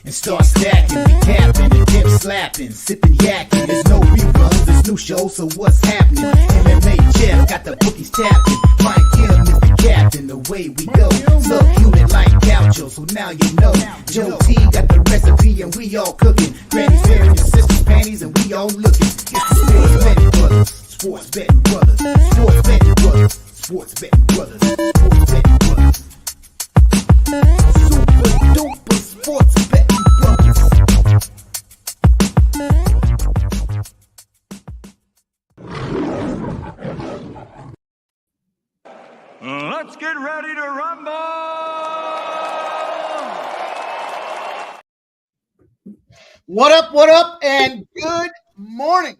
and start stacking, capping and dip slapping, sipping yakking. There's no reruns, there's new shows, so what's happening? MMA Jeff got the bookies tapping. Mike Kim is the captain, the way we go. Subhuman like Gaucho, so now you know. Joe T got the recipe and we all cooking. Granny's wearing your sister's panties and we all looking. It's the Sports Betting Brothers, Sports Betting Brothers, Sports Betting Brothers, Sports Betting Brothers, Sports Betting Brothers. Super duper Sports Betting Brothers. Let's get ready to rumble! What up, and good morning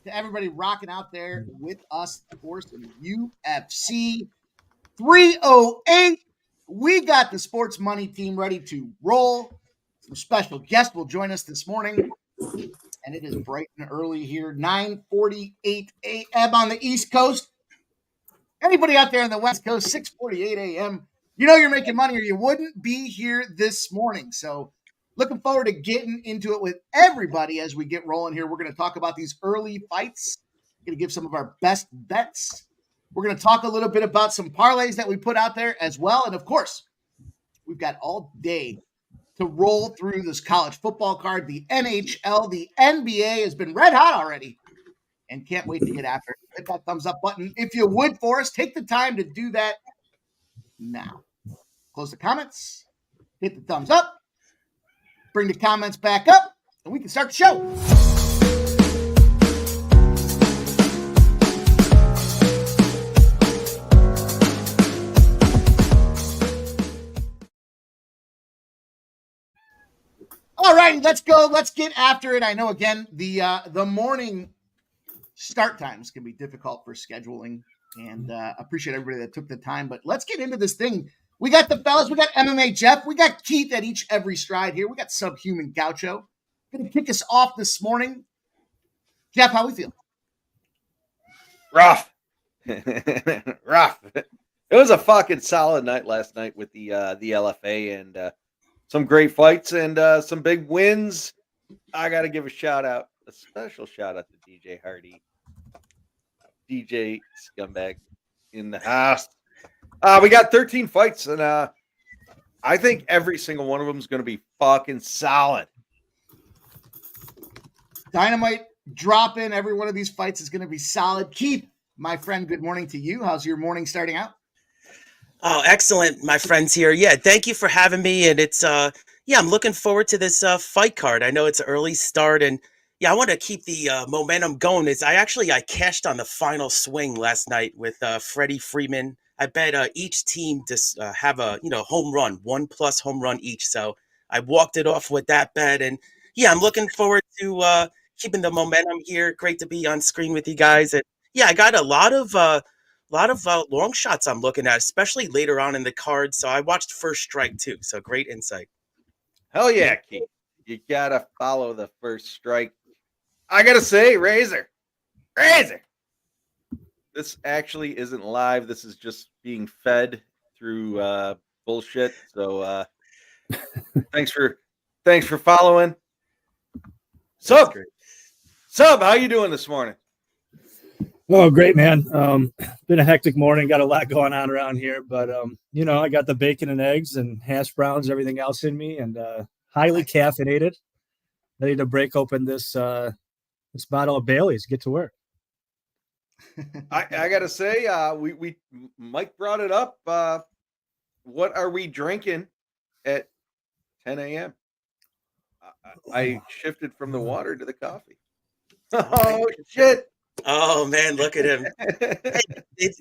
to everybody rocking out there with us, of course, in UFC 308. We got the Sports Money team ready to roll. Some special guests will join us this morning, and it is bright and early here, 9:48 a.m. on the East Coast. Anybody out there on the West Coast, 6:48 a.m., you know you're making money or you wouldn't be here this morning. So looking forward to getting into it with everybody as we get rolling here. We're going to talk about these early fights. We're going to give some of our best bets. We're going to talk a little bit about some parlays that we put out there as well. And, of course, we've got all day to roll through this college football card. The NHL, the NBA has been red hot already. And can't wait to get after it. Hit that thumbs up button. If you would for us, take the time to do that now. Close the comments. Hit the thumbs up. Bring the comments back up. And we can start the show. All right, let's go. Let's get after it. I know, again, the morning start times can be difficult for scheduling, and appreciate everybody that took the time. But let's get into this thing. We got the fellas. We got MMA Jeff. We got Keith at every stride here. We got Subhuman Gaucho. Going to kick us off this morning. Jeff, how we feel? Rough. Rough. It was a fucking solid night last night with the LFA and some great fights and some big wins. I got to give a special shout out to DJ Hardy. DJ Scumbag in the house. We got 13 fights, and I think every single one of them is going to be fucking solid. Dynamite dropping. Every one of these fights is going to be solid. Keith, my friend, good morning to you. How's your morning starting out? Oh, excellent, my friends here. Yeah, thank you for having me. And it's, I'm looking forward to this fight card. I know it's an early start, and I want to keep the momentum going. I cashed on the final swing last night with Freddie Freeman. I bet each team to have a home run, 1+ home run each. So I walked it off with that bet, and I'm looking forward to keeping the momentum here. Great to be on screen with you guys, and I got a lot of long shots I'm looking at, especially later on in the card. So I watched First Strike too. So great insight. Hell yeah, Keith! You gotta follow the First Strike. I gotta say, Razor. This actually isn't live. This is just being fed through bullshit. So thanks for following. Sub, how you doing this morning? Oh, great, man. Been a hectic morning. Got a lot going on around here, but I got the bacon and eggs and hash browns, everything else in me, and highly caffeinated. Ready to break open this bottle of Bailey's. Get to work. I gotta say, we Mike brought it up. What are we drinking at 10 a.m.? I shifted from the water to the coffee. Oh shit! Oh man, look at him.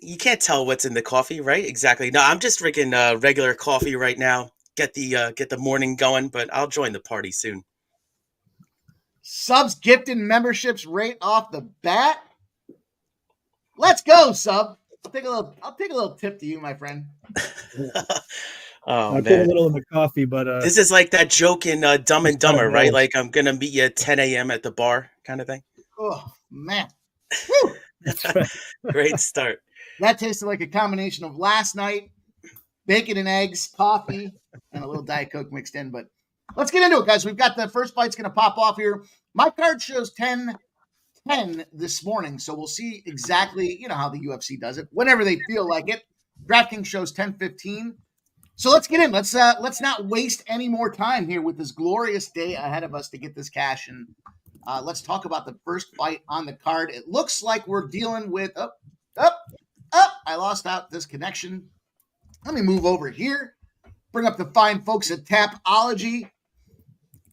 You can't tell what's in the coffee, right? Exactly. No, I'm just drinking regular coffee right now. Get the morning going, but I'll join the party soon. Subs gifting memberships right off the bat. Let's go, Sub. I'll take a little tip to you, my friend. Oh, I put a little in the coffee, but this is like that joke in Dumb and Dumber, right? Like I'm gonna meet you at 10 a.m. at the bar, kind of thing. Oh man, Woo! That's right. Great start. That tasted like a combination of last night, bacon and eggs, coffee, and a little Diet Coke mixed in. But let's get into it, guys. We've got the first fight's going to pop off here. My card shows 10-10 this morning, so we'll see exactly, how the UFC does it whenever they feel like it. DraftKings shows 10-15. So let's get in. Let's not waste any more time here with this glorious day ahead of us to get this cash. And let's talk about the first fight on the card. It looks like we're dealing with I lost out this connection. Let me move over here. Bring up the fine folks at Tapology.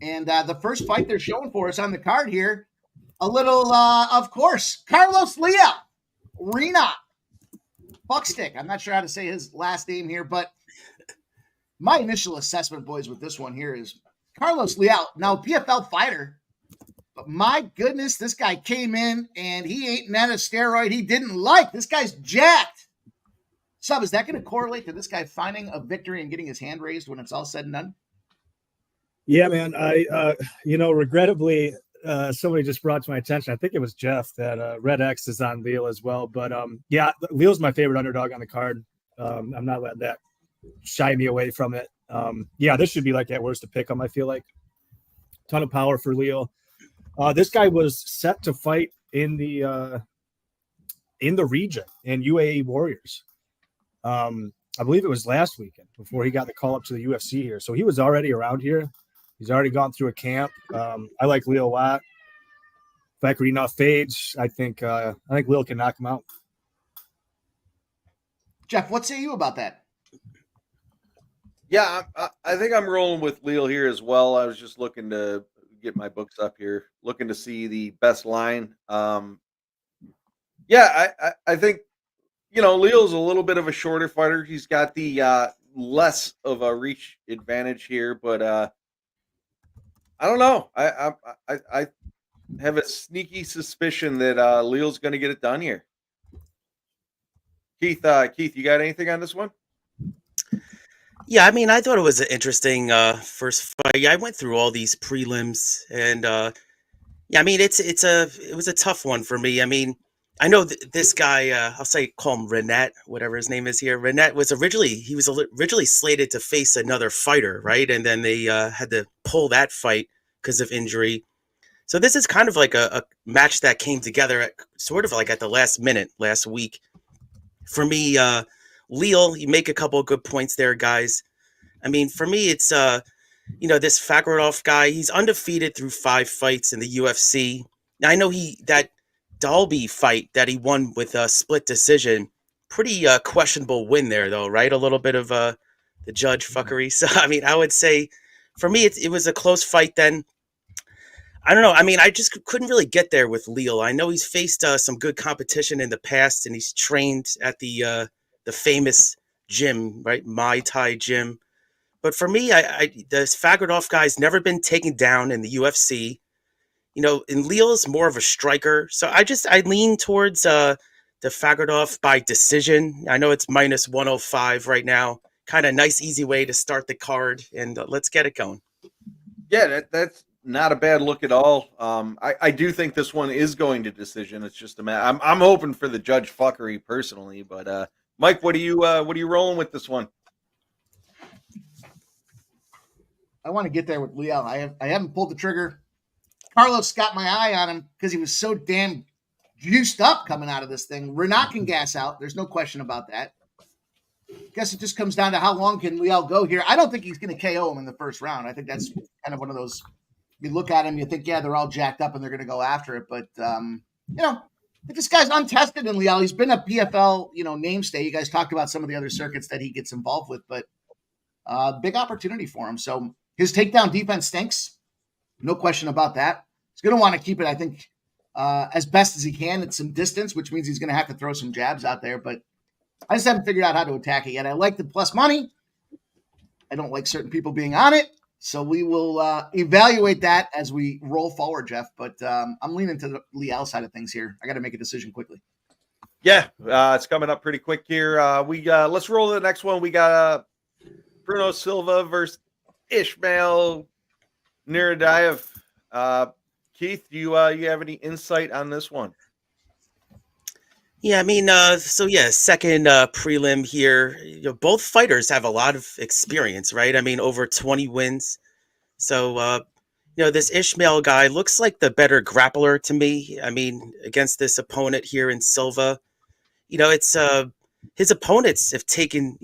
And the first fight they're showing for us on the card here, a little, of course, Carlos Ilia, Rena Buckstick. I'm not sure how to say his last name here, but my initial assessment, boys, with this one here is Carlos Ilia, now PFL fighter, but my goodness, this guy came in and he ain't net a steroid he didn't like. This guy's jacked. Sub, is that going to correlate to this guy finding a victory and getting his hand raised when it's all said and done? Yeah, man. I regrettably, somebody just brought to my attention, I think it was Jeff, that Red X is on Leo as well. But yeah, Leo's my favorite underdog on the card. I'm not letting that shy me away from it. Yeah, this should be like at worst to pick him, I feel like. Ton of power for Leo. This guy was set to fight in the region in UAE Warriors. I believe it was last weekend before he got the call up to the UFC here. So he was already around here. He's already gone through a camp. I like Leo a lot. Fakhretdinov fades. I think Leo can knock him out. Jeff, what say you about that? Yeah, I think I'm rolling with Leo here as well. I was just looking to get my books up here, looking to see the best line. Yeah, I think, Leo's a little bit of a shorter fighter. He's got the less of a reach advantage here, but I don't know. I have a sneaky suspicion that Leo's going to get it done here. Keith, you got anything on this one? Yeah, I mean, I thought it was an interesting first fight. I went through all these prelims, and yeah, I mean, it was a tough one for me. I mean, I know this guy, call him Renette, whatever his name is here. Renette was originally slated to face another fighter, right? And then they had to pull that fight because of injury. So this is kind of like a match that came together sort of like at the last minute last week. For me, Leo, you make a couple of good points there, guys. I mean, for me, it's, this Fakhretdinov guy, he's undefeated through 5 fights in the UFC. Now, I know that Dalby fight that he won with a split decision, pretty questionable win there, though, right? A little bit of the judge fuckery. So, I mean, I would say, for me, it was a close fight then. I don't know. I mean, I just couldn't really get there with Leo. I know he's faced some good competition in the past, and he's trained at the famous gym, right? Muay Thai gym. But for me, this Fakhretdinov guy's never been taken down in the UFC. And Leo's more of a striker. So I lean towards the Fakhretdinov by decision. I know it's minus 105 right now. Kind of nice, easy way to start the card, and let's get it going. Yeah, that's not a bad look at all. I do think this one is going to decision. It's just a matter. I'm hoping for the judge fuckery personally, but Mike, what are you rolling with this one? I want to get there with Leo. I haven't pulled the trigger. Carlos got my eye on him because he was so damn juiced up coming out of this thing. Renat can gas out. There's no question about that. Guess it just comes down to how long can Leo go here. I don't think he's going to KO him in the first round. I think that's kind of one of those, you look at him, you think, yeah, they're all jacked up and they're going to go after it. But, this guy's untested in Leo. He's been a PFL, namestay. You guys talked about some of the other circuits that he gets involved with, but big opportunity for him. So his takedown defense stinks. No question about that. He's going to want to keep it, I think, as best as he can at some distance, which means he's going to have to throw some jabs out there. But I just haven't figured out how to attack it yet. I like the plus money. I don't like certain people being on it. So we will evaluate that as we roll forward, Jeff. But I'm leaning to the Leal side of things here. I got to make a decision quickly. Yeah, it's coming up pretty quick here. Let's roll to the next one. We got Bruno Silva versus Ishmael Nardev. Keith, do you have any insight on this one? Yeah, I mean, second prelim here. Both fighters have a lot of experience, right? I mean, over 20 wins. So, this Ishmael guy looks like the better grappler to me. I mean, against this opponent here in Silva, it's his opponents have taken,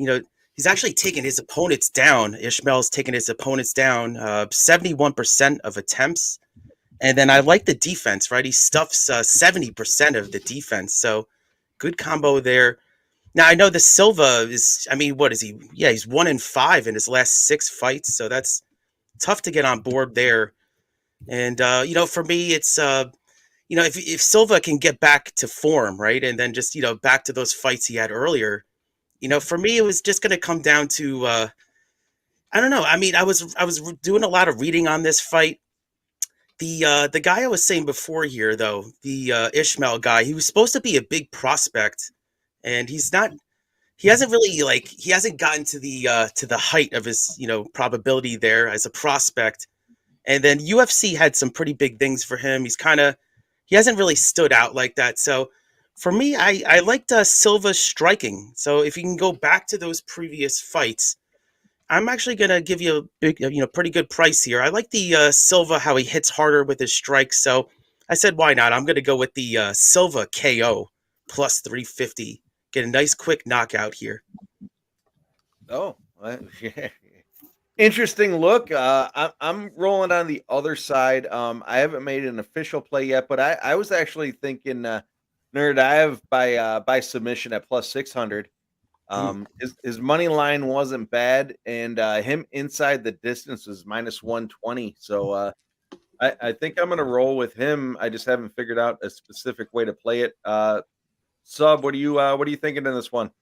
he's actually taken his opponents down. Ishmael's taken his opponents down 71% of attempts. And then I like the defense, right? He stuffs 70% of the defense. So good combo there. Now, I know the Silva is, I mean, what is he? Yeah, he's 1-5 in his last 6 fights. So that's tough to get on board there. And, for me, it's, if Silva can get back to form, right? And then just, back to those fights he had earlier, for me, it was just going to come down to, I don't know. I mean, I was doing a lot of reading on this fight. The guy I was saying before here, though, the Ishmael guy, he was supposed to be a big prospect, and he's not. He hasn't really he hasn't gotten to the height of his probability there as a prospect. And then UFC had some pretty big things for him. He hasn't really stood out like that. So for me, I liked Silva's striking. So if you can go back to those previous fights, I'm actually going to give you a big, pretty good price here. I like the Silva, how he hits harder with his strikes. So I said, why not? I'm going to go with the Silva KO plus 350. Get a nice quick knockout here. Oh, yeah. Interesting look. I'm rolling on the other side. I haven't made an official play yet, but I was actually thinking Nardev by submission at plus 600. His money line wasn't bad, and him inside the distance was minus 120. So I think I'm gonna roll with him. I just haven't figured out a specific way to play it. Sub, what are you thinking in this one?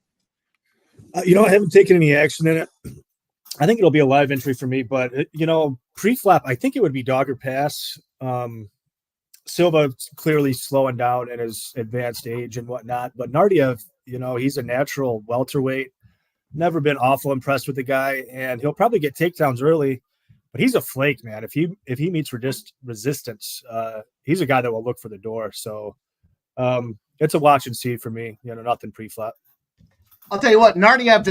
I haven't taken any action in it. I think it'll be a live entry for me, but pre-flop, I think it would be dog or pass. Silva clearly slowing down in his advanced age and whatnot, but Nardev, he's a natural welterweight. Never been awful impressed with the guy, and he'll probably get takedowns early, but he's a flake, man. If he meets resistance, he's a guy that will look for the door. So it's a watch and see for me. Nothing pre-flop. I'll tell you what, Nardev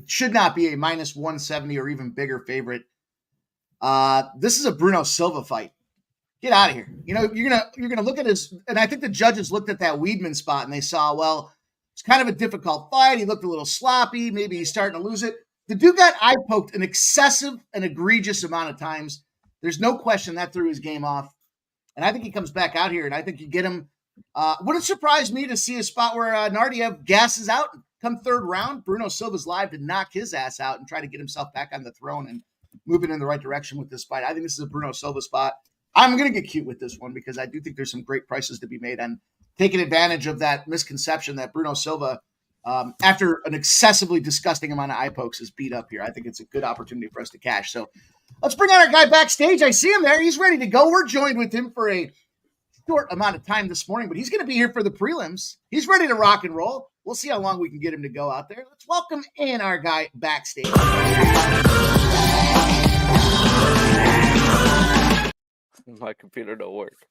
should not be a minus 170 or even bigger favorite. This is a Bruno Silva fight. Get out of here. You're gonna look at his, and I think the judges looked at that Weidman spot and they saw, well, it's kind of a difficult fight. He looked a little sloppy. Maybe he's starting to lose it. The dude got eye poked an excessive and egregious amount of times. There's no question that threw his game off. And I think he comes back out here, and I think you get him. Wouldn't surprise me to see a spot where Nardev gasses out. Come third round, Bruno Silva's live to knock his ass out and try to get himself back on the throne and moving in the right direction with this fight. I think this is a Bruno Silva spot. I'm going to get cute with this one because I do think there's some great prices to be made on taking advantage of that misconception that Bruno Silva, after an excessively disgusting amount of eye pokes, is beat up here. I think it's a good opportunity for us to cash. So let's bring on our guy backstage. I see him there. He's ready to go. We're joined with him for a short amount of time this morning, but he's going to be here for the prelims. He's ready to rock and roll. We'll see how long we can get him to go out there. Let's welcome in our guy backstage. My computer don't work.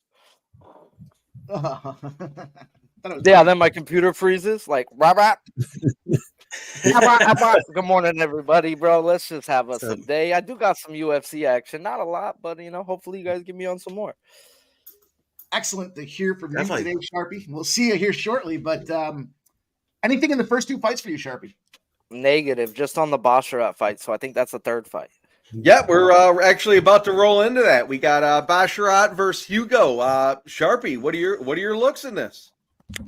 Yeah, then my computer freezes. Like, rah. Good morning, everybody, bro. Let's just have us a day. I do got some UFC action. Not a lot, but, hopefully you guys get me on some more. Excellent to hear from Definitely. You today, Sharpie. We'll see you here shortly, but anything in the first 2 fights for you, Sharpie? Negative, just on the Basharat fight, so I think that's the third fight. Yeah, we're actually about to roll into that. We got Basharat versus Hugo. Sharpie, what are your looks in this?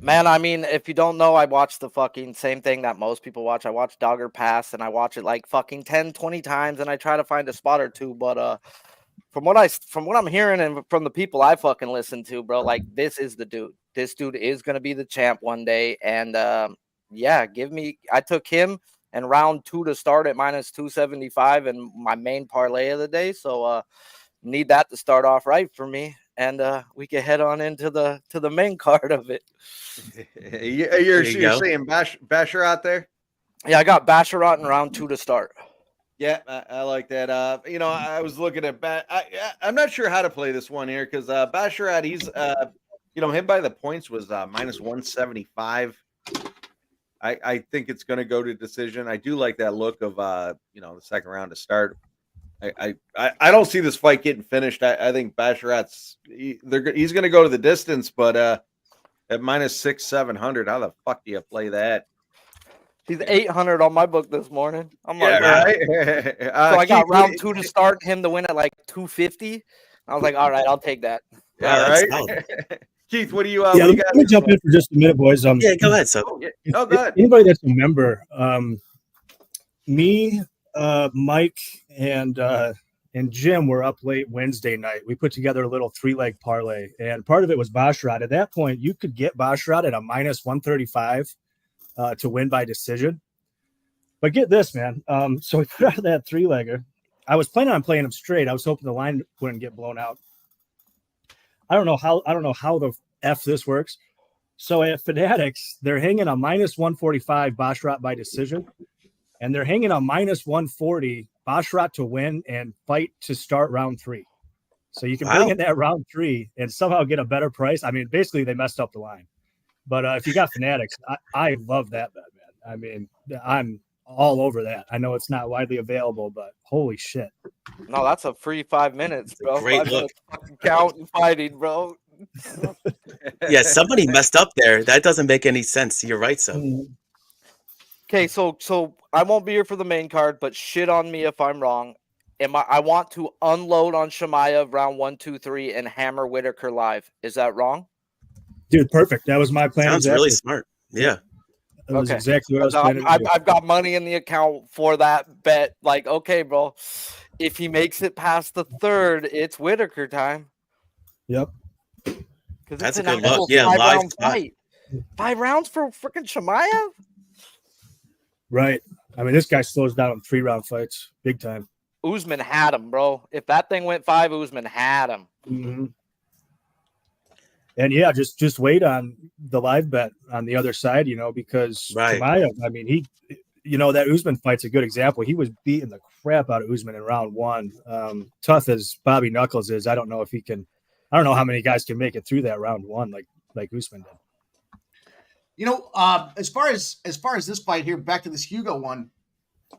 Man, I mean, if you don't know, I watch the fucking same thing that most people watch. I watch Dogger Pass, and I watch it like fucking 10, 20 times, and I try to find a spot or two. But from what I'm hearing and from the people I fucking listen to, bro, like, this is the dude. This dude is gonna be the champ one day, and I took him and round 2 to start at minus 275 and my main parlay of the day. So need that to start off right for me. And we can head on into the main card of it. You're saying Basharat there? Yeah, I got Basharat in round 2 to start. Yeah, I like that. I was looking at I'm not sure how to play this one here because Basharat, he's him by the points was minus 175. I think it's going to go to decision. I do like that look of the second round to start. I don't see this fight getting finished. I think Basharat's he's going to go to the distance, but at minus 600-700, how the fuck do you play that? He's 800 on my book this morning. I'm like, right. so I got round 2 to start, him to win at like 250. I was like, all right, I'll take that. All right. Keith, what do you? Yeah, let me jump in for just a minute, boys. Yeah, go ahead. So, go ahead. Anybody that's a member, me, Mike, and Jim were up late Wednesday night. We put together a little 3-leg parlay, and part of it was Basharat. At that point, you could get Basharat at a minus 135 to win by decision. But get this, man. So we put out that 3-legger. I was planning on playing him straight. I was hoping the line wouldn't get blown out. I don't know how the F this works. So at Fanatics, they're hanging a minus 145 Basharat by decision, and they're hanging a minus 140 Basharat to win and fight to start round 3. So you can bring in that round 3 and somehow get a better price. I mean, basically they messed up the line. But if you got Fanatics, I love that bet, man. I mean, I'm all over that. I know it's not widely available, but holy shit. No, that's a free 5 minutes, bro. Great 5 look. minutes fucking count and fighting, bro. Yeah, somebody messed up there. That doesn't make any sense. You're right, so. Okay, so I won't be here for the main card, but shit on me if I'm wrong. I want to unload on Chimaev round 1, 2, 3 and hammer Whittaker live. Is that wrong? Dude, perfect. That was my plan. Sounds really smart. Yeah. That was exactly what I was planning to do. I've got money in the account for that bet. Like, okay, bro, if he makes it past the 3rd, it's Whittaker time. Yep. That's a good look. Yeah, live fight. 5 rounds for freaking Chimaev? Right. I mean, this guy slows down on 3-round fights big time. Usman had him, bro. If that thing went 5, Usman had him. Mm-hmm. And yeah, just wait on the live bet on the other side, because Chimaev, I mean, he, that Usman fight's a good example. He was beating the crap out of Usman in round 1. Tough as Bobby Knuckles is, I don't know how many guys can make it through that round 1 like Usman did. As far as this fight here, back to this Hugo one,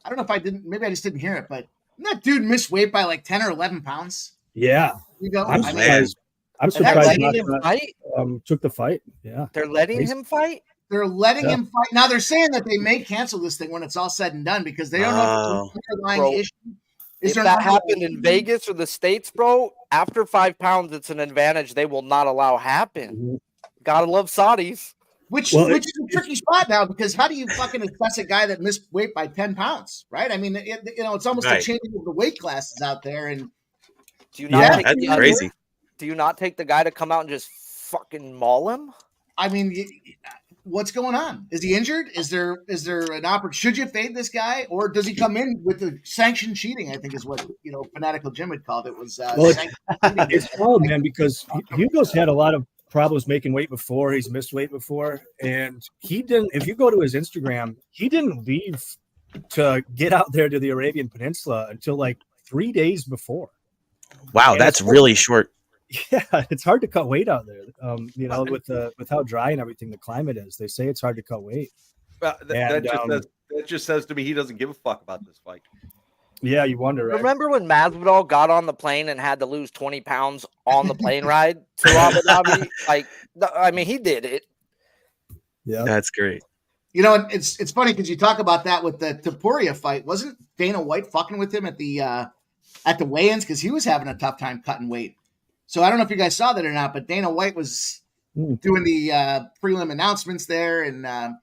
I don't know if maybe I just didn't hear it, but didn't that dude miss weight by like 10 or 11 pounds? Yeah. Hugo, I'm surprised him took the fight. Yeah. They're letting him fight? They're letting him fight. Now they're saying that they may cancel this thing when it's all said and done because they don't know if it's an underlying issue. If that happened in Vegas or the States, bro, after 5 pounds, it's an advantage they will not allow happen. Mm-hmm. Gotta love Saudis. Which is a tricky spot now because how do you fucking assess a guy that missed weight by 10 pounds, right? I mean, it's almost a changing of the weight classes out there. And do you not take that's crazy. Do you not take the guy to come out and just fucking maul him? I mean, what's going on? Is he injured? Is there an opportunity? Should you fade this guy, or does he come in with the sanctioned cheating? I think is what Fanatical Jim had called it. Was it's hard, man, because Hugo's had a lot of problems making weight before. He's missed weight before, and he didn't. If you go to his Instagram, he didn't leave to get out there to the Arabian Peninsula until like 3 days before. Wow, and that's really short. Yeah, it's hard to cut weight out there. With how dry and everything the climate is, they say it's hard to cut weight. Well, that just says to me he doesn't give a fuck about this fight. Yeah, you wonder. Right? Remember when Masvidal got on the plane and had to lose 20 pounds on the plane ride to Abu Dhabi? Like, I mean, he did it. Yeah, that's great. It's funny because you talk about that with the Topuria fight. Wasn't Dana White fucking with him at the weigh-ins because he was having a tough time cutting weight? So I don't know if you guys saw that or not, but Dana White was doing the prelim announcements there, and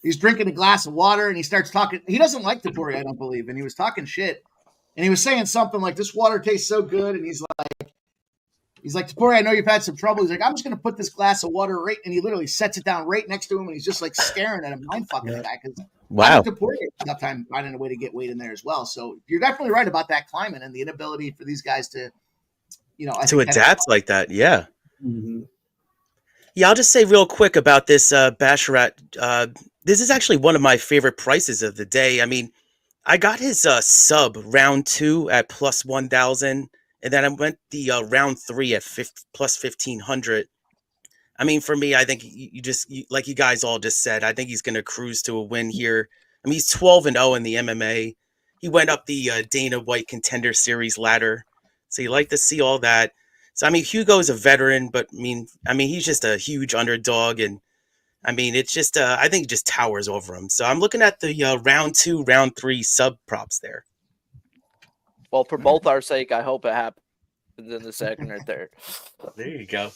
he's drinking a glass of water, and he starts talking. He doesn't like Topuria, I don't believe, and he was talking shit, and he was saying something like, "This water tastes so good," and he's like, "Topuria, I know you've had some trouble." He's like, "I'm just going to put this glass of water right," and he literally sets it down right next to him, and he's just like staring at him, mind fucking the guy because Topuria had enough time finding a way to get weight in there as well. So you're definitely right about that climate and the inability for these guys to. To adapt like that, yeah. Mm-hmm. Yeah, I'll just say real quick about this Basharat. This is actually one of my favorite prices of the day. I mean, I got his sub round 2 at plus 1,000, and then I went the round 3 at plus 1,500. I mean, for me, I think like you guys all just said, I think he's going to cruise to a win here. I mean, he's 12-0 in the MMA. he went up the Dana White Contender Series ladder. So you like to see all that. So I mean, Hugo's a veteran, but I mean, he's just a huge underdog, and I mean, it's just I think it just towers over him. So I'm looking at the round 2, round 3 sub props there. Well, for both our sake, I hope it happens in the second or third. There you go.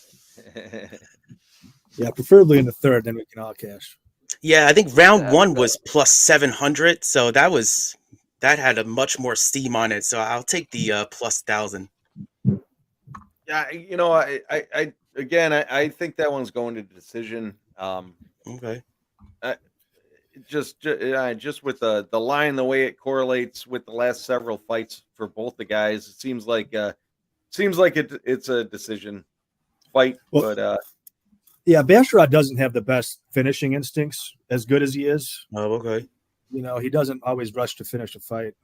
Yeah, preferably in the third, then we can all cash. Yeah, I think round 1 was plus 700, so that had a much more steam on it. So I'll take the plus 1,000. Yeah, you know, I think that one's going to decision. Okay. Just with the line, the way it correlates with the last several fights for both the guys, it seems like it's a decision fight. Well, but yeah, Basharat doesn't have the best finishing instincts, as good as he is. Oh, okay. You know, he doesn't always rush to finish a fight.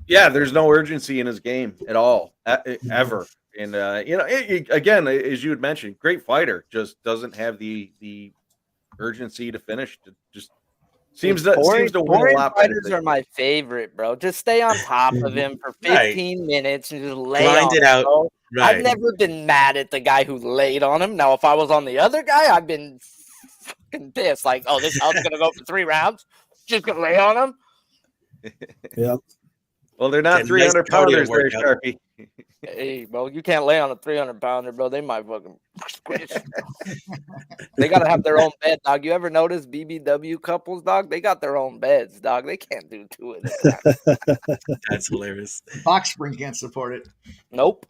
Yeah, there's no urgency in his game at all, ever. And you know, again, as you had mentioned, great fighter, just doesn't have the urgency to finish. Seems to win a lot. Fighters are my favorite, bro. Just stay on top of him for 15 minutes and just lay Grind on it out. Bro. Right. I've never been mad at the guy who laid on him. Now, if I was on the other guy, I've been fucking pissed. Like, oh, this guy's gonna go for 3 rounds, just gonna lay on him. Yeah. Well, they're not 300 pounders there, Sharpie. Hey, bro, you can't lay on a 300 pounder, bro. They might fucking squish. They gotta have their own bed, dog. You ever notice BBW couples, dog? They got their own beds, dog. They can't do 2 of that. That's hilarious. Box Spring can't support it. Nope.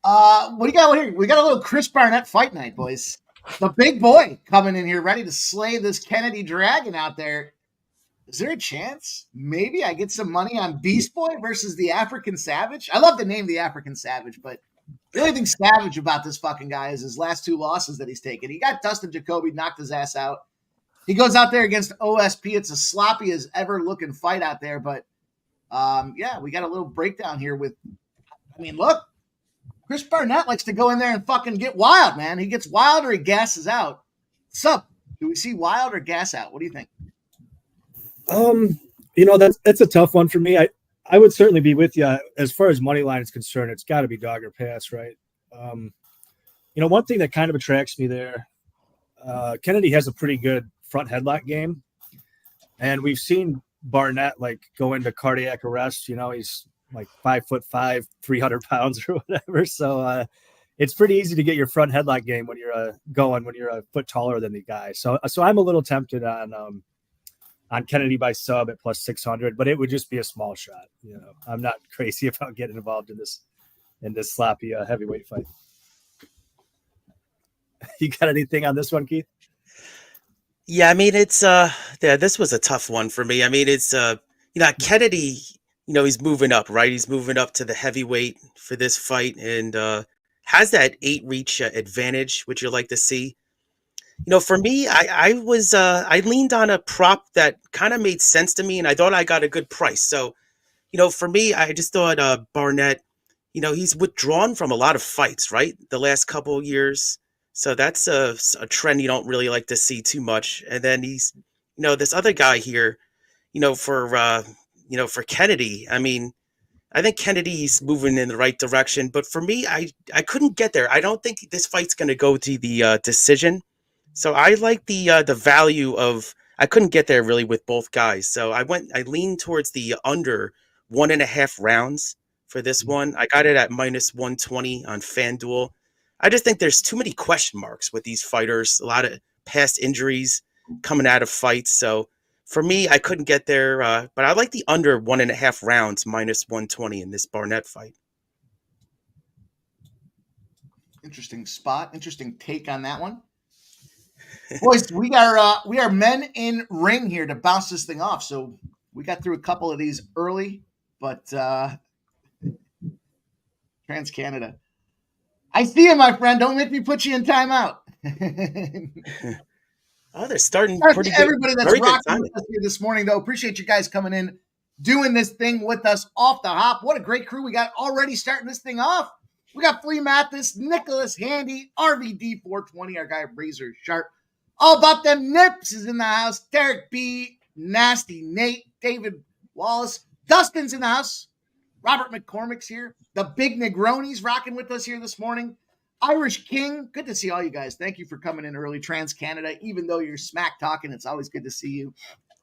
What do you got here? We got a little Chris Barnett fight night, boys. The big boy coming in here ready to slay this Kennedy Dragon out there. Is there a chance maybe I get some money on Beast Boy versus the African Savage? I love the name the African Savage, but the only thing savage about this fucking guy is his last 2 losses that he's taken. He got Dustin Jacoby, knocked his ass out. He goes out there against OSP. It's a sloppy as ever looking fight out there, but yeah, we got a little breakdown here with, I mean, look, Chris Barnett likes to go in there and fucking get wild, man. He gets wild or he gasses out. Sup? Do we see wild or gas out? What do you think? You know, that's a tough one for me. I would certainly be with you as far as money line is concerned. It's got to be dog or pass, right? You know, one thing that kind of attracts me there, Kennedy has a pretty good front headlock game, and we've seen Barnett like go into cardiac arrest. You know, he's like 5'5", 300 pounds or whatever. So it's pretty easy to get your front headlock game when you're when you're a foot taller than the guy. So I'm a little tempted on Kennedy by sub at plus 600, but it would just be a small shot. You know, I'm not crazy about getting involved in this sloppy heavyweight fight. You got anything on this one, Keith? Yeah, I mean, it's this was a tough one for me. I mean, it's you know, Kennedy, you know, he's moving up, right? He's moving up to the heavyweight for this fight, and has that 8 reach advantage, which you like to see. You know, for me, I leaned on a prop that kind of made sense to me, and I thought I got a good price. So, you know, for me, I just thought Barnett, you know, he's withdrawn from a lot of fights, right? The last couple of years. So that's a trend you don't really like to see too much. And then he's, you know, this other guy here, you know, for Kennedy, I mean, I think Kennedy's moving in the right direction. But for me, I couldn't get there. I don't think this fight's going to go to the decision. So I like the value of, I couldn't get there really with both guys. So I leaned towards the under 1.5 rounds for this one. I got it at minus 120 on FanDuel. I just think there's too many question marks with these fighters, a lot of past injuries coming out of fights. So for me, I couldn't get there, but I like the under 1.5 rounds minus 120 in this Barnett fight. Interesting spot. Interesting take on that one. Boys, we are men in ring here to bounce this thing off. So we got through a couple of these early, but Trans Canada. I see you, my friend. Don't make me put you in timeout. Oh, they're starting pretty good. Everybody that's rocking with us here this morning, though. Appreciate you guys coming in, doing this thing with us off the hop. What a great crew we got already starting this thing off. We got Flea Mathis, Nicholas Handy, RVD 420, our guy Razor Sharp. All about them nips is in the house. Derek B, Nasty Nate, David Wallace. Dustin's in the house. Robert McCormick's here. The big Negroni's rocking with us here this morning. Irish King, good to see all you guys. Thank you for coming in early. Trans Canada, even though you're smack talking, it's always good to see you.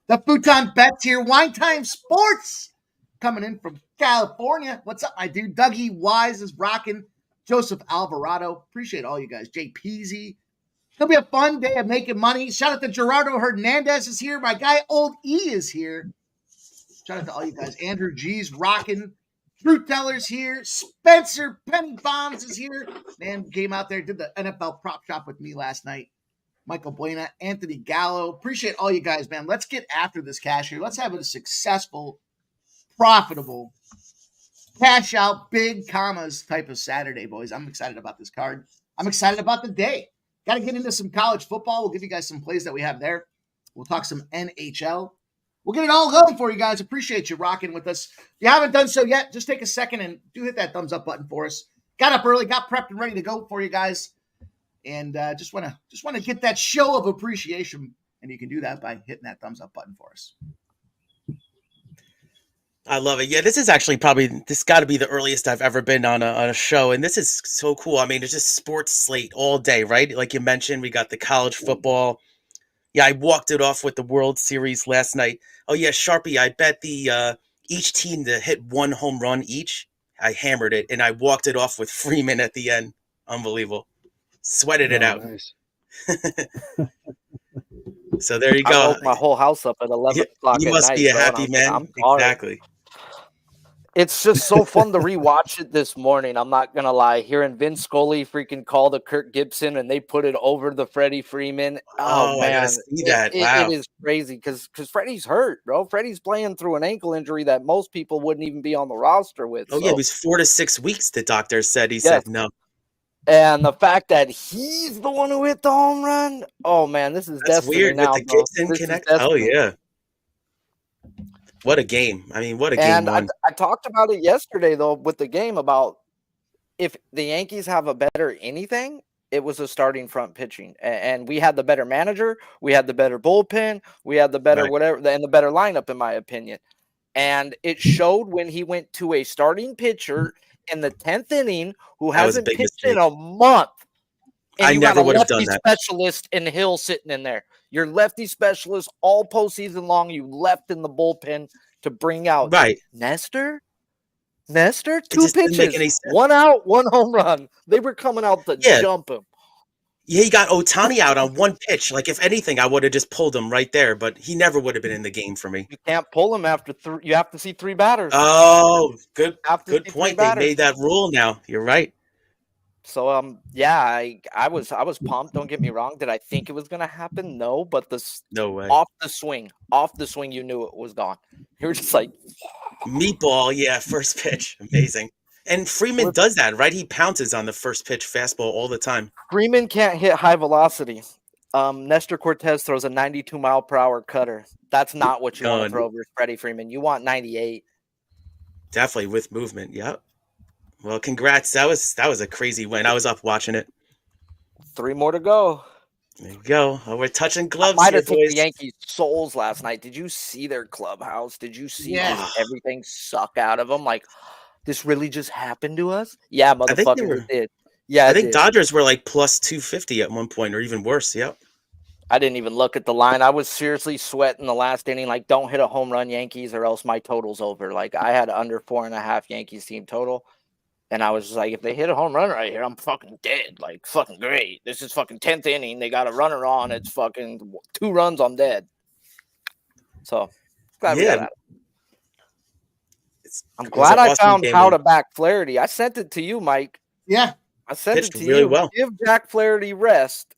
The Futon Bets here. Wine Time Sports coming in from California. What's up, my dude? Dougie Wise is rocking. Joseph Alvarado. Appreciate all you guys. Jay Peasy. It'll be a fun day of making money. Shout out to Gerardo Hernandez is here. My guy Old E is here. Shout out to all you guys. Andrew G's rocking. Truth Teller's here. Spencer Penny Bombs is here. Man came out there, did the NFL prop shop with me last night. Michael Buena, Anthony Gallo. Appreciate all you guys, man. Let's get after this cash here. Let's have a successful, profitable, cash out, big commas type of Saturday, boys. I'm excited about this card. I'm excited about the day. Got to get into some college football. We'll give you guys some plays that we have there. We'll talk some NHL. We'll get it all going for you guys. Appreciate you rocking with us. If you haven't done so yet, just take a second and do hit that thumbs up button for us. Got up early, got prepped and ready to go for you guys. And just want to get that show of appreciation. And you can do that by hitting that thumbs up button for us. I love it. Yeah, this is actually this got to be the earliest I've ever been on a show. And this is so cool. I mean, it's just sports slate all day, right? Like you mentioned, we got the college football. Yeah, I walked it off with the World Series last night. Oh, yeah, Sharpie, I bet each team to hit one home run each. I hammered it, and I walked it off with Freeman at the end. Unbelievable. Sweated it out. Nice. So there you I go. woke my whole house up at 11 o'clock You at must night, be a bro, and happy I was man. like, I'm sorry. Exactly. It's just so fun to rewatch it this morning. I'm not gonna lie. Hearing Vince Scully freaking call the Kirk Gibson and they put it over the Freddie Freeman. Oh I gotta man, see that. Wow. it is crazy because Freddie's hurt, bro. Freddie's playing through an ankle injury that most people wouldn't even be on the roster with. Oh, yeah, it was 4 to 6 weeks, the doctor said. He Yes. said no. And the fact that he's the one who hit the home run. Oh man, this is That's destiny weird now, with the bro. Gibson This is connect. Oh, destiny. yeah. What a game. I mean, what a game And one. I talked about it yesterday, though, with the game about if the Yankees have a better anything, it was the starting front pitching. And we had the better manager. We had the better bullpen. We had the better Right. whatever and the better lineup, in my opinion. And it showed when he went to a starting pitcher in the 10th inning who That was a hasn't big pitched in mistake. a month. And I you got never a would have done lefty that. specialist in Hill sitting in there. Your lefty specialist all postseason long, you left in the bullpen to bring out Right. Nestor, two just didn't make any pitches, sense. 1 out, 1 home run. They were coming out to Yeah. jump him. Yeah, he got Ohtani out on one pitch. Like, if anything, I would have just pulled him right there, but he never would have been in the game for me. You can't pull him after 3. You have to see 3 batters. Oh, good Have to see 3 point. They batters. made that rule now. You're right. So yeah, I was pumped. Don't get me wrong. Did I think it was gonna happen? No, but No way. off the swing, you knew it was gone. You were just like, Meatball, yeah, first pitch. Amazing. And Freeman does that, right? He pounces on the first pitch fastball all the time. Freeman can't hit high velocity. Nestor Cortez throws a 92-mile-per-hour cutter. That's not what you want to Done. throw over Freddie Freeman. You want 98. Definitely with movement. Yep. Well, congrats. That was a crazy win. I was up watching it. 3 more to go. There you go. Oh, we're touching I gloves might here, have taken boys. the Yankees' souls last night. Did you see their clubhouse? Did you see Yeah. just everything suck out of them? Like, this really just happened to us? Yeah, think they motherfucker, were- it did. Yeah, I it think did. Dodgers were like plus 250 at one point, or even worse. Yep. I didn't even look at the line. I was seriously sweating the last inning. Like, don't hit a home run, Yankees, or else my total's over. Like, I had under 4.5 Yankees team total. And I was just like, if they hit a home run right here, I'm fucking dead. Like, fucking great. This is fucking 10th inning. They got a runner on. It's fucking 2 runs. I'm dead. So, glad we got Yeah. that. I'm It was glad an I awesome found game how one. to back Flaherty. I sent it to you, Mike. Yeah. I sent it Pitched to really you. well. Give Jack Flaherty rest,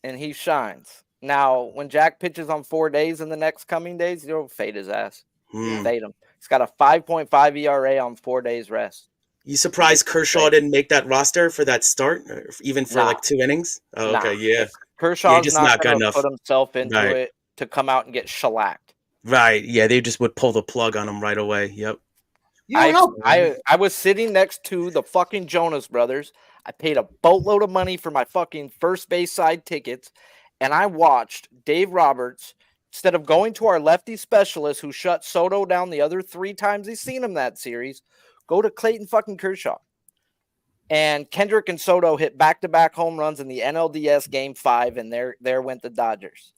and he shines. Now, when Jack pitches on 4 days in the next coming days, you'll fade his ass. Hmm. Fade him. He's got a 5.5 ERA on 4 days rest. You surprised Kershaw didn't make that roster for that start, or even for Nah. like 2 innings? Oh, Nah. okay, yeah. Kershaw's just not not good going to enough. put himself into Right. it to come out and get shellacked. Right, yeah, they just would pull the plug on him right away. Yep. You don't know. I was sitting next to the fucking Jonas Brothers. I paid a boatload of money for my fucking first base side tickets, and I watched Dave Roberts instead of going to our lefty specialist who shut Soto down the other 3 times he's seen him that series, go to Clayton fucking Kershaw. And Kendrick and Soto hit back-to-back home runs in the NLDS Game 5, and there went the Dodgers.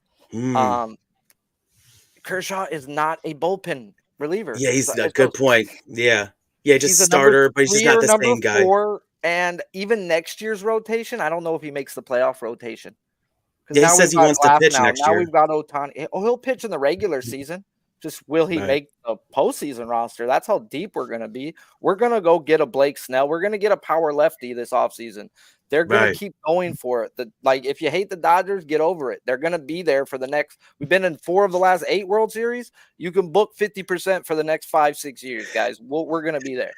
Kershaw is not a bullpen reliever. Yeah, he's a good point. Yeah, just starter, but he's just not the same guy. 4, and even next year's rotation, I don't know if he makes the playoff rotation. Yeah, he says he wants to pitch next year. Now we've got Ohtani. Oh, he'll pitch in the regular season. Just will he make a postseason roster? That's how deep we're going to be. We're going to go get a Blake Snell. We're going to get a power lefty this offseason. They're going to keep going for it. Like, if you hate the Dodgers, get over it. They're going to be there for the next. We've been in 4 of the last 8 World Series. You can book 50% for the next 5-6 years, guys. We're going to be there.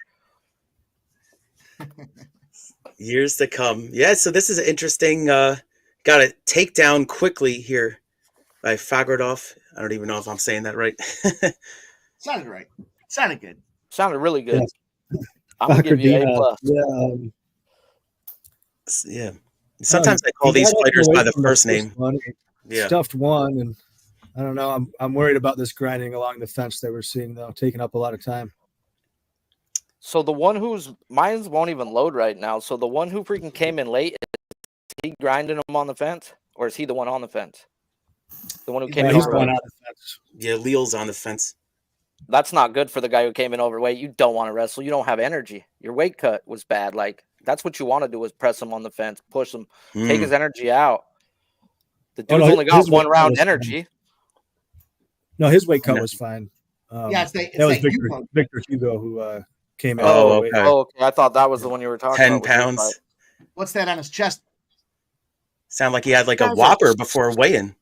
Years to come. Yeah, so this is interesting. Got a takedown quickly here by Fakhretdinov. I don't even know if I'm saying that right. Sounded right. Sounded good. Sounded really good. Yeah. I'm going to give you A+. Yeah. Sometimes I call these fighters by the first name. Stuffed one, and I don't know. I'm worried about this grinding along the fence that we're seeing, though, taking up a lot of time. So the one mine won't even load right now. So the one who freaking came in late, is he grinding him on the fence, or is he the one on the fence? The one who came in overweight. On the fence. Yeah, Leal's on the fence. That's not good for the guy who came in overweight. You don't want to wrestle. You don't have energy. Your weight cut was bad. Like, that's what you want to do is press him on the fence, push him, take his energy out. The dude's only got 1 round energy. Fine. No, his weight cut was fine. It's that was Victor Hugo who came in. Okay. I thought that was the one you were talking 10 about. 10 pounds. What's that on his chest? Sound like he had like a Whopper before weigh-in.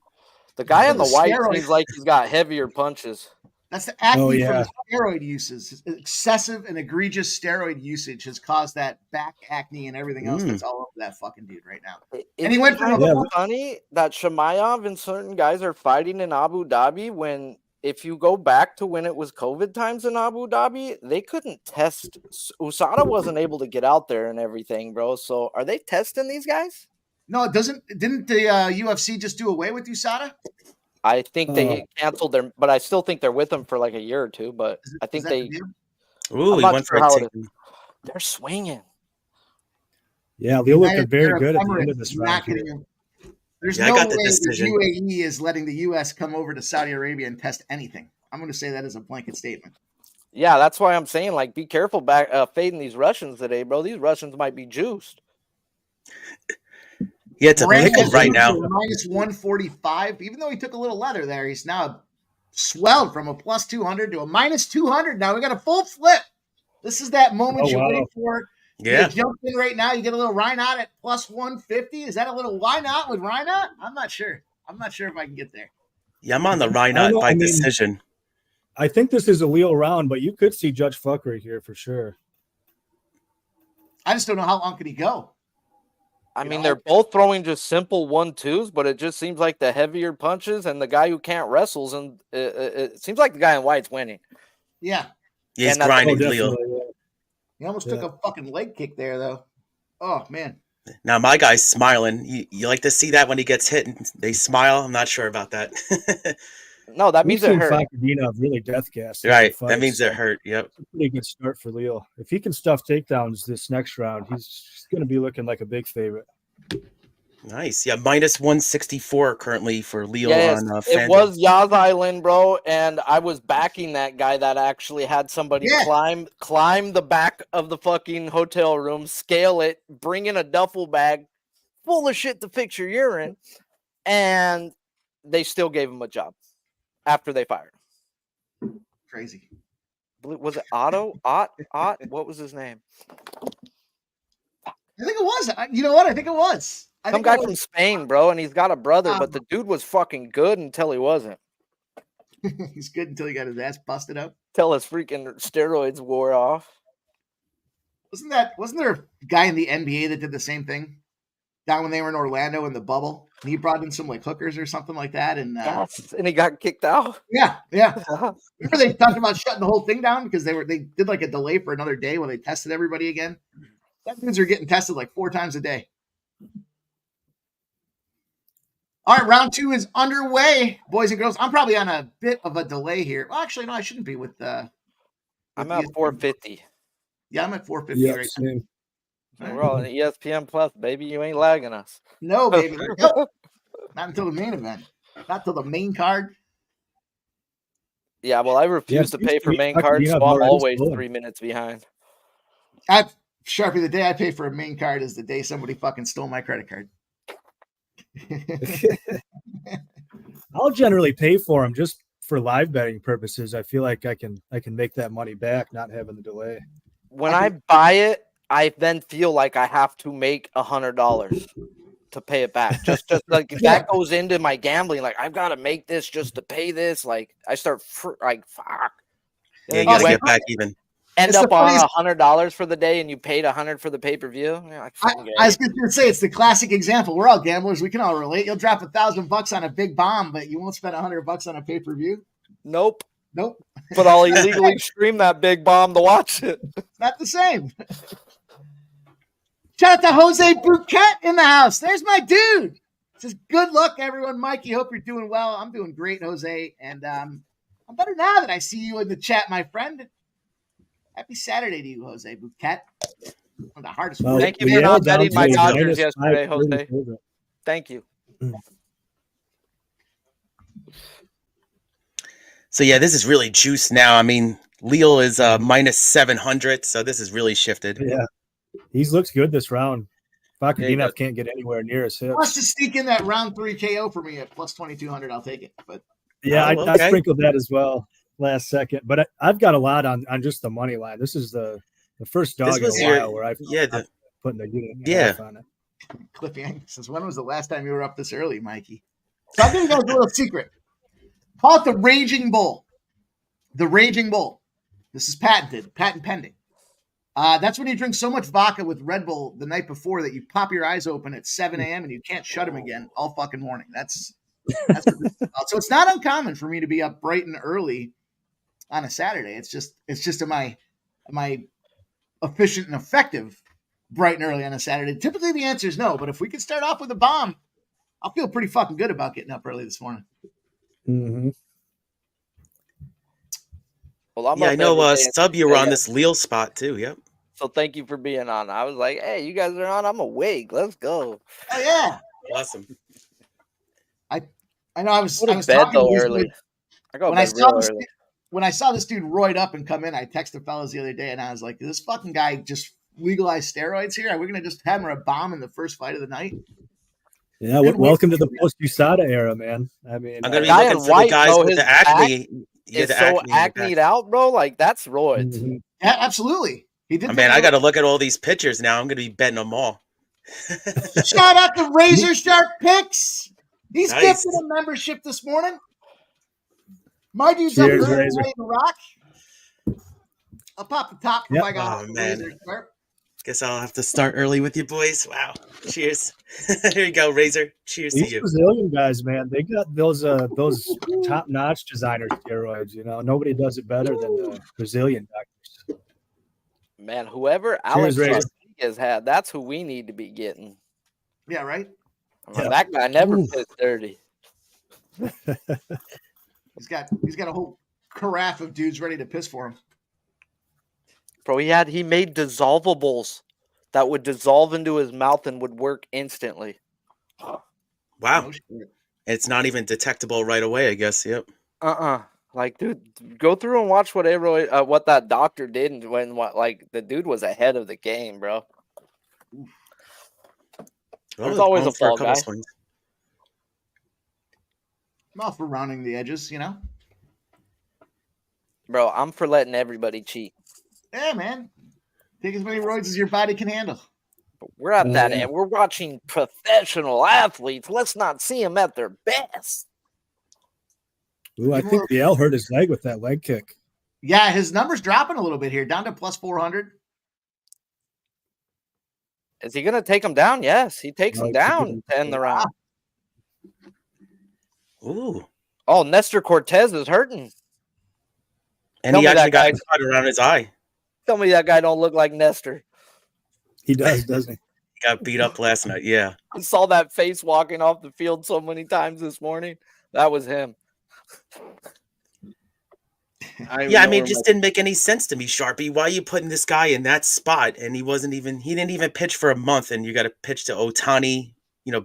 The guy in the white seems like he's got heavier punches. That's the acne from the steroid uses. Excessive and egregious steroid usage has caused that back acne and everything else that's all over that fucking dude right now. And he went from funny that Chimaev and certain guys are fighting in Abu Dhabi when, if you go back to when it was COVID times in Abu Dhabi, they couldn't test. USADA wasn't able to get out there and everything, bro. So are they testing these guys? No, didn't the UFC just do away with USADA? I think they canceled but I still think they're with them for like a year or 2. But I think they. Ooh, he went for it. They're swinging. Yeah, they're looking very good at the end of this round. There's no way the UAE is letting the US come over to Saudi Arabia and test anything. I'm going to say that as a blanket statement. Yeah, that's why I'm saying, like, be careful fading these Russians today, bro. These Russians might be juiced. Yeah, it's a pickle right now. Minus 145. Even though he took a little leather there, he's now swelled from a plus 200 to a minus 200. Now we got a full flip. This is that moment you're waiting for. Yeah. You jump in right now. You get a little Reinhardt at plus 150. Is that a little why not with Reinhardt? I'm not sure. I'm not sure if I can get there. Yeah, I'm on the Reinhardt by decision. I think this is a Leo round, but you could see Judge Fuckery here for sure. I just don't know how long could he go. I mean, they're both throwing just simple 1-2s, but it just seems like the heavier punches and the guy who can't wrestles, and it seems like the guy in white's winning. Yeah. He's grinding Leo. He almost took a fucking leg kick there, though. Oh, man. Now, my guy's smiling. You like to see that when he gets hit and they smile? I'm not sure about that. No, that means it hurt. Fakhretdinov really death gas. Right. That means it hurt. Yep. It's a pretty good start for Leo. If he can stuff takedowns this next round, he's going to be looking like a big favorite. Nice. Yeah, minus 164 currently for Leo on it was Yaz Island, bro, and I was backing that guy that actually had somebody climb the back of the fucking hotel room, scale it, bring in a duffel bag full of shit to fix your urine, and they still gave him a job after they fired him. Crazy. Was it Otto? Ott? What was his name? I think it was. You know what? I think it was. Some guy from Spain, bro, and he's got a brother, but the dude was fucking good until he wasn't. He's good until he got his ass busted up. Till his freaking steroids wore off. Wasn't there a guy in the NBA that did the same thing down when they were in Orlando in the bubble? And he brought in some like hookers or something like that, and he got kicked out. Yeah. Remember they talked about shutting the whole thing down because they did like a delay for another day when they tested everybody again. That dudes are getting tested like 4 times a day. All right, round 2 is underway, boys and girls. I'm probably on a bit of a delay here. Well, actually, no, I shouldn't be with I'm at 450. Yeah, I'm at 450 Yeah, right now. same. All We're right. all in ESPN Plus, baby. You ain't lagging us. No, baby. Nope. Not until the main event. Not until the main card. Yeah, well, I refuse to pay for main cards, so I'm always 3 minutes behind. Sharpie, the day I pay for a main card is the day somebody fucking stole my credit card. I'll generally pay for them just for live betting purposes. I feel like I can make that money back, not having the delay. When I buy it, I then feel like I have to make $100 to pay it back. Just like that goes into my gambling. Like I've got to make this just to pay this. Like I start like fuck. Yeah, you gotta get back even. End up on $100 for the day, and you paid $100 for the pay-per-view. I was going to say it's the classic example. We're all gamblers. We can all relate. You'll drop $1,000 on a big bomb, but you won't spend $100 on a pay-per-view. Nope. But I'll illegally stream that big bomb to watch it. It's not the same. Shout out to Jose Bouquet in the house. There's my dude. Says good luck, everyone. Mikey, hope you're doing well. I'm doing great, Jose, and I'm better now that I see you in the chat, my friend. Happy Saturday to you, Jose Bouquet. One of the hardest. Well, thank you for not betting my Dodgers yesterday, Jose. Thank you. So yeah, this is really juiced now. I mean, Leal is minus 700, so this is really shifted. Yeah, he looks good this round. Fakhretdinov can't get anywhere near his hips. Wants to sneak in that round 3 KO for me at plus 2,200. I'll take it. But yeah, I sprinkled that as well last second. But I've got a lot on just the money line. This is the first dog in a while where I'm putting the unit on it. Cliff Yang says, when was the last time you were up this early, Mikey? So I'm going to go with a little secret. Call it the Raging Bull. The Raging Bull. This is patent pending. That's when you drink so much vodka with Red Bull the night before that you pop your eyes open at 7 a.m. and you can't shut them again all fucking morning. That's what this is about. So it's not uncommon for me to be up bright and early on a Saturday. It's just am I efficient and effective bright and early on a Saturday? Typically the answer is no, but if we could start off with a bomb, I'll feel pretty fucking good about getting up early this morning. Mm-hmm. Well, I know, Sub, you were on this Leal spot too. Yep. So thank you for being on. I was like, hey, you guys are on. I'm awake. Let's go. Oh yeah. Awesome. I know. I was bed though early. When I saw this dude roid up and come in, I texted fellas the other day and I was like, "Is this fucking guy just legalized steroids here? Are we gonna just hammer a bomb in the first fight of the night?" Yeah, welcome to the post-USADA era, man. I mean, I'm gonna be looking for the guys with the acne. It's so acneed out, bro. Like that's roids. Mm-hmm. Yeah, absolutely. He did. Man, I got to look at all these pictures now. I'm gonna be betting them all. Shout out to Razor Sharp Picks. He's gifted a membership this morning. My dude's up there ready to rock. I'll pop the top if I got Razor Sharp. Guess I'll have to start early with you boys. Wow. Cheers. Here you go, Razor. Cheers These to you. Brazilian guys, man, they got those top-notch designer steroids. You know, nobody does it better than the Brazilian doctors. Man, whoever Alex has had, that's who we need to be getting. Yeah, right? I mean, that guy never pissed dirty. He's got a whole carafe of dudes ready to piss for him. Bro, he made dissolvables that would dissolve into his mouth and would work instantly. Wow. It's not even detectable right away, I guess. Yep. Like, dude, go through and watch what that doctor did and the dude was ahead of the game, bro. There's always a fall guy. Swings. I'm all for rounding the edges, you know? Bro, I'm for letting everybody cheat. Yeah, man. Take as many roids as your body can handle. But we're at that end. We're watching professional athletes. Let's not see them at their best. Ooh, I think the L hurt his leg with that leg kick. Yeah, his number's dropping a little bit here, down to plus 400. Is he going to take him down? Yes, he takes him down to end the round. Ooh. Oh, Nestor Cortez is hurting. And he actually got cut around his eye. Tell me that guy don't look like Nestor. He does, doesn't he? got beat up last night. Yeah. I saw that face walking off the field so many times this morning. That was him. Yeah, I mean, it just didn't make any sense to me, Sharpie. Why are you putting this guy in that spot? And he didn't even pitch for a month, and you got to pitch to Ohtani,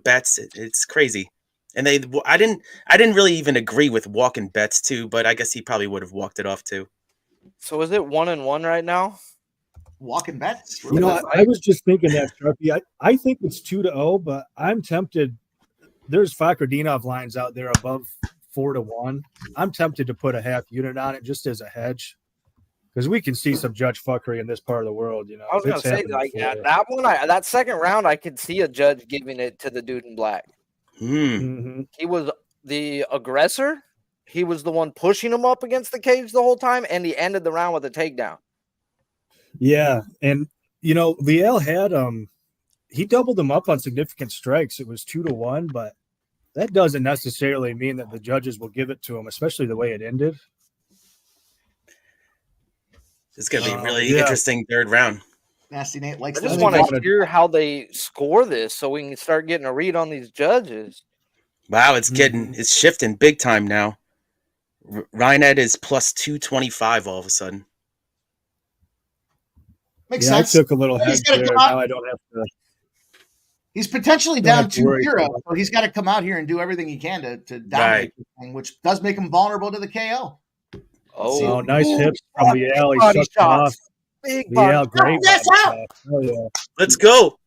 Betts. It's crazy. And I didn't really even agree with walking Betts too, but I guess he probably would have walked it off too. So is it 1-1 right now? Walking bets. I was just thinking that, Sharpie. I think it's 2-0, but I'm tempted. There's Fakhretdinov lines out there above 4-1. I'm tempted to put a half unit on it just as a hedge, because we can see some judge fuckery in this part of the world. I was gonna say, that one, that second round, I could see a judge giving it to the dude in black. Mm-hmm. He was the aggressor. He was the one pushing him up against the cage the whole time, and he ended the round with a takedown. Yeah, and Liel had he doubled him up on significant strikes. It was 2-1, but that doesn't necessarily mean that the judges will give it to him, especially the way it ended. It's going to be a really interesting third round. Nasty Nate likes. I just want to hear how they score this so we can start getting a read on these judges. Wow, it's shifting big time now. Reined is plus 225 all of a sudden. Makes sense. I took a little hedge there. Now I don't have to. He's potentially down 2-0, so he's got to come out here and do everything he can to dominate this thing, which does make him vulnerable to the KO. Oh, nice hips from Liel. He shut off. Big Liel, great. Oh, yeah. Let's go.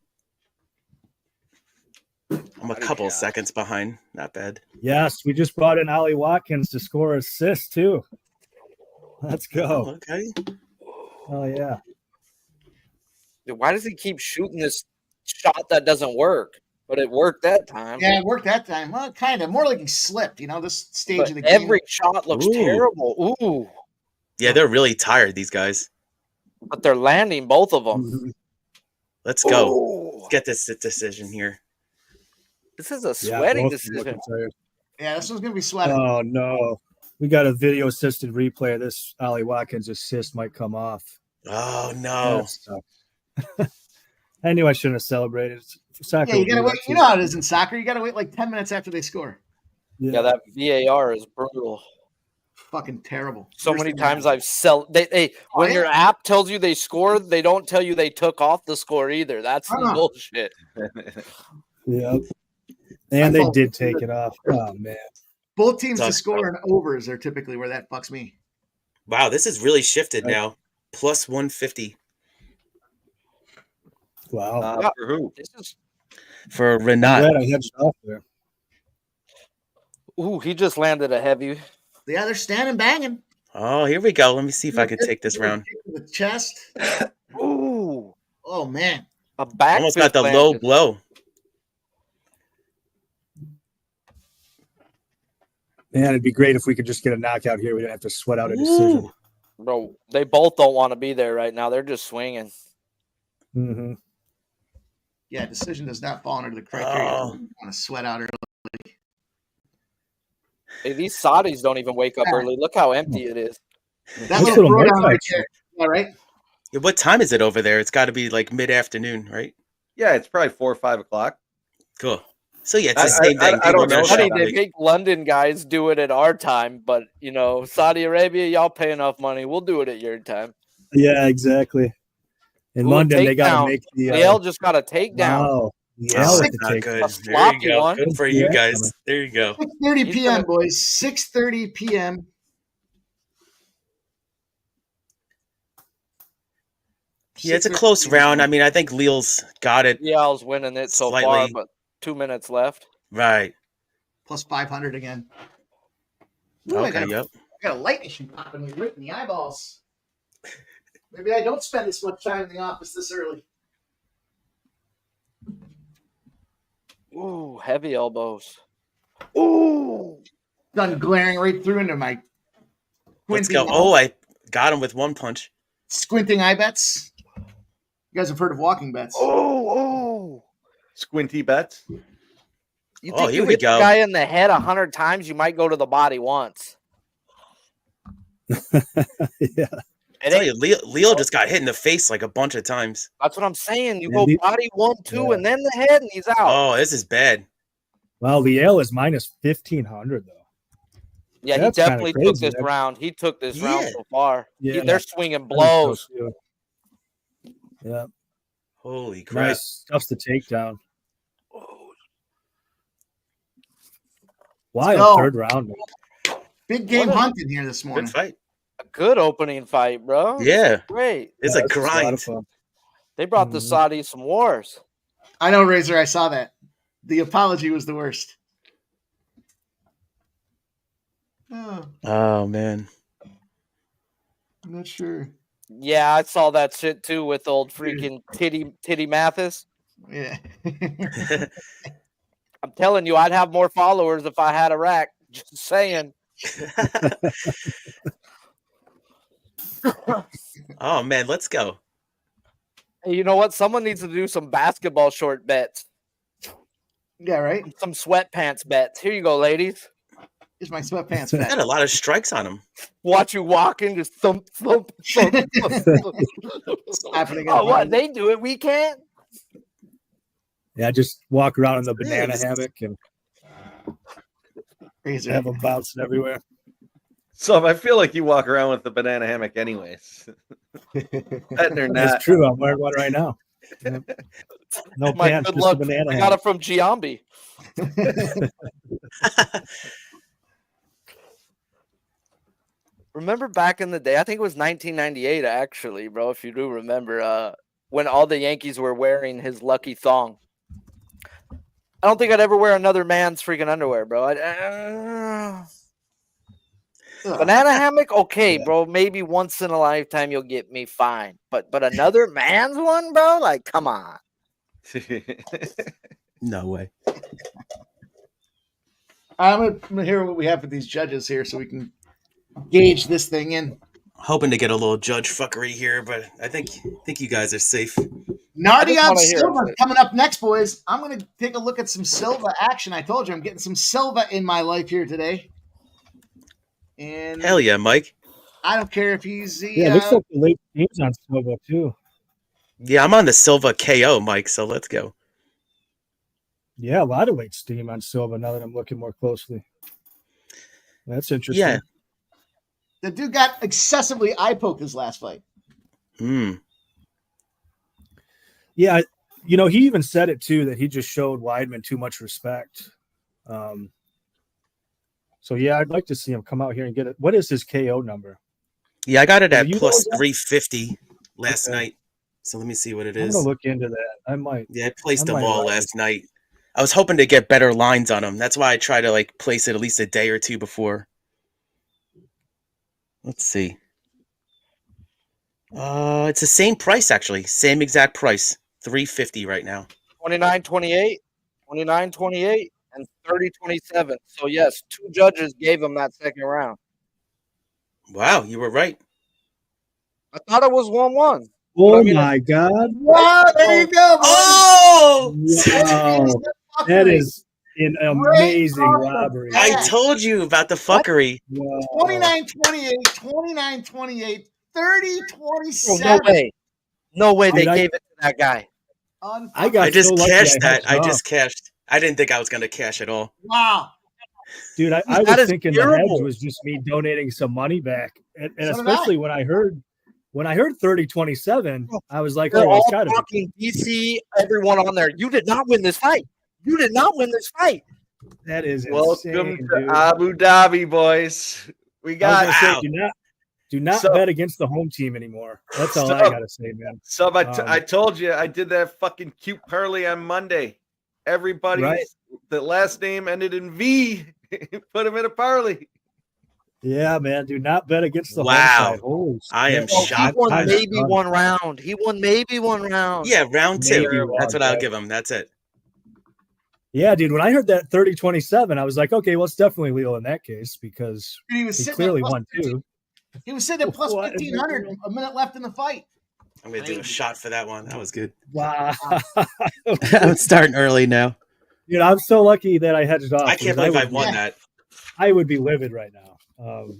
I'm a couple of seconds behind. Not bad. Yes, we just brought in Ollie Watkins to score assists too. Let's go. Okay. Oh yeah. Dude, why does he keep shooting this shot that doesn't work? But it worked that time. Yeah, it worked that time. Well, kind of. More like he slipped. This stage But of the game. every shot looks terrible. Ooh. Yeah, they're really tired, these guys. But they're landing, both of them. Let's go. Let's get this decision here. This is a sweaty decision. Yeah, this one's going to be sweaty. Oh, no. We got a video-assisted replay. This Ollie Watkins assist might come off. Oh, no. I knew I shouldn't have celebrated. Yeah, you got to wait. You know how it is in soccer. You got to wait like 10 minutes after they score. Yeah, that VAR is brutal. Fucking terrible. So many times I've when your app tells you they scored, they don't tell you they took off the score either. That's bullshit. Yeah. And they did take it off. Oh, man. Both teams to score in overs are typically where that fucks me. Wow, this is really shifted now. Plus 150. Wow. For who? For Renat. I hedged off there. Ooh, he just landed a heavy. Yeah, they're standing banging. Oh, here we go. Let me see if I can take this round. The chest. Ooh. Oh, man. A back. Almost got the low blow. Man, it'd be great if we could just get a knockout here. We didn't have to sweat out a decision. Bro, they both don't want to be there right now. They're just swinging. Mm-hmm. Yeah, decision does not fall under the criteria. You want to sweat out early. Hey, these Saudis don't even wake up early. Look how empty it is. That little throwdown right there. All right. Yeah, what time is it over there? It's got to be like mid-afternoon, right? Yeah, it's probably 4 or 5 o'clock. Cool. So yeah, it's the same thing. I don't know. Funny, they make London guys do it at our time, but Saudi Arabia, y'all pay enough money. We'll do it at your time. Yeah, exactly. In London, they got to make the. Yale just got a takedown. Oh, Yale with the takedown. There you go. Good for you guys. There you go. 6:30 p.m., boys. 6:30 p.m. Yeah, it's a close round. I mean, I think Leal's got it. Yale's winning it so far, but 2 minutes left. Right. Plus 500 again. Ooh, Okay, I got a light issue popping me right in the eyeballs. Maybe I don't spend this much time in the office this early. Ooh, heavy elbows. Ooh. Done glaring right through into my Let's go. Oh, I got him with one punch. Squinting eye bets. You guys have heard of walking bets. Oh. Squinty bets. You think you hit the guy in the head 100 times, you might go to the body once. Yeah. And tell you, Leo just got hit in the face like a bunch of times. That's what I'm saying. You Yeah, go body 1, 2, and then the head, and he's out. Oh, this is bad. Well, Liel is minus 1,500 though. Yeah, That's he definitely kinda took crazy. this round. He took this round Yeah. so far. Yeah. They're swinging blows. Yeah, Holy crap. nice stuff's the takedown. Wild So- third round. Big game What a- hunting here this morning. Good fight. A good opening fight, bro. Yeah. Great. It's Yeah, a this was lot grind. of fun. They brought the Mhm. Saudis some wars. I know, Razor. I saw that. The apology was the worst. Oh, Oh, man. I'm not sure. Yeah, I saw that shit too with old freaking Titty Mathis. Yeah. I'm telling you, I'd have more followers if I had a rack. Just saying. Oh, man. Let's go. Hey, you know what? Someone needs to do some basketball short bets, Yeah, right? some sweatpants bets. Here you go, ladies. Here's my sweatpants Got back. a lot of strikes on him. Watch you walking, just thump, thump, thump, thump, thump. Slapping Oh, what? They do it. We can't. Yeah, just walk around in the banana Yes. hammock and Razor. have them bouncing everywhere. So I feel like you walk around with the banana hammock anyways. Betting or not. That's true. I'm wearing one right now. Yep. No My pants, good just luck. a banana I hammock. got it from Giambi. Remember back in the day, I think it was 1998, actually, bro, if you do remember, when all the Yankees were wearing his lucky thong. I don't think I'd ever wear another man's freaking underwear, bro. Banana hammock, okay, bro. Maybe once in a lifetime you'll get me fine. But another man's one, bro? Like, come on. No way. I'm gonna hear what we have with these judges here so we can gauge this thing in. Hoping to get a little judge fuckery here, but I think you guys are safe. Nardev wanna hear Silva it. coming up next, boys. I'm going to take a look at some Silva action. I told you I'm getting some Silva in my life here today. And Hell yeah, Mike. I don't care if he's the. Yeah, it looks like the late games on Silva too. Yeah, I'm on the Silva KO, Mike, so let's go. Yeah, a lot of weight steam on Silva now that I'm looking more closely. That's interesting. Yeah. the dude got excessively eye poked his last fight. Yeah, you know, he even said it too, that he just showed Weidman too much respect. So yeah, I'd like to see him come out here and get it. What is his KO number? Yeah, I got it at You plus know that? 350 last Okay. night. So let me see what it I'm is. gonna look into that. I might. Yeah, I placed I them might all like last night. I was hoping to get better lines on them. That's why I try to like place it at least a day or two before. Let's see. It's the same price actually. Same exact price. 350 right now. 29-28, 29-28, and 30-27. So yes, two judges gave him that second round. Wow, you were right. I thought it was 1-1. Oh I mean, my God! Wow, there you go. boys. Oh! Wow, that is an amazing robbery. I told you about the fuckery. Wow. 29-28, 29-28, 30-27. Oh, no way. No way they Dude, gave it to that guy. I got I just so lucky cashed I that. hedged I off. just cashed. I didn't think I was going to cash at all. Wow. Dude, I That was is thinking the terrible. hedge was just me donating some money back, and So did especially when I heard 30-27, I was like, They're oh, all it's got to be. talking DC, everyone on there. You did not win this fight. You did not win this fight. That is Welcome insane, to dude. Abu Dhabi, boys. We I got was gonna Wow. say, do not So- bet against the home team anymore. That's all I So- gotta say, man. some. I Um, told you I did that fucking cute parlay on Monday. Everybody, Right. the last name ended in V. Put him in a parlay. Yeah, man. Do not bet against the Wow. home side. Holy I am shit. shocked. He won I've maybe done- one round. He won maybe one round. Yeah, round two. Maybe That's one, what I'll right? give him. That's it. Yeah, dude. When I heard that 30-27, I was like, okay, well, it's definitely Leo in that case because He was he sitting clearly at plus won 15 too. He was sitting at plus What? 1,500, a minute left in the fight. I'm going to do a shot for that one. That was good. Wow. I'm starting early now. Dude, I'm so lucky that I hedged off. I can't because believe I would- won that. I would be livid right now.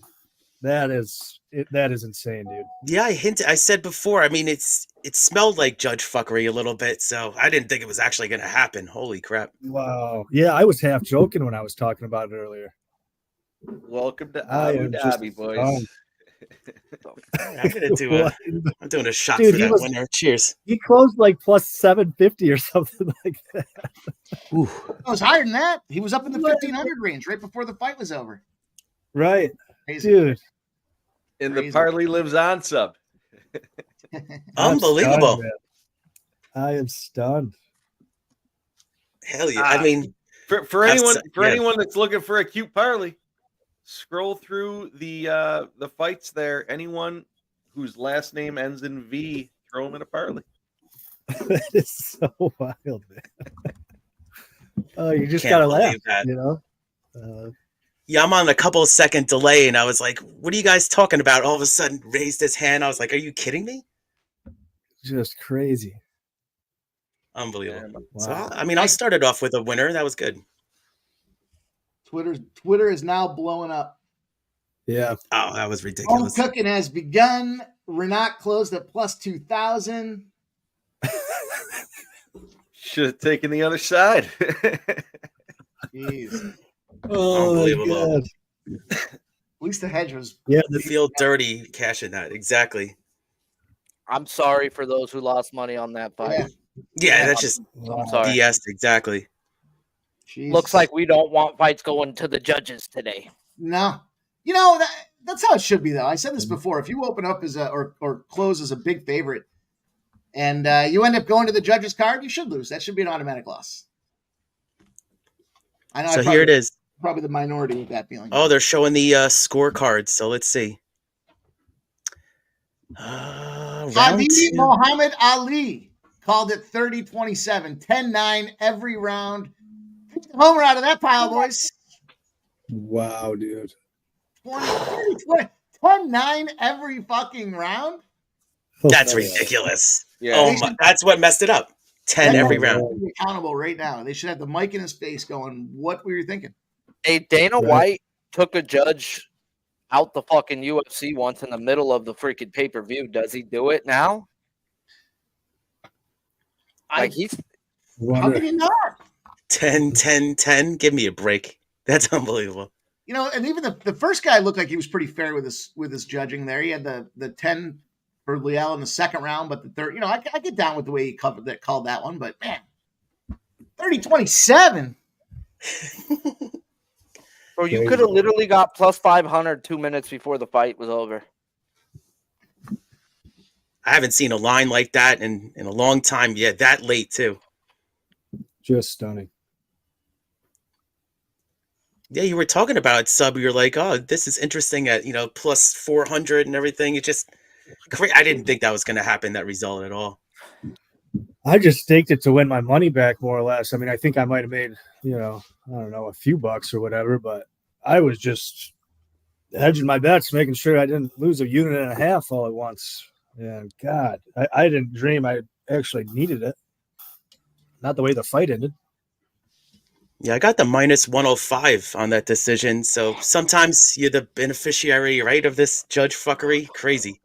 That is insane, dude. Yeah, I said before. I mean, it smelled like judge fuckery a little bit, so I didn't think it was actually going to happen. Holy crap! Wow. Yeah, I was half joking when I was talking about it earlier. Welcome to I Abu am just Dhabi, boys. stunned. I'm doing a shot Dude, for that winner. Cheers. He closed like plus 750 or something like that. Ooh. It was higher than that. He was up in the 1,500 range right before the fight was over. Right. Crazy. Dude. And Crazy. the parlay lives on sub. Unbelievable. Stunned, I am stunned. Hell yeah. I mean, For anyone that's looking for a cute parlay, scroll through the fights there. Anyone whose last name ends in V, throw them in a parlay. That is so wild, man. Oh, you just Can't gotta believe laugh, that. you know. Yeah, I'm on a couple of second delay, and I was like, "What are you guys talking about?" All of a sudden, raised his hand. I was like, "Are you kidding me?" Just crazy. Unbelievable. Wow. So, I mean, I started off with a winner. That was good. Twitter is now blowing up. Yeah. Oh, that was Home ridiculous. cooking has begun. Renat closed at plus 2,000. Should have taken the other side. Jeez. Oh, Unbelievable. God. At least the hedge was. Yeah. Feel dirty cashing that. Exactly. I'm sorry for those who lost money on that fight. Yeah, that's just I'm sorry. BS. Exactly. Jeez. Looks like we don't want fights going to the judges today. No. You know, that's how it should be, though. I said this before. If you open up as or close as a big favorite and you end up going to the judges' card, you should lose. That should be an automatic loss. I know. So here it is. Probably the minority with that feeling. Oh, they're showing the scorecards. So let's see. Round Habib two. Muhammad Ali called it 30-27, 10-9 every round. Pick the homer out of that pile, boys. Wow, dude. 10-9 every fucking round. That's ridiculous. Yeah. Oh my, that's what messed it up. 10 every round. Be accountable right now. They should have the mic in his face going, what were you thinking? Hey, Dana Right. White took a judge out the fucking UFC once in the middle of the freaking pay-per-view. Does he do it now? Like he's How can you not? 10, 10, 10. Give me a break. That's unbelievable. You know, and even the first guy looked like he was pretty fair with his judging there. He had the 10 for Liel in the second round, but the third, you know, I get down with the way he called that one, but man, 30-27. Bro, you could have literally got plus 500 2 minutes before the fight was over. I haven't seen a line like that in a long time. Yeah, that late too. Just stunning. Yeah, you were talking about it, Sub. You're like, oh, this is interesting at, plus 400 and everything. It just, I didn't think that was going to happen, that result at all. I just staked it to win my money back, more or less. I mean, I think I might have made, I don't know, a few bucks or whatever, but I was just hedging my bets, making sure I didn't lose a unit and a half all at once. And God, I didn't dream I actually needed it. Not the way the fight ended. Yeah, I got the minus 105 on that decision. So sometimes you're the beneficiary, right, of this judge fuckery. Crazy.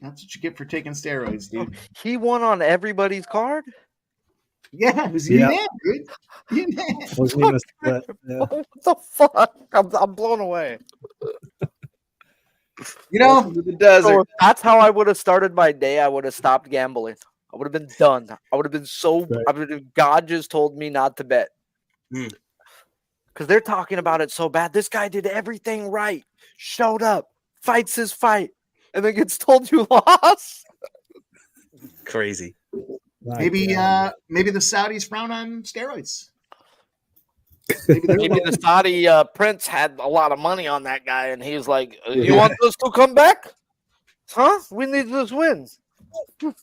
That's what you get for taking steroids, dude. He won on everybody's card? Yeah, it was Yeah. dude. Unanimous. Wasn't even a split. Yeah. What the fuck? I'm blown away. You know, Welcome to the desert. So if that's how I would have started my day, I would have stopped gambling. I would have been done. I would have been so. Right. I would have, God just told me not to bet. Because they're talking about it so bad. This guy did everything right. Showed up, fights his fight, and then gets told you lost. Crazy. maybe God. maybe the Saudis frown on steroids. Maybe the Saudi prince had a lot of money on that guy, and he was like, "You want us to come back? Huh? We need this win." Can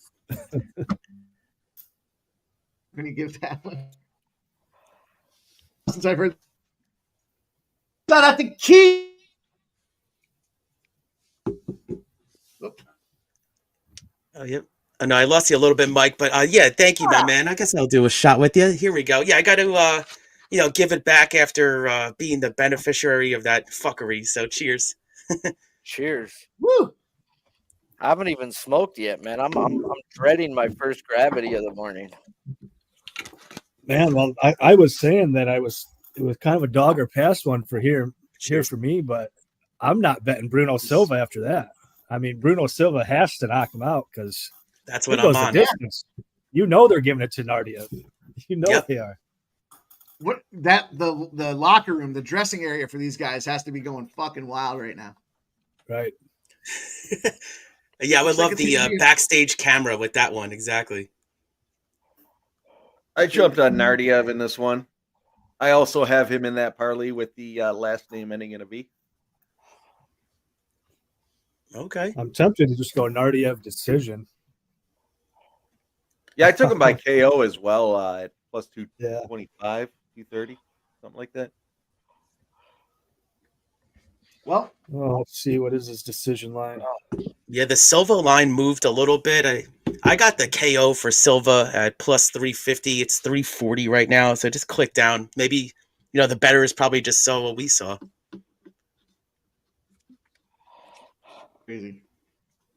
you give that one? Since I've heard that at the key. Oh, yep. Oh, no, I lost you a little bit, Mike, but yeah, thank you, my man. I guess I'll do a shot with you. Here we go. Yeah, I got to, give it back after being the beneficiary of that fuckery. So cheers. Cheers. Woo! I haven't even smoked yet, man. I'm dreading my first gravity of the morning. Man, well, I was saying that it was kind of a dog or pass one for here for me, but I'm not betting Bruno Silva after that. I mean, Bruno Silva has to knock him out because That's what he I'm goes the on. distance. You know they're giving it to Nardev. You know Yep. they are. What the locker room, the dressing area for these guys has to be going fucking wild right now. Right. Yeah, I would Looks like love it's the gonna be a- backstage camera with that one. Exactly. I jumped on Nardev in this one. I also have him in that parlay with the last name ending in a V. Okay. I'm tempted to just go Nardev decision. Yeah, I took him by KO as well at plus 225, 230, something like that. Well, Oh, let's see. What is his decision line? Yeah, the Silva line moved a little bit. I got the KO for Silva at plus 350. It's 340 right now. So just click down. Maybe, the bettor is probably just saw what we saw. crazy.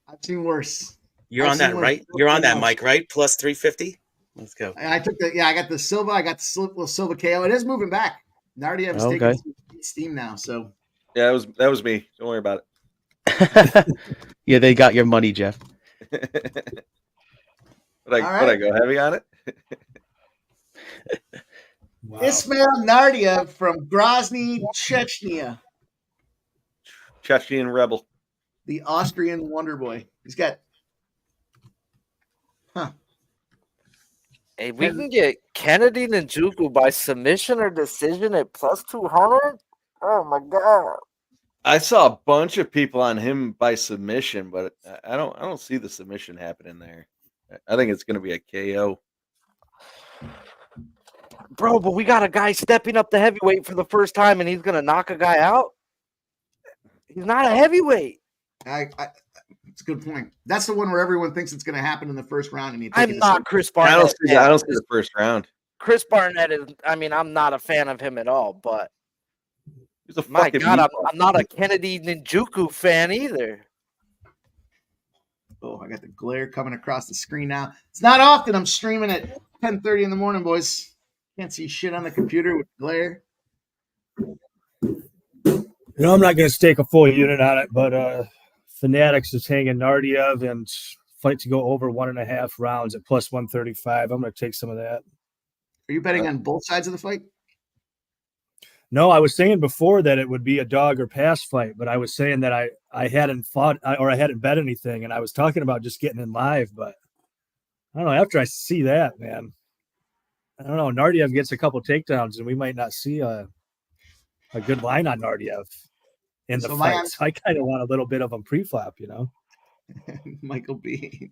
I've seen worse. You're I've on that, seen right? one- You're on that, no. Mike, right? Plus 350. Let's go. I took I got the Silva. I got the Silva KO. It is moving back. Nardev is Okay. taking some steam now. So Yeah, that was me. Don't worry about Yeah, they got your money, Jeff. it. All right. I go heavy on it? Wow. Ismail Nardev from Grozny, Chechnya, Chechen Rebel. the Austrian Wonder Boy. He's got. Hey, we can get Kennedy Njoku by submission or decision at plus 200. Oh my god! I saw a bunch of people on him by submission, but I don't see the submission happening there. I think it's going to be a KO. Bro, but we got a guy stepping up the heavyweight for the first time, and he's gonna knock a guy out. He's not a heavyweight. It's a good point. That's the one where everyone thinks it's going to happen in the first round, and you. I'm not Chris I Barnett. don't see the first round. Chris Barnett is. I mean, I'm not a fan of him at all, but He's a my fucking God, meatball. I'm not a Kennedy Njoku fan either. Oh, I got the glare coming across the screen now. It's not often I'm streaming at 10:30 in the morning, boys. Can't see shit on the computer with glare. I'm not going to stake a full unit on it, but Fanatics is hanging Nardev and fight to go over 1.5 rounds at plus 135. I'm going to take some of that. Are you betting on both sides of the fight? No, I was saying before that it would be a dog or pass fight, but I was saying that I hadn't fought or I hadn't bet anything, and I was talking about just getting in live, but I don't know. After I see that, man, I don't know. Nardev gets a couple takedowns, and we might not see a good line on Nardev in the fight. So I kind of want a little bit of a pre-flop, Michael B.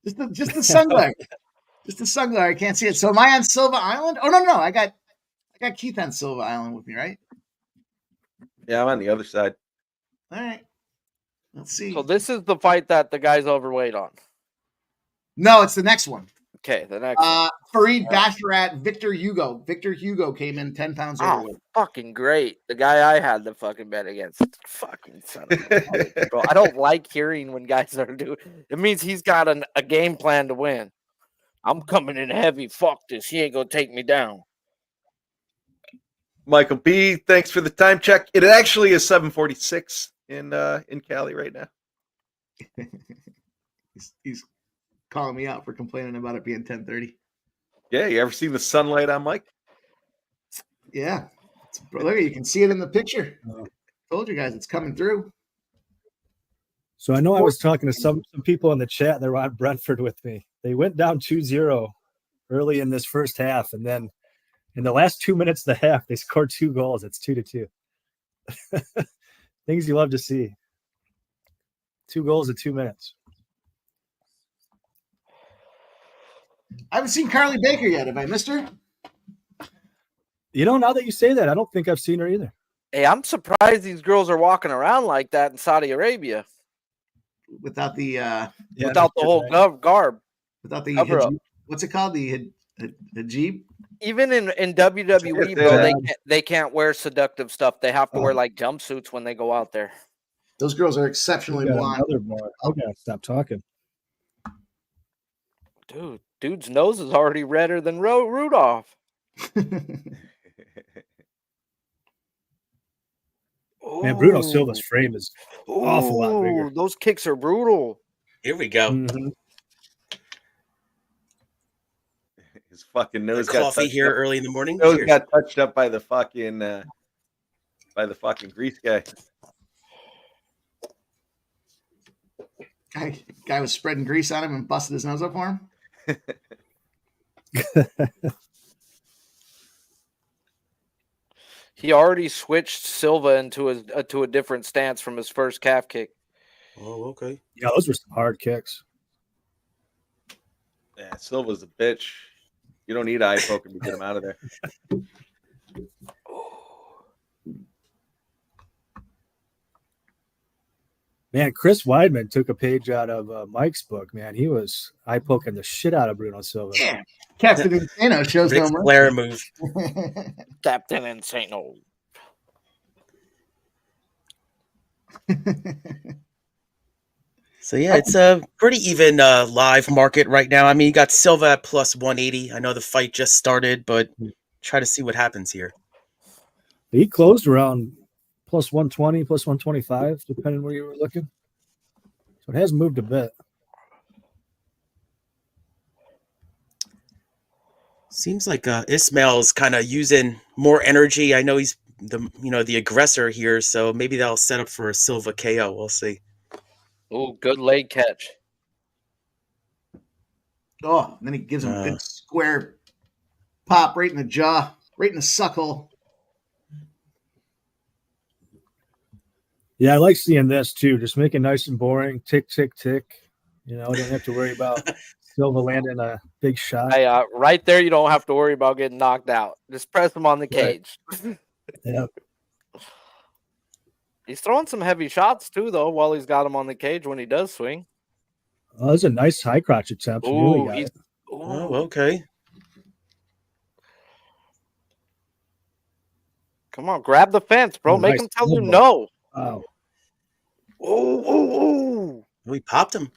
Just the sun glare. Just the sun glare. I can't see it. So am I on Silva Island? Oh no. I got Keith on Silva Island with me, right? Yeah, I'm on the other side. All right. Let's see. So this is the fight that the guy's overweight on. No, it's the next one. Okay, the next one. Fareed Basharat, Victor Hugo. Victor Hugo came in 10 pounds overweight. Fucking great. The guy I had the fucking bet against. Fucking son of a bitch, bro. I don't like hearing when guys are doing it. Means he's got a game plan to win. I'm coming in heavy. Fuck this. He ain't gonna take me down. Michael B, thanks for the time check. It actually is 7:46 in Cali right now. He's calling me out for complaining about it being 10:30. Yeah, you ever seen the sunlight on Mike? Yeah. Look, you can see it in the picture. Told you guys it's coming through. So I know I was talking to some people in the chat that were on Brentford with me. They went down 2-0 early in this first half, and then in the last 2 minutes of the half, they scored 2 goals. It's 2-2. Things you love to see. 2 goals in 2 minutes. I haven't seen Carly Baker yet. Have I missed her? Now that you say that, I don't think I've seen her either. Hey, I'm surprised these girls are walking around like that in Saudi Arabia Without the without the whole garb. without the Cover up. hijab. What's it called? The hijab? Even in WWE, bro, they can't wear seductive stuff. They have to wear like jumpsuits when they go out there. Those girls are We exceptionally got blonde. another bar. I gotta stop talking. Dude's nose is already redder than Rudolph. Man, Bruno Silva's frame is awful lot bigger. Those kicks are brutal. Here we go. Mhm. His fucking nose The got coffee touched here up. early in the morning. Nose Cheers. got touched up by the fucking grease guy. Guy was spreading grease on him and busted his nose up for him. He already switched Silva into a different stance from his first calf kick. Oh, okay. Yeah, those were some hard kicks. Yeah, Silva's a bitch. You don't need eye poking to get him out of there. Man, Chris Weidman took a page out of Mike's book. Man, he was eye poking the shit out of Bruno Silva. Yeah. Captain Insano shows Ric no mercy. Flair move. Captain Insano. So yeah, it's a pretty even live market right now. I mean, you got Silva at plus 180. I know the fight just started, but try to see what happens here. He closed around plus 120, plus 125, depending where you were looking. So it has moved a bit. Seems like Ismail's kind of using more energy. I know he's the aggressor here, so maybe that'll set up for a Silva KO. We'll see. Oh, good leg catch. Oh, and then he gives him a good square pop right in the jaw, right in the suckle. Yeah, I like seeing this too. Just make it nice and boring. Tick, tick, tick. You know, don't have to worry about Silva landing a big shot. Hey, right there, you don't have to worry about getting knocked out. Just press him on the cage. Yeah. He's throwing some heavy shots too, though, while he's got him on the cage when he does swing. Oh, that's a nice high crotch attempt. He really got it. Oh, okay. Come on, grab the fence, bro. Oh, Make nice him tell you elbow. no. Wow. Oh. We popped him.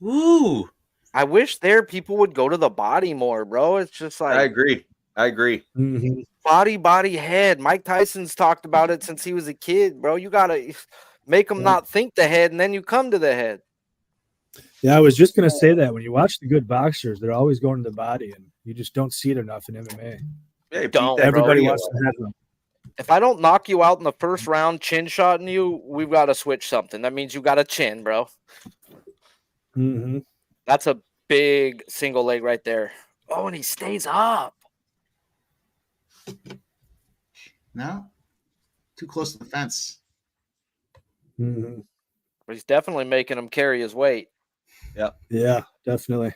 Ooh. I wish people would go to the body more, bro. It's just like I agree. Mm-hmm. body, head. Mike Tyson's talked about it since he was a kid, bro. You gotta make them not think the head, and then you come to the head. Yeah, I was just gonna say that when you watch the good boxers, they're always going to the body, and you just don't see it enough in MMA. Yeah, you Don't. beat that Everybody bro. wants to have them. If I don't knock you out in the first round, chin shotting you, we've got to switch something. That means you got a chin, bro. Mm-hmm. That's a big single leg right there. Oh, and he stays up. No, too close to the fence. Mm-hmm. But he's definitely making him carry his weight. Yeah, definitely.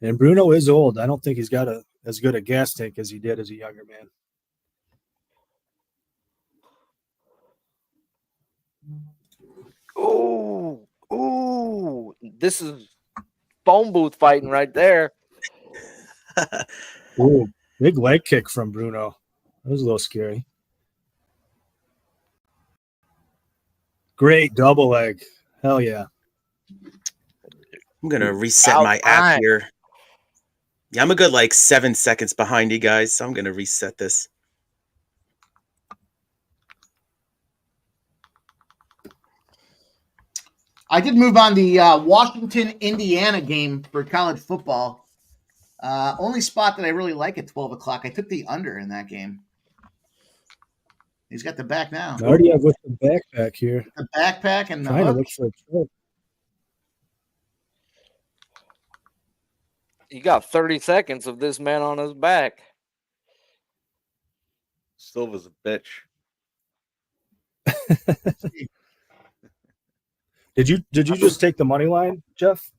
And Bruno is old. I don't think he's got as good a gas tank as he did as a younger man. Ooh, this is phone booth fighting right there. Ooh, big leg kick from Bruno. That was a little scary. Great double leg. Hell yeah. I'm gonna reset About my time. app here. Yeah, I'm a good 7 seconds behind you guys, so I'm gonna reset this. I did move on the Washington, Indiana game for college football. Only spot that I really like at 12 o'clock. I took the under in that game. He's got the back now. I already have with the backpack here. The backpack and the Trying to hook. look for a choke. You got 30 seconds of this man on his back. Silva's a bitch. Did you just take the money line, Jeff?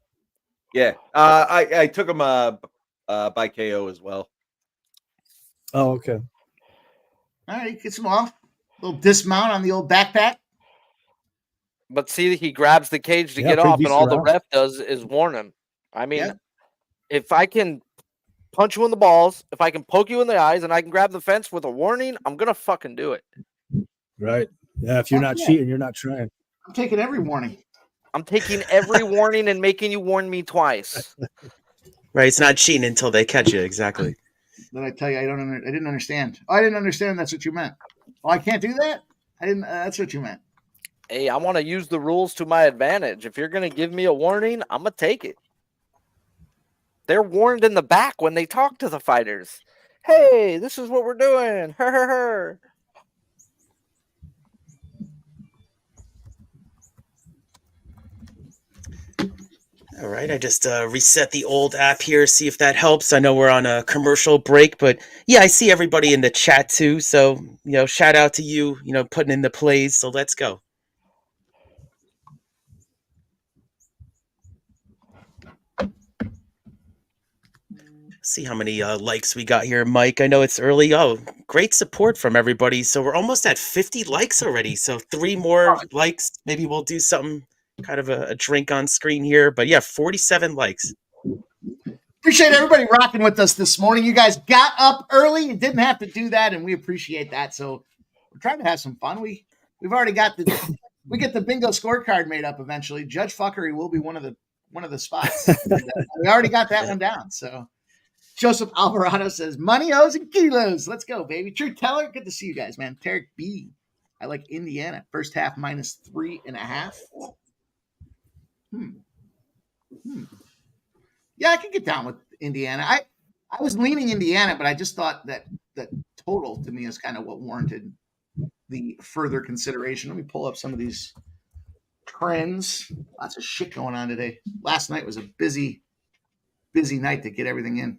Yeah. I took him by KO as well. Oh, okay. All right, gets him off. Little dismount on the old backpack. But see, he grabs the cage to Yeah, get pretty off, and decent all the round. ref does is warn him. I mean, Yeah. if I can punch you in the balls, if I can poke you in the eyes, and I can grab the fence with a warning, I'm going to fucking do it. Right. Yeah, if you're Fuck not yeah. cheating, you're not trying. I'm taking every warning. I'm taking every warning and making you warn me twice. Right, it's not cheating until they catch you. Exactly. Then I tell you, I didn't understand. Oh, I didn't understand. That's what you meant. Oh, I can't do that. I didn't. That's what you meant. Hey, I want to use the rules to my advantage. If you're going to give me a warning, I'm going to take it. They're warned in the back when they talk to the fighters. Hey, this is what we're doing. Her, her, her. All right, I just reset the old app here, see if that helps. I know we're on a commercial break, but yeah, I see everybody in the chat too. So, shout out to you, putting in the plays. So let's go. See how many likes we got here, Mike. I know it's early. Oh, great support from everybody. So we're almost at 50 likes already. So 3 more likes. Maybe we'll do something, kind of a drink on screen here. But yeah, 47 likes. Appreciate everybody rocking with us this morning. You guys got up early. You didn't have to do that, and we appreciate that. So we're trying to have some fun. We've already got we get the bingo scorecard made up eventually. Judge Fuckery will be one of the spots. We already got that one down. So Joseph Alvarado says, money, O's, and kilos. Let's go, baby. True Teller, good to see you guys, man. Tarek B, I like Indiana. First half -3.5. Yeah, I can get down with Indiana. I was leaning Indiana, but I just thought that total to me is kind of what warranted the further consideration. Let me pull up some of these trends. Lots of shit going on today. Last night was a busy night to get everything in.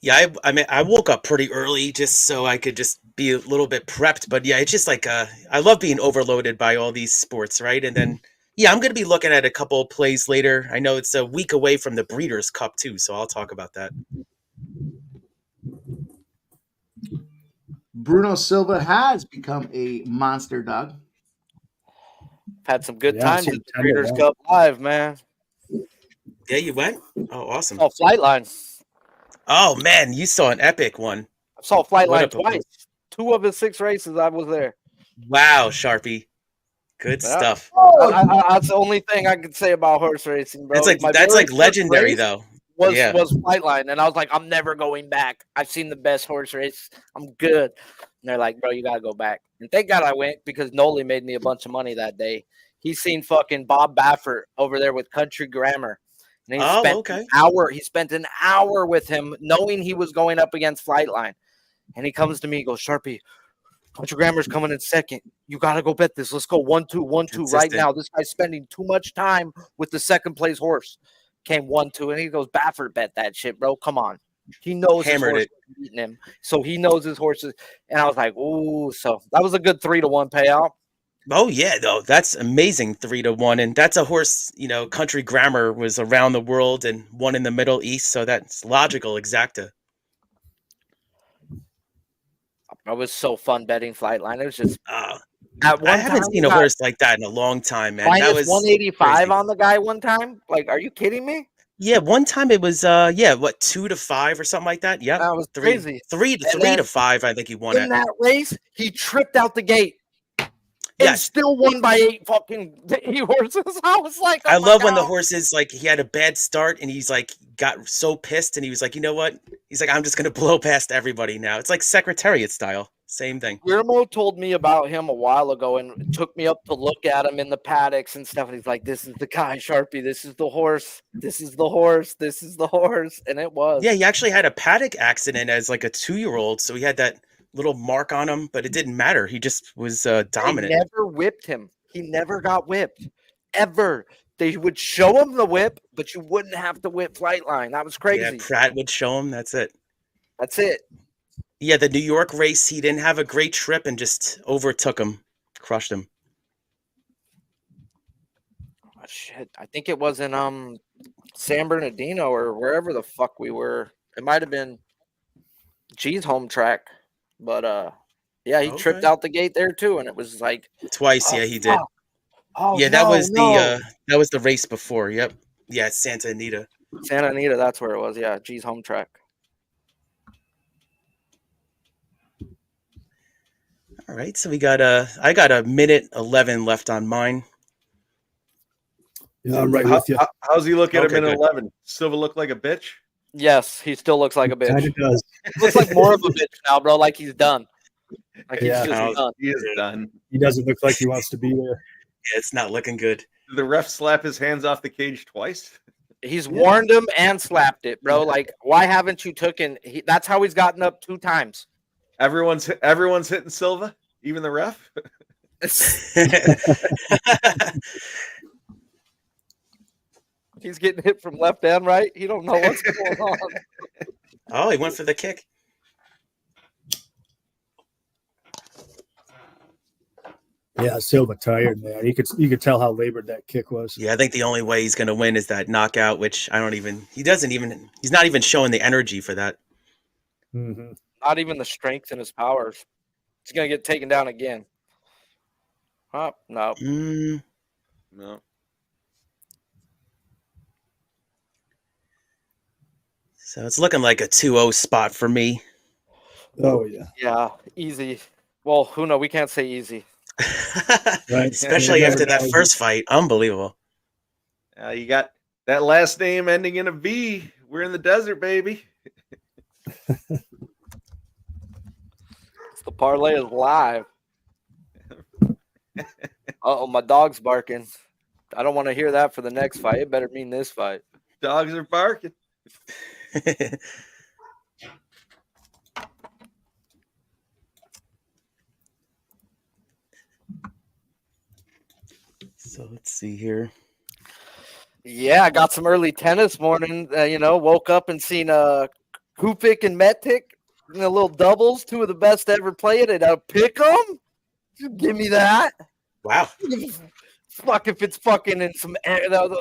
Yeah, I mean, I woke up pretty early just so I could just be a little bit prepped. But yeah, it's just like I love being overloaded by all these sports, right? And then yeah, I'm going to be looking at a couple of plays later. I know it's a week away from the Breeders' Cup too, so I'll talk about that. Bruno Silva has become a monster dog. Had some good times at the Breeders' Cup Live, man. Yeah, you went? Oh, awesome. Oh, Flightline. Oh, man, you saw an epic one. I saw Flightline twice. 2 of his 6 races, I was there. Wow, Sharpie. Good stuff. That's the only thing I could say about horse racing, bro. That's like legendary, though. Was Flightline, and I was like, I'm never going back. I've seen the best horse race. I'm good. And they're like, bro, you gotta go back. And thank God I went, because Noli made me a bunch of money that day. He's seen fucking Bob Baffert over there with Country Grammar. And he spent an hour with him, knowing he was going up against Flightline. And he comes to me, he goes, Sharpie, Country Grammar's coming in second. You got to go bet this. Let's go 1-2, 1-2 right now. This guy's spending too much time with the second place horse. Came 1-2, and he goes, Baffert bet that shit, bro. Come on. He knows his horse is beating him. So he knows his horses. And I was like, ooh. So that was a good 3-1 payout. Oh, yeah, though. That's amazing, 3-1. And that's a horse, Country Grammar was around the world and won in the Middle East. So that's logical, exacta. It was so fun betting Flightline. It was just I haven't seen a horse like that in a long time, man. That was 185 crazy. On the guy one time. Like, are you kidding me? Yeah, one time it was 2-5 or something like that. Yeah, that was crazy. 3-5. I think he won in that race. He tripped out the gate. And still won by 8 fucking horses. I was like, I love when the horses, like, he had a bad start and he's like got so pissed and he was like, you know what? He's like, I'm just gonna blow past everybody now. It's like Secretariat style. Same thing. Guillermo told me about him a while ago and took me up to look at him in the paddocks and stuff. And he's like, this is the guy, Sharpie. This is the horse. This is the horse. This is the horse. And it was. Yeah, he actually had a paddock accident as like a 2-year-old. So he had that little mark on him, but it didn't matter. He just was dominant. They never whipped him. He never got whipped. Ever. They would show him the whip, but you wouldn't have to whip Flightline. That was crazy. Yeah, Pratt would show him. That's it. That's it. Yeah, the New York race, he didn't have a great trip and just overtook him, crushed him. Oh, shit. I think it was in San Bernardino or wherever the fuck we were. It might have been G's home track. But yeah, he tripped out the gate there too, and it was like twice. Yeah, he did. Oh, yeah, that was the race before. Yep. Yeah, Santa Anita. Santa Anita, that's where it was. Yeah, G's home track. All right, so I got a minute 11 left on mine. Yeah, I'm right with you. How's he look at Okay, him in good. 11? Silva look like a bitch? Yes, he still looks like a bitch. Kind of does. Looks like more of a bitch now, bro. Like he's done. Like he's Yeah. just done. He is done. He doesn't look like he wants to be there. Yeah, it's not looking good. Did the ref slap his hands off the cage twice? He's warned him and slapped it, bro. Like, why haven't you taken? That's how he's gotten up 2 times. Everyone's hitting Silva, even the ref. He's getting hit from left and right. He don't know what's going on. Oh, he went for the kick. Yeah, Silva tired, man. You could tell how labored that kick was. Yeah, I think the only way he's going to win is that knockout, which he's not even showing the energy for that. Mm-hmm. Not even the strength in his powers. He's gonna get taken down again. Oh, no. No. So it's looking like a 2-0 spot for me. Oh yeah. Yeah, easy. Well, who knows? We can't say easy. Right. Especially Yeah, after that never first fight. Unbelievable. You got that last name ending in a V. We're in the desert, baby. The parlay is live. Uh-oh, my dog's barking. I don't want to hear that for the next fight. It better mean this fight. Dogs are barking. So let's see here. Yeah, I got some early tennis morning. Woke up and seen Kupik and Metic in the little doubles, 2 of the best to ever play it. And I pick them. Give me that. Wow. Fuck if it's fucking in some.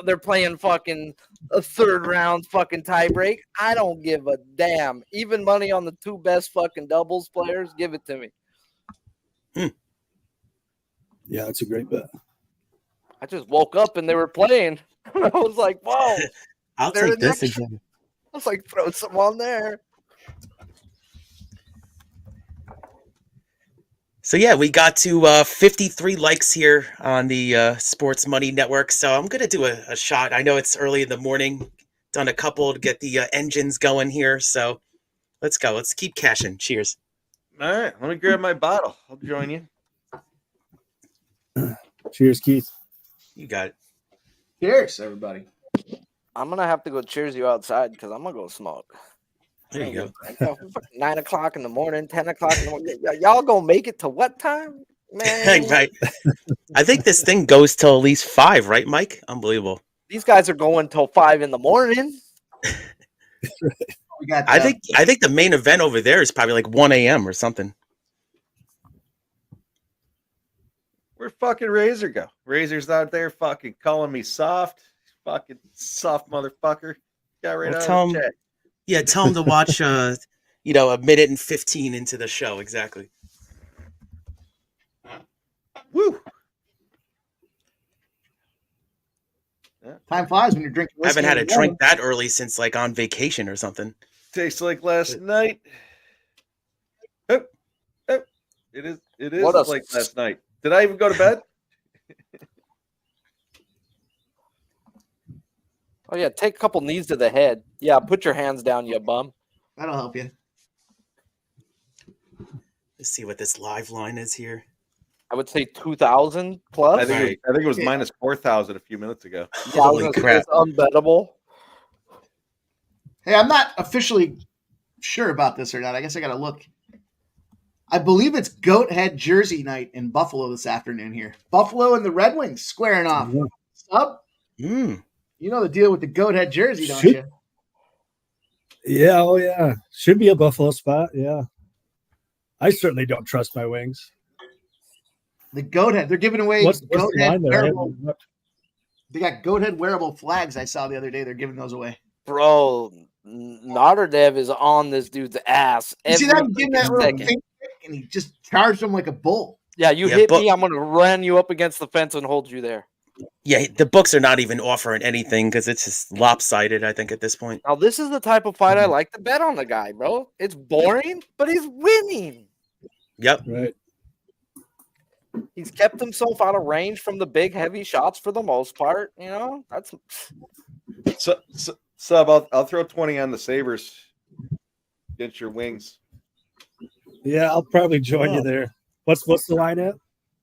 They're playing fucking a 3rd round fucking tiebreak. I don't give a damn. Even money on the 2 best fucking doubles players, give it to me. Yeah, it's a great bet. I just woke up and they were playing. I was like, whoa. I'll They're take this next- again. I was like, throw some on there. So yeah, we got to 53 likes here on the Sports Money Network. So I'm gonna do a shot. I know it's early in the morning. Done a couple to get the engines going here. So let's go. Let's keep cashing. Cheers. All right, let me grab my bottle. I'll join you. Cheers, Keith. You got it. Cheers, everybody. I'm gonna have to go cheers you outside because I'm gonna go smoke. There you go. 9 o'clock in the morning, 10 o'clock in the morning. Y'all gonna make it to what time, man? Right. I think this thing goes till at least 5, right, Mike? Unbelievable. These guys are going till 5 in the morning. We got. I think the main event over there is probably like 1 a.m. or something. Where'd fucking Razor go? Razor's out there fucking calling me soft. Fucking soft motherfucker. Got right Well, out tell of the him- chat. Yeah, tell him to watch a minute and 15 into the show. Exactly. Woo! Time flies when you're drinking. I haven't whiskey had a in the morning. drink that early since like on vacation or something. Tastes like last night. Oh, oh. It is What a- like last night. Did I even go to bed? Oh yeah, take a couple knees to the head. Yeah, put your hands down, you bum. That'll help you. Let's see what this live line is here. I would say 2,000 plus. I think it was minus 4,000 a few minutes ago. Yeah, I was Holy gonna say crap. it's unbettable. Hey, I'm not officially sure about this or not. I guess I got to look. I believe it's Goat Head Jersey night in Buffalo this afternoon here. Buffalo and the Red Wings squaring off. Yeah. Sub, Mm. you know the deal with the Goat Head Jersey, don't Should- you? Yeah, oh yeah. Should be a Buffalo spot. Yeah. I certainly don't trust my wings. The Goat Head. They're giving away What's Goat the Head line there? I wearable. haven't looked. They got Goat Head wearable flags I saw the other day. They're giving those away. Bro, Nardev is on this dude's ass. You see that? every I'm giving that freaking little second. pink kick, and he just charged him like a bull. Yeah, you Yeah, hit but- me, I'm gonna run you up against the fence and hold you there. Yeah, the books are not even offering anything because it's just lopsided, I think, at this point. Now, this is the type of fight I like to bet on the guy, bro. It's boring, but he's winning. Yep. Right. He's kept himself out of range from the big, heavy shots for the most part. You know, that's Sub, I'll throw 20 on the Sabres against your Wings. Yeah, I'll probably join you there. What's the line at?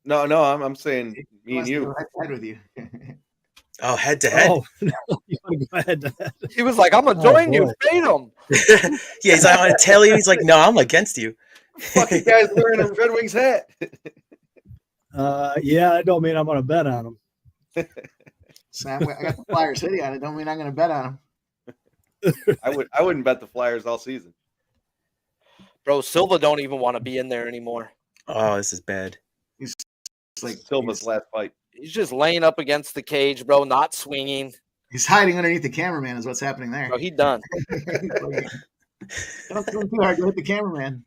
No, I'm saying me and you. Head with you. Oh, head to head. Oh, no, you want to go head to head. he was like, I'm gonna join you, fade him. Yeah, he's like, I'm gonna tell you. He's like, no, I'm against you. Fucking guy's wearing a Red Wings hat. Yeah, I don't mean I'm gonna bet on him. Sam, I got the Flyers hitting on it. Don't mean I'm going to bet on them. I wouldn't bet the Flyers all season. Bro, Silva don't even want to be in there anymore. Oh, this is bad. He's like Silva's last fight. He's just laying up against the cage, bro, not swinging. He's hiding underneath the cameraman is what's happening there. Bro, he done. Don't swing too hard. Go hit the cameraman.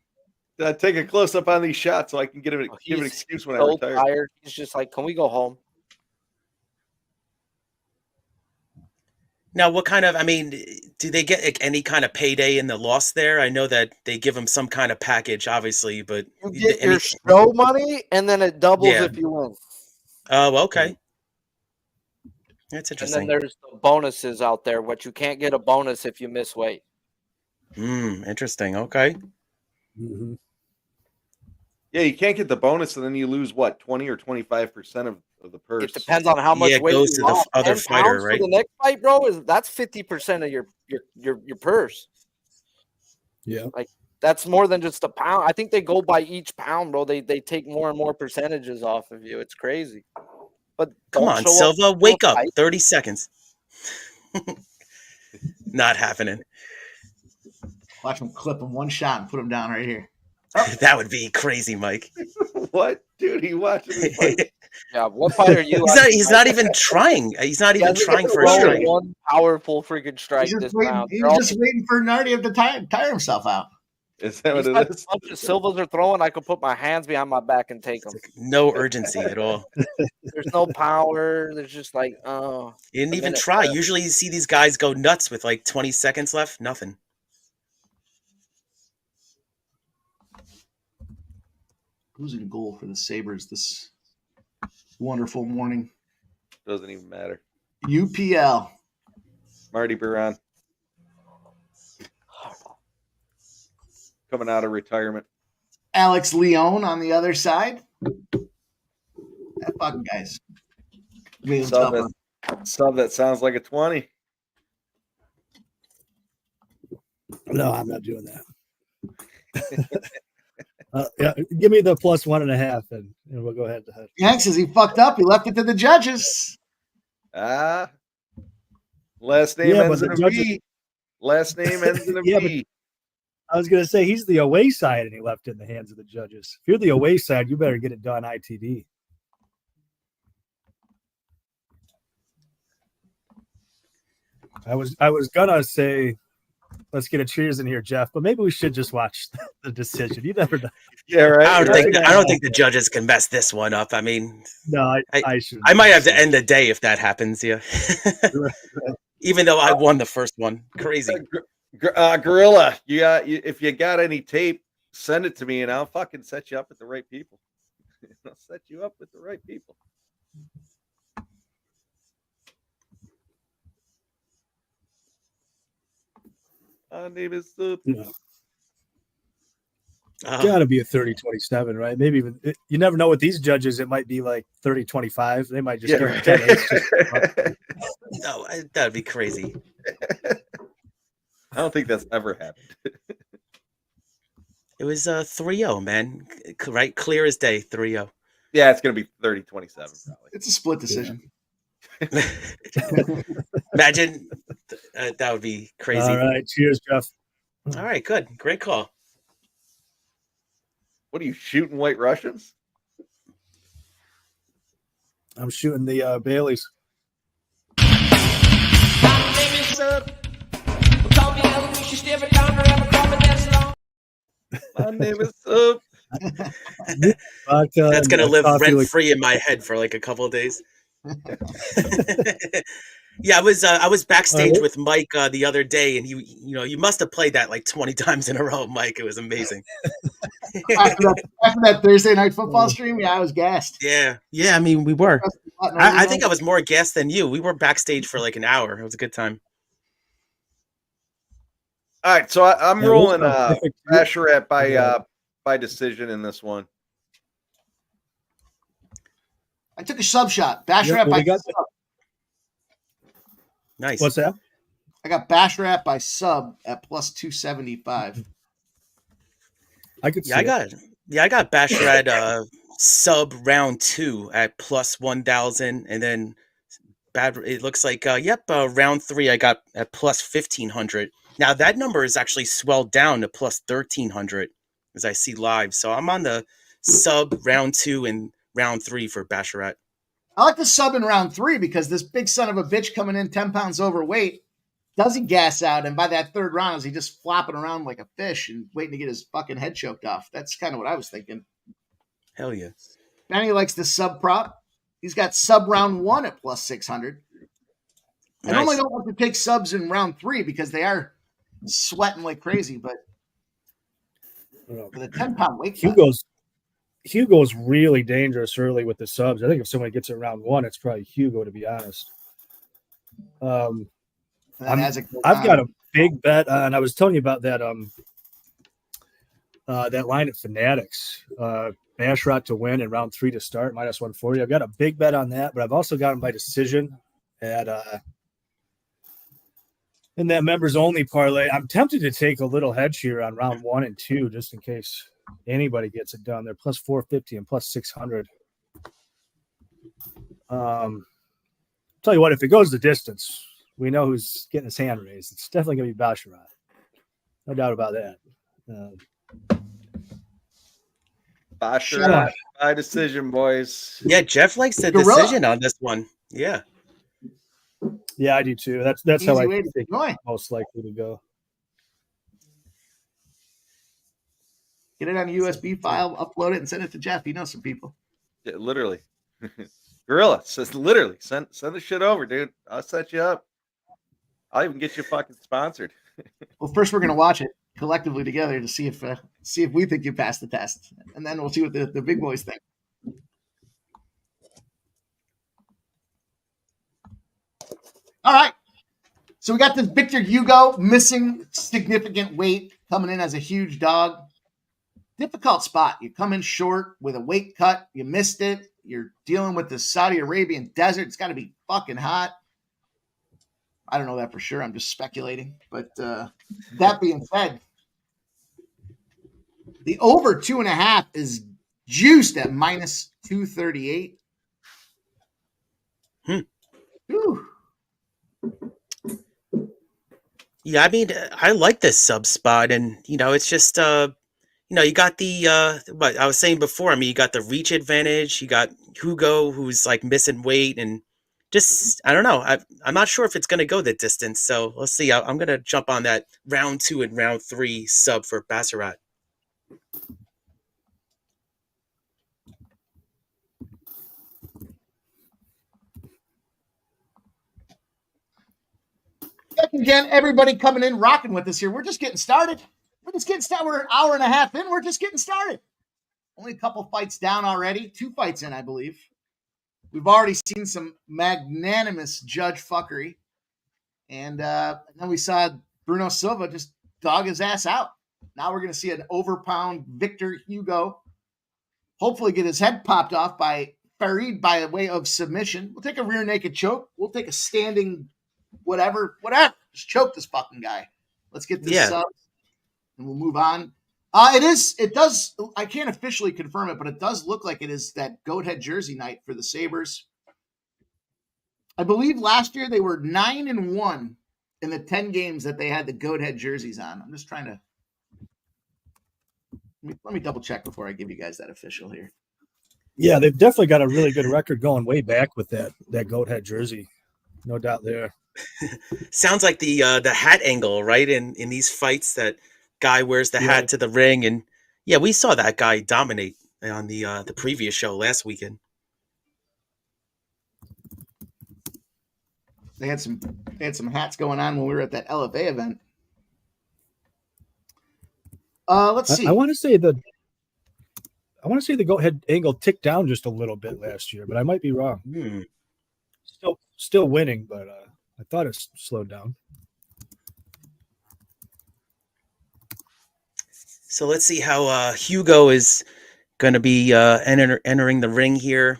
Take a close up on these shots so I can give an excuse when I retire. Tired. He's just like, can we go home? Now, what kind of, I mean, do they get any kind of payday in the loss there? I know that they give them some kind of package, obviously, but You get your show money, and then it doubles Yeah. if you win. Oh, okay. That's And interesting. then there's the bonuses out there, but you can't get a bonus if you miss weight. Interesting. Okay. Mm-hmm. Yeah, you can't get the bonus, and then you lose what, 20 or 25% of the purse. It depends on how much Yeah, it weight goes you to the lost. other 10 fighter, pounds right? For the next fight, bro, that's 50% of your purse. Yeah. That's more than just a pound. I think they go by each pound, bro. They take more and more percentages off of you. It's crazy. But Come don't on, show Silva, to a wake up. fight. 30 seconds. Not happening. Watch him clip him one shot and put him down right here. That would be crazy, Mike. What? Dude, he watches the fight. Yeah, what fight are you? He's not even trying. He's not even trying for a Throw strike. one powerful freaking strike He's this just waiting, round. he's They're all- just waiting for Nardev to tire himself out. Is that what these it type is? of punches Silvas are throwing, I could put my hands behind my back and take them. No urgency at all. There's no power. There's just like, oh. You didn't a even minute try. left. Usually you see these guys go nuts with like 20 seconds left. Nothing. Who's in goal for the Sabres this wonderful morning? Doesn't even matter. UPL. Marty Baron. Coming out of retirement. Alex Leone on the other side. That fucking guy's really Sub tough. that sounds like a 20. No, I'm not doing that. Yeah, give me the plus 1.5, and we'll go head to head. Yank says he fucked up. He left it to the judges. Last name Yeah, ends but in a the judges- V. Last name ends in a Yeah, V. I was going to say he's the away side, and he left it in the hands of the judges. If you're the away side, you better get it done ITD. I was gonna say, let's get a cheers in here, Jeff, but maybe we should just watch the decision. You never know. Yeah, right. I don't think the judges can mess this one up. I mean, No, I should. I might have to end the day if that happens. Yeah. Even though I won the first one. Crazy. Gorilla, if you got any tape, send it to me, and I'll fucking set you up with the right people. I'll set you up with the right people. My name is Soup. No. Uh, Got to be a 30-27, right? Maybe even you never know with these judges. It might be like 30-25. They might just give them 10. no, that'd be crazy. I don't think that's ever happened. It was 3-0, man. Right? Clear as day, 3-0. Yeah, it's going to be 30-27 probably. It's a split decision. Imagine that would be crazy. All right, cheers, Jeff. All right, good. Great call. What are you shooting, White Russians? I'm shooting the Baileys. My name is Soup. That's going to live rent free in my head for like a couple of days. Yeah, I was backstage with Mike the other day, and you must have played that like 20 times in a row, Mike. It was amazing. after that Thursday night football stream, yeah, I was gassed. Yeah. I mean, we were. I think I was more gassed than you. We were backstage for like an hour. It was a good time. All right, so I'm rolling Basharat by decision in this one. I took a sub shot. Basharat by sub. Nice. What's that? I got Basharat by sub at plus 275. I could see I got Basharat sub round 2 at plus 1,000, and then it looks like round 3 I got at plus 1,500. Now that number is actually swelled down to plus 1,300 as I see live. So I'm on the sub round 2 and round 3 for Basharat. I like the sub in round 3 because this big son of a bitch coming in 10 pounds overweight doesn't gas out, and by that third round is he just flopping around like a fish and waiting to get his fucking head choked off. That's kind of what I was thinking. Hell yeah. Danny likes the sub prop. He's got sub round 1 at plus 600. I normally don't want to take subs in round 3 because they are sweating like crazy, but for the 10-pound weight cut, Hugo's really dangerous early with the subs. I think if somebody gets it round 1, it's probably Hugo, to be honest. I've got a big bet, and I was telling you about that that line at Fanatics. Basharat to win in round 3 to start, minus 140. I've got a big bet on that, but I've also got him by decision at in that members only parlay. I'm tempted to take a little hedge here on round 1 and 2 just in case anybody gets it done. They're plus 450 and plus 600. Tell you what, if it goes the distance, we know who's getting his hand raised. It's definitely going to be Basharat. No doubt about that. Basharat by decision, boys. Yeah, Jeff likes the decision on this one. Yeah. Yeah, I do too. That's how I think it's enjoy. most likely to go. Get it on a USB file, upload it, and send it to Jeff. He knows some people. Yeah, literally. Gorilla says literally. Send the shit over, dude. I'll set you up. I'll even get you fucking sponsored. Well, first we're gonna watch it collectively together to see if we think you passed the test, and then we'll see what the big boys think. All right. So we got this Victor Hugo missing significant weight, coming in as a huge dog. Difficult spot. You come in short with a weight cut. You missed it. You're dealing with the Saudi Arabian desert. It's got to be fucking hot. I don't know that for sure. I'm just speculating. But that being said, the over 2.5 is juiced at minus 238. Ooh. Yeah, I mean, I like this sub spot, and it's just you got the what I was saying before. I mean, you got the reach advantage. You got Hugo, who's like missing weight, and just I don't know. I'm not sure if it's going to go the distance. So let's see. I'm going to jump on that round 2 and round 3 sub for Basharat. Again, everybody coming in, rocking with us here. We're just getting started. We're an hour and a half in. We're just getting started. Only a couple fights down already. 2 fights in, I believe. We've already seen some magnanimous judge fuckery. And then we saw Bruno Silva just dog his ass out. Now we're going to see an overpound Victor Hugo hopefully get his head popped off by Farid by way of submission. We'll take a rear naked choke. We'll take a standing whatever. Just choke this fucking guy. Let's get this sub, and we'll move on. It does. I can't officially confirm it, but it does look like it is that goat head jersey night for the Sabres. I believe last year they were 9-1 in the 10 games that they had the goat head jerseys on. I'm just trying to let me double check before I give you guys that official here. Yeah, they've definitely got a really good record going way back with that goat head jersey. No doubt there. Sounds like the hat angle, right? In these fights, that guy wears the hat to the ring, and we saw that guy dominate on the previous show last weekend. They had some hats going on when we were at that LFA event. Let's see. I want to say the goat head angle ticked down just a little bit last year, but I might be wrong. Still winning, but I thought it slowed down. So let's see how Hugo is going to be entering the ring here.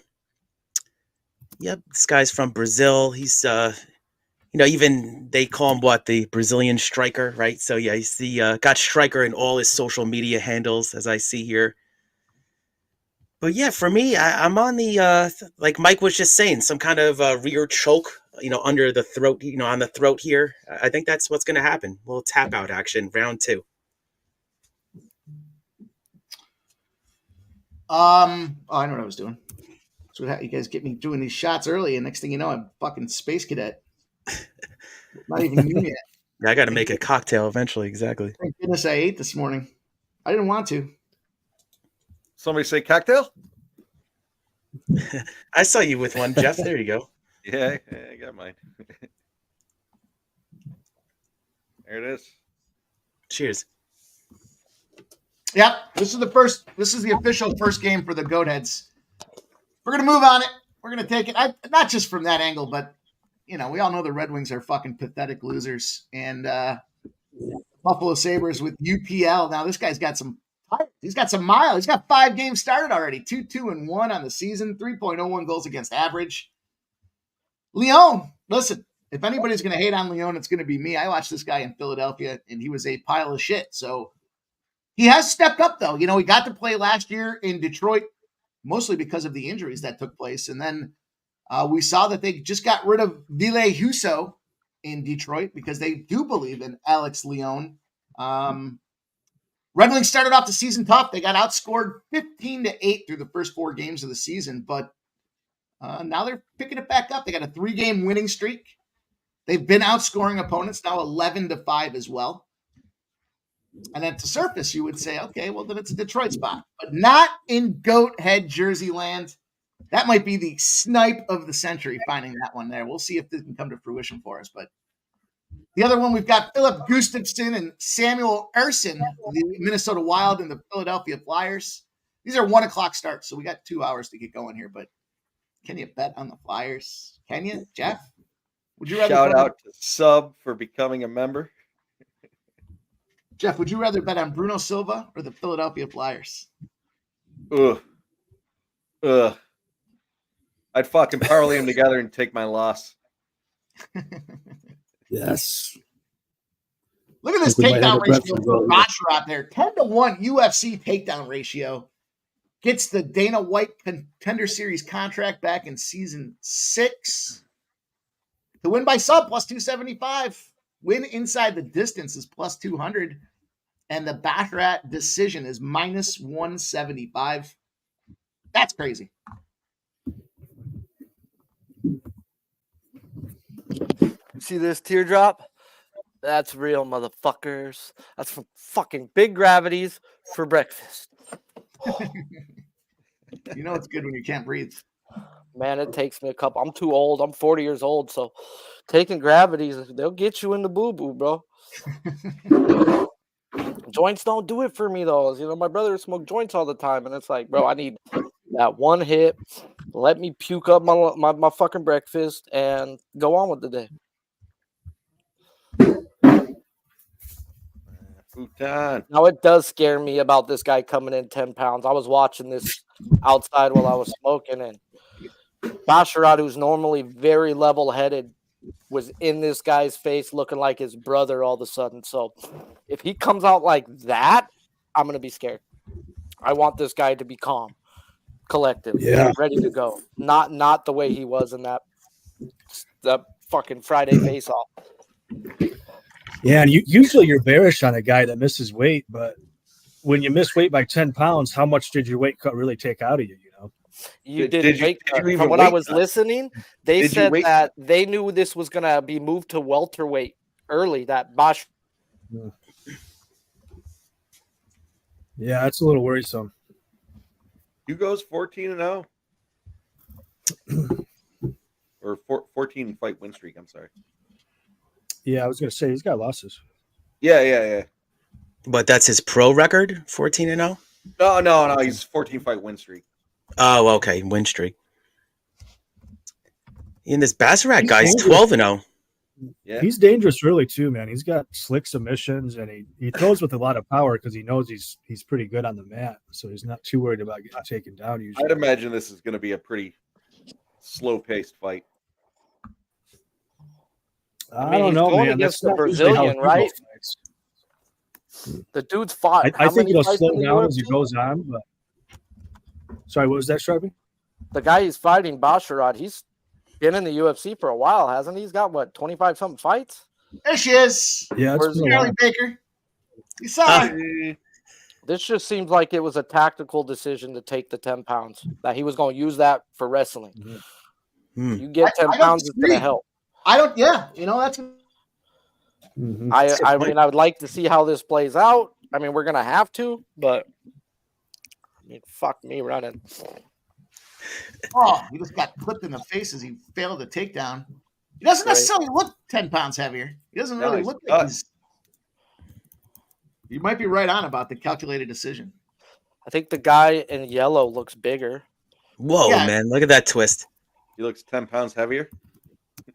Yep, this guy's from Brazil. He's, even they call him the Brazilian striker, right? So yeah, he's got striker in all his social media handles, as I see here. But yeah, for me, I'm on the like Mike was just saying, some kind of rear choke, under the throat, on the throat here. I think that's what's going to happen. A little tap out action, round 2. I know what I was doing. So you guys get me doing these shots early, and next thing you know, I'm fucking space cadet. Not even noon yet. Yeah, I got to make a cocktail eventually. Exactly. Thank goodness I ate this morning. I didn't want to. Somebody say cocktail? I saw you with one, Jeff. There you go. Yeah, I got mine. There it is. Cheers. Yep, this is the official first game for the Goat Heads. We're going to move on it. We're going to take it. Not just from that angle, but, we all know the Red Wings are fucking pathetic losers. And Buffalo Sabres with UPL. Now, this guy's got some mile. He's got 5 games started already. 2-2-1 on the season. 3.01 goals against average. Lerone, listen, if anybody's going to hate on Lerone, it's going to be me. I watched this guy in Philadelphia, and he was a pile of shit. So he has stepped up, though. He got to play last year in Detroit, mostly because of the injuries that took place. And then we saw that they just got rid of Ville Husso in Detroit because they do believe in Alex Lerone. Red Wings started off the season tough. They got outscored 15-8 through the first 4 games of the season, but now they're picking it back up. They got a 3-game winning streak. They've been outscoring opponents now 11-5 as well. And then to surface, you would say, okay, well, then it's a Detroit spot, but not in Goat Head Jersey land. That might be the snipe of the century, finding that one there. We'll see if this can come to fruition for us. But the other one, we've got Philip Gustafsson and Samuel Ersson, the Minnesota Wild and the Philadelphia Flyers. These are 1 o'clock starts, so we got 2 hours to get going here. But can you bet on the Flyers? Can you, Jeff? Would you rather shout out to Sub for becoming a member? Jeff, would you rather bet on Bruno Silva or the Philadelphia Flyers? Ugh. I'd fucking parlay them together and take my loss. Yes. Look at this takedown ratio for Basharat there. 10-1 UFC takedown ratio. Gets the Dana White Contender Series contract back in season 6. To win by sub, plus 275. Win inside the distance is plus 200. And the Basharat decision is minus 175. That's crazy. See this teardrop? That's real, motherfuckers. That's from fucking Big Gravities for breakfast. It's good when you can't breathe. Man, it takes me a couple. I'm too old. I'm 40 years old, so taking Gravities, they'll get you in the boo-boo, bro. Joints don't do it for me, though. My brother smoked joints all the time, and it's like, bro, I need that one hit. Let me puke up my fucking breakfast and go on with the day. Bhutan. Now, it does scare me about this guy coming in 10 pounds. I was watching this outside while I was smoking, and Basharat, who's normally very level-headed, was in this guy's face looking like his brother all of a sudden. So if he comes out like that, I'm going to be scared. I want this guy to be calm, collective, ready to go. Not the way he was in that fucking Friday face-off. Yeah, and usually you're bearish on a guy that misses weight, but when you miss weight by 10 pounds, how much did your weight cut really take out of you, You did weight cut. From what I was listening, they said that they knew this was going to be moved to welterweight early, that Bosch. Yeah, that's a little worrisome. Hugo's 14-0. Or 14 fight win streak. I'm sorry. Yeah, I was gonna say he's got losses. Yeah. But that's his pro record, 14-0. No. He's 14 fight win streak. Oh, okay, win streak. And this Basharat He's guy's dangerous. 12-0. Yeah. He's dangerous early too, man. He's got slick submissions and he throws with a lot of power because he knows he's pretty good on the mat, so he's not too worried about getting taken down usually. I'd imagine this is going to be a pretty slow-paced fight. I don't know, going man. against That's the not usually how Brazilian, Hugo right? fights. The dude's fought. I how think many it'll fights slow in the down as he UFC? goes on. But sorry, what was that, Sharpie? The guy he's fighting, Basharat, he's been in the UFC for a while, hasn't he? He's got what, 25 something fights? There she is. Yeah, it's Where's been a while. Charlie Baker. You saw her. This just seems like it was a tactical decision to take the 10 pounds. That he was going to use that for wrestling. Hmm. You get I 10 don't pounds, it's going disagree. to help. I don't. Yeah, that's. Mhm. I mean, I would like to see how this plays out. I mean, we're going to have to, but I mean, fuck me running. Oh, he just got clipped in the face as he failed the takedown. He doesn't Right. necessarily look 10 pounds heavier. He doesn't really he's look cut. like he's. You might be right on about the calculated decision. I think the guy in yellow looks bigger. Whoa, Yeah. man, look at that twist. He looks 10 pounds heavier.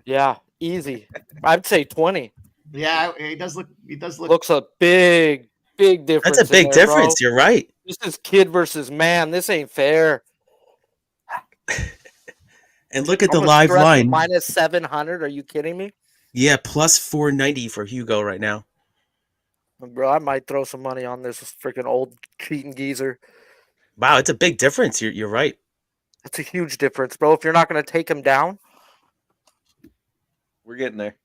Yeah, easy. I'd say 20. Yeah, he does look. He does look. Looks a big difference. That's a big in there, bro. difference. You're right. This is kid versus man. This ain't fair. And look at the I'm a live stress line. minus 700. Are you kidding me? Yeah, plus 490 for Hugo right now. Bro, I might throw some money on this freaking old cheating geezer. Wow, it's a big difference. You're right. That's a huge difference, bro. If you're not going to take him down, We're getting there.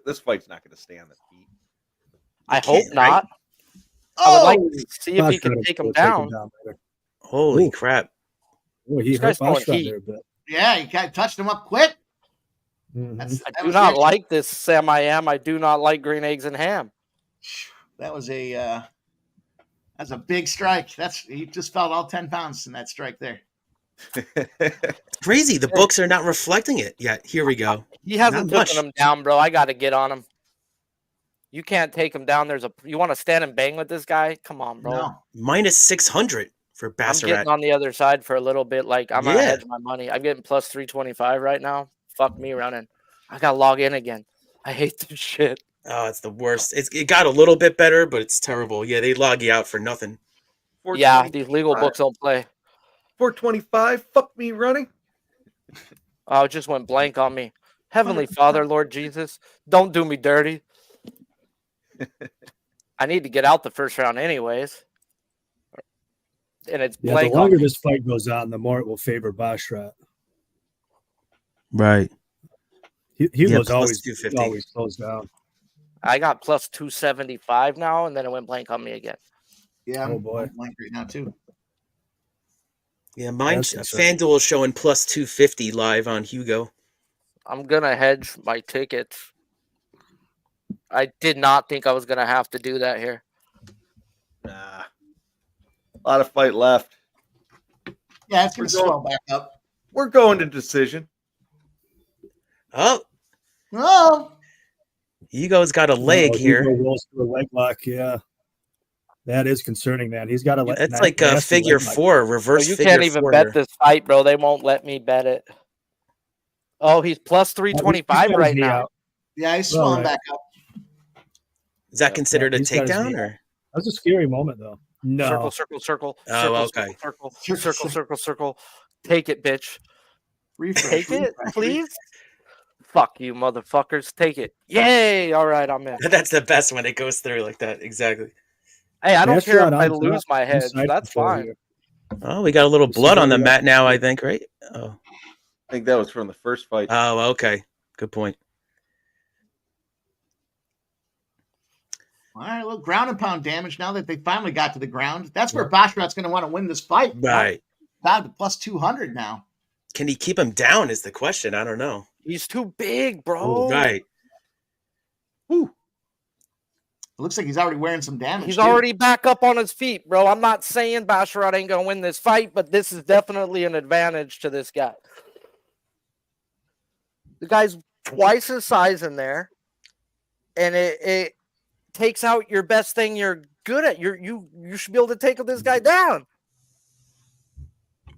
This fight's not going to stay on the feet. I hope can't, right? not. I would like Oh, to see if he can Basharat take will him down. later. Holy Ooh. crap. Boy, he This hurt guy's throwing Basharat heat. there a bit. yeah, he kind of touched him up quick. Mhm. That I do was not the- like this Sam I am. I do not like green eggs and ham. That was a. That's a big strike. He just felt all 10 pounds in that strike there. Crazy. The books are not reflecting it yet. Here we go. He hasn't Not much. taken him down, bro. I got to get on him. You can't take him down. You want to stand and bang with this guy? Come on, bro. No. Minus 600 for I'm Basharat. getting on the other side for a little bit. Like, I'm going to Yeah. hedge my money. I'm getting plus 325 right now. Fuck me running. I got to log in again. I hate this shit. Oh, it's the worst. It got a little bit better, but it's terrible. Yeah, they log you out for nothing. Yeah, these legal books don't play. 425. Fuck me running. Oh, it just went blank on me. Heavenly Father, Lord Jesus, don't do me dirty. I need to get out the first round anyways. And it's Yeah, the blank on longer me. this fight goes on, the more it will favor Basharat. Right. Hugo's plus always 250. closed down. I got plus 275 now, and then it went blank on me again. Yeah, Oh, boy. I'm blank right now too. Yeah, mine That's right. FanDuel is showing plus 250 live on Hugo. I'm going to hedge my tickets. I did not think I was going to have to do that here. Nah. A lot of fight left. Yeah, it's going to We're going- swell back up. We're going to decision. Oh, Oh, Hugo's got a leg here. Hugo rolls to a leg lock. Yeah, that is concerning, man. He's got a leg. That's like a figure four, Bro, reverse you figure can't even four. bet this fight, bro. They won't let me bet it. Oh, he's plus 325 right now. yeah, he's swelling right. back up. Is that considered a he's got his takedown knee or? That's a scary moment, though. No, Circle. Oh, circle, okay. Circle. Take it, bitch. Refresh, Take it, refresh. please. Fuck you, motherfuckers. Take it. Yay. All right, I'm in. That's the best when it goes through like that. Exactly. Hey, I don't That's care if right I on top. lose my head. Inside That's control fine. here. Oh, we got a little This is blood on what the we got. mat now, I think, right? Oh, I think that was from the first fight. oh, okay. Good point. All right, a little ground and pound damage now that they finally got to the ground. That's where Basharat's going to want to win this fight. Right. Down to plus 200 now. Can he keep him down is the question. I don't know. He's too big, bro. Oh, right. It looks like he's already wearing some damage. He's too. already back up on his feet, bro. I'm not saying Basharat ain't going to win this fight, but this is definitely an advantage to this guy. The guy's twice his size in there, and it takes out your best thing you're good at. You should be able to take this guy down.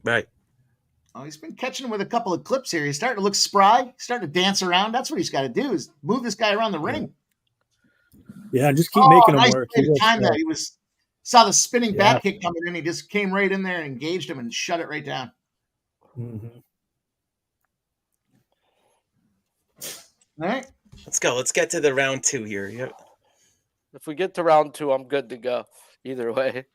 Right. Oh, he's been catching him with a couple of clips here. He's starting to look spry, starting to dance around. That's what he's got to do, is move this guy around the ring. Yeah, just keep making him nice work. Time that he saw the spinning back kick coming in. He just came right in there and engaged him and shut it right down. Mm-hmm. All right. Let's go. Let's get to the round 2 here. Yep. If we get to round 2, I'm good to go. Either way.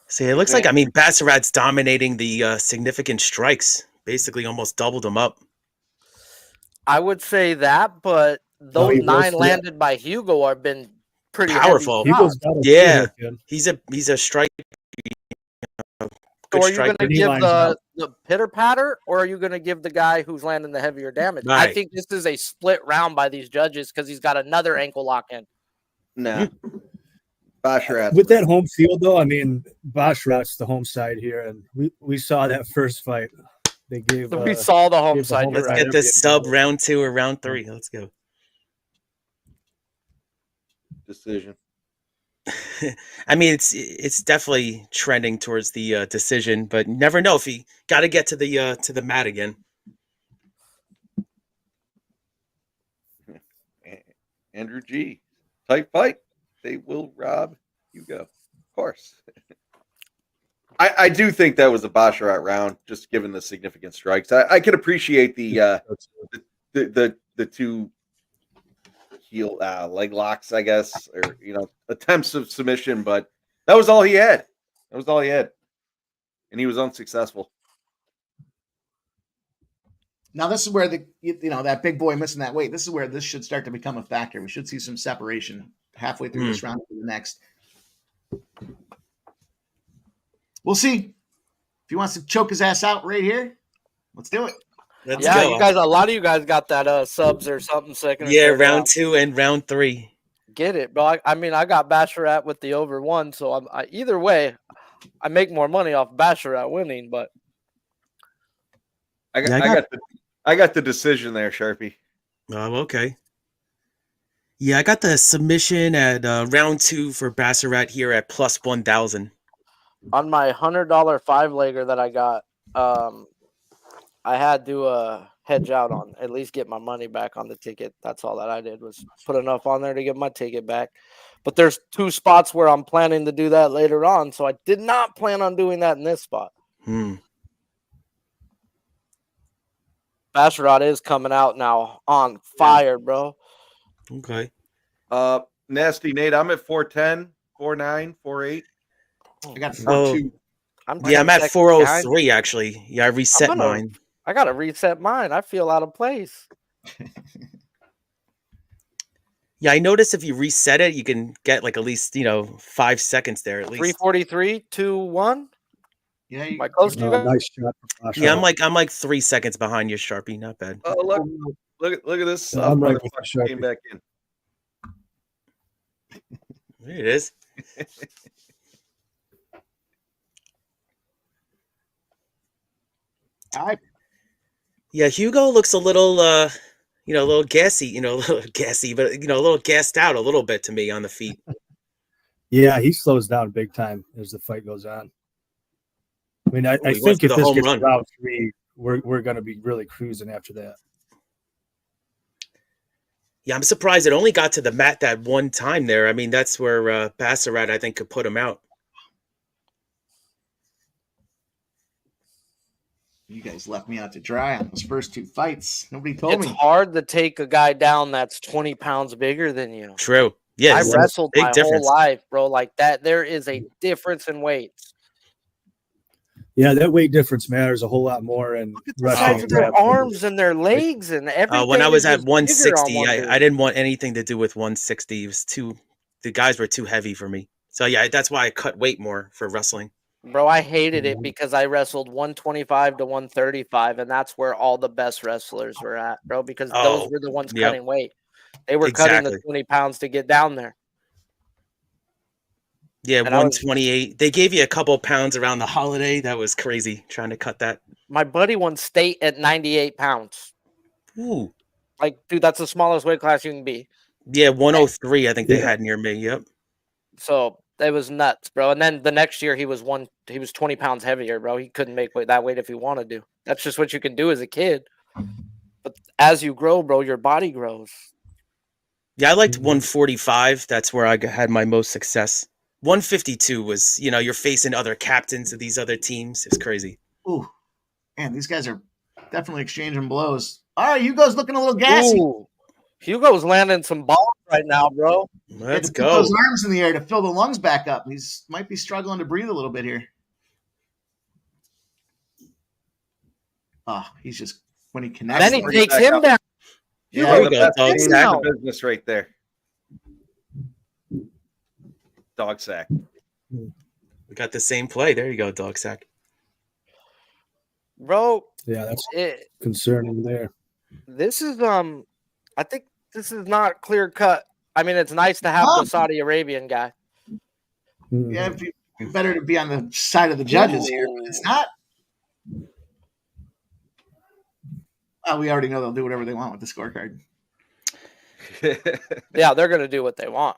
See, it looks like, Basharat's dominating the significant strikes. Basically almost doubled him up. I would say that, but those 9 landed by Hugo have been pretty powerful. Yeah, he's a strike. So are you going to give the pitter patter, or are you going to give the guy who's landing the heavier damage? Right. I think this is a split round by these judges because he's got another ankle lock in. No. Basharat. With that home field, though, Basharat's the home side here, and we saw that first fight. They gave. We saw the home side. Let's get this sub round 2 or round 3. Let's go. Decision. It's definitely trending towards the decision, but you never know if he got to get to the mat again. Andrew G. Tight fight. They will rob Hugo. Of course. I do think that was a Basharat round, just given the significant strikes. I can appreciate the 2 heel leg locks, I guess, or attempts of submission, but that was all he had. And he was unsuccessful. Now this is where that big boy missing that weight. This is where this should start to become a factor. We should see some separation halfway through this round to the next. We'll see. If he wants to choke his ass out right here, let's do it. Let's go. You guys, a lot of you guys got that subs or something second. Yeah, round 2 and round 3. Get it, bro. I got Basharat with the over 1, so either way, I make more money off Basharat winning. But I got the decision there, Sharpie. Oh, okay. Yeah, I got the submission at round 2 for Basharat here at plus 1,000. On my $100 5-legger that I got, I had to hedge out on, at least get my money back on the ticket. That's all that I did, was put enough on there to get my ticket back. But there's 2 spots where I'm planning to do that later on, so I did not plan on doing that in this spot. Basharat is coming out now on fire, bro. Okay. Nasty Nate, I'm at 410, 49, 48. I got 4-2. I'm at 403 actually. Yeah, I reset mine. I gotta reset mine. I feel out of place. Yeah, I noticed if you reset it, you can get like at least 5 seconds there at least. 343, 2-1. Yeah, am I close to you guys? Nice shot. Yeah, I'm like 3 seconds behind you, Sharpie. Not bad. Oh, look at this. I'm right with you, came back in. There it is. All right. Yeah, Hugo looks a little, a little gassy, but a little gassed out a little bit to me on the feet. Yeah, he slows down big time as the fight goes on. I think if this gets to round 3, we're going to be really cruising after that. Yeah, I'm surprised it only got to the mat that one time there. That's where Basharat, I think, could put him out. You guys left me out to dry on those first 2 fights. Nobody told me. It's hard to take a guy down that's 20 pounds bigger than you. True. Yeah, I wrestled my whole life, bro. Like that, there is a difference in weights. Yeah, that weight difference matters a whole lot more. And size of their arms and their legs and everything. When I was at 160, I didn't want anything to do with 160. It was the guys were too heavy for me. So yeah, that's why I cut weight more for wrestling. Bro, I hated it because I wrestled 125 to 135, and that's where all the best wrestlers were at, bro, because those were the ones cutting weight. They were cutting the 20 pounds to get down there. Yeah, 128. They gave you a couple pounds around the holiday. That was crazy, trying to cut that. My buddy won state at 98 pounds. Ooh. Like, dude, that's the smallest weight class you can be. Yeah, 103, I think they had near me. Yep. So it was nuts, bro. And then the next year he was 20 pounds heavier, bro. He couldn't make that weight if he wanted to. That's just what you can do as a kid. But as you grow, bro, your body grows. Yeah, I liked 145. That's where I had my most success. 152 was, you're facing other captains of these other teams. It's crazy. Ooh, man, these guys are definitely exchanging blows. All right, Hugo's looking a little gassy. Ooh. Hugo's landing some balls right now, bro. Let's go. Put those arms in the air to fill the lungs back up. He's might be struggling to breathe a little bit here. Oh, he's just when he connects. Then he takes him down. Yeah, the best team in the business right there. Dog sack. We got the same play. There you go, dog sack. Bro. Yeah, that's concerning there. This is I think this is not clear cut. I mean, it's nice to have the Saudi Arabian guy. Yeah, it'd be better to be on the side of the judges here, but it's not. Well, we already know they'll do whatever they want with the scorecard. Yeah, they're gonna do what they want.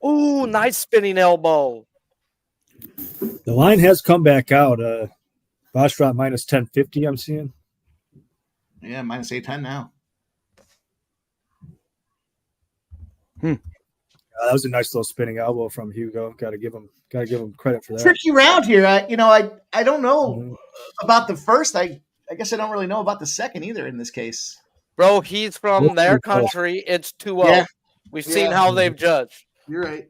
Ooh, nice spinning elbow. The line has come back out. Basharat minus 1050, I'm seeing. Yeah, minus 810 now. That was a nice little spinning elbow from Hugo. Got to give him credit for that. Tricky round here. I don't know about the first. I guess I don't really know about the second either in this case. Bro, he's from their country. It's 2-0. Yeah. We've seen how they've judged. You're right.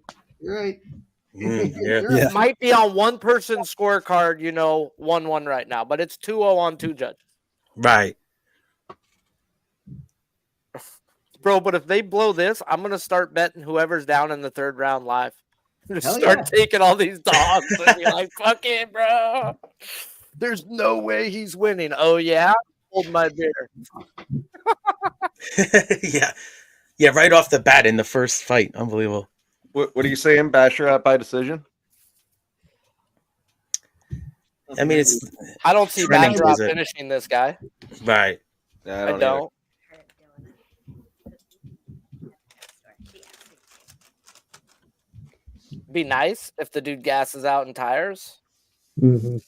It might be on one person's scorecard, 1-1 right now, but it's 2-0 on two judges. Right. Bro, but if they blow this, I'm going to start betting whoever's down in the third round live. Just start taking all these dogs and be like, fuck it, bro. There's no way he's winning. Oh, yeah? Hold my beer. Yeah, right off the bat in the first fight. Unbelievable. What are you saying, Basharat by decision? I mean, I don't see Basharat finishing this guy. Right. I don't. Be nice if the dude gasses out and tires. Mm-hmm.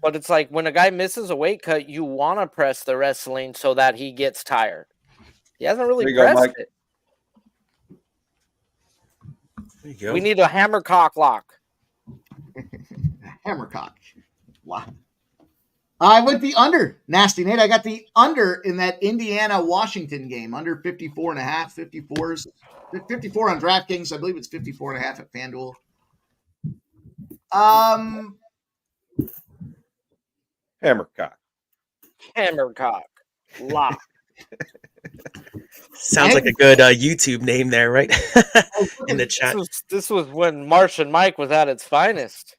But it's like when a guy misses a weight cut, you want to press the wrestling so that he gets tired. He hasn't really pressed it. There you go. We need a hammercock lock. Hammercock lock. I went the under, Nasty Nate. I got the under in that Indiana-Washington game, under 54.5, 54 on DraftKings. I believe it's 54.5 at FanDuel. Hammercock lock. Sounds like a good YouTube name there, right? In the chat. This was when Martian Mike was at its finest.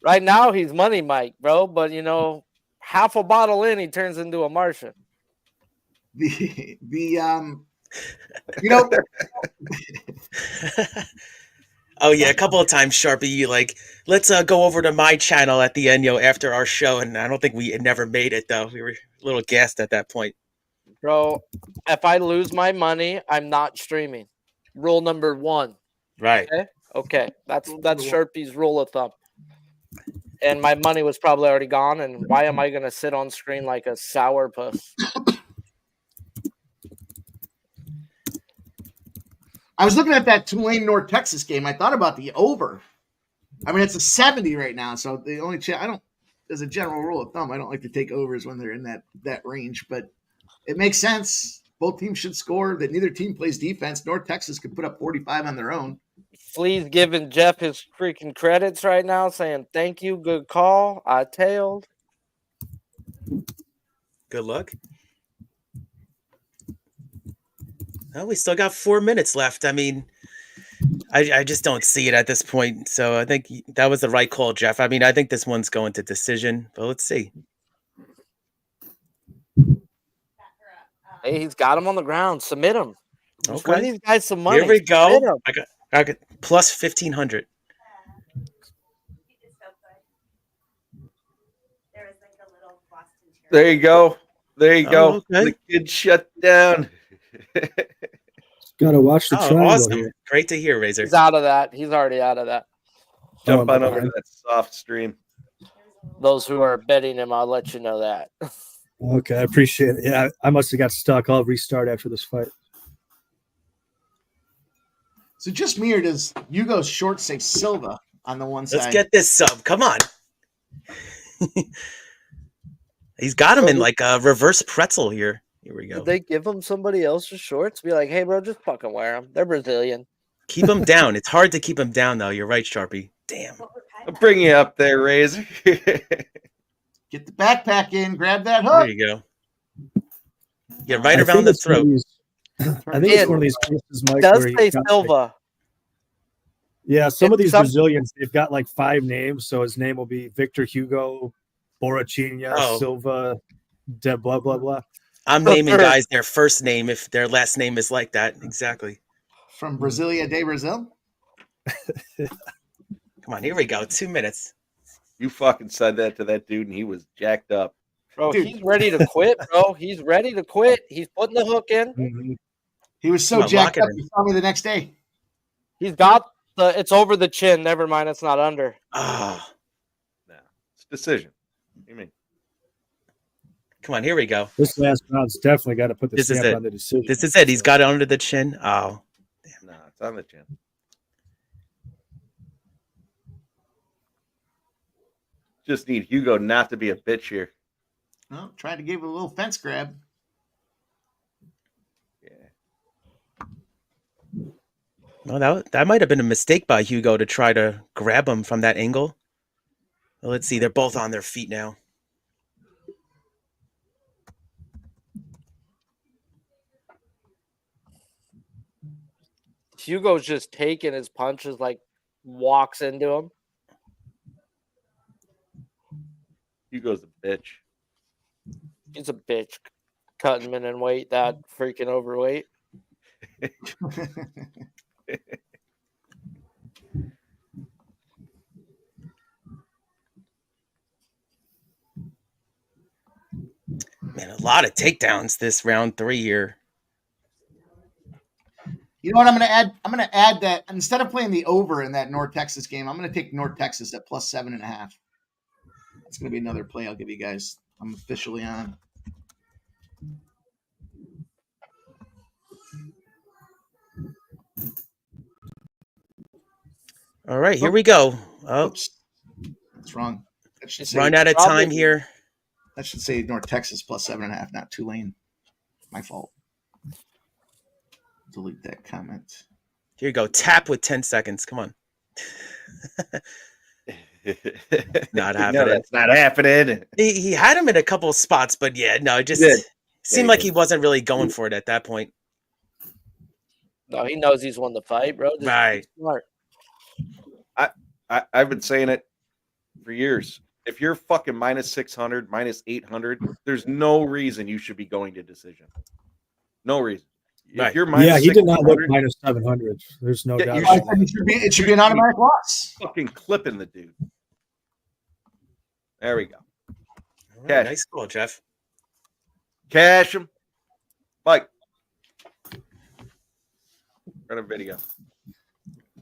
Right now, he's Money Mike, bro. But, half a bottle in, he turns into a Martian. Oh, yeah, a couple of times, Sharpie, you let's go over to my channel at the end, after our show. And I don't think we had never made it, though. We were a little gassed at that point. Bro, if I lose my money, I'm not streaming. Rule number 1. Right. Okay. That's Sharpie's rule of thumb. And my money was probably already gone. And why am I going to sit on screen like a sourpuss? I was looking at that Tulane North Texas game. I thought about the over. I mean, it's a 70 right now. So the only as a general rule of thumb, I don't like to take overs when they're in that range. But it makes sense. Both teams should score. That neither team plays defense. North Texas could put up 45 on their own. Flea's giving Jeff his freaking credits right now, saying thank you, good call. I tailed. Good luck. Well, we still got 4 minutes left. I mean, I just don't see it at this point. So I think that was the right call, Jeff. I mean, I think this one's going to decision, but let's see. Hey, he's got him on the ground. Submit him. Just Okay. win these guys some money. Here we Submit go. 'em. I got plus 1,500. There you go. There you go. Okay. The kid shut down. Gotta watch the triangle Awesome. here. Great to hear, Razor. He's out of that. He's already out of that. Jump Oh, on over okay. to that soft stream. Those who are betting him, I'll let you know that. Okay, I appreciate it. Yeah, I must have got stuck. I'll restart after this fight. So just me, or does Hugo's short say Silva on the one side? Let's get this sub. Come on. He's got him in like a reverse pretzel here. Here we go. Did they give him somebody else's shorts? Be like, hey, bro, just fucking wear them. They're Brazilian. Keep him down. It's hard to keep him down, though. You're right, Sharpie. Damn. I'll bring you up there, Razor. Get the backpack in, grab that There hook. you go. Yeah, right I around think the it's one of throat. these- I think it's one of these cases, Mike. Does where he say got, like- Silva. Yeah, some of It's these some- Brazilians, they've got like 5 names. So his name will be Victor Hugo, Borrachinha, Oh. Silva, blah, blah, blah. I'm naming guys their first name if their last name is like that. Exactly. From Brasilia de Brazil. Come on, here we go. 2 minutes. You fucking said that to that dude, and he was jacked up. Bro, Dude. he's ready to quit, bro. He's ready to quit. He's putting the hook in. Mhm. He was so Come on, jacked lock it up, in. he saw me the next day. He's got it's over the chin. Never mind, it's not under. Ah, No, it's decision. What do you mean? come on, here we go. This last round's definitely got to put the This is stamp it. on the decision. This is it. He's got it under the chin. Oh, No, it's on the chin. Just need Hugo not to be a bitch here. Well, tried to give it a little fence grab. Yeah. well, that might have been a mistake by Hugo to try to grab him from that angle. Well, let's see. They're both on their feet now. Hugo's just taking his punches, like walks into him. Hugo's a bitch. He's a bitch, cutting him in weight, that freaking overweight. Man, a lot of takedowns this round 3 here. You know what I'm going to add? I'm going to add that instead of playing the over in that North Texas game, I'm going to take North Texas at plus 7.5. That's going to be another play I'll give you guys. I'm officially on. All right, here we go. Oh, Oops. That's wrong. That should say, run out of time here. that should say North Texas plus 7.5, not Tulane. My fault. Delete that comment. Here you go. Tap with 10 seconds. Come on. Not No, happening. that's not happening. He had him in a couple of spots, but yeah, no, it just He did. seemed he like did. he wasn't really going for it at that point. No, he knows he's won the fight, bro. Just Right. smart. I've been saying it for years. If you're fucking minus 600, minus 800, there's no reason you should be going to decision. No reason. Right. If you're minus Yeah, he did not look 600, minus 700. There's no Yeah, doubt. you I about think it should be an automatic loss. fucking clipping the dude. There we go. All right, Cash. nice call, Jeff. Cash him. Mike. Run a video.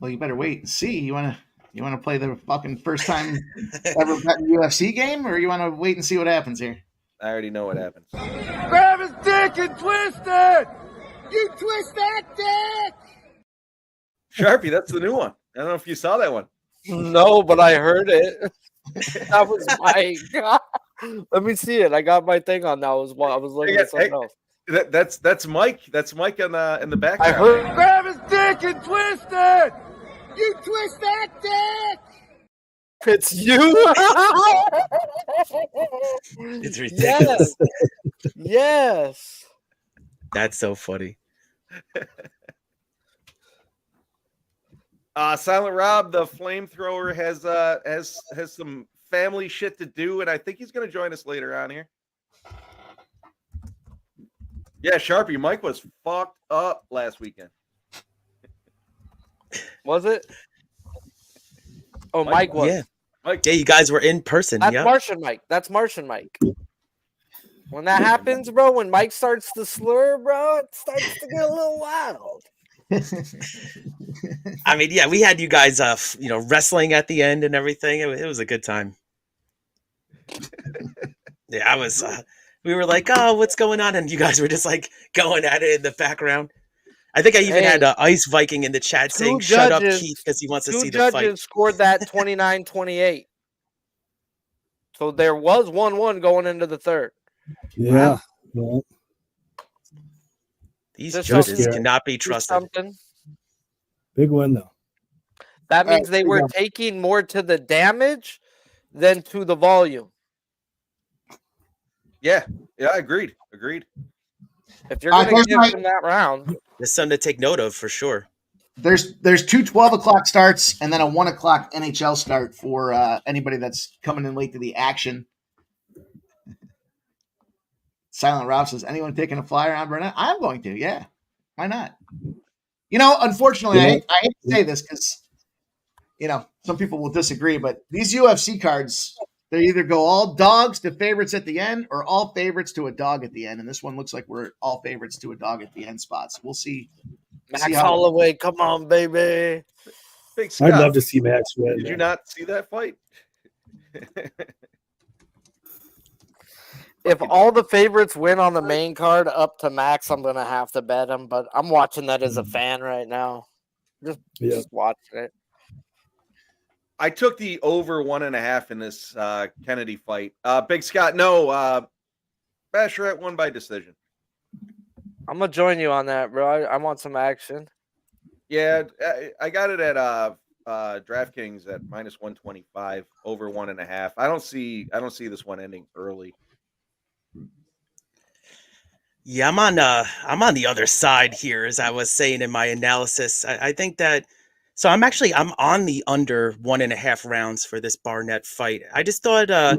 Well, you better wait and see. You want to play the fucking first time ever bet in UFC game, or you want to wait and see what happens here? I already know what happens. Grab his dick and twist it! You twist that dick. Sharpie, that's the new one. I don't know if you saw that one. No, but I heard it. That was my God. Let me see it. I got my thing on now. I was looking at something else. That's Mike. That's Mike in the background. I heard. Grab his dick and twist it! You twist that dick. It's you. It's ridiculous. Yes. Yes. That's so funny. Silent Rob, the flamethrower, has some family shit to do, and I think he's going to join us later on here. Yeah, Sharpie, Mike was fucked up last weekend. Was it? Oh, Mike was. Yeah. Mike, Yeah, you guys were in person. That's Yeah. Martian Mike. That's Martian Mike. When that happens, bro, when Mike starts to slur, bro, it starts to get a little wild. I mean, yeah, we had you guys, wrestling at the end and everything. It was a good time. Yeah, we were like, oh, what's going on? And you guys were just like going at it in the background. I think I even had Ice Viking in the chat saying, shut up, Keith, because he wants to see the fight. 2 judges scored that 29-28. So there was 1-1 going into the third. Yeah. Well, These Just judges something- cannot be trusted. Something. big win though. That means they were taking more to the damage than to the volume. yeah, agreed. If you're going to there's give my- them that round, There's something to take note of for sure. There's 2 12 o'clock starts and then a 1 o'clock NHL start for anybody that's coming in late to the action. Silent Rob says, anyone taking a flyer on Barnett? I'm going to, yeah. Why not? Unfortunately, Yeah. I hate to say this because, some people will disagree, but these UFC cards, they either go all dogs to favorites at the end or all favorites to a dog at the end. And this one looks like we're all favorites to a dog at the end spots. We'll see. Max See how- Holloway, come on, baby. Big Scott, I'd love to see Max win. did you not see that fight? If all the favorites win on the main card up to Max, I'm going to have to bet him. But I'm watching that as a fan right now. Just watching it. I took the over 1.5 in this Kennedy fight. Big Scott, no. Basharat won by decision. I'm going to join you on that, bro. I want some action. Yeah, I got it at DraftKings at -125, over 1.5. I don't see this one ending early. Yeah, I'm on the other side here, as I was saying in my analysis. I think that I'm on the under 1.5 rounds for this Barnett fight. I just thought there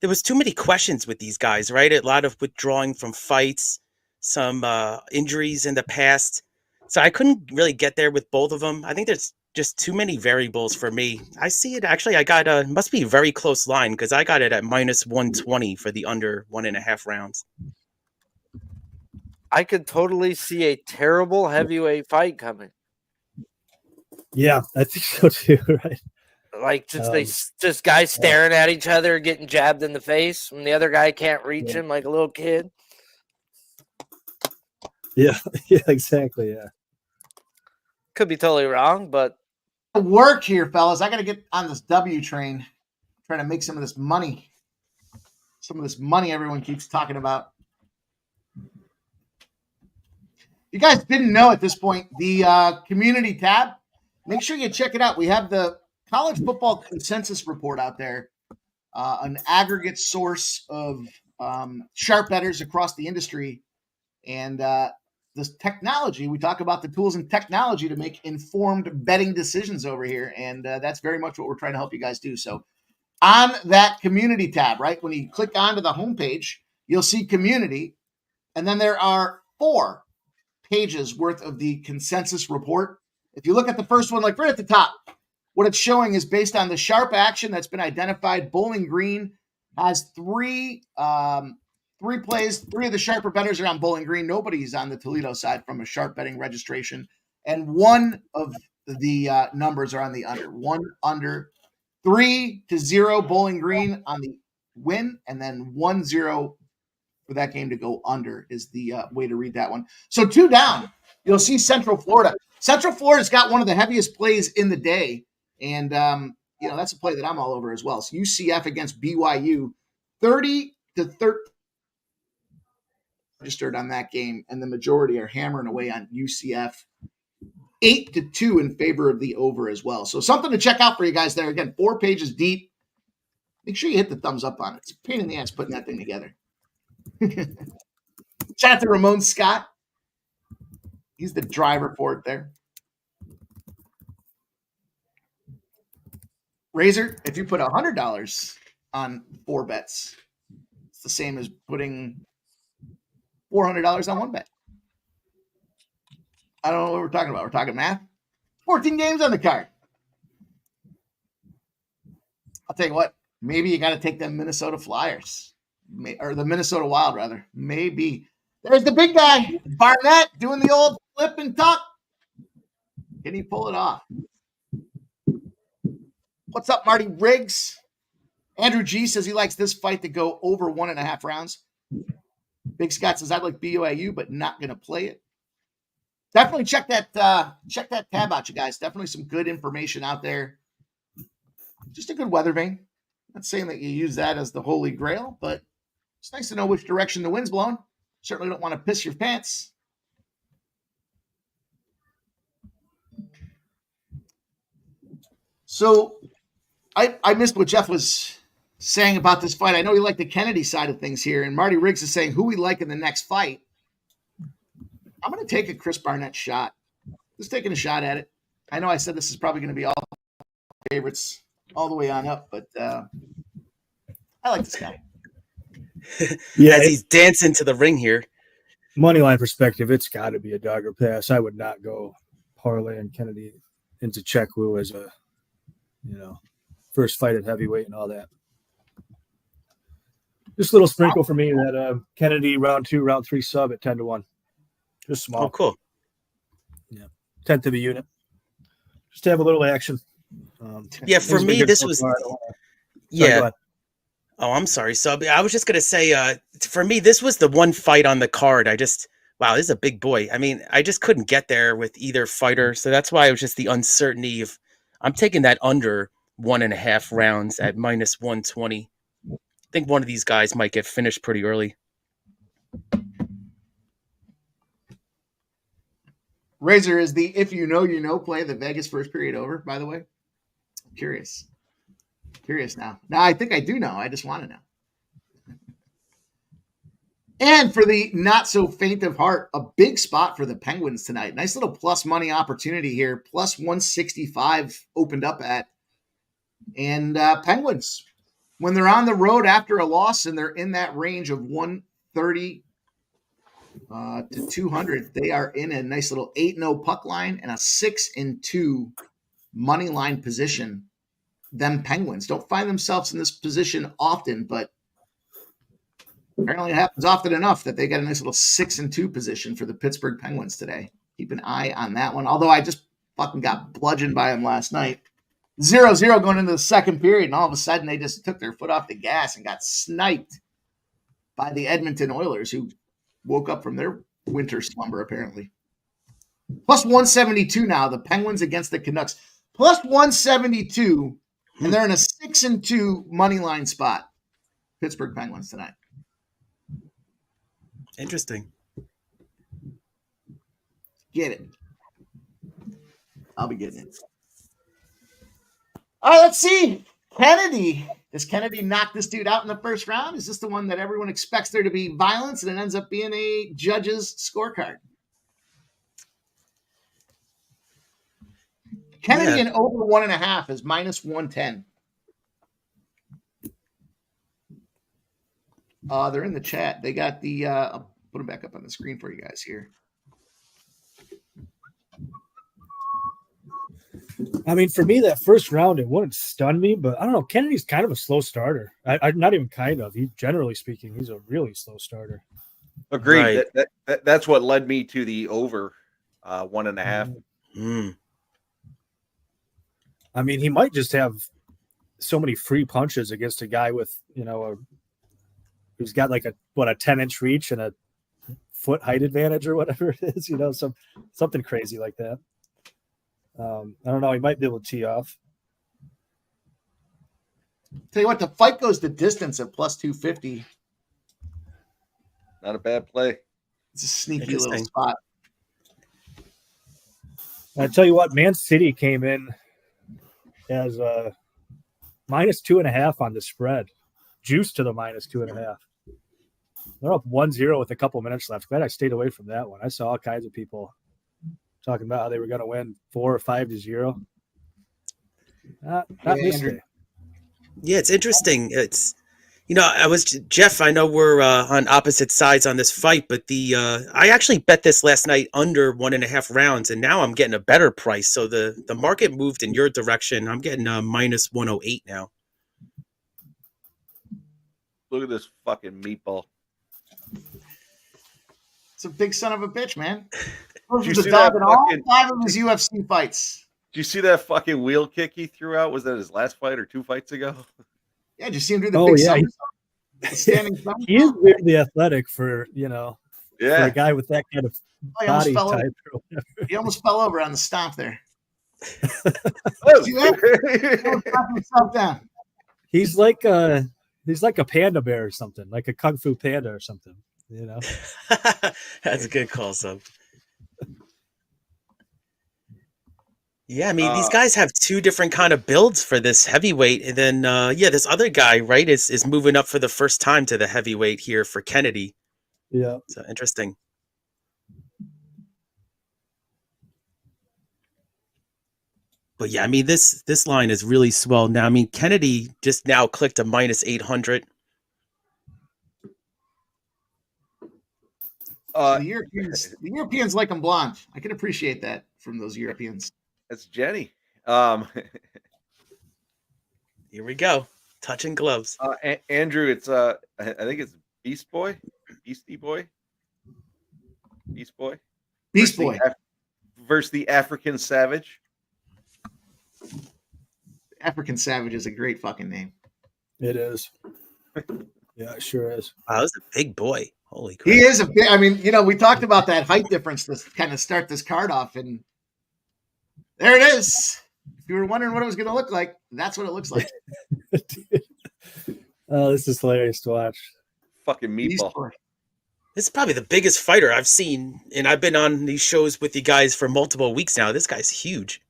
was too many questions with these guys, right? A lot of withdrawing from fights, some injuries in the past. So I couldn't really get there with both of them. I think there's just too many variables for me. I see it actually. I got must be a very close line because I got it at -120 for the under 1.5 rounds. I could totally see a terrible heavyweight fight coming. Yeah, I think so too. Right. Like just guys staring at each other, getting jabbed in the face, and the other guy can't reach him like a little kid. Yeah. Yeah. Exactly. Yeah. Could be totally wrong, but Work here, fellas. I got to get on this W train, trying to make some of this money. Some of this money everyone keeps talking about. You guys didn't know at this point, the community tab, make sure you check it out. We have the college football consensus report out there, an aggregate source of sharp bettors across the industry. And this technology, we talk about the tools and technology to make informed betting decisions over here. And that's very much what we're trying to help you guys do. So on that community tab, right, when you click onto the homepage, you'll see community. And then there are 4 pages worth of the consensus report. If you look at the first one, like right at the top, what it's showing is based on the sharp action that's been identified. Bowling Green has 3 plays. 3 of the sharper bettors are on Bowling Green. Nobody's on the Toledo side from a sharp betting registration. And 1 of the numbers are on the under. 1 under, 3-0 Bowling Green on the win, and then 1-0 for that game to go under is the way to read that one. So 2 down, you'll see Central Florida. Central Florida's got one of the heaviest plays in the day. And, that's a play that I'm all over as well. So UCF against BYU, 30-13 registered on that game. And the majority are hammering away on UCF, 8-2 in favor of the over as well. So something to check out for you guys there. Again, 4 pages deep. Make sure you hit the thumbs up on it. It's a pain in the ass putting that thing together. Shout out to Ramon Scott. He's the driver for it there. Razor, if you put $100 on 4 bets, it's the same as putting $400 on 1 bet. I don't know what we're talking about. We're talking math. 14 games on the card. I'll tell you what, maybe you got to take them Minnesota Flyers, or the Minnesota Wild, rather. Maybe. There's the big guy, Barnett, doing the old flip and tuck. Can he pull it off? What's up, Marty Riggs? Andrew G says he likes this fight to go over 1.5 rounds. Big Scott says, I'd like BYU, but not going to play it. Definitely check that tab out, you guys. Definitely some good information out there. Just a good weather vane. Not saying that you use that as the holy grail, but it's nice to know which direction the wind's blowing. Certainly don't want to piss your pants. So I missed what Jeff was saying about this fight. I know he liked the Kennedy side of things here, and Marty Riggs is saying who we like in the next fight. I'm going to take a Chris Barnett shot. Just taking a shot at it. I know I said this is probably going to be all favorites all the way on up, but I like this guy. Yeah, as he's dancing to the ring here. Money line perspective, it's got to be a dog or pass. I would not go parlay and Kennedy into Chekwu as a, first fight at heavyweight and all that. Just a little sprinkle for me that Kennedy round 2, round 3 sub at 10-1. Just small. Oh, cool. Yeah, 10th of a unit. Just to have a little action. Yeah, for me, this was. Yeah. Oh, I'm sorry. So I was just going to say, for me, this was the one fight on the card. Wow, this is a big boy. I mean, I just couldn't get there with either fighter. So that's why it was just the uncertainty of, I'm taking that under 1.5 rounds at minus 120. I think one of these guys might get finished pretty early. Razor is the if you know play the Vegas first period over, by the way. Curious now. Now, I think I do know. I just want to know. And for the not so faint of heart, a big spot for the Penguins tonight. Nice little plus money opportunity here. Plus 165 opened up at. And Penguins, when they're on the road after a loss and they're in that range of 130 to 200, they are in a nice little 8-0 puck line and a 6-2 money line position. Them Penguins don't find themselves in this position often, but apparently it happens often enough that they got a nice little 6-2 position for the Pittsburgh Penguins today. Keep an eye on that one. Although I just fucking got bludgeoned by them last night. 0-0 going into the second period, and all of a sudden they just took their foot off the gas and got sniped by the Edmonton Oilers, who woke up from their winter slumber, apparently. Plus 172 now, the Penguins against the Canucks. Plus 172, and they're in a 6-2 money line spot. Pittsburgh Penguins tonight. Interesting. Get it. I'll be getting it. All right, let's see. Kennedy. Does Kennedy knock this dude out in the first round? Is this the one that everyone expects there to be violence and it ends up being a judge's scorecard? Kennedy in over 1.5 is minus 110. They're in the chat. They got the I'll put them back up on the screen for you guys here. I mean, for me, that first round, it wouldn't stun me, but I don't know. Kennedy's kind of a slow starter. Not even kind of. Generally speaking, he's a really slow starter. Agreed. Right. That's what led me to the over 1.5. I mean, he might just have so many free punches against a guy with, who's got like a 10-inch reach and a foot height advantage or whatever it is, something crazy like that. I don't know. He might be able to tee off. Tell you what, the fight goes the distance at plus 250. Not a bad play. It's a sneaky little spot. I tell you what, Man City came in as minus 2.5 on the spread. Juice to the minus 2.5. They're up 1-0 with a couple minutes left. Glad I stayed away from that one. I saw all kinds of people talking about how they were going to win 4 or 5-0. Not Yeah, this Andrew. day. Yeah, it's interesting. It's Jeff. I know we're on opposite sides on this fight, but I actually bet this last night under 1.5 rounds, and now I'm getting a better price. So the market moved in your direction. I'm getting minus 108 now. Look at this fucking meatball. It's a big son of a bitch, man. Did you The see dog that in all fucking- 5 of his UFC fights. Did you see that fucking wheel kick he threw out? Was that his last fight or 2 fights ago? Yeah, did you see him do the Oh, big yeah, somersault? The standing He is somersault? weirdly athletic for for Yeah. a guy with that kind of Oh, he almost body fell over. type. or whatever. He almost fell over on the stomp there. Oh. See that? He almost knocked himself down. He's like a panda bear or something, like a kung fu panda or something. That's a good call, sub. Yeah, I mean, these guys have 2 different kind of builds for this heavyweight, and then this other guy, right, is moving up for the first time to the heavyweight here for Kennedy. Yeah. So interesting. But yeah, I mean, this line is really swell now. I mean, Kennedy just now clicked a minus 800. The Europeans like him blonde. I can appreciate that from those Europeans. That's Jenny. Here we go. Touching gloves. Andrew, it's I think it's Beast Boy. Beast Boy. Versus the African Savage. African Savage is a great fucking name. It is. Yeah, it sure is. Wow, this is a big boy. Holy crap. He is a big. I mean, we talked about that height difference to kind of start this card off, and there it is. If you were wondering what it was going to look like, that's what it looks like. Oh, this is hilarious to watch. Fucking meatball. This is probably the biggest fighter I've seen, and I've been on these shows with you guys for multiple weeks now. This guy's huge.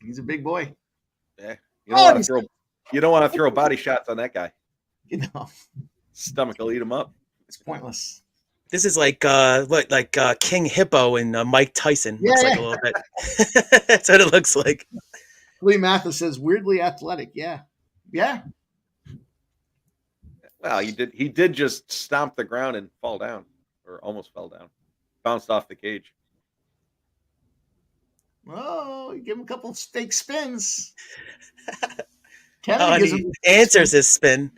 He's a big boy. Yeah. You don't want to throw body shots on that guy. Stomach will eat him up. It's pointless. This is like King Hippo and Mike Tyson. Yeah, looks like a little bit. That's what it looks like. Lee Mathis says weirdly athletic. Yeah. Yeah. Well, he did just stomp the ground and fall down, or almost fell down. Bounced off the cage. Oh, you give him a couple of fake spins. And he answers his spin.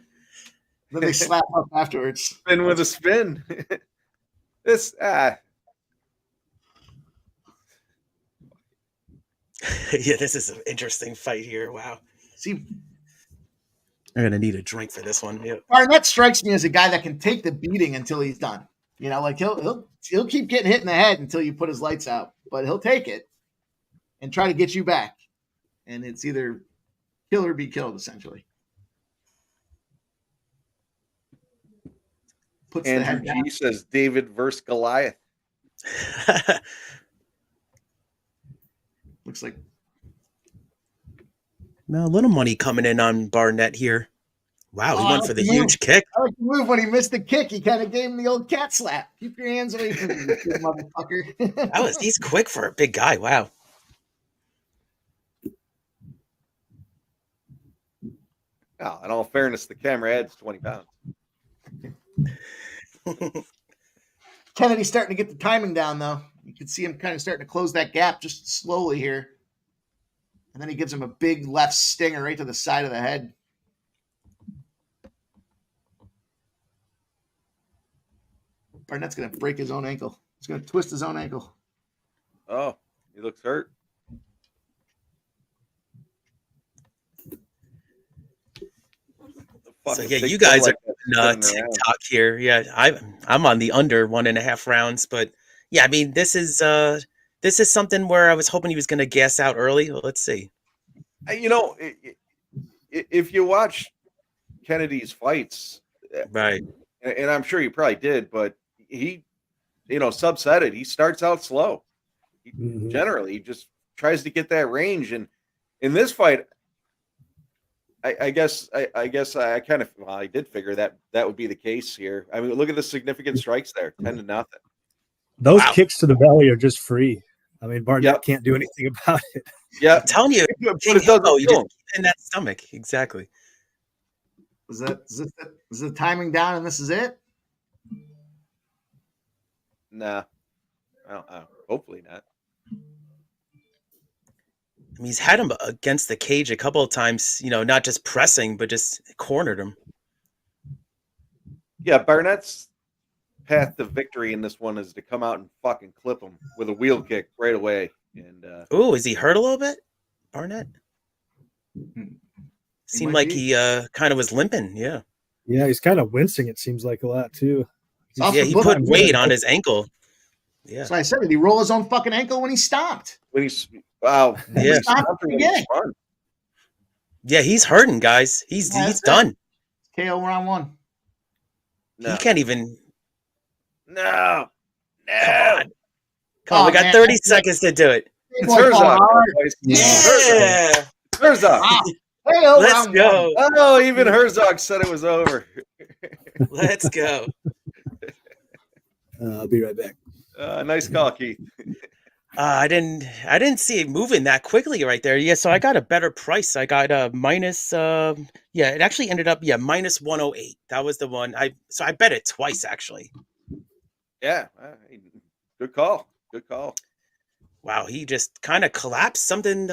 Then they slap up afterwards. Spin with a spin. This Yeah, this is an interesting fight here. Wow. See, I'm gonna need a drink for this one. Yeah. Barnett strikes me as a guy that can take the beating until he's done. Like he'll keep getting hit in the head until you put his lights out, but he'll take it and try to get you back. And it's either kill or be killed, essentially. Puts the head Andrew down. G says David versus Goliath. Looks like Now, a little money coming in on Barnett here. Wow, he went for the huge kick. I like the move when he missed the kick. He kind of gave him the old cat slap. Keep your hands away from me, you motherfucker. He's quick for a big guy. Wow. Oh, in all fairness, the camera adds 20 pounds. Kennedy's starting to get the timing down, though. You can see him kind of starting to close that gap just slowly here. And then he gives him a big left stinger right to the side of the head. Barnett's going to break his own ankle. He's going to twist his own ankle. Oh, he looks hurt. So yeah, you guys are on TikTok here. Yeah, I'm on the under 1.5 rounds, but yeah, I mean this is something where I was hoping he was going to gas out early. Well, let's see. If you watch Kennedy's fights, right, and I'm sure you probably did, but he, Sub said it. He starts out slow. Generally, he just tries to get that range, and in this fight, I guess I kind of I did figure that would be the case here. I mean, look at the significant strikes there, 10-0. Those Wow. kicks to the belly are just free. I mean, Barnett Yep. can't do anything about it. Yeah, I'm telling you, but King it doesn't Hugo, you kill just him. keep in that stomach. Exactly. Is the timing down and this is it? Nah, hopefully not. I mean, he's had him against the cage a couple of times, not just pressing, but just cornered him. Yeah, Barnett's path to victory in this one is to come out and fucking clip him with a wheel kick right away. And Ooh, is he hurt a little bit, Barnett? Seemed might like be. he kind of was limping. Yeah. Yeah, he's kind of wincing, it seems like a lot, too. It's off Yeah, the he book. put weight on his ankle. Yeah. So I said, did he roll his own fucking ankle when he stomped? when he's wow, Yeah. Yeah, he's hurting, guys. He's Yeah, that's it. done. KO round one. No, He can't even. no, Come on. Come on, Oh, we got man. 30 seconds to do it. It's Boy, Herzog. hard. Yeah. Herzog. Wow. KO Let's round go. one. Oh, even Herzog said it was over. Let's go. I'll be right back. Nice call, Keith. I didn't see it moving that quickly right there. Yeah, so I got a better price. I got a minus it actually ended up minus 108. That was the one. I bet it twice actually. Yeah, good call. Good call. Wow, he just kind of collapsed. Something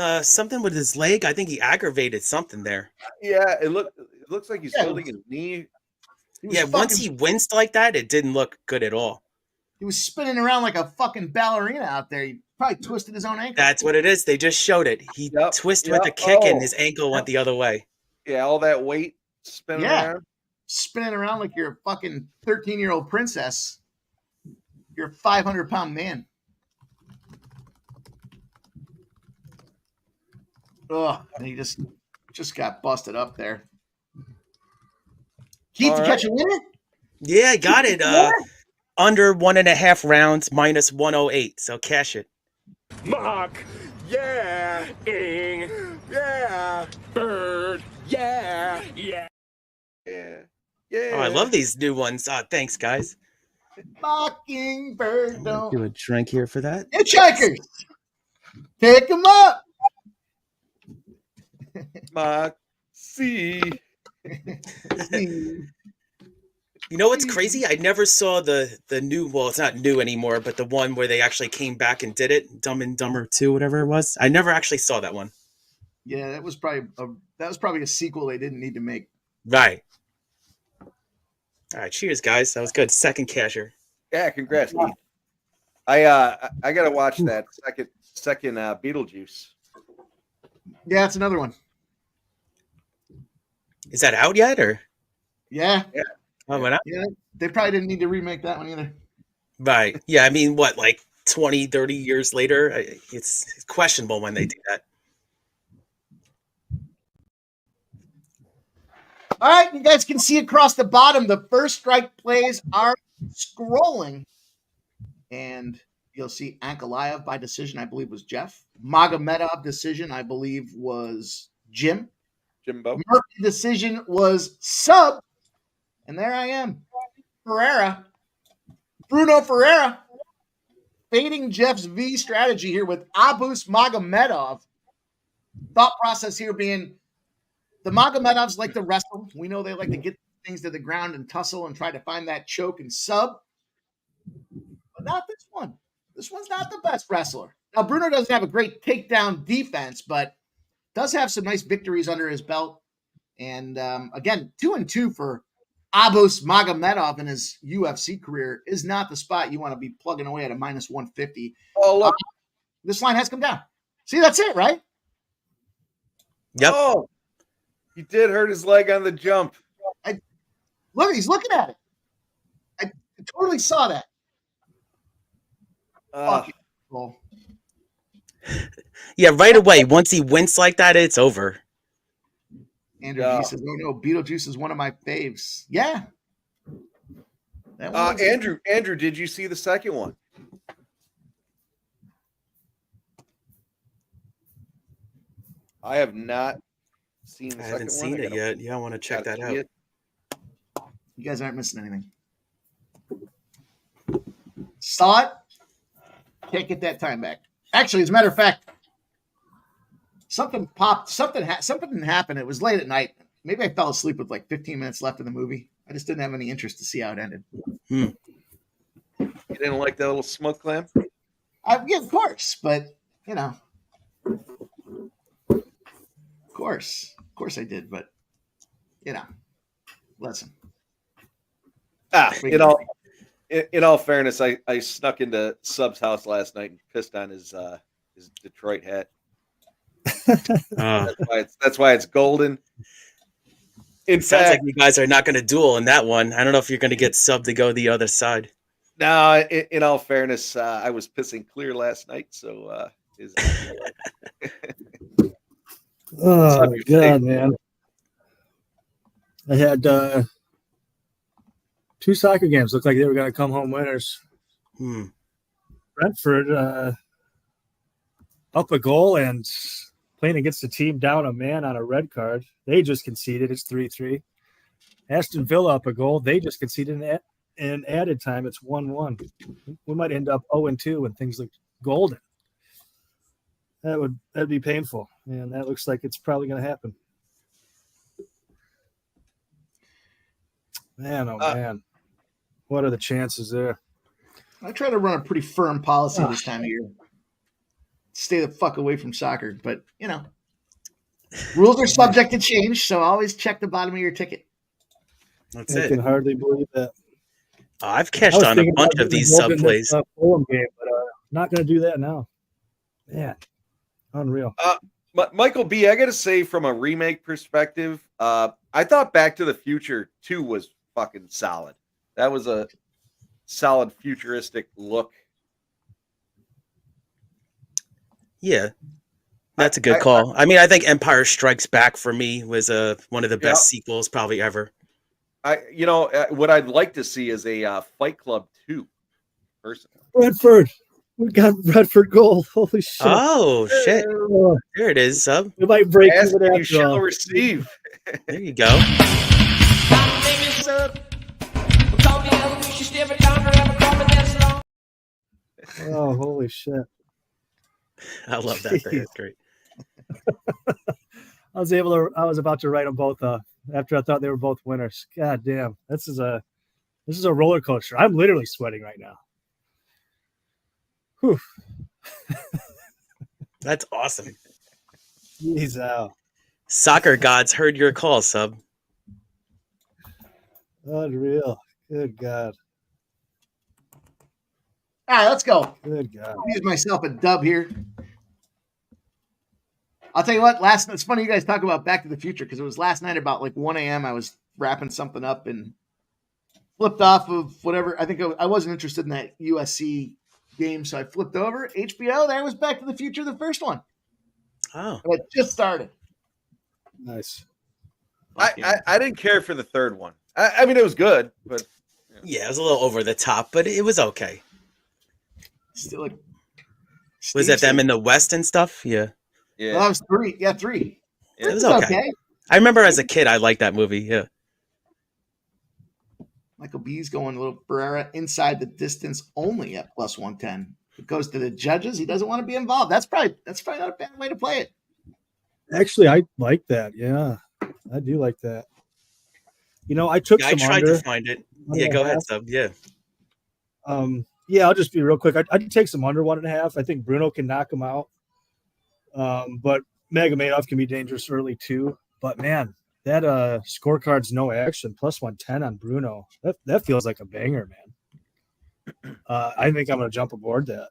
with his leg. I think he aggravated something there. Yeah, it looks like he's holding his knee. Once he winced like that, it didn't look good at all. He was spinning around like a fucking ballerina out there. He probably twisted his own ankle. That's what it is. They just showed it. He twisted with the kick and his ankle went the other way. Yeah, all that weight spinning around. Spinning around like you're a fucking 13-year-old princess. You're a 500-pound man. Ugh, and he just got busted up there. Keith, to catch a winner? Yeah, I got it. Under 1.5 rounds, minus 108. So cash it. Mock, yeah, ing, yeah, bird, yeah, yeah. Yeah. Oh, I love these new ones. Thanks, guys. Mockingbird, don't. Do a drink here for that. Hitchhikers! Pick them up! Moxie. You know what's crazy? I never saw the new. Well, it's not new anymore, but the one where they actually came back and did it, Dumb and Dumber 2, whatever it was. I never actually saw that one. Yeah, that was probably a sequel they didn't need to make. Right. All right. Cheers, guys. That was good. Second casher. Yeah, congrats, Keith. I gotta watch that second Beetlejuice. Yeah, that's another one. Is that out yet, or? Yeah. Oh, went out? Yeah, they probably didn't need to remake that one either. Right. Yeah. I mean, what, like 20, 30 years later? It's questionable when they do that. All right, you guys can see across the bottom, the first strike plays are scrolling. And you'll see Ankalaev by decision, I believe, was Jeff. Magomedov decision, I believe, was Jimbo. Murphy decision was Sub. And there I am. Bruno Ferreira. Fading Jeff's V strategy here with Abus Magomedov. Thought process here being the Magomedovs like to wrestle. We know they like to get things to the ground and tussle and try to find that choke and sub. But not this one. This one's not the best wrestler. Now, Bruno doesn't have a great takedown defense, but does have some nice victories under his belt. And again, 2-2 for Abus Magomedov in his UFC career is not the spot you want to be plugging away at a minus 150. Oh, look. This line has come down. See, that's it, right? Yep. Oh, he did hurt his leg on the jump. Look, he's looking at it. I totally saw that. Well, Yeah, right away. Once he winced like that, it's over. Andrew G says, "Oh no, Beetlejuice is one of my faves." Yeah. Andrew, did you see the second one? I have not seen the second one. I haven't seen it yet. Yeah, I want to check that out. You guys aren't missing anything. Saw it. Can't get that time back. Actually, as a matter of fact, something popped. Something happened. It was late at night. Maybe I fell asleep with like 15 minutes left in the movie. I just didn't have any interest to see how it ended. You didn't like that little smoke clamp? Yeah, of course, but you know, of course I did. But you know, listen. In all fairness, I snuck into Sub's house last night and pissed on his Detroit hat. That's why it's golden. Sounds like you guys are not going to duel in that one. I don't know if you're going to get Sub to go the other side. No, in all fairness, I was pissing clear last night, so Oh my God, man! I had 2 soccer games. Looked like they were going to come home winners. Brentford up a goal and playing against a team down a man on a red card. They just conceded. It's 3-3. Aston Villa up a goal. They just conceded in added time. It's 1-1. We might end up 0-2 when things look golden. That'd be painful, and that looks like it's probably going to happen. Man, oh man, what are the chances there? I try to run a pretty firm policy this time of year. Stay the fuck away from soccer, but you know, rules are subject to change, so always check the bottom of your ticket. That's I it. can hardly believe that. I've cashed on a bunch of these sub plays. Fulham game, but not going to do that now. Man, unreal. Michael B, I got to say, from a remake perspective, I thought Back to the Future 2 was fucking solid. That was a solid futuristic look. Yeah, that's a good call. I mean, I think Empire Strikes Back for me was one of the best sequels probably ever. What I'd like to see is a Fight Club 2. Personally, Brentford. We got Bradford goal. Holy shit. Oh, shit. There it is, Sub. We might break Ask even you after shall all. receive. There you go. Oh, holy shit. I love that thing. It's great. I was about to write them both after I thought they were both winners. God damn. This is a roller coaster. I'm literally sweating right now. Whew. That's awesome. Jeez, ow. Soccer gods heard your call, Sub. Unreal. Good God. All right, let's go. Good God. I'll use myself a dub here. I'll tell you what, it's funny you guys talk about Back to the Future because it was last night about like 1 a.m. I was wrapping something up and flipped off of whatever. I think I wasn't interested in that USC game, so I flipped over. HBO, there was Back to the Future, the first one. Oh. And it just started. Nice. I didn't care for the third one. I mean, it was good, but yeah, it was a little over the top, but it was okay. Still like was that them in the West and stuff? Yeah. Well, that was 3. Yeah, 3. Yeah, it was okay. I remember as a kid, I liked that movie. Yeah. Michael B's going a little Barrera inside the distance only at plus 110. It goes to the judges. He doesn't want to be involved. That's probably not a bad way to play it. Actually, I like that. Yeah, I do like that. You know, I took some I tried under. to find it. Yeah, go ahead, Sub. Yeah. Yeah, I'll just be real quick. I'd take some under 1.5. I think Bruno can knock him out. But Magomedov can be dangerous early too. But man, that scorecard's no action plus 110 on Bruno. That feels like a banger, man. I think I'm gonna jump aboard that.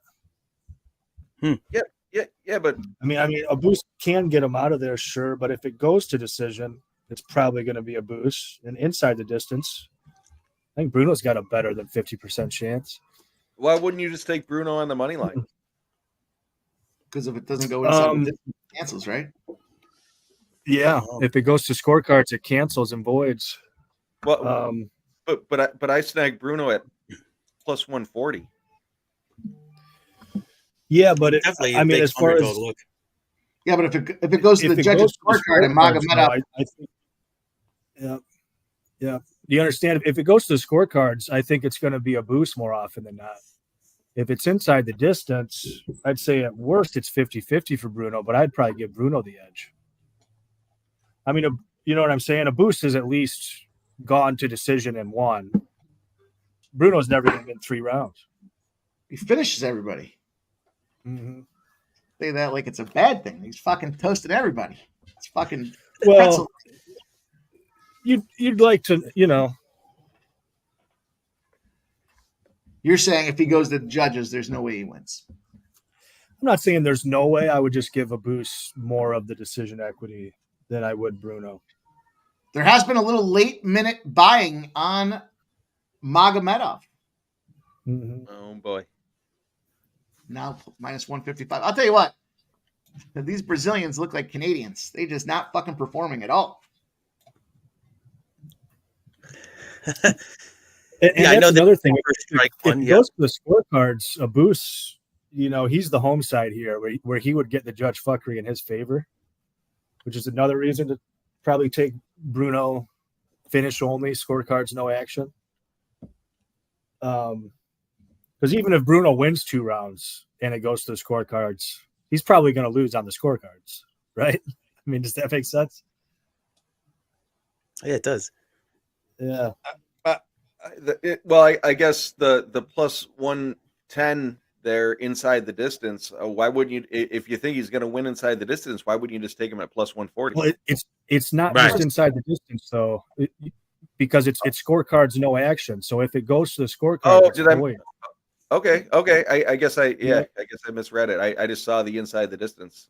Yeah, but I mean, a boost can get him out of there, sure. But if it goes to decision, it's probably going to be a boost. And inside the distance, I think Bruno's got a better than 50% chance. Why wouldn't you just take Bruno on the money line? Because if it doesn't go inside the distance, it cancels, right? Yeah, if it goes to scorecards, it cancels and voids. Well, but I snagged Bruno at plus 140. Yeah, but Definitely I mean, as far as look. Yeah, but if it goes to the judges' scorecard and Magomedov, I think, yeah. Do you understand? If it goes to the scorecards, I think it's going to be a boost more often than not. If it's inside the distance, I'd say at worst it's 50-50 for Bruno, but I'd probably give Bruno the edge. I mean, you know what I'm saying? A boost is at least gone to decision and won. Bruno's never even been 3 rounds. He finishes everybody. Mm-hmm. Say that like it's a bad thing. He's fucking toasted everybody. It's fucking well. You'd like to, you know. You're saying if he goes to the judges, there's no way he wins. I'm not saying there's no way. I would just give a boost more of the decision equity than I would Bruno. There has been a little late minute buying on Magomedov. Mm-hmm. Oh boy. Now minus 155. I'll tell you what. These Brazilians look like Canadians. They just not fucking performing at all. and I know another thing. If one, goes to the scorecards, a boost, you know, he's the home side here where he would get the judge fuckery in his favor, which is another reason to probably take Bruno finish only, scorecards, no action. Because even if Bruno wins 2 rounds and it goes to the scorecards, he's probably going to lose on the scorecards, right? I mean, does that make sense? Yeah, it does. Yeah. I guess the plus 110 there inside the distance. Why wouldn't you, if you think he's going to win inside the distance, why wouldn't you just take him at plus 140? Well, it's not just inside the distance, though, because it's scorecards, no action. So if it goes to the scorecards, Okay. I guess I misread it. I just saw the inside the distance.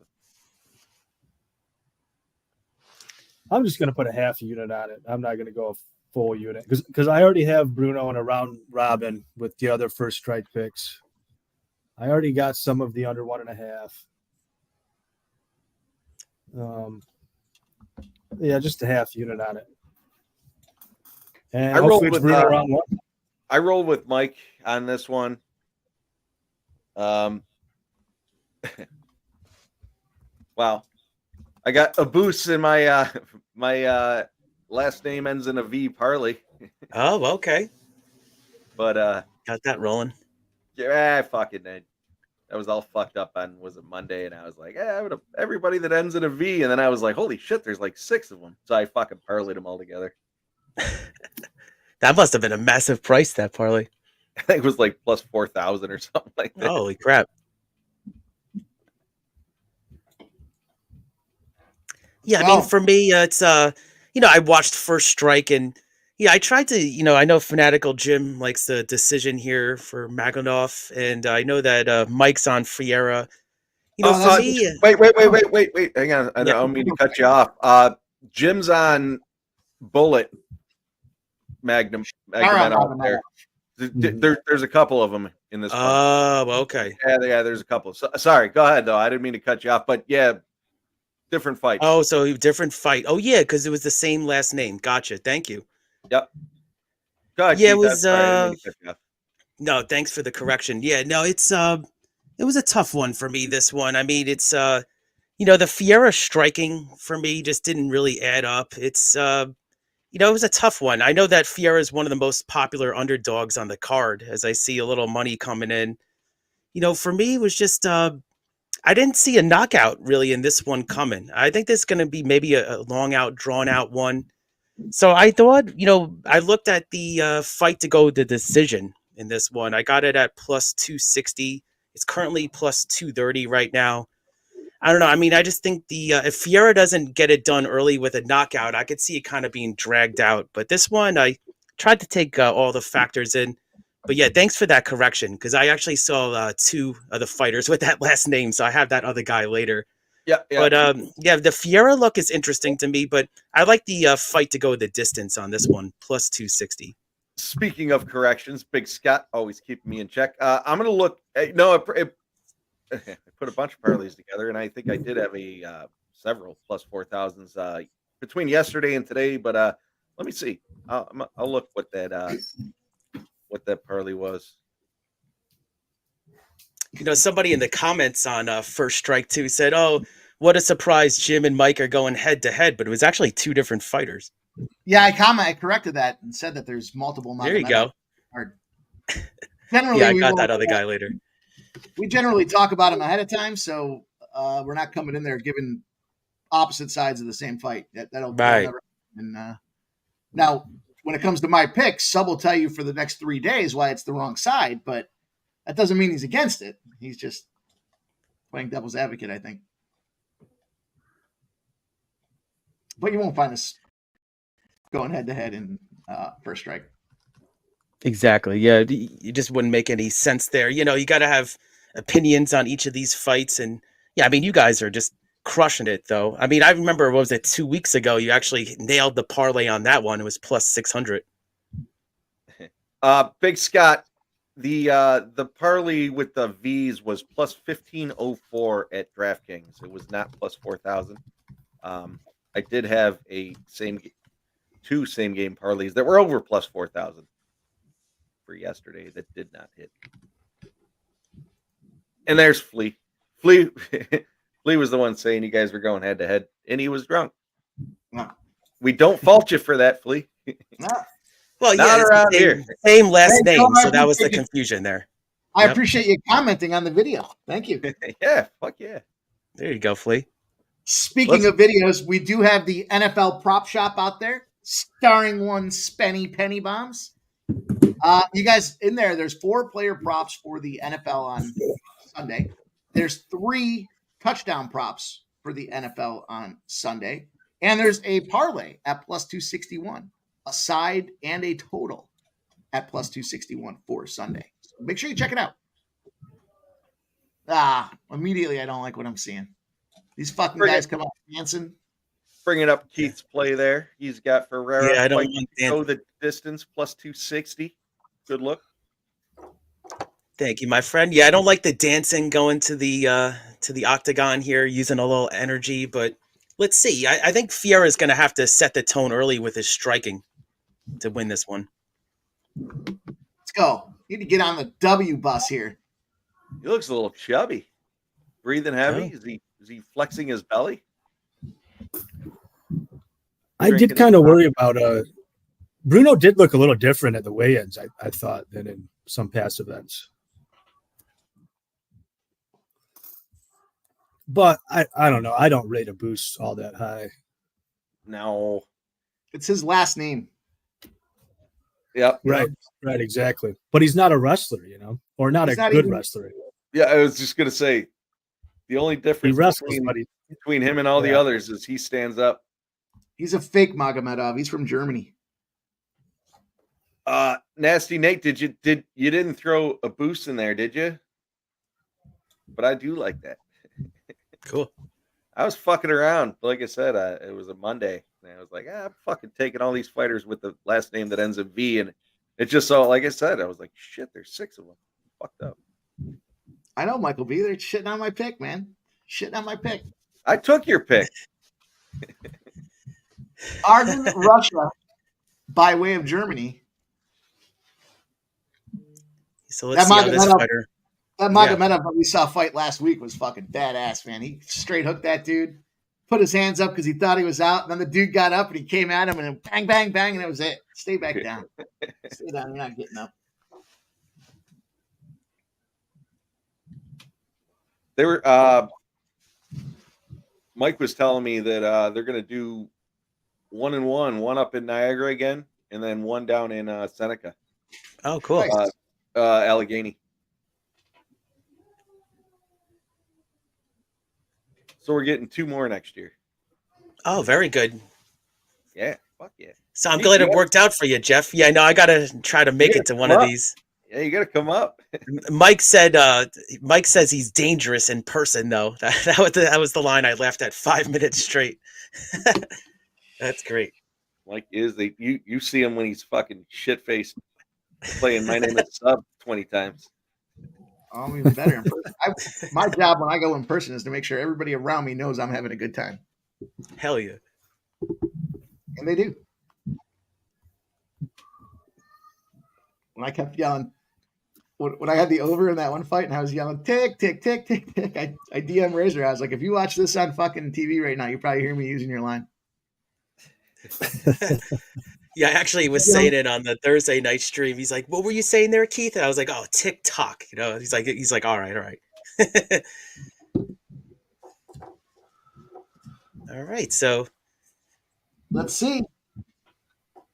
I'm just going to put a half unit on it. I'm not going to go a full unit because I already have Bruno in a round robin with the other first strike picks. I already got some of the under 1.5. Yeah, just a half unit on it. And I rolled with Bruno round 1. I rolled with Mike on this one. Wow. I got a boost in my my last name ends in a V parlay. Oh, okay. But got that rolling. Yeah, fucking that was all fucked up on it Monday, and I was like, yeah, everybody that ends in a V, and then I was like, holy shit, there's like 6 of them. So I fucking parlayed them all together. That must have been a massive price, that parlay. I think it was like plus 4,000 or something like that. Holy crap. Yeah, I mean, for me, it's, I watched First Strike, and, I tried to, I know Fanatical Jim likes the decision here for Magomedov, and I know that Mike's on Fiera. For me... Wait. Hang on. I don't mean to cut you off. Jim's on Bullet Magomedov there. There's a couple of them in this one. Oh, okay. Yeah, there's a couple. So, sorry, go ahead, though. I didn't mean to cut you off, but yeah, different fight. Oh, so different fight. Oh, yeah, because it was the same last name. Gotcha. Thank you. Yep. Go ahead, yeah, Keith. it was. No, thanks for the correction. Yeah, no, it was a tough one for me, this one. I mean, it's, the Fiera striking for me just didn't really add up. It's, it was a tough one. I know that Fiera is one of the most popular underdogs on the card, as I see a little money coming in. For me, it was just, I didn't see a knockout really in this one coming. I think this is going to be maybe a long out, drawn out one. So I thought, I looked at the fight to go the decision in this one. I got it at plus 260. It's currently plus 230 right now. I don't know. I mean, I just think if Fiera doesn't get it done early with a knockout, I could see it kind of being dragged out. But this one, I tried to take all the factors in. But yeah, thanks for that correction, because I actually saw 2 of the fighters with that last name, so I have that other guy later. Yeah. But the Fiera look is interesting to me, but I like the fight to go the distance on this one, plus 260. Speaking of corrections, Big Scott always keeping me in check. I'm going to look. No, I put a bunch of parlays together, and I think I did have several plus 4,000s between yesterday and today. But let me see. I'll look what that parlay was. Somebody in the comments on First Strike 2 said, "Oh, what a surprise! Jim and Mike are going head to head," but it was actually 2 different fighters. Yeah, I corrected that and said that there's multiple. There you go. generally, Yeah, I we got won't- that other guy later. We generally talk about him ahead of time, so we're not coming in there giving opposite sides of the same fight. That'll Right. never. And now, when it comes to my picks, Sub will tell you for the next 3 days why it's the wrong side, but that doesn't mean he's against it. He's just playing devil's advocate, I think. But you won't find us going head to head in First Strike. Exactly. Yeah, it just wouldn't make any sense there. You know, you got to have opinions on each of these fights, and yeah, I mean, you guys are just crushing it, though. I mean, I remember, what was it, 2 weeks ago? You actually nailed the parlay on that one. It was plus 600. Big Scott, the parlay with the V's was plus 1504 at DraftKings. It was not plus 4,000. I did have two same game parlays that were over plus 4,000 for yesterday that did not hit. And there's Flea. Flea was the one saying you guys were going head to head, and he was drunk. No. We don't fault you for that, Flea. No. Well, Not yeah, it's around the same, here. same last Hey, name, Tom, so that was the I appreciate confusion there. I Yep. appreciate you commenting on the video. Thank you. Yeah, fuck yeah. There you go, Flea. Speaking of videos, we do have the NFL prop shop out there, starring one Spenny Penny Bombs. You guys in there, there's 4 player props for the NFL on Sunday. There's 3 touchdown props for the NFL on Sunday. And there's a parlay at plus 261, a side and a total at plus 261 for Sunday. So make sure you check it out. Immediately I don't like what I'm seeing. These fucking guys come up dancing. Bringing up Keith's play there. He's got Ferreira. Yeah, I don't fight want to go the distance plus 260. Good look. Thank you, my friend. Yeah, I don't like the dancing going to the octagon here, using a little energy, but let's see. I think Fiera is going to have to set the tone early with his striking to win this one. Let's go. Need to get on the W bus here. He looks a little chubby. Breathing heavy. Yeah. Is he flexing his belly? I did kind of worry about Bruno did look a little different at the weigh-ins, I thought, than in some past events. But I don't know. I don't rate a boost all that high. No. It's his last name. Yep. Right, exactly. But he's not a wrestler, or not He's a not good even- wrestler. Yeah, I was just gonna say the only He difference wrestles, but between him and all the others is he stands up. He's a fake Magomedov. He's from Germany. Nasty Nate, you didn't throw a boost in there, did you? But I do like that. Cool. I was fucking around. Like I said, it was a Monday. And I was like, I'm fucking taking all these fighters with the last name that ends in V. And it just so, like I said, I was like, shit, there's 6 of them. Fucked up. I know, Michael B. They're shitting on my pick, man. Shitting on my pick. I took your pick. Armen, Russia, by way of Germany. So let's That see how this Magomedov- fighter. That Magomedov that we saw fight last week was fucking badass, man. He straight hooked that dude, put his hands up because he thought he was out. And then the dude got up and he came at him and then bang, bang, bang, and that was it. Stay back down. Stay down. You're not getting up. They were Mike was telling me that they're gonna do 1 and 1 up in Niagara again, and then 1 down in Seneca. Oh, cool. Allegheny. So we're getting 2 more next year. Oh, very good. Yeah, fuck yeah. So I'm glad it worked out for you, Jeff. Yeah, no, I got to try to make it to one of these. Yeah, you got to come up. Mike says he's dangerous in person, though. That was the line I laughed at 5 minutes straight. That's great. Mike is you see him when he's fucking shit faced playing My Name is Sub 20 times. I'm even better in person. My job when I go in person is to make sure everybody around me knows I'm having a good time. Hell yeah. And they do. When I kept yelling, when I had the over in that one fight and I was yelling, tick, tick, tick, tick, tick, I DM Razor. I was like, if you watch this on fucking TV right now, you probably hear me using your line. Yeah, I actually was saying it on the Thursday night stream. He's like, "What were you saying there, Keith?" And I was like, "Oh, TikTok." You know, he's like, "All right, all right." All right, so Let's see.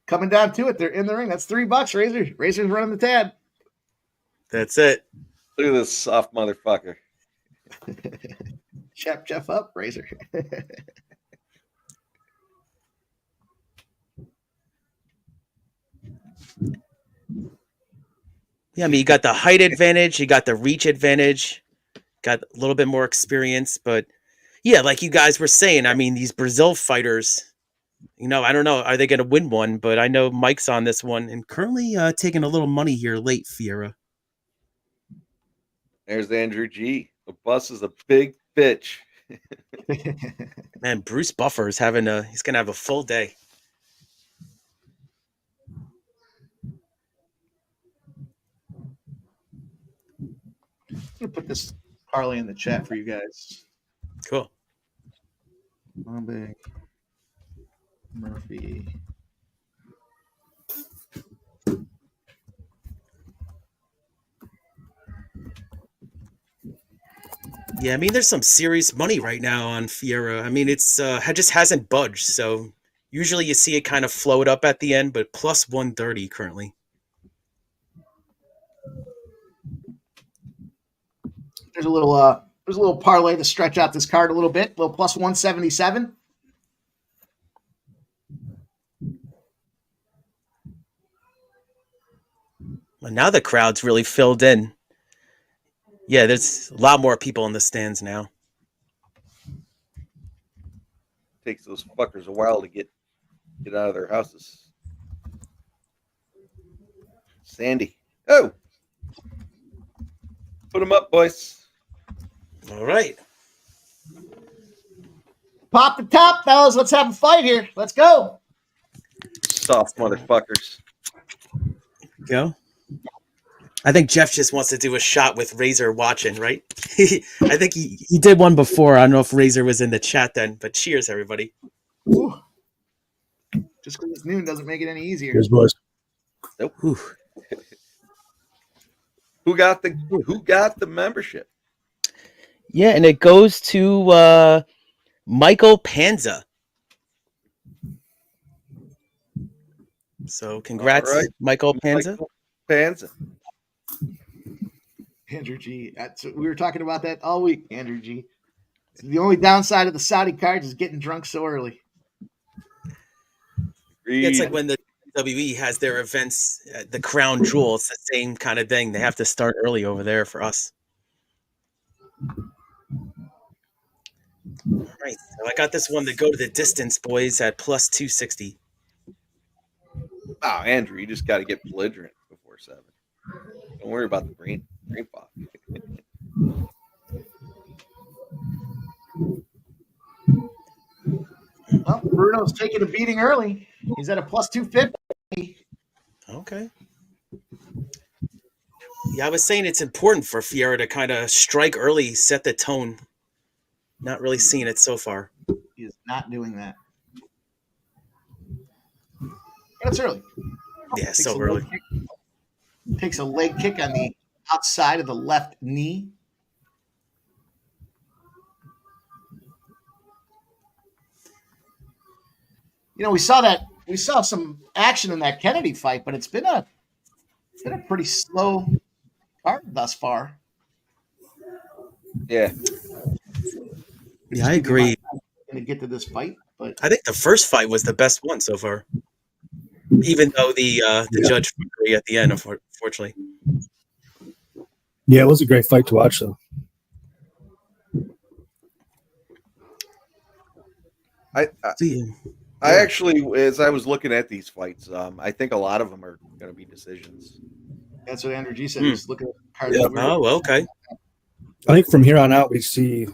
Coming down to it, they're in the ring. That's $3. Razor's running the tab. that's it. Look at this soft motherfucker. Chep Jeff up, Razor. Yeah, I mean, you got the height advantage, you got the reach advantage, got a little bit more experience, but yeah, like you guys were saying, I mean, these Brazil fighters, you know, I don't know, are they going to win one? But I know Mike's on this one and currently taking a little money here late, Fiera. There's Andrew G. The bus is a big bitch. Man, Bruce Buffer is he's going to have a full day. I'm gonna put this parlay in the chat for you guys. Cool. Bombay, Murphy. Yeah, I mean, there's some serious money right now on Fiera. I mean, it just hasn't budged. So usually you see it kind of float up at the end, but plus 130 currently. There's a little parlay to stretch out this card a little bit. A little plus 177. Well, now the crowd's really filled in. Yeah, there's a lot more people in the stands now. Takes those fuckers a while to get out of their houses. Sandy. Oh! Put them up, boys. All right. Pop the top, fellas. Let's have a fight here. Let's go. Soft motherfuckers. Go. I think Jeff just wants to do a shot with Razor watching, right? I think he did one before. I don't know if Razor was in the chat then, but cheers, everybody. Ooh. Just because it's noon doesn't make it any easier. Cheers, boys. Nope. Whew. Who got the membership? Yeah, and it goes to Michael Panza. So congrats, All right. Michael Panza. Michael Panza. Andrew G. We were talking about that all week, Andrew G. The only downside of the Saudi cards is getting drunk so early. Yeah, it's like when the WWE has their events at the Crown Jewel. It's the same kind of thing. They have to start early over there for us. All right, so I got this one to go to the distance, boys, at plus 260. Oh, Andrew, you just got to get belligerent before 7. Don't worry about the brain fog. Well, Bruno's taking a beating early. He's at a plus 250. Okay. Yeah, I was saying it's important for Fiera to kind of strike early, set the tone. Not really seeing it so far. He is not doing that. That's early. Yeah, so early. Takes a leg kick on the outside of the left knee. You know, we saw some action in that Kennedy fight, but it's been a pretty slow card thus far. Yeah. Yeah, I agree. Going to get to this fight, but I think the first fight was the best one so far. Even though the judge agree at the end, unfortunately. Yeah, it was a great fight to watch, though. I actually, as I was looking at these fights, I think a lot of them are going to be decisions. that's what Andrew G said. Just look at the card. Yeah. Oh, okay. I think from here on out, we see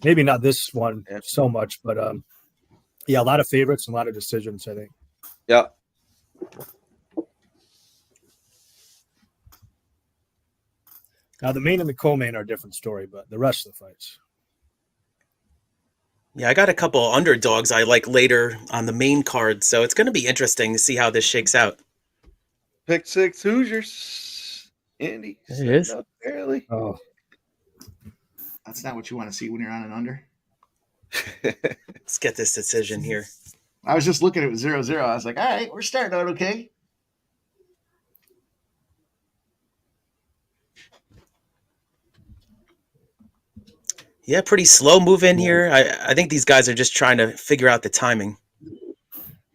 maybe not this one so much, but yeah, a lot of favorites and a lot of decisions, I think. Yeah. Now, the main and the co-main are a different story, but the rest of the fights. Yeah, I got a couple underdogs I like later on the main card, so it's going to be interesting to see how this shakes out. Pick six Hoosiers. Andy. There it is. Up early. Oh, That's not what you want to see when you're on an under. Let's get this decision here. I was just looking at it 0-0. I was like, all right, we're starting out okay. Yeah, pretty slow move in here. I think these guys are just trying to figure out the timing.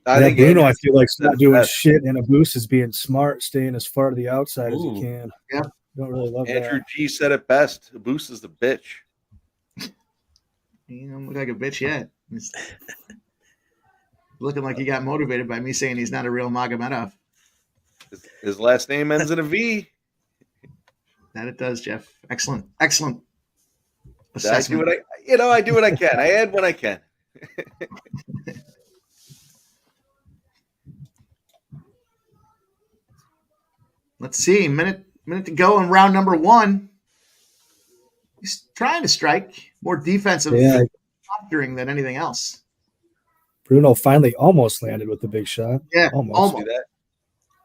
I yeah, think Bruno, Andrew- I feel like, is not doing that's- shit, and Abus is being smart, staying as far to the outside as Ooh. he can. Yeah. Don't really love Andrew that. G said it best. Boost is the bitch. You don't look like a bitch yet. He's looking like he got motivated by me saying he's not a real Magomedov. His last name ends in a V. That it does, Jeff. Excellent. Excellent I do assessment. what I do what I can. I add when I can. Let's see. Minute to go in round number 1. He's trying to strike. More defensive Yeah, posturing than anything else. Bruno finally almost landed with the big shot. Yeah, Almost. See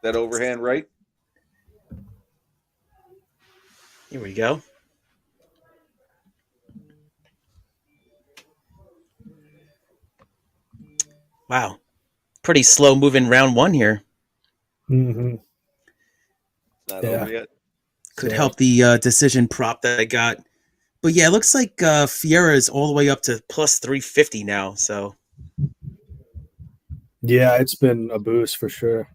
that overhand right? Here we go. Wow. Pretty slow moving round 1 here. Mm-hmm. It's not Yeah. over yet. Could So- help the decision prop that I got. But yeah, it looks like Fiera is all the way up to plus 350 now. So Yeah, it's been a boost for sure.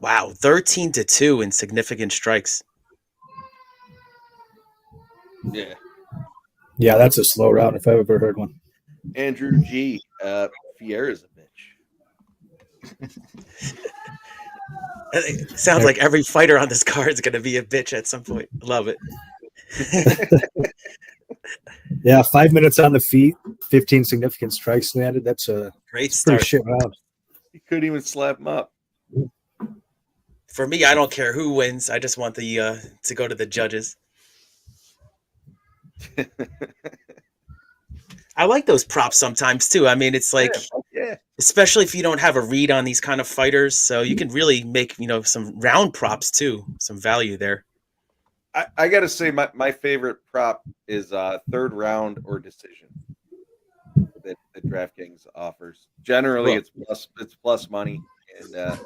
wow, 13-2 in significant strikes. Yeah. Yeah, that's a slow round if I've ever heard one. Andrew G. Fiera's a bitch. It sounds like every fighter on this card is going to be a bitch at some point. Love it. Yeah, 5 minutes on the feet, 15 significant strikes landed. That's a Great pretty start. shit round. He couldn't even slap him up. For me, I don't care who wins. I just want the to go to the judges. I like those props sometimes too. I mean, it's like, Yeah. especially if you don't have a read on these kind of fighters, so you can really make some round props too, some value there. I got to say, my favorite prop is third round or decision that DraftKings offers. Generally, it's plus money, and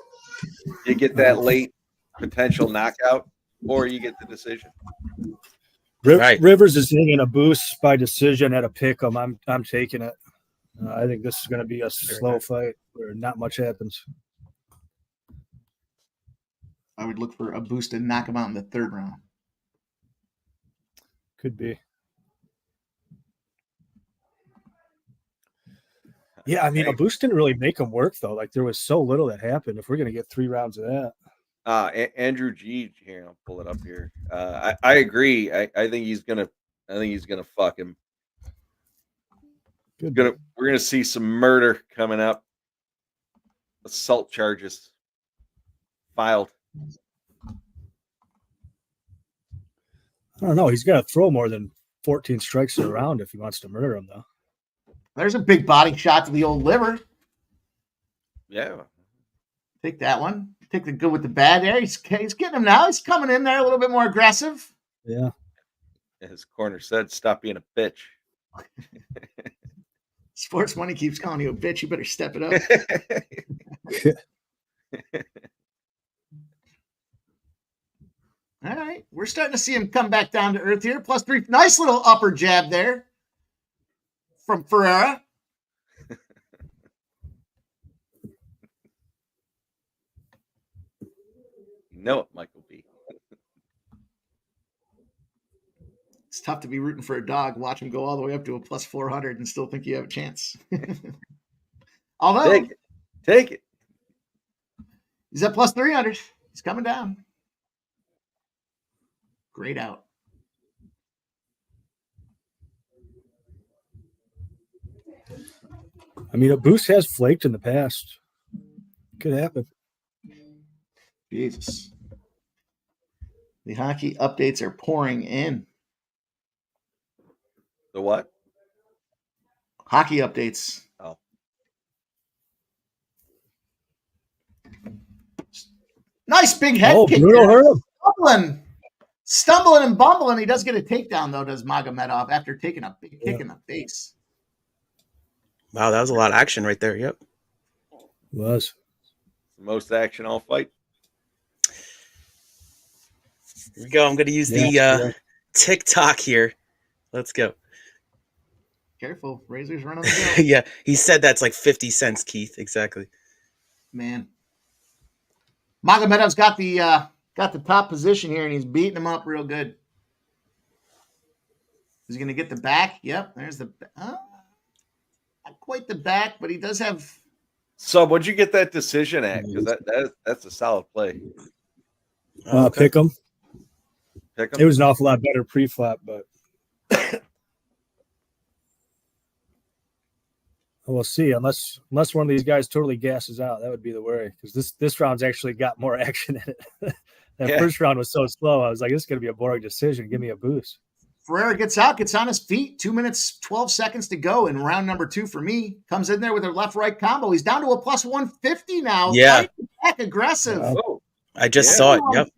you get that late potential knockout, or you get the decision. Right. Rivers is hitting a boost by decision at a pick 'em. I'm taking it. I think this is going to be a slow fight where not much happens. I would look for a boost and knock him out in the 3rd round. Could be. Yeah, I mean, a boost didn't really make him work though. Like there was so little that happened. If we're going to get 3 rounds of that, Andrew G. Here, I'll pull it up here. I agree. I think he's gonna fuck him. good. We're gonna see some murder coming up. Assault charges filed. I don't know. He's got to throw more than 14 strikes in a round if he wants to murder him, though. There's a big body shot to the old liver. Yeah. Take that one. Take the good with the bad there. He's getting him now. He's coming in there a little bit more aggressive. Yeah. His corner said, "Stop being a bitch." Sports money keeps calling you a bitch. You better step it up. All right. We're starting to see him come back down to earth here. Plus 3. Nice little upper jab there from Ferreira. You know it, Michael B. It's tough to be rooting for a dog. Watch him go all the way up to a plus 400 and still think you have a chance. Although Take it. he's at plus 300. He's coming down. Great out. I mean, a boost has flaked in the past. Could happen. Jesus. The hockey updates are pouring in. The what? Hockey updates. Oh. Nice big head Oh, kick. Bruno there. hurt him. Stumbling and bumbling. He does get a takedown, though, does Magomedov, after taking a big kick in the face. Wow, that was a lot of action right there. Yep. Was. Most action all fight. Here we go. I'm going to use the TikTok here. Let's go. Careful. Razor's running the go. Yeah, he said that's like 50 cents, Keith. Exactly. Man. Magomedov's got the top position here, and he's beating him up real good. He's going to get the back. Yep, there's the not quite the back, but he does have. So, what'd you get that decision at? Because that's a solid play. Pick him. Pick 'em? It was an awful lot better pre-flap, but we'll see. Unless one of these guys totally gasses out, that would be the worry. Because this round's actually got more action in it. That first round was so slow. I was like, this is going to be a boring decision. Give me a boost. Ferreira gets out, gets on his feet. 2 minutes, 12 seconds to go in round number 2 for me. Comes in there with a left-right combo. He's down to a plus 150 now. Yeah. Back aggressive. Oh, I just saw it. Yep.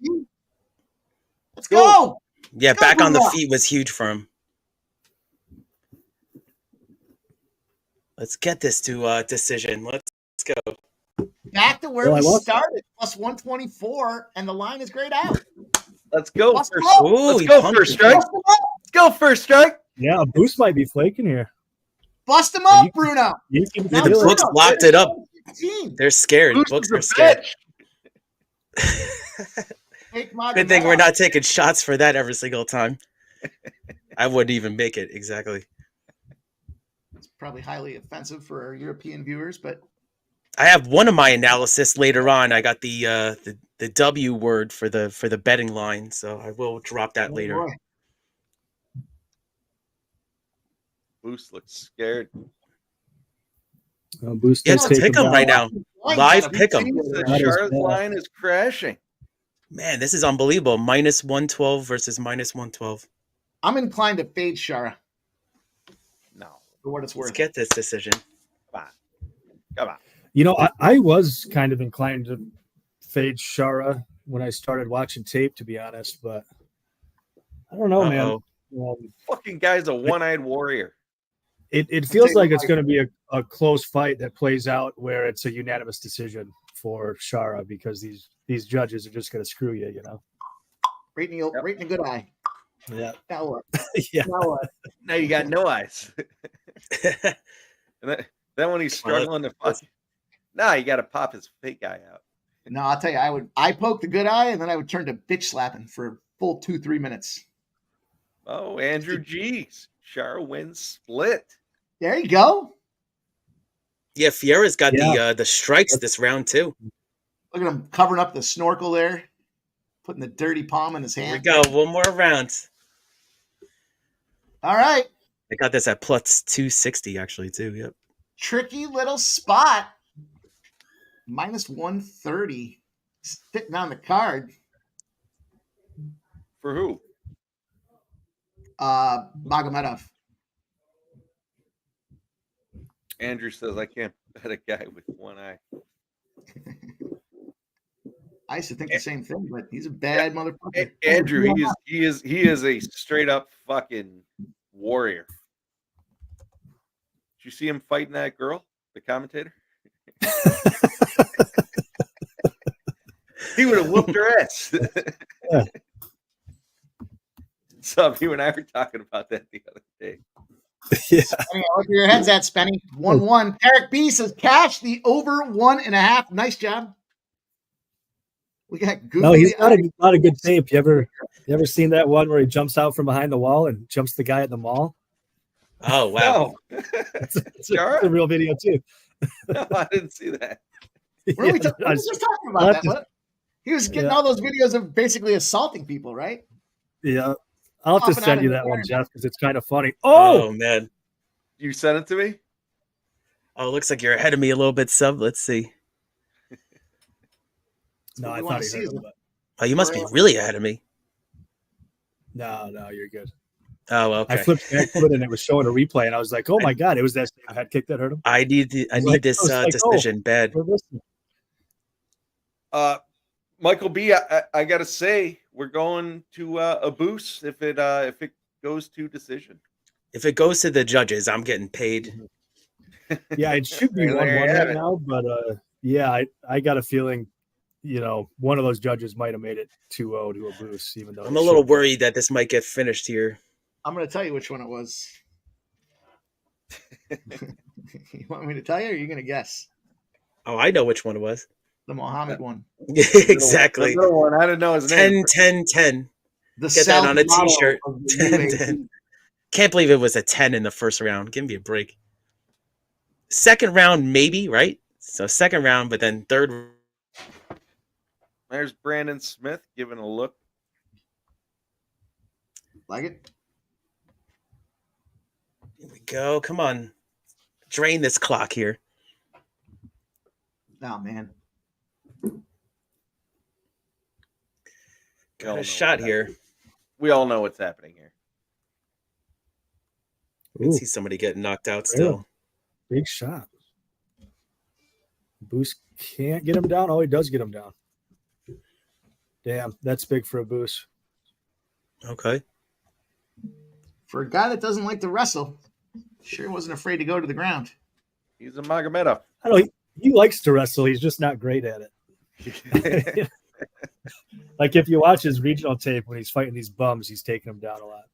Let's go. Yeah, Let's go, back on the Bruno. feet was huge for him. Let's get this to decision. Let's go. Back to where Well, I we lost. started, plus 124, and the line is grayed out. let's go. Let's First, go. Ooh, let's he go pumped first it. strike. Bust him up. Let's go first strike. Yeah, a boost might be flaking here. Bust him up, Bruno. You can Yeah, the feel it. books locked it up. 15. They're scared. Boost Books is a are scared. bitch. Take Good thing we're Magomedov. not taking shots for that every single time. I wouldn't even make it. Exactly. It's probably highly offensive for our European viewers, but I have one of my analysis later on. I got the W word for the betting line, so I will drop that later. boy. Boost looks scared. Boost Yeah, does let's take pick him him right down. now. Live pick 'em. The That is Charlotte bad. line is crashing. Man, this is unbelievable. Minus 112 versus minus 112. I'm inclined to fade Shara No, for what it's Let's worth. get this decision. come on. You know, I was kind of inclined to fade Shara when I started watching tape, to be honest, but I don't know, man. Uh-oh. Fucking guy's a one-eyed warrior. It feels like it's going to be a close fight that plays out where it's a unanimous decision for Shara because these judges are just going to screw you, you know. Rating a good eye. Yeah. Now what? Yeah. Now what? Now you got no eyes. And then when he's struggling to fuck, you got to pop his fake eye out. No, I'll tell you, I poke the good eye, and then I would turn to bitch slapping for a full 2-3 minutes. Oh, Andrew G. Shara wins split. There you go. Yeah, Fiera's got Yeah. the strikes this round too. Look at him covering up the snorkel there, putting the dirty palm in his Here we hand. go. One more round. All right. I got this at plus 260 actually too. Yep. Tricky little spot. Minus 130. Sitting on the card. For who? Magomedov. Andrew says I can't bet a guy with one eye. I used to think the same thing, but he's a bad motherfucker. Andrew, he is a straight up fucking warrior. Did you see him fighting that girl, the commentator? He would have whooped her ass. Yeah. So you and I were talking about that the other day. Yeah. Spenny, I like where your head's at, Spenny. 1-1. Eric B says cash the over 1.5. Nice job. We got Google. No, he's not a good tape. You ever seen that one where he jumps out from behind the wall and jumps the guy at the mall? Oh wow. No, It's a real video too. no, I didn't see that. What are we, Yeah, we were just talking about that. What? He was getting Yeah. all those videos of basically assaulting people, right? yeah. I'll have to Popping out send of you the that one, corner. Jeff, because it's kind of funny. Oh Oh, man. You sent it to me? Oh, looks like you're ahead of me a little bit, sub. Let's see. no, what I we wanna thought he see heard is- it, but Oh, you must be really ahead of me. no, you're good. Oh, I okay. flipped back to it and it was showing a replay, and I was like, "Oh my god, it was that same head kick that hurt him." I need this decision bad. Michael B, I gotta say, we're going to a boost if it goes to decision. If it goes to the judges, I'm getting paid. Yeah, it should be 1-1 right now, but yeah, I got a feeling, one of those judges might have made it 2-0 to a boost, even though I'm a little worried that this might get finished here. I'm going to tell you which one it was. You want me to tell you, or are you going to guess? Oh, I know which one it was. The Mohammed one. Exactly. The little one. I didn't know his name. 10-10-10. The Get that on a South t-shirt. model of the 10-10. Can't believe it was a 10 in the first round. Give me a break. Second round, maybe, right? So second round, but then third. There's Brandon Smith giving a look. Like it? Here we go. Come on. Drain this clock here. Oh, man. Got a shot here. We all know what's happening here. I can see somebody getting knocked out still. Big shot. Boost can't get him down. Oh, he does get him down. Damn, that's big for a boost. Okay. For a guy that doesn't like to wrestle, sure wasn't afraid to go to the ground. He's a Magomedov. I know he likes to wrestle. He's just not great at it. Like if you watch his regional tape when he's fighting these bums, he's taking them down a lot.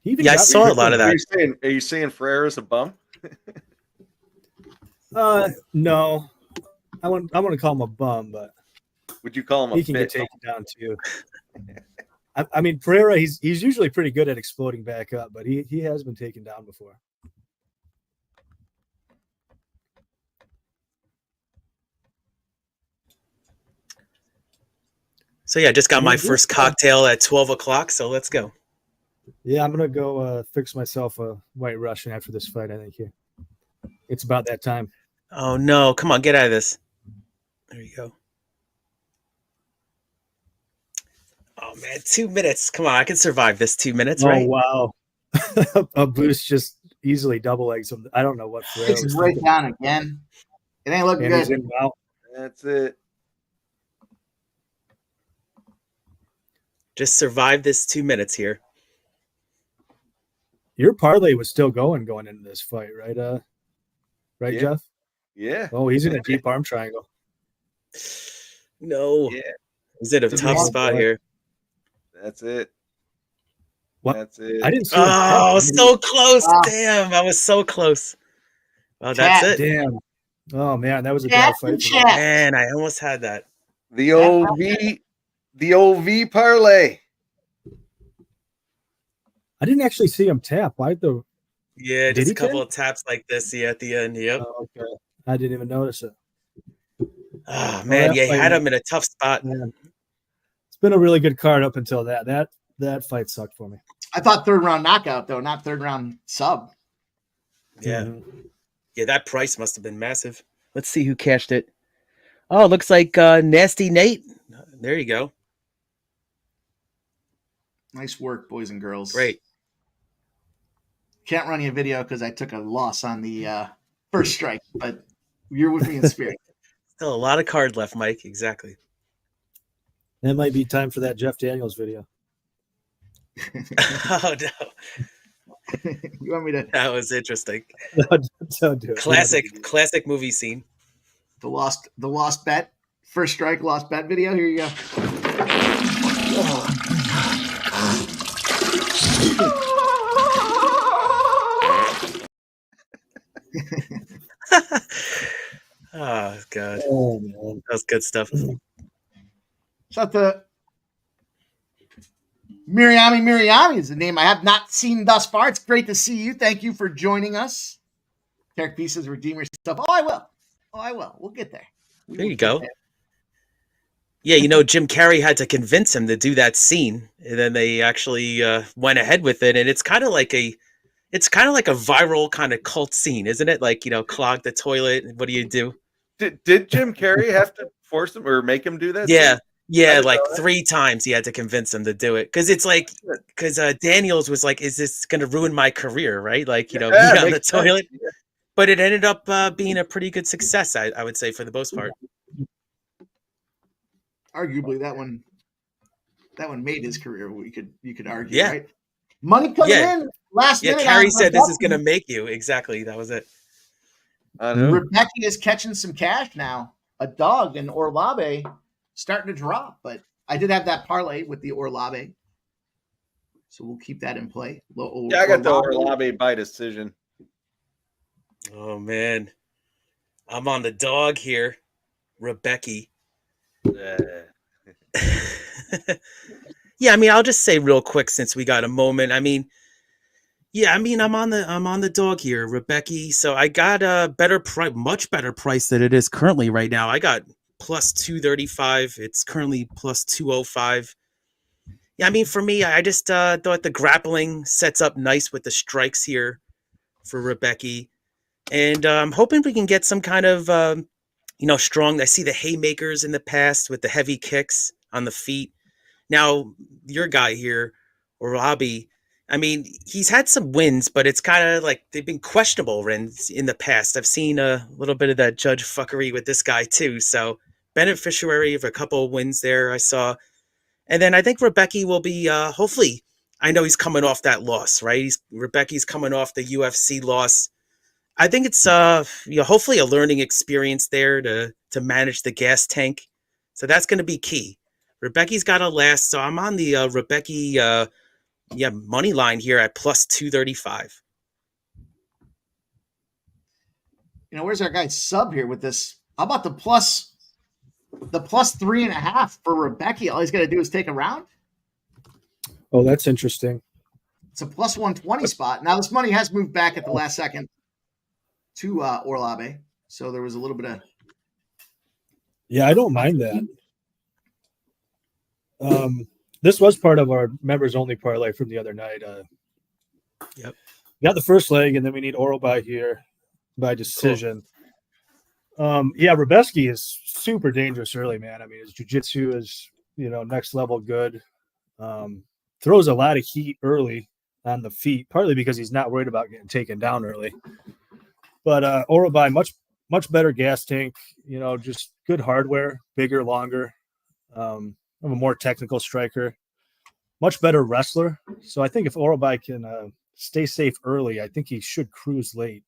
I saw a lot of that. Are you saying Ferreira's a bum? No. I want to call him a bum, but would you call him he can get taken down too. I mean, Pereira, he's usually pretty good at exploding back up, but he has been taken down before. So yeah, just got my first cocktail at 12 o'clock. So let's go. Yeah, I'm gonna go fix myself a White Russian after this fight. I think here it's about that time. Oh no! Come on, get out of this. There you go. Oh man, 2 minutes. Come on, I can survive this 2 minutes, right? Oh wow! A boost just easily double legs him. I don't know what. Takes him right down again. It ain't looking good. That's it. Just survive this 2 minutes here. Your parlay was still going into this fight, right? Right, Yeah. Jeff? Yeah. Oh, he's in a deep arm triangle. No. Yeah. He's in a tough spot here. That's it. What? That's it. I didn't see. Oh, so close! Damn, I was so close. Well, that's it. Damn. Oh man, that was a bad fight. Man, I almost had that. The OV parlay. I didn't actually see him tap. Why the? Yeah, just a couple of taps like this at the end. Yep. Oh, okay. I didn't even notice it. Oh man, yeah, he had him in a tough spot. Man. It's been a really good card up until that. That fight sucked for me. I thought third round knockout though, not third round sub. Yeah. Yeah, that price must have been massive. Let's see who cashed it. Oh, it looks like Nasty Nate. There you go. Nice work, boys and girls. Great. Can't run you a video because I took a loss on the first strike, but you're with me in spirit. Still a lot of card left, Mike. Exactly. That might be time for that Jeff Daniels video. Oh no. You want me to? That was interesting. Don't do it. Classic movie scene. The lost bet. First strike, lost bet video. Here you go. Oh god. Oh man. That was good stuff. Shout out to Miriami is the name I have not seen thus far. It's great to see you. Thank you for joining us. Tarek Pieces, redeem yourself. Oh, I will. We'll get there. There you go. Yeah, Jim Carrey had to convince him to do that scene, and then they actually went ahead with it. And it's kind of like a viral kind of cult scene, isn't it? Like, clog the toilet. What do you do? Did Jim Carrey have to force him or make him do that? Yeah. Yeah, like 3 times he had to convince him to do it. Because it's like, Daniels was like, is this going to ruin my career, right? Like, be on the toilet. Yeah. But it ended up being a pretty good success, I would say, for the most part. Arguably, that one made his career. You could argue, Yeah. right? Money coming in last minute. Carrie said this is going to make you. Exactly. That was it. I know. Rebecca is catching some cash now. A dog in Orlave starting to drop, but I did have that parlay with the Orlave, so we'll keep that in play. I got the Orlave by decision. Oh man, I'm on the dog here, Rebecca. Yeah, I mean, I'll just say real quick since we got a moment. I mean, I'm on the dog here, Rebecca. So I got a much better price than it is currently right now. I got plus 235. It's currently plus 205. Yeah, I mean, for me, I just thought the grappling sets up nice with the strikes here for Rebecca. And I'm hoping we can get some kind of, strong. I see the haymakers in the past with the heavy kicks on the feet. Now, your guy here, Robbie, I mean, he's had some wins, but it's kind of like they've been questionable wins in the past. I've seen a little bit of that judge fuckery with this guy too. So beneficiary of a couple of wins there I saw. And then I think Rebecca will be, hopefully, I know he's coming off that loss, right? Rebecca's coming off the UFC loss. I think it's hopefully a learning experience there to manage the gas tank. So that's going to be key. Rebecca's got to last. So I'm on the Rebecca money line here at plus 235. Where's our guy Sub here with this? How about the plus 3.5 for Rebecca? All he's got to do is take a round. Oh, that's interesting. It's a plus 120 spot. Now this money has moved back at the last second to Orlave, so there was a little bit of. Yeah, I don't mind that. This was part of our members only parlay from the other night. Yep. We got the first leg, and then we need Orlbai here by decision. Cool. Rabeski is super dangerous early, man. I mean, his jiu-jitsu is, next level good. Throws a lot of heat early on the feet, partly because he's not worried about getting taken down early. But Orlbai, much better gas tank, just good hardware, bigger, longer. I'm a more technical striker, much better wrestler. So I think if Orlbai can stay safe early, I think he should cruise late.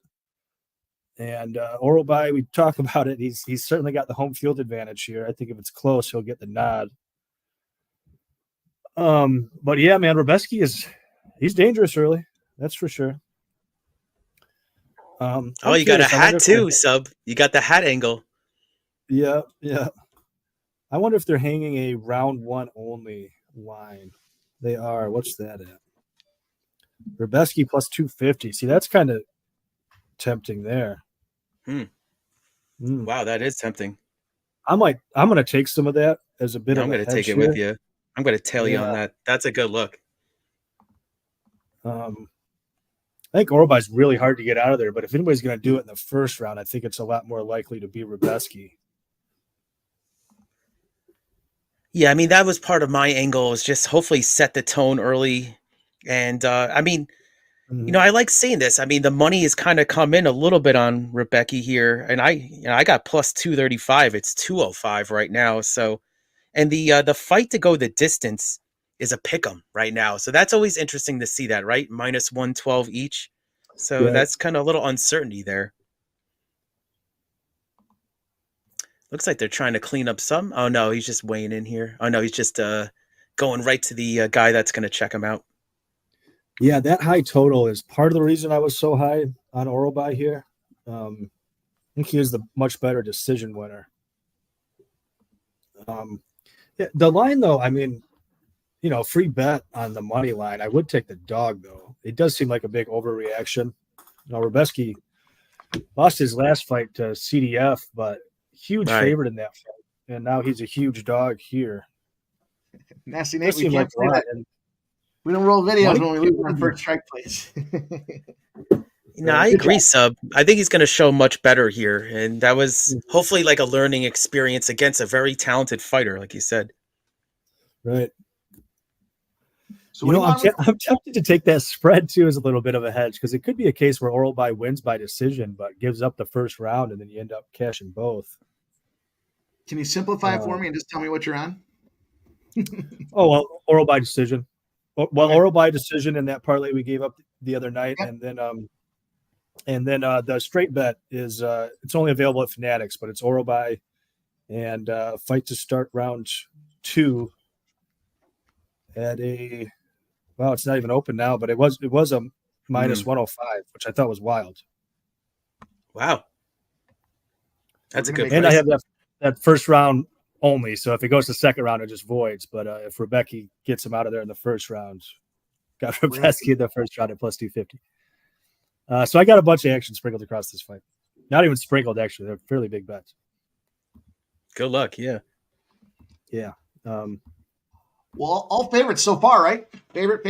And Orlbai, we talk about it. He's certainly got the home field advantage here. I think if it's close, he'll get the nod. But yeah, man, Rabeski he's dangerous early. That's for sure. You got a hat too, Sub. You got the hat angle. Yeah. I wonder if they're hanging a round one only line. They are. What's that at? Rabeski plus 250. See, that's kind of tempting there. Wow, that is tempting. I'm going to take some of that as a bit of. I'm going to take it with you. I'm going to tail you on that. That's a good look. I think Orlbai's really hard to get out of there, but if anybody's going to do it in the first round, I think it's a lot more likely to be Rabeski. Yeah, I mean, that was part of my angle, is just hopefully set the tone early. And, I like seeing this. I mean, the money has kind of come in a little bit on Rebecca here. And I got plus 235. It's 205 right now. So, and the fight to go the distance is a pick'em right now. So that's always interesting to see that, right? Minus 112 each. So that's kind of a little uncertainty there. Looks like they're trying to clean up some. Oh, no, he's just weighing in here. Oh, no, he's just going right to the guy that's going to check him out. Yeah, that high total is part of the reason I was so high on Orlbai here. I think he is the much better decision winner. The line, though, I mean, free bet on the money line. I would take the dog, though. It does seem like a big overreaction. Rabeski lost his last fight to CDF, but huge favorite in that fight, and now he's a huge dog here. Nasty Nate, we can't play that. We don't roll videos when we lose our first strike, please. No, I agree, Sub. I think he's going to show much better here, and that was hopefully like a learning experience against a very talented fighter, like you said. Right. So You what know, do you want? I'm tempted to take that spread too as a little bit of a hedge because it could be a case where Oralby wins by decision, but gives up the first round, and then you end up cashing both. Can you simplify it for me and just tell me what you're on? Oh, well, oral by decision. Well, Okay. oral by decision in that parlay we gave up the other night, Yep. and then the straight bet is it's only available at Fanatics, but it's oral by and fight to start round 2 at a it's not even open now, but it was a minus 105, which I thought was wild. Wow. That's a good And price. I have that first round only, so if it goes to second round, it just voids. But if Rebecca gets him out of there in the first round, got Rebecca in the first round at plus 250. So I got a bunch of action sprinkled across this fight. Not even sprinkled, actually. They're fairly big bets. Good luck. Yeah. Yeah. Well, all favorites so far, right? Favorite.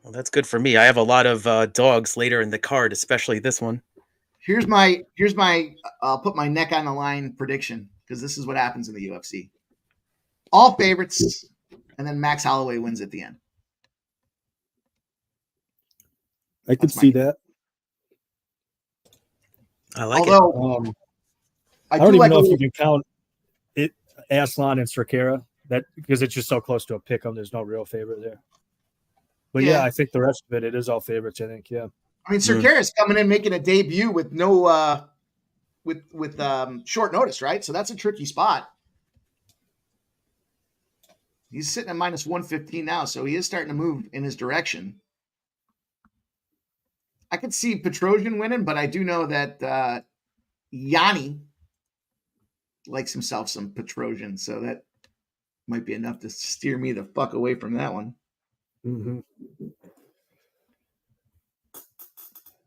Well, that's good for me. I have a lot of dogs later in the card, especially this one. Here's my I'll put my neck on the line prediction because this is what happens in the UFC. All favorites, and then Max Holloway wins at the end. I could see that. I like Although, I don't even know if you can count it Aslan and Cerquera that because it's just so close to a pick 'em. There's no real favorite there. But yeah, I think the rest of it is all favorites. I think, yeah. I mean, Cerquera is coming in making a debut with no with short notice, right? So that's a tricky spot. He's sitting at minus 115 now, so he is starting to move in his direction. I could see Petrosyan winning, but I do know that Yanni likes himself some Petrosyan, so that might be enough to steer me the fuck away from that one. Mm-hmm.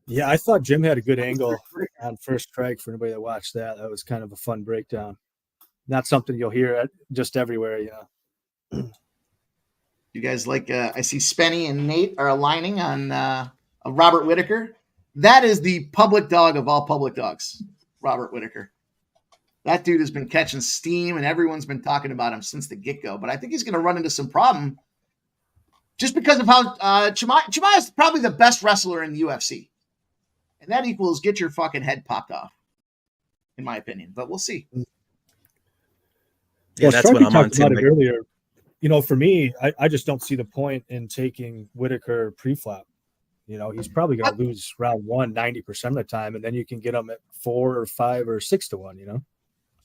Yeah, I thought Jim had a good angle on First Strike for anybody that watched that. That was kind of a fun breakdown. Not something you'll hear just everywhere, you know. You guys like, I see Spenny and Nate are aligning on Robert Whittaker. That is the public dog of all public dogs, Robert Whittaker. That dude has been catching steam, and everyone's been talking about him since the get-go. But I think he's going to run into some problem just because of how Chimaev is probably the best wrestler in the UFC. And that equals get your fucking head popped off, in my opinion. But we'll see. Yeah, that's what I'm on too. Earlier, you know, for me, I just don't see the point in taking Whittaker pre-flop. You know, he's probably going to lose round 1 90% of the time, and then you can get him at 4 or 5 or 6 to 1, you know?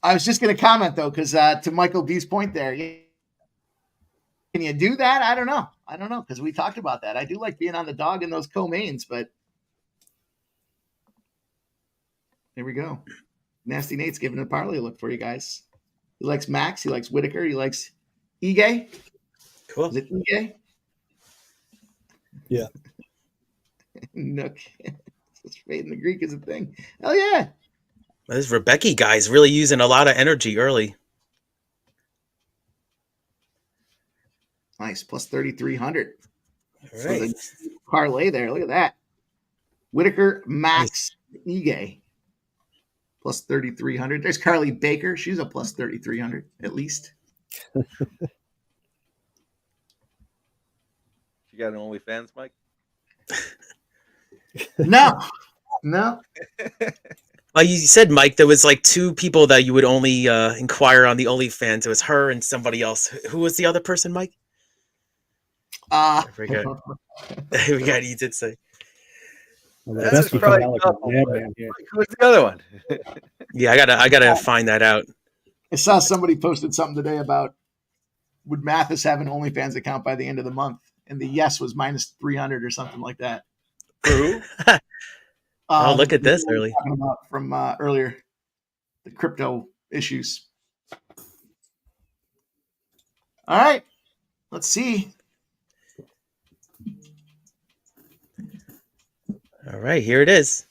I was just going to comment, though, because to Michael B's point there, can you do that? I don't know, because we talked about that. I do like being on the dog in those co-mains, but here we go. Nasty Nate's giving a parlay look for you guys. He likes Max. He likes Whittaker. He likes Ige. Cool. Is it Ige? Yeah. Nook. Fade in the Greek is a thing. Hell yeah. This Rebecca guy is really using a lot of energy early. Nice. Plus 3,300. All right. So the parlay there. Look at that. Whittaker, Max, Ige. Plus 3,300. There's Carly Baker. She's a plus 3,300 at least. You got an OnlyFans, Mike? No. Well, you said, Mike, there was like 2 people that you would only inquire on the OnlyFans. It was her and somebody else. Who was the other person, Mike? I forgot. You did say. Well, that's probably like who's the other one? Yeah, I gotta find that out. I saw somebody posted something today about would Mathis have an OnlyFans account by the end of the month, and the yes was minus 300 or something like that. Who? Oh, look at this early. Talking about from earlier, the crypto issues. All right, let's see. All right, here it is.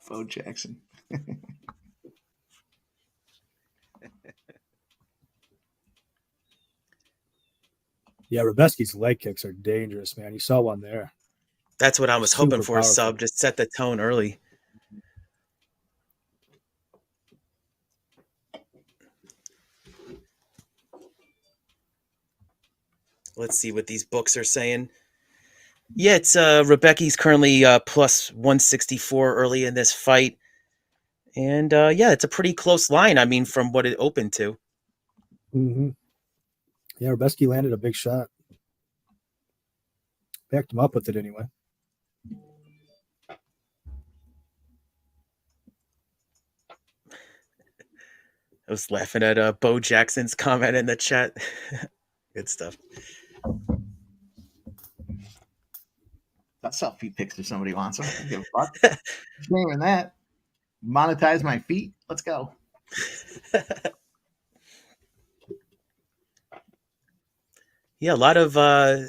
Bo Jackson. Yeah, Rebecki's leg kicks are dangerous, man. You saw one there. That's what I was hoping for, powerful. Sub. Just set the tone early. Let's see what these books are saying. Yeah, it's Rebecca's currently plus 164 early in this fight. And yeah, it's a pretty close line. I mean, from what it opened to. Mm-hmm. Yeah, Rebecki landed a big shot. Backed him up with it anyway. I was laughing at Bo Jackson's comment in the chat. Good stuff. I'll sell feet pics if somebody wants them. I don't give a fuck. Naming that. Monetize my feet. Let's go. Yeah, a lot of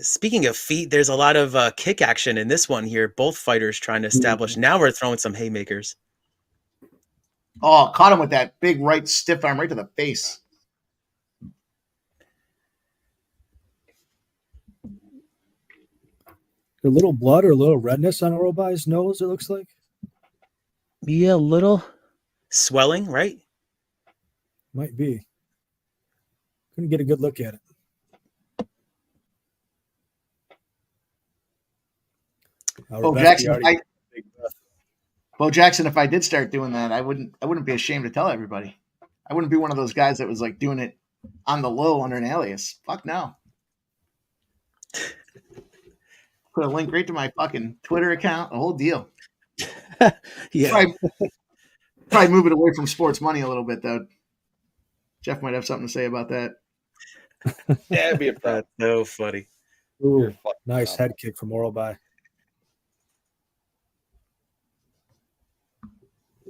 speaking of feet, there's a lot of kick action in this one here. Both fighters trying to establish. Now we're throwing some haymakers. Oh, caught him with that big right stiff arm right to the face. A little blood or a little redness on Orobai's nose, it looks like. Yeah, a little swelling, right? Might be. Couldn't get a good look at it. Bo Jackson, Bo Jackson, if I did start doing that, I wouldn't be ashamed to tell everybody. I wouldn't be one of those guys that was like doing it on the low under an alias. Fuck no. Put a link right to my fucking Twitter account, the whole deal. Yeah. Probably move it away from sports money a little bit, though. Jeff might have something to say about that. Yeah, it'd be a problem. That's so funny. Ooh, nice head kick from Orobai.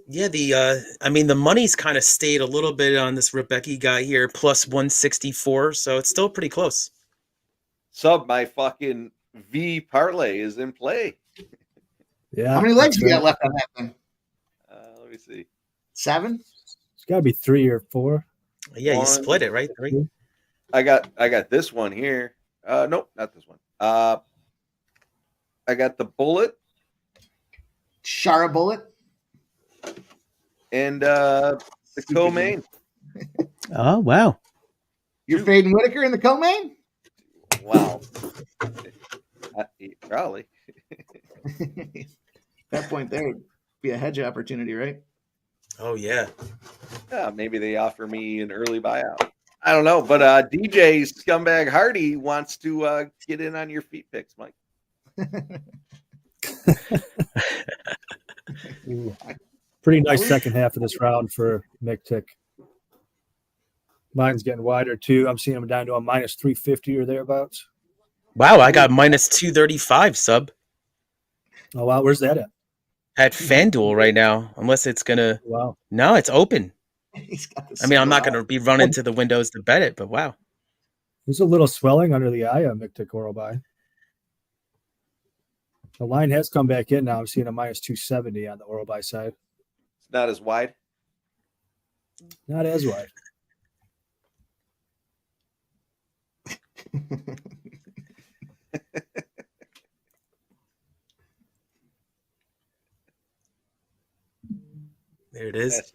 Yeah, the money's kind of stayed a little bit on this Rebecki guy here, plus 164, so it's still pretty close. Sub, my fucking V parlay is in play. Yeah. How many legs do you got left on that thing? Let me see. 7? It's got to be 3 or 4. Yeah, you split it, right? 3. I got this one here. Nope, not this one. I got the bullet. Sharabutdin. And the co-main. Oh, wow. You're fading Whittaker in the co-main? Wow. Probably. At that point, there would be a hedge opportunity, right? Oh, yeah. Yeah, maybe they offer me an early buyout. I don't know, but DJ Scumbag Hardy wants to get in on your feet picks, Mike. Pretty nice second half of this round for Mick Tick. Mine's getting wider too. I'm seeing him down to a minus 350 or thereabouts. Wow, I got minus 235 sub. Oh wow, where's that at? At FanDuel right now, unless it's gonna. Wow. No, it's open. He's got this. I mean, I'm not gonna be running to the windows to bet it, but wow. There's a little swelling under the eye on Mick Tick Orobai. The line has come back in now. I'm seeing a minus 270 on the Orobai side. It's not as wide. Not as wide. There it is.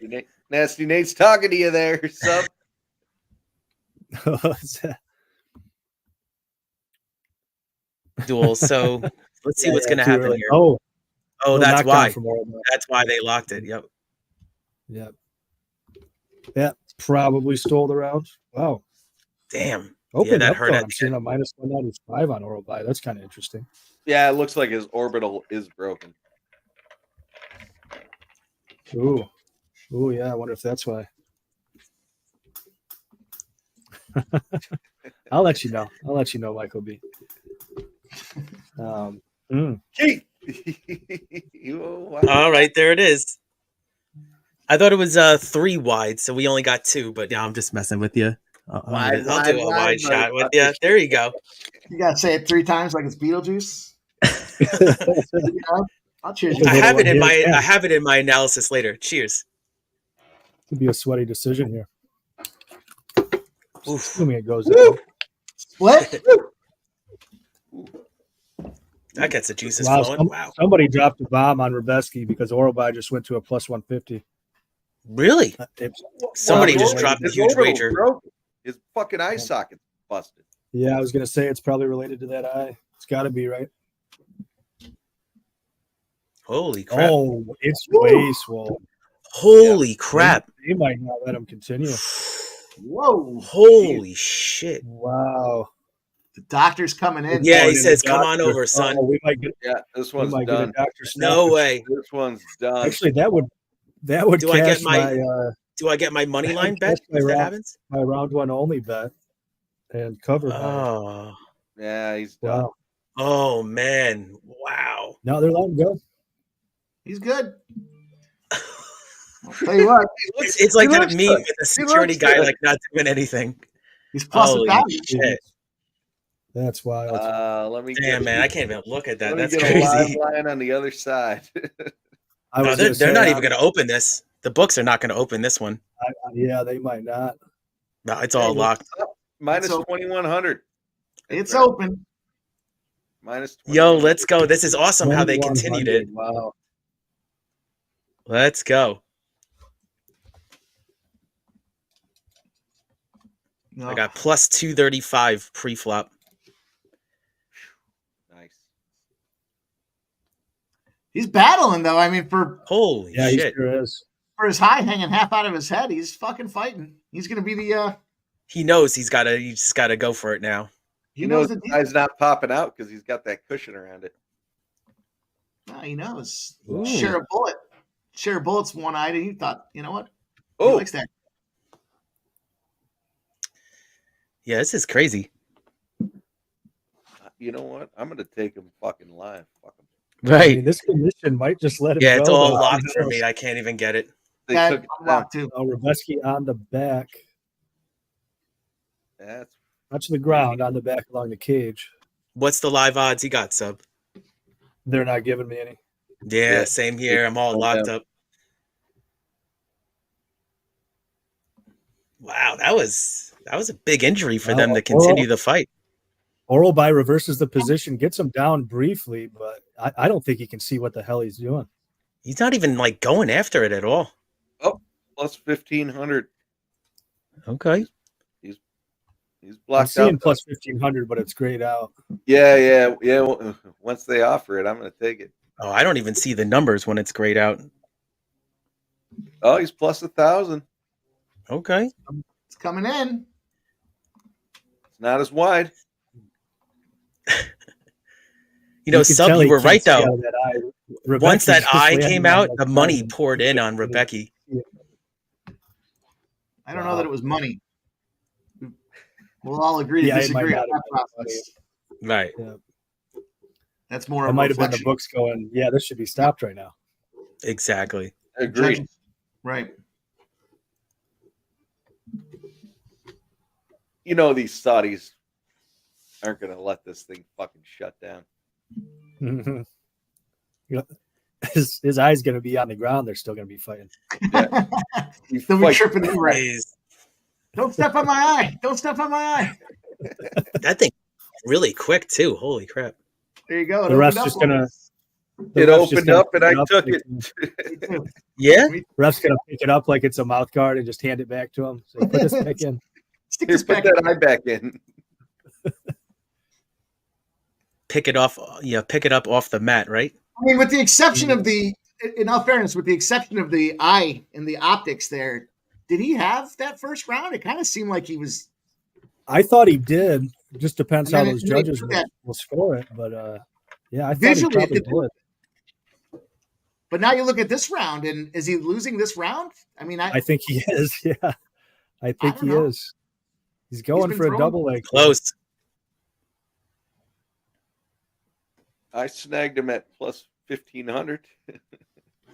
Nasty Nate's talking to you there, sub. Duel. So let's see what's going to happen early. here. Oh, that's why. from Orobai. That's why they locked it. Yep. Yep. Yeah, probably stole the round. Wow. Damn. Open yeah, that up, hurt. I'm seeing a minus 195 on Orobai. That's kind of interesting. Yeah, it looks like his orbital is broken. Ooh, yeah. I wonder if that's why. I'll let you know. Michael B. Keith. All right, there it is. I thought it was 3 wide, so we only got 2. But yeah, I'm just messing with you. I'll do a wide shot with you. There you go. You gotta say it 3 times like it's Beetlejuice. I'll cheers. I have it in my analysis later. Cheers. Could be a sweaty decision here. Oof. Assuming it goes in. Split. That gets the juices Wow, flowing. Wow. Somebody dropped a bomb on Rebecki because Orobai just went to a plus 150. Really? Somebody just dropped a huge wager. Broken. His fucking eye socket busted. Yeah, I was gonna say it's probably related to that eye. It's got to be, right? Holy crap! Oh, it's way swollen. Holy crap! They might not let him continue. Whoa. Holy shit! Wow. The doctor's coming in. Yeah, he And says, the "Come on doctor- over, son." Oh, we might get This we one's might get a done. doctor. No way. This one's done. Actually, that would Do I cash get my- my Do I get my money line That's bet my if that round. happens? my round one only bet and cover. Oh, Yeah, he's done. Wow. oh man! Wow. No, they're letting go. He's good. I'll tell you what, It's like he that looks meme good. with the He security looks guy good. like not doing anything. he's plus Holy 1,000. shit! That's wild. Let me Damn, get, man, I can't even look at that. let me That's get a live crazy. line on the other side. I No, was they're gonna say, not even going to open this. The books are not going to open this one. Yeah, they might not. No, it's all Hey, locked. Minus So- 2,100. It's open. Minus Yo, 2,100. let's go. This is awesome how they continued it. Wow. Let's go. No. I got plus 235 pre-flop. Nice. He's battling though. I mean, for Holy Yeah, he shit. sure is. his high hanging half out of his head, he's fucking fighting. He's gonna be the. He knows he just got to go for it now. He knows the the deal. guy's not popping out because he's got that cushion around it. No, he knows. Ooh. Share a bullet. Share a bullet's one eyed, and he thought, you know what? He Oh, likes that. Yeah, this is crazy. you know what? I'm gonna take him fucking live. Fuck him. I Right. mean, this commission might just let him Yeah, go. it's all though. locked for me. I can't even get it. They Yeah, took it I'm down. locked too. Oh, Rabeski on the back. That's Touch the ground on the back along the cage. What's the live odds he got, sub? They're not giving me any. Yeah, Yeah. same here. I'm all Oh, locked yeah. up. Wow, that was a big injury for them to continue the fight. Oral-by reverses the position, gets him down briefly, but I don't think he can see what the hell he's doing. He's not even like going after it at all. plus 1,500. Okay. He's I'm blocked seeing out. plus 1,500, but it's grayed out. Yeah. Once they offer it, I'm gonna take it. Oh, I don't even see the numbers when it's grayed out. Oh, he's plus 1,000. Okay. It's coming in. It's not as wide. You know, can Sub, tell you he were can't right see though. out of that eye. Once that Rebecca's just eye landing came on out, like the money 1,000. poured in on Rebecca. I don't know that it was money. We'll all agree to Yeah, it disagree might on not that have been process. Right. That's more It of might a have been the reflection. books going, yeah, this should be stopped right now. Exactly. Agreed. Right. You know these Saudis aren't gonna let this thing fucking shut down. Mhm. His eye's going to be on the ground. They're still going to be fighting. He They'll be fights- tripping in right. Please. Don't step on my eye. Don't step on my eye. That thing really quick too. Holy crap. There you go. It The ref's opened up just a little going to. It opened up and I took it. bit, too. Yeah? Ref's going to pick it up like it's a mouth guard and just hand it back to him. So put this back in. Stick Here, this put back that in. eye back in. Pick it off. Yeah, pick it up off the mat, right? I mean, with the exception of in all fairness, with the exception of the eye and the optics there, did he have that first round? It kind of seemed like he was. I thought he did. It just depends And how then those it made judges that- will score it. But yeah, I thought Visually, he it probably did look- did. But now you look at this round, and is he losing this round? I mean, I think he is. Yeah, I think don't he know. is. He's going been for a throwing double leg. Close. I snagged him at plus 1,500.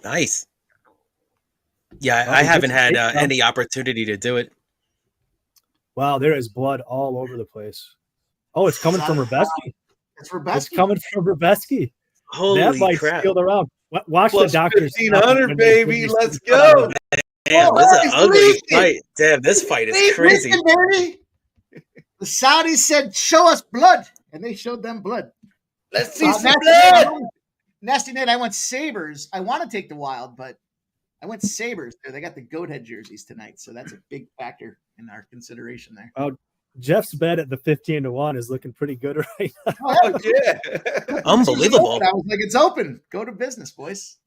Nice. Yeah, Oh, I he haven't gets a had takedown. any opportunity to do it. Wow, there is blood all over the place. Oh, it's coming from Rabeski. it's for It's best. coming from Rabeski. That Holy might crap. steal the round. Watch Plus the doctors. 1,500, baby. Let's go. Damn, Oh, this is he's an ugly leaking. fight. Damn, this fight is crazy. Baby. The Saudis said, "Show us blood," and they showed them blood. Let's see Uh, some Nasty blood. Nate, Nasty Nate, I went Sabres. I want to take the Wild, but I went Sabres. They got the goat head jerseys tonight, so that's a big factor in our consideration there. Jeff's bet at the 15-1 is looking pretty good right now. Oh, yeah. Unbelievable. I was like, it's open. Go to business, boys.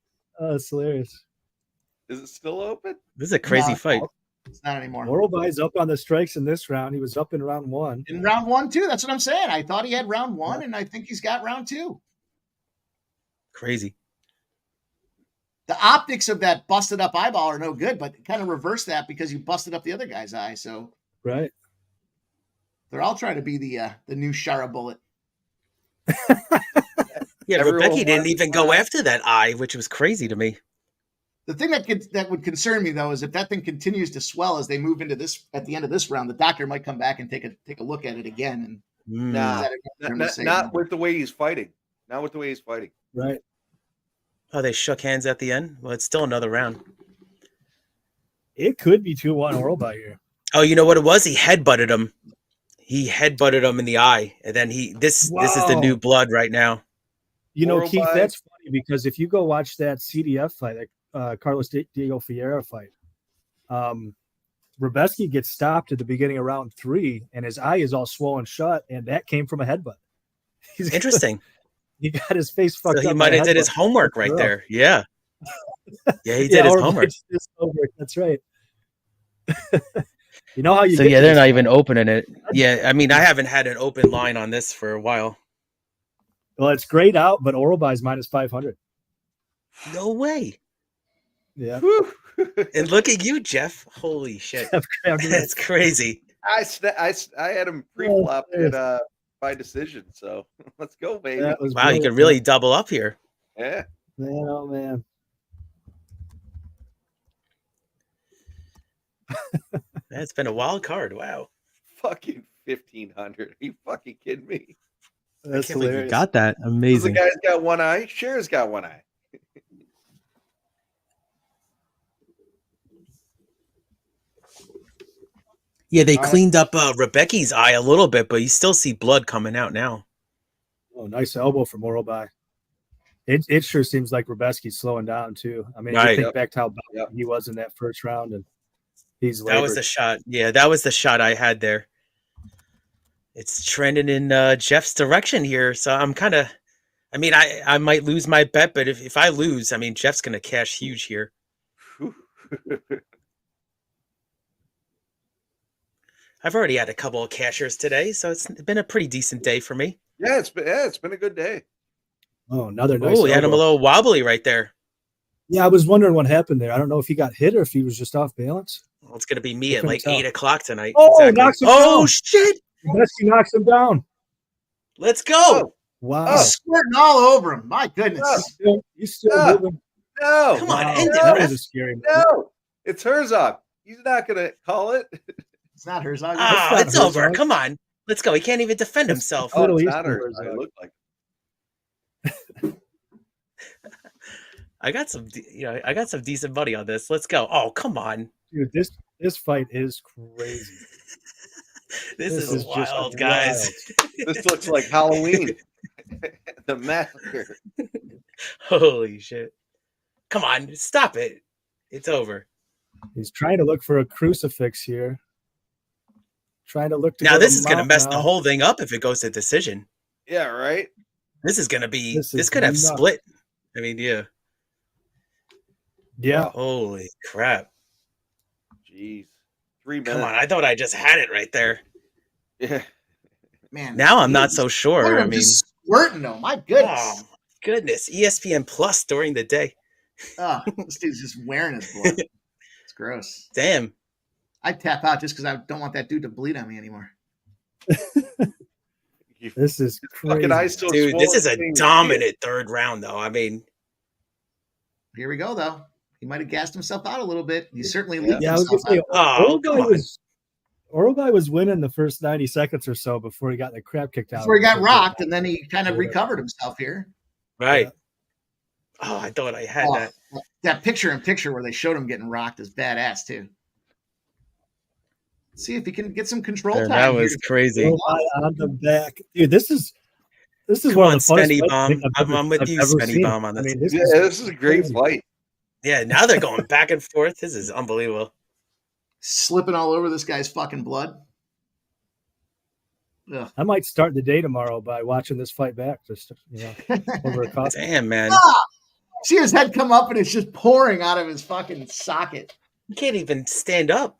Oh, it's hilarious. Is it still open? This is a crazy No, fight. It's not anymore. Moralby's up on the strikes in this round. He was up in round 1. In round 1, too. That's what I'm saying. I thought he had round 1, and I think he's got round 2. Crazy. The optics of that busted up eyeball are no good, but kind of reverse that because you busted up the other guy's eye. So Right. they're all trying to be the new Shara bullet. Yeah, Everyone Rebecca didn't wants even go after that eye, which was crazy to me. The thing that would concern me though is if that thing continues to swell as they move into this at the end of this round, the doctor might come back and take a look at it again. And Nah, that not with the way he's fighting. Not with the way he's fighting. Right. Oh, they shook hands at the end? Well, it's still another round. It could be 2-1 Moralby here. Oh, you know what it was? He headbutted him. He headbutted him in the eye. And then this is the Wow. new blood right now. You know, Moralby. Keith, that's funny because if you go watch that CDF fight, like Carlos Diego Ferreira fight, Rebecki gets stopped at the beginning of round 3, and his eye is all swollen shut, and that came from a headbutt. Interesting. He got his face fucked So he up. might by a have did his headbutt. homework right there. Yeah. Yeah, he did Yeah, his or homework. his homework. That's right. You know how you So get yeah, to they're this not point. even opening it. Yeah, I mean, I haven't had an open line on this for a while. Well, it's grayed out, but Oralby's minus 500. No way. Yeah. And look at you, Jeff. Holy shit. That's crazy. I had him pre-flopped by decision. So let's go, baby. That was Wow, you brilliant. could really double up here. Yeah. Man, oh man. That's been a wild card. Wow. Fucking 1,500. Are you fucking kidding me? That's I can't believe you hilarious. got that. The Amazing. guy's got one eye. Cher's got one eye. Yeah, they cleaned up Rebecca's eye a little bit, but you still see blood coming out now. Oh, nice elbow from Moralby. It sure seems like Rebecki's slowing down too. I mean, Right. you think back to how bad Yep. he was in that first round, and he's That was labored. the shot. Yeah, that was the shot I had there. It's trending in Jeff's direction here, so I'm kind of. I mean, I might lose my bet, but if I lose, I mean, Jeff's going to cash huge here. Whew. I've already had a couple of cashers today, so it's been a pretty decent day for me. Yeah, it's been a good day. Oh, another nice Oh, he had him a elbow. little wobbly right there. Yeah, I was wondering what happened there. I don't know if he got hit or if he was just off balance. Well, it's going to be me at couldn't like tell. 8 o'clock tonight. Oh, knocks him Oh, down. shit. Rebecki knocks him down. Let's go. Oh, Wow. Squirting all over him. My goodness. He's still Yeah. moving. no. Come on, Wow. end it, That ref. was a scary moment. No. It's Herzog. He's not going to call it. It's not hers. Ah, not it's over. Herzog. Come on. Let's go. He can't even defend It's- himself. Oh, Middle it's Eastern not Herzog. Herzog. It looked like. I got some decent money on this. Let's go. Oh, come on. Dude, this fight is crazy. This This is is just wild, guys. This looks like Halloween. The massacre. Holy shit. Come on, stop it. It's over. He's trying to look for a crucifix here. Trying to look to Now go this to is going to mount mess now. the whole thing up if it goes to decision. Yeah, right? This is going to be This this is could have nuts. split. I mean, yeah. Yeah. Holy crap. Jeez. 3 minutes. Come on, I thought I just had it right there. Yeah. Man. Now I'm not He's- so Look sure. at I him mean, just squirting though. My goodness. oh, goodness. ESPN Plus during the day. Oh, this dude's just wearing his blood. It's gross. Damn. I'd tap out just because I don't want that dude to bleed on me anymore. You This is fucking crazy. eyes so Dude, this swollen, is a thing. dominant third round, though. I mean, Here we go, though. He might have gassed himself out a little bit. He certainly Yeah. leaked Yeah, I was himself gonna say out. oh, come on. Oralby was winning the first 90 seconds or so before he got the crap kicked out. Before he got of him. rocked, and then he kind of Yeah. recovered himself here. Right. Yeah. Oh, I thought I had Oh, that. that picture where they showed him getting rocked is badass, too. See if he can get some control There, time. that here was to- crazy. Oralby on the back. Dude, this is Come one on, of the funnest Spenny fights I Bomb. think I'm with I've you, ever Spenny seen. Bomb, on I this. mean, this Yeah, is this is a great crazy. fight. Yeah, now they're going back and forth. This is unbelievable. Slipping all over this guy's fucking blood. Ugh. I might start the day tomorrow by watching this fight back. Just over a coffee. Damn, man. See his head come up and it's just pouring out of his fucking socket. He can't even stand up.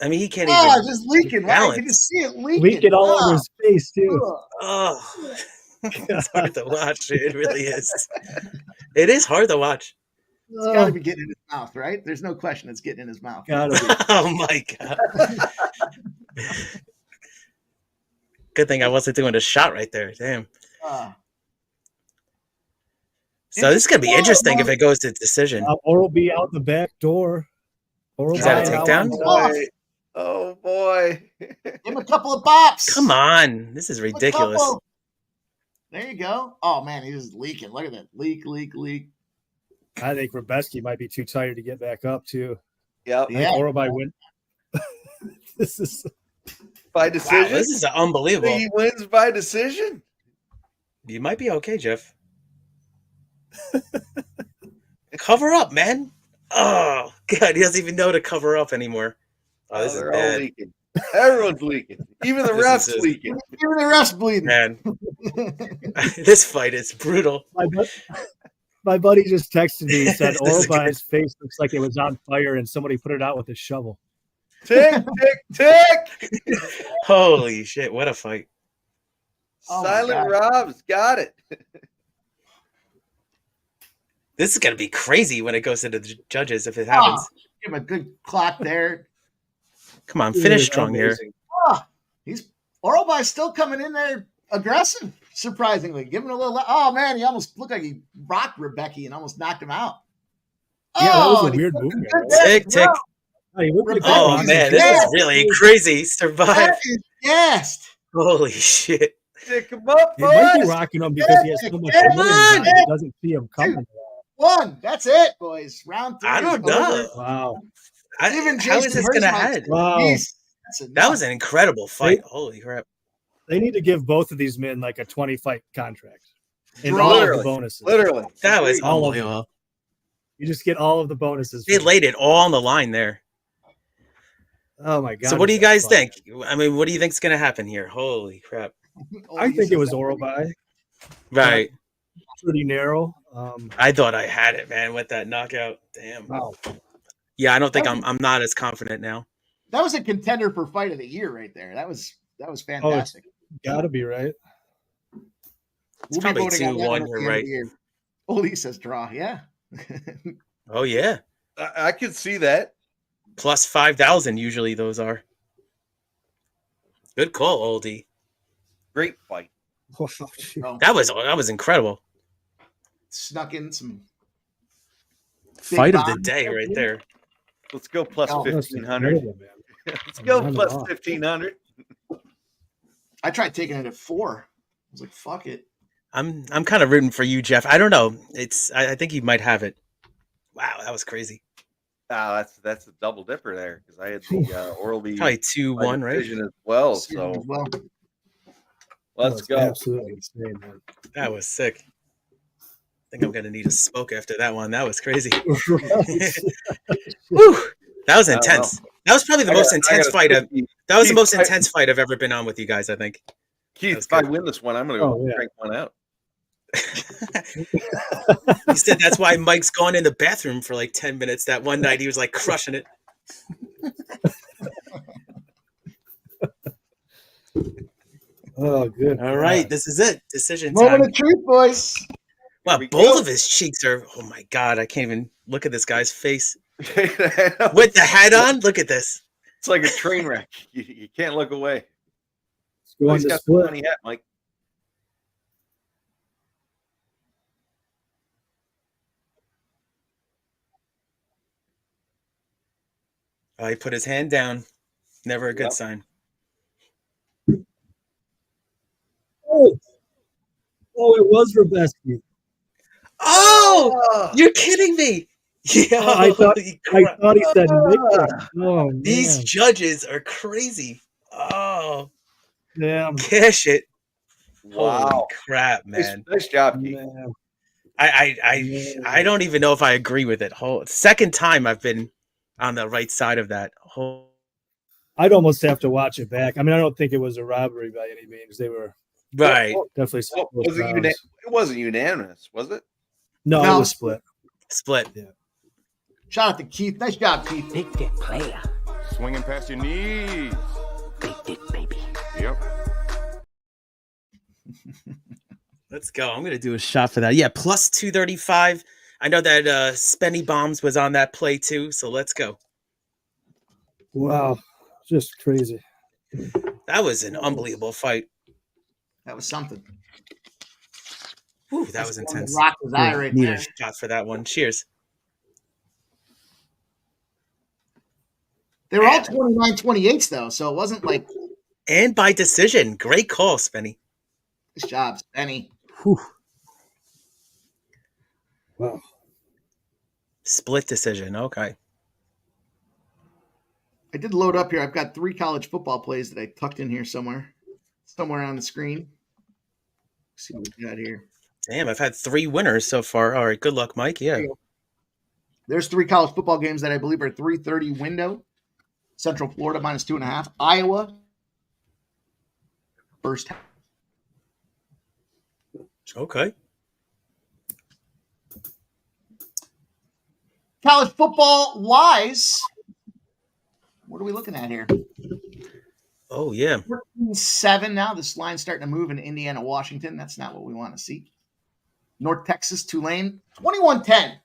I mean, he can't even. Just leaking. I can just see it leaking. Leaking all over his face too. Oh, it's hard to watch. It really is. It is hard to watch. It's got to be getting in his mouth, right? There's no question it's getting in his mouth. Gotta be. Oh my god. Good thing I wasn't doing a shot right there. Damn. So this is gonna be interesting if it goes to decision. Oral be out the back door. Oral Is that a takedown? Oh boy. Give him a couple of bops. Come on. This is ridiculous. There you go. Oh man, he's just leaking. Look at that. Leak. I think Rebeski might be too tired to get back up too. Yep. Yeah. Oral by win. This is By decision. Wow, this is unbelievable. He wins by decision. You might be okay, Jeff. Cover up, man. Oh god, he doesn't even know to cover up anymore. Oh, this is they're bad. all leaking. Everyone's leaking. Even the This refs is- leaking. Even the refs bleeding. Man, this fight is brutal. my buddy just texted me. He said This Oral is by good. his face looks like it was on fire and somebody put it out with a shovel. Tick, tick, tick. Holy shit, what a fight. Oh my Silent God. Rob's got it. This is going to be crazy when it goes to the judges if it happens. Give him a good clock there. Come on, finish strong here. He's Oralby's still coming in there aggressive, surprisingly. Giving a little. Oh man, he almost looked like he rocked Rebecca and almost knocked him out. Yeah, that was a and he weird took movement, good right? there Tick, as tick. well. Oh, he looked like Oh Rebecca's man, this is really crazy. Survive. That is gassed. Holy shit. Tick him up, He might be boys. rocking him because he has so much Come weight in on. his eye, he doesn't see him coming. One. That's it, boys. Round 3. I don't is over. know. Wow. Even How is Jason this going to Herzog- end? Wow. Jeez, that's enough. That was an incredible fight. Holy crap. They need to give both of these men like a 20 fight contract. And Draw. all of the Literally. bonuses. Literally. That was All of them. unbelievable. You just get all of the bonuses. They laid it all on the line there. Oh my god. So what do you was that guys fun. think? I mean, what do you think's going to happen here? Holy crap. I think it was Oral by Right. pretty narrow. I thought I had it, man, with that knockout. Damn. Wow. Yeah, I don't think I'm not as confident now. That was a contender for fight of the year right there. That was fantastic. Gotta be right. It's probably voting on that 2-1, one at the you're end of right. the year. Oli says draw. Yeah. Oh yeah. I could see that. Plus 5,000 usually those are. Good call, oldie. Great fight. Oh, shoot. That was incredible. Snuck in some Fight of the bombs. day right there. Let's go plus Oh, That was 1,500. incredible, man. Let's go Round it plus off. 1,500. I tried taking it at 4. I was like, fuck it. I'm kind of rooting for you, Jeff. I don't know. I think you might have it. Wow, that was crazy. That's a double dipper there because I had the Oral B Probably 2-1, right? decision as well. So Well, let's That was go. Absolutely insane, man. That was sick. I think I'm gonna need a smoke after that one. That was crazy. Right. Whew. That was I don't intense. That was probably the most intense fight. That was the most intense fight I've ever been on with you guys. I think. Keith, was if I good. win this one, I'm going to go Oh, yeah. crank one out. He said that's why Mike's gone in the bathroom for like 10 minutes. That one night he was like crushing it. Oh, good. All right, this is it. Decision moment time. of truth, boys. Wow, we both go. of his cheeks are. Oh my god, I can't even look at this guy's face With with the hat on. Look at this. It's like a train wreck. You can't look away. Let's go Oh, on he's the got a split. funny hat, Mike. Oh, he put his hand down. Never a good Yep. sign. Oh, it was Rebeski. Oh, you're kidding me! Yeah, I thought he said Victor. Oh, man. these judges are crazy. Oh, Damn. cash it! Holy Wow. crap, Nice, man! nice job, Keith. Man. I don't even know if I agree with it. Second time I've been on the right side of that. I'd almost have to watch it back. I mean, I don't think it was a robbery by any means. They were Right. definitely some close Was it, rounds. it wasn't unanimous, was it? No, No. it was split. Split. Shout out to Keith. Nice job, Keith. Big dick player. Swinging past your knees. Big dick baby. Yep. Let's go. I'm going to do a shot for that. Yeah, plus 235. I know that Spenny Bombs was on that play too, so let's go. Wow, just crazy. That was an unbelievable fight. That was something. Whew, that was intense. Rock his eye right Need there. a shot for that one. Cheers. They were all 29-28s though, so it wasn't like And by decision. Great call, Spenny. nice job, Benny. Wow. Split decision. Okay. I did load up here. I've got 3 college football plays that I tucked in here somewhere on the screen. Let's see what we got here. Damn, I've had 3 winners so far. All right, good luck, Mike. Yeah. There's 3 college football games that I believe are 3:30 window. Central Florida minus 2.5. Iowa first half. Okay. College football wise, what are we looking at here? Oh, yeah. 14-7 now. This line's starting to move in Indiana, Washington. That's not what we want to see. North Texas, Tulane, 21-10.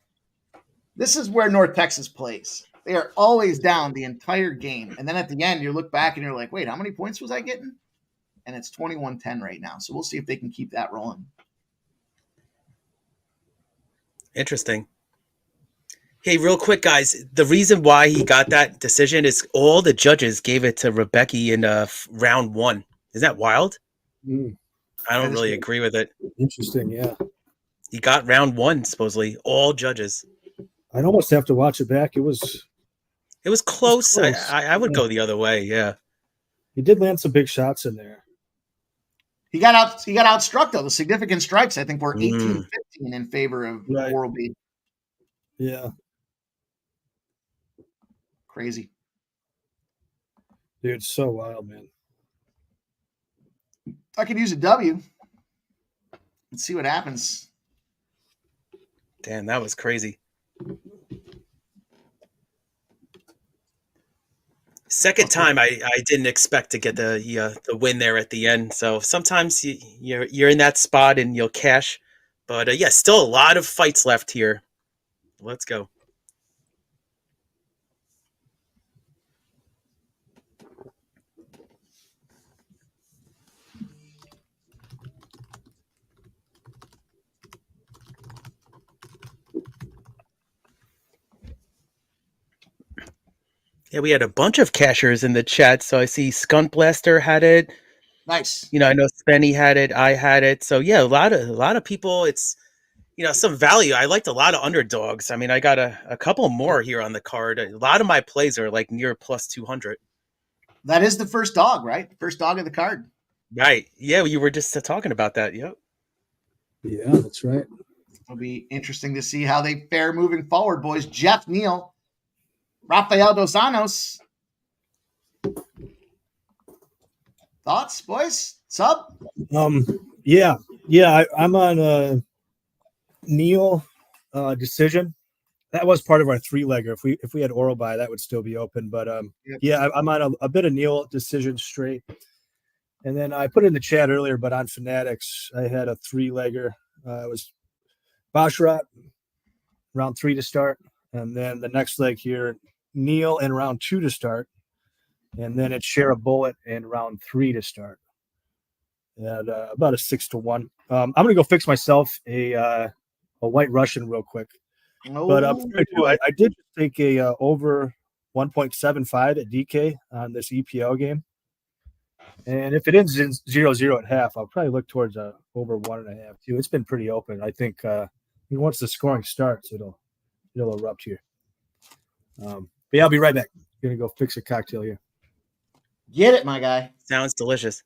This is where North Texas plays. They are always down the entire game. And then at the end, you look back and you're like, wait, how many points was I getting? And it's 21-10 right now. So we'll see if they can keep that rolling. Interesting. Hey, real quick, guys. The reason why he got that decision is all the judges gave it to Rebecca in round 1. Is that wild? I don't really agree with it. Interesting, yeah. He got round 1, supposedly. All judges. I'd almost have to watch it back. It was close. close. I would go the other way, yeah. He did land some big shots in there. He got outstruck, though. The significant strikes, I think, were 18-15 in favor of Right. Oral B. Yeah. Crazy. Dude, so wild, man. I could use a W. Let's see what happens. Damn, that was crazy. Second time, I didn't expect to get the win there at the end. So sometimes you're in that spot and you'll cash. But yeah, still a lot of fights left here. Let's go. Yeah, we had a bunch of cashers in the chat. So I see Skunt Blaster had it. Nice. I know Spenny had it. I had it. So yeah, a lot of people. It's some value. I liked a lot of underdogs. I mean, I got a couple more here on the card. A lot of my plays are like near plus 200. That is the first dog, right? First dog of the card. Right. Yeah, you were just talking about that. Yep. Yeah, that's right. It'll be interesting to see how they fare moving forward, boys. Jeff Neal, Rafael Dos Anjos. Thoughts, boys? Sub? Yeah. I'm on Neil decision. That was part of our 3-legger. If we had oral by, that would still be open. But yeah, I'm on a bit of Neil decision straight. And then I put it in the chat earlier, but on Fanatics, I had a 3-legger. It was Basharat, round 3 to start. And then the next leg here, Neil in round 2 to start. And then it's Share a Bullet in round 3 to start. At about a 6-1. I'm going to go fix myself a White Russian real quick. But I did take a over 1.75 at DK on this EPL game. And if it ends in 0-0 at half, I'll probably look towards over 1.5 too. It's been pretty open. I think once the scoring starts, it'll erupt here. But yeah, I'll be right back. Gonna go fix a cocktail here. Get it, my guy. Sounds delicious.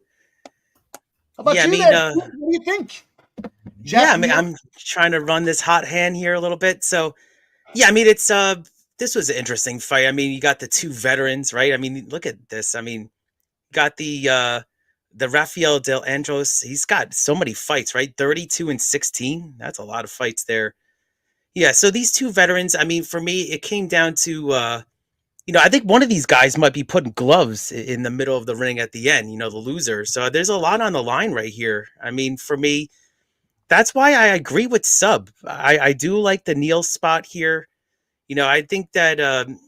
How about Yeah, I you mean, then? What do you think? Yeah, I Jeff mean, Neal? I'm trying to run this hot hand here a little bit. So, yeah, I mean, it's this was an interesting fight. I mean, you got the two veterans, right? I mean, look at this. I mean, got the Rafael Del Andros. He's got so many fights, right? 32-16. That's a lot of fights there. Yeah, so these two veterans, I mean, for me, it came down to I think one of these guys might be putting gloves in the middle of the ring at the end, the loser. So there's a lot on the line right here. I mean, for me, that's why I agree with Sub. I do like the Neil spot here. I think that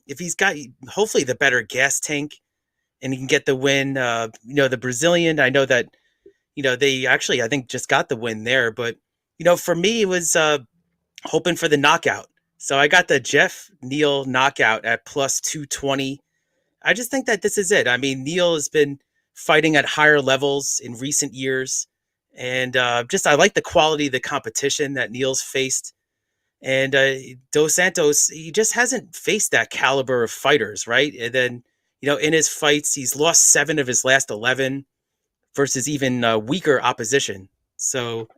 if he's got hopefully the better gas tank and he can get the win, the Brazilian, I know that, they actually, I think, just got the win there. But, for me, it was hoping for the knockout. So I got the Jeff Neal knockout at plus 220. I just think that this is it. I mean, Neal has been fighting at higher levels in recent years. And I like the quality of the competition that Neal's faced. And Dos Santos, he just hasn't faced that caliber of fighters, right? And then, in his fights, he's lost 7 of his last 11 versus even weaker opposition. So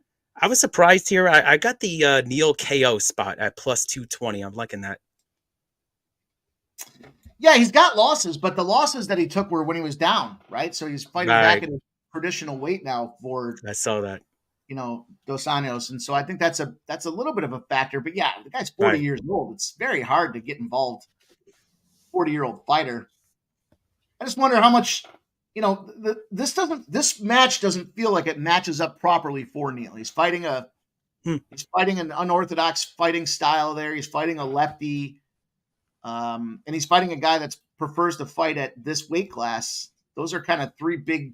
I was surprised here. I got the Neal KO spot at plus 220. I'm liking that. Yeah, he's got losses, but the losses that he took were when he was down, right? So he's fighting back in his traditional weight now for. I saw that. Dos Anjos, and so I think that's a little bit of a factor. But yeah, the guy's 40 years old. It's very hard to get involved. 40-year-old fighter. I just wonder how much. This match doesn't feel like it matches up properly for Neal. He's fighting he's fighting an unorthodox fighting style there. He's fighting a lefty, and he's fighting a guy that prefers to fight at this weight class. Those are kind of 3 big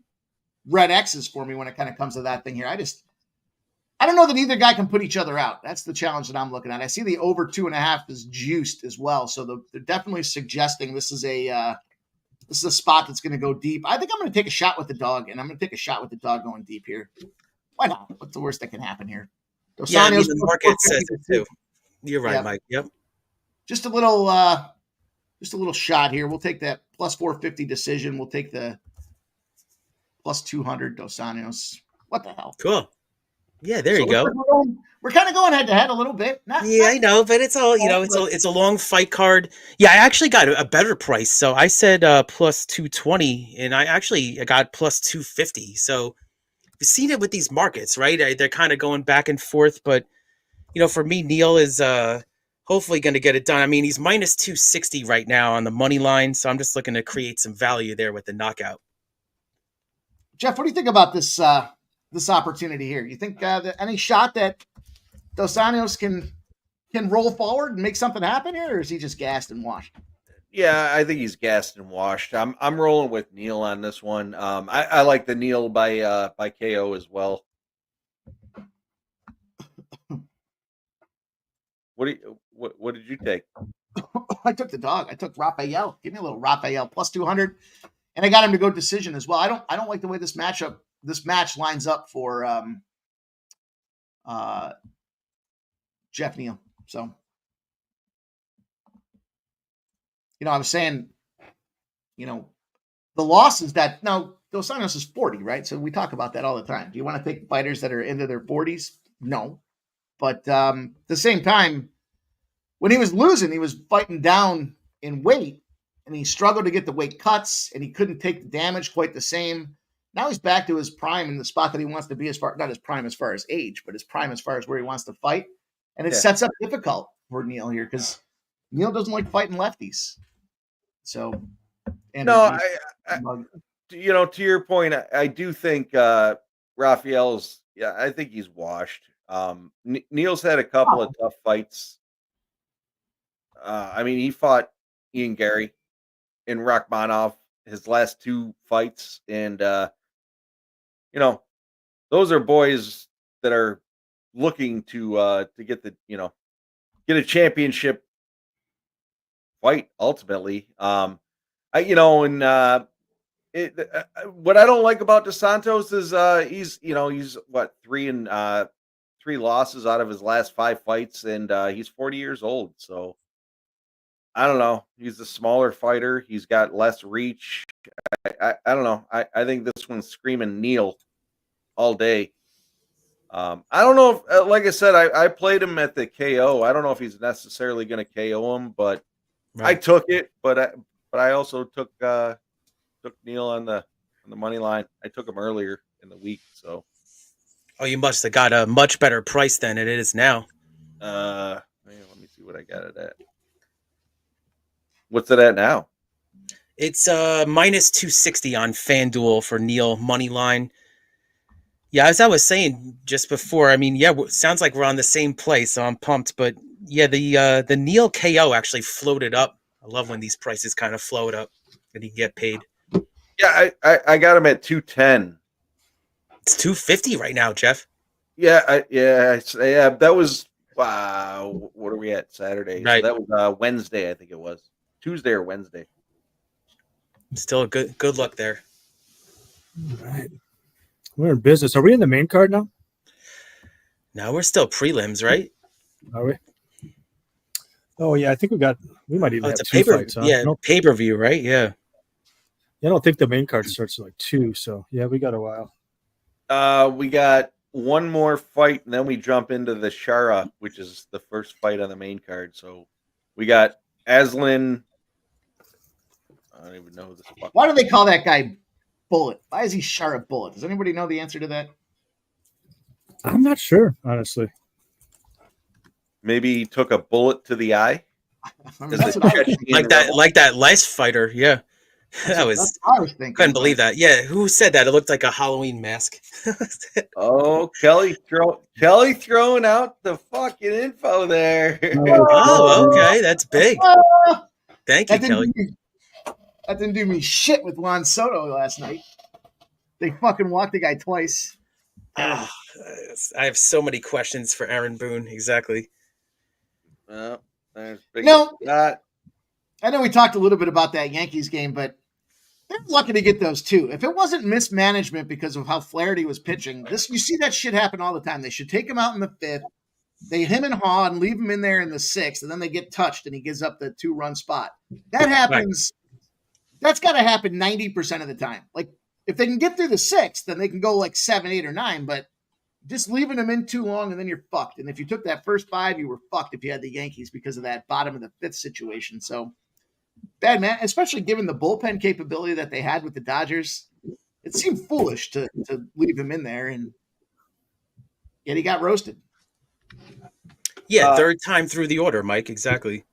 red X's for me when it kind of comes to that thing here. I don't know that either guy can put each other out. That's the challenge that I'm looking at. I see the over 2.5 is juiced as well. So they're definitely suggesting this is a spot that's going to go deep. I think I'm going to take a shot with the dog, and I'm going to take a shot with the dog going deep here. Why not? What's the worst that can happen here? Yeah, I mean, the market says it too. You're right, Mike. Yep. Just a little shot here. We'll take that plus 450 decision. We'll take the plus 200 Dos Anjos. What the hell? Cool. Yeah, there you go. We're kind of going head to head a little bit. I know, but it's all it's a long fight card. Yeah, I actually got a better price. So I said plus 220, and I got plus 250. So you've seen it with these markets, right? They're kind of going back and forth, but for me, Neal is hopefully going to get it done. I mean, he's minus 260 right now on the money line, so I'm just looking to create some value there with the knockout. Jeff, what do you think about this opportunity here? You think that any shot that Dos Anjos can roll forward and make something happen here, or is he just gassed and washed? Yeah, I think he's gassed and washed. I'm rolling with Neal on this one. I like the Neal by KO as well. What did you take? I took the dog. I took Rafael. Give me a little Rafael plus 200, and I got him to go decision as well. I don't like the way this match lines up for Jeff Neal. So, I was saying, the loss is that now Dos Anjos is 40, right? So we talk about that all the time. Do you want to take fighters that are into their 40s? No. But at the same time, when he was losing, he was fighting down in weight, and he struggled to get the weight cuts, and he couldn't take the damage quite the same. Now he's back to his prime in the spot that he wants to be, not his prime as far as age, but his prime as far as where he wants to fight. And it sets up difficult for Neal here because Neal doesn't like fighting lefties. So, to your point, I do think Rafael's. Yeah, I think he's washed. Neal's had a couple of tough fights. I mean, he fought Ian Gary and Rakhmonov his last 2 fights, and those are boys that are looking to get the get a championship fight ultimately. What I don't like about Dos Santos is he's what 3 losses out of his last 5 fights, and he's 40 years old. So I don't know. He's a smaller fighter. He's got less reach. I don't know. I think this one's screaming Neal all day. I don't know if, like I said, I played him at the KO. I don't know if he's necessarily going to KO him, but I took it, but I also took Neil on the money line. I took him earlier in the week, so. Oh, you must have got a much better price than it is now. Let me see what I got it at. What's it at now? It's minus 260 on FanDuel for Neil money line. Yeah, as I was saying just before, I mean, yeah, sounds like we're on the same place, so I'm pumped. But yeah, the Neil KO actually floated up. I love when these prices kind of float up and you get paid. Yeah, I got him at 210. It's 250 right now, Jeff. Yeah, that was what are we at? Saturday. Right. So that was Wednesday, I think it was. Tuesday or Wednesday. Still a good luck there. All right. We're in business. Are we in the main card now? No, we're still prelims, right? Are we? Oh yeah, I think we might even have it's a two fights. Huh? Yeah, pay-per-view, right? Yeah. I don't think the main card starts at like 2, so yeah, we got a while. We got one more fight, and then we jump into the Shara, which is the first fight on the main card. So we got Aslan. I don't even know who this fuck. Why do they call that guy Bullet? Why is he Shara Bullet? Does anybody know the answer to that? I'm not sure, honestly. Maybe he took a bullet to the eye. I mean, that's what I was thinking. like that last fighter, yeah. That's what I was thinking. Couldn't believe that. Yeah, who said that? It looked like a Halloween mask. Oh, Kelly throwing out the fucking info there. Oh, okay, that's big. Thank you, Kelly. That didn't do me shit with Juan Soto last night. They fucking walked the guy twice. I have so many questions for Aaron Boone. Exactly. Well, there's I know we talked a little bit about that Yankees game, but they're lucky to get those two. If it wasn't mismanagement because of how Flaherty was pitching, you see that shit happen all the time. They should take him out in the 5th. They him and Haw and leave him in there in the 6th, and then they get touched and he gives up the 2-run spot. That happens. Right. That's got to happen 90% of the time. Like if they can get through the 6th, then they can go like 7, 8, or 9. But just leaving them in too long, and then you're fucked. And if you took that first 5, you were fucked if you had the Yankees because of that bottom of the 5th situation. So. Bad, man, especially given the bullpen capability that they had with the Dodgers. It seemed foolish to leave him in there, and yet he got roasted. Yeah, third time through the order, Mike. Exactly.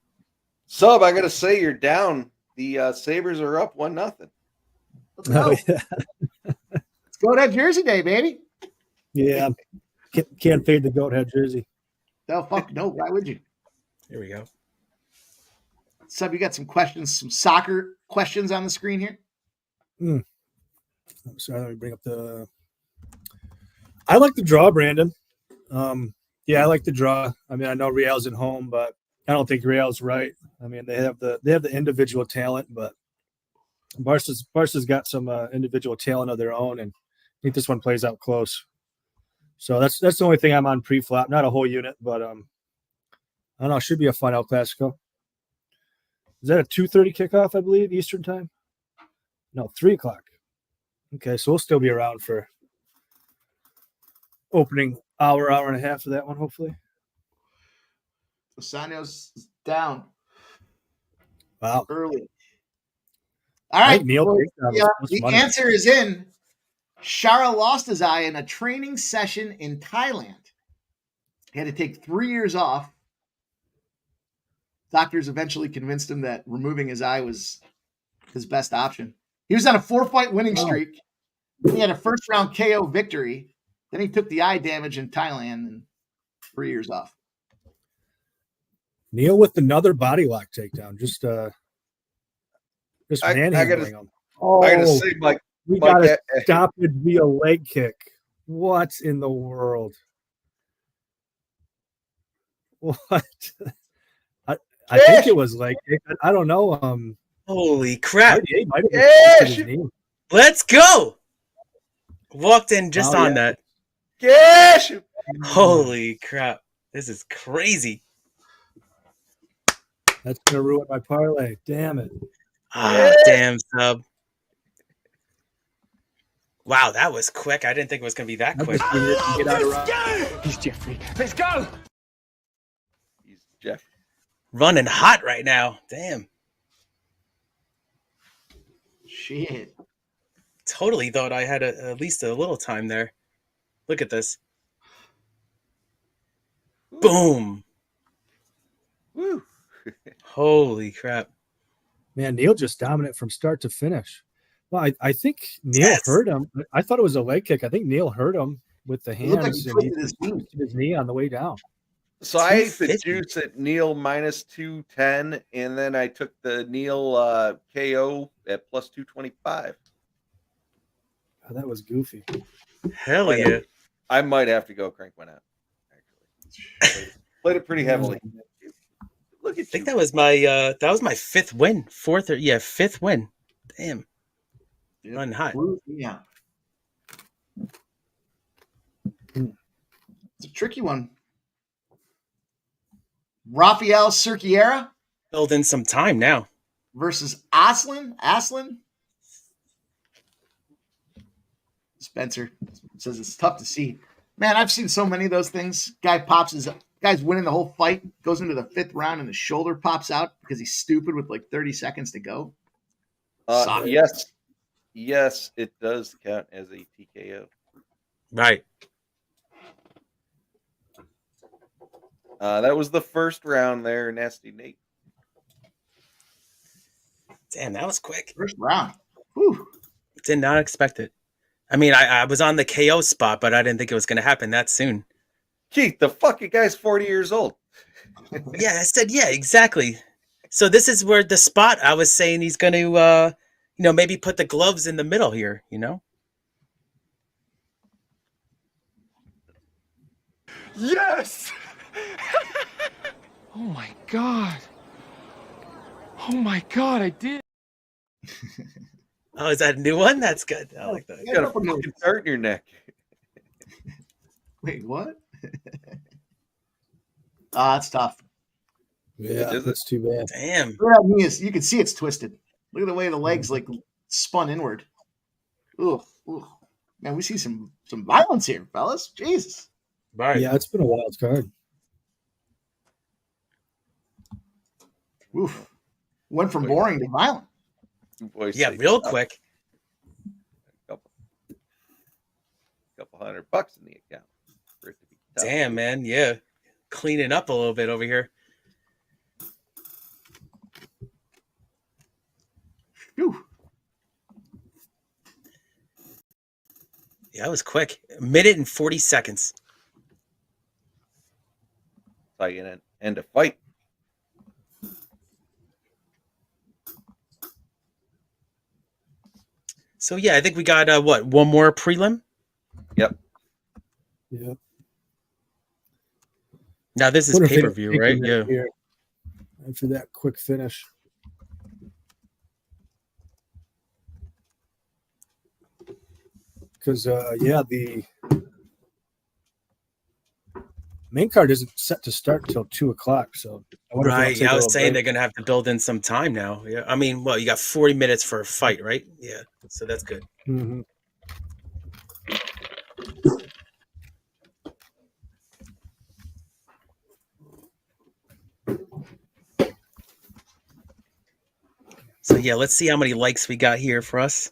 Sub, I got to say you're down. The Sabres are up 1-0. Let's go. Oh, yeah. Let's go to Jersey Day, baby. Yeah. Can't fade the goat head jersey. Oh, fuck no. Why would you? Here we go. Sub, you got some questions, some soccer questions on the screen here? Sorry, let me bring up I like the draw, Brandon. Yeah, I like the draw. I mean, I know Real's at home, but I don't think Real's right. I mean, they have the individual talent, but Barca's got some individual talent of their own, and I think this one plays out close. So that's the only thing I'm on pre-flop. Not a whole unit, but I don't know. It should be a fun El Clasico. Is that a 2:30 kickoff, I believe, Eastern time? No, 3 o'clock. Okay, so we'll still be around for opening hour and a half of that one, hopefully. Lozano's down. Wow. Early. All right. Neil, the answer is in. Shara lost his eye in a training session in Thailand. He had to take 3 years off. Doctors eventually convinced him that removing his eye was his best option. He was on a 4-fight winning streak. He had a first-round KO victory. Then he took the eye damage in Thailand and 3 years off. Neil with another body lock takedown. Just manhandling him. Oh, I gotta say, Mike, we got to stop it via leg kick. What in the world? What? I think it was leg kick. I don't know. Holy crap! Let's go. Walked in just on that. Yes. Holy crap! This is crazy. That's gonna ruin my parlay. Damn it! Damn, Sub. Wow, that was quick. I didn't think it was gonna be that quick. He's Jeffrey. Let's go. He's Jeffrey. running hot right now. Damn. Shit. Totally thought I had at least a little time there. Look at this. Boom. Woo. Holy crap. Man, Neil just dominant from start to finish. Well, I think Neil Yes. hurt him. I thought it was a leg kick. I think Neil hurt him with the It looked like hands, he and he twisted his knee. twisted his knee on the way down. So I ate the 250. juice at Neil minus 210, and then I took the Neil KO at plus 225. Oh, that was goofy. Hell yeah. I might have to go crank one out. Actually, played it pretty heavily. Look at I think you. that was my fifth win. Fifth win. Damn. Yep. Running hot. Yeah. It's a tricky one. Rafael Cerqueira Build in some time now. versus Aslan. Spencer says it's tough to see. Man, I've seen so many of those things. Guy's winning the whole fight, goes into the 5th round, and the shoulder pops out because he's stupid with like 30 seconds to go. Soccer. Yes, it does count as a TKO. Right. That was the first round there, Nasty Nate. Damn, that was quick. First round. Whew. Did not expect it. I mean, I was on the KO spot, but I didn't think it was going to happen that soon. Keith, the fucking guy's 40 years old. Yeah, I said, yeah, exactly. So this is where the spot I was saying he's going to, maybe put the gloves in the middle here, Yes! Oh my god. Oh my god, I did. Oh, is that a new one? That's good. I like that. You got a fucking dart in your neck. Wait, what? It's tough. Yeah, Is it? that's too bad. Damn. Look at that knee you can see it's twisted. Look at the way the legs like spun inward. Ooh. Man, we see some violence here, fellas. Jesus. Right. Yeah, it's been a wild card. Oof. Went from boring to violent. Boy, Yeah, say real tough. quick. Couple $100 in the account for it to be tough. Damn, man. Yeah. Cleaning up a little bit over here. Whew. Yeah, that was quick. 1 minute and 40 seconds. That's how you end a fight. So, yeah, I think we got, one more prelim? Yep. Yeah. Now, this is Wonder if they pay-per-view, take right? him Yeah. here after that quick finish. Because, the main card isn't set to start until 2:00. So, I wonder if they'll Right. take Yeah, a I was little saying they're break. going to have to build in some time now. Yeah. I mean, well, you got 40 minutes for a fight, right? Yeah. So that's good. Mhm. So, yeah, let's see how many likes we got here for us.